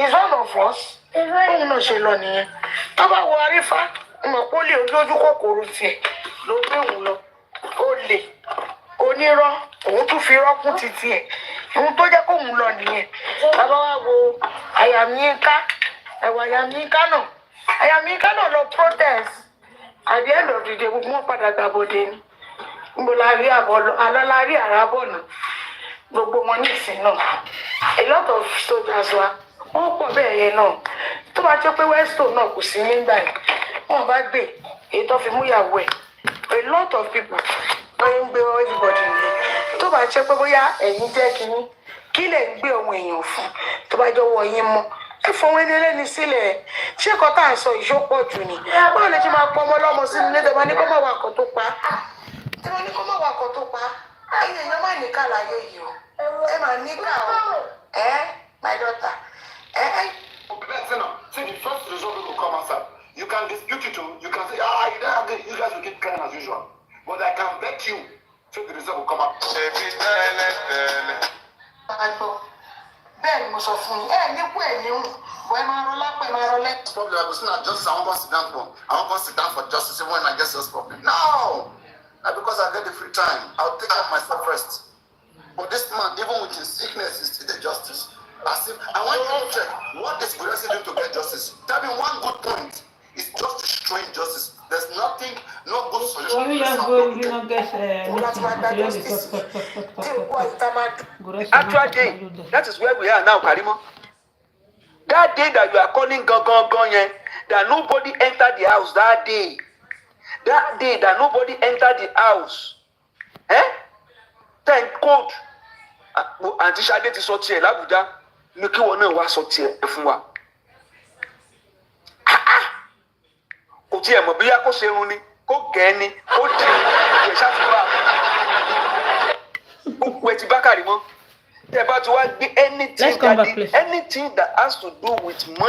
is one of us òun náà ṣe lọ nìyẹn tó bá wo Arífá mọ̀ pé ó lè ojú kòkòrò tiẹ̀ ló gbé òun lọ ó lè onírọ́ òun tún fi rọ́kún títí ẹ̀ òun tó jẹ́ kóun lọ nìyẹn bàbá wa wo Àyàmíyínká ẹ̀wọ̀ Àyàmíyínká náà lọ protest at the end of the day gbogbo wọn padà gbàbọdé ni níbo la rí alọ́lárí àràbọ̀ náà gbogbo wọn ní ìsìn náà a lot of soldiers wa wọn pọ̀ bẹ́ẹ̀ yẹn náà tó bá jẹ́ pé Weston náà kò sí nígbà yẹn wọn bá gbé èyí tó fi mú ìyàwó ẹ̀ a lot of people wọ́n ń gbé everybody nìyẹn tó bá jẹ́ pé bóyá ẹ̀yin jẹ́ kínní kí lè ń gbé ohun èèyàn fún tó bá jọ̀wọ́ yín mọ́ ẹ fọwọ́ ẹni ẹlẹ́ni sílẹ̀ ṣé ẹ̀kọ́ tá à ń sọ ìṣópọ̀ jù ni báwo lè ṣe máa pọ ọmọ ọlọ́mọ sínú ilé tẹ̀wọ́n ní kó má wà kó tó pa tẹ̀wọ́n ní kó má wà kó tó pa ẹ̀yin èèyàn má ní ká láyé yìí o ẹ má ní ká o my daughter See, the first result will come outside. You can dispute it, you can say, you don't agree. You guys will keep crying as usual. But I can bet you, so the result will come out. bẹ́ẹ̀ ni mo sọ fún yín ẹ nípò ẹ̀ ní hùn bọ́ ẹ máa rọ lápẹ̀ máa rọ lẹ́tọ̀. Probably I will say, justice, I won't sit down for justice even when I get this problem. No! Not because I get the free time. I'll take care of myself first. But this man, even with his sickness, is still the justice. As if, I want you to check, what is Guresi doing to get justice? Tell me one good point. It's just to strain justice. There's nothing, no good solution. Actually, that is where we are now, Karimo. That day that you are calling gone, that nobody entered the house that day. That day that nobody entered the house. Thank God. Àǹtí Ṣadé ti sọ tiẹ̀ l'Ábùjá ní kí wọn náà wá sọ tiẹ̀ fún wa. Kò tiẹ̀ mọ̀ bóyá kó ṣerun ni, kó gẹ̀ẹ́ ni, kó di ìwé ṣáfùbà. Gbogbo ẹ̀ ti bá Karimo. Tẹ́ bá ti wá gbé anything that has to do with money.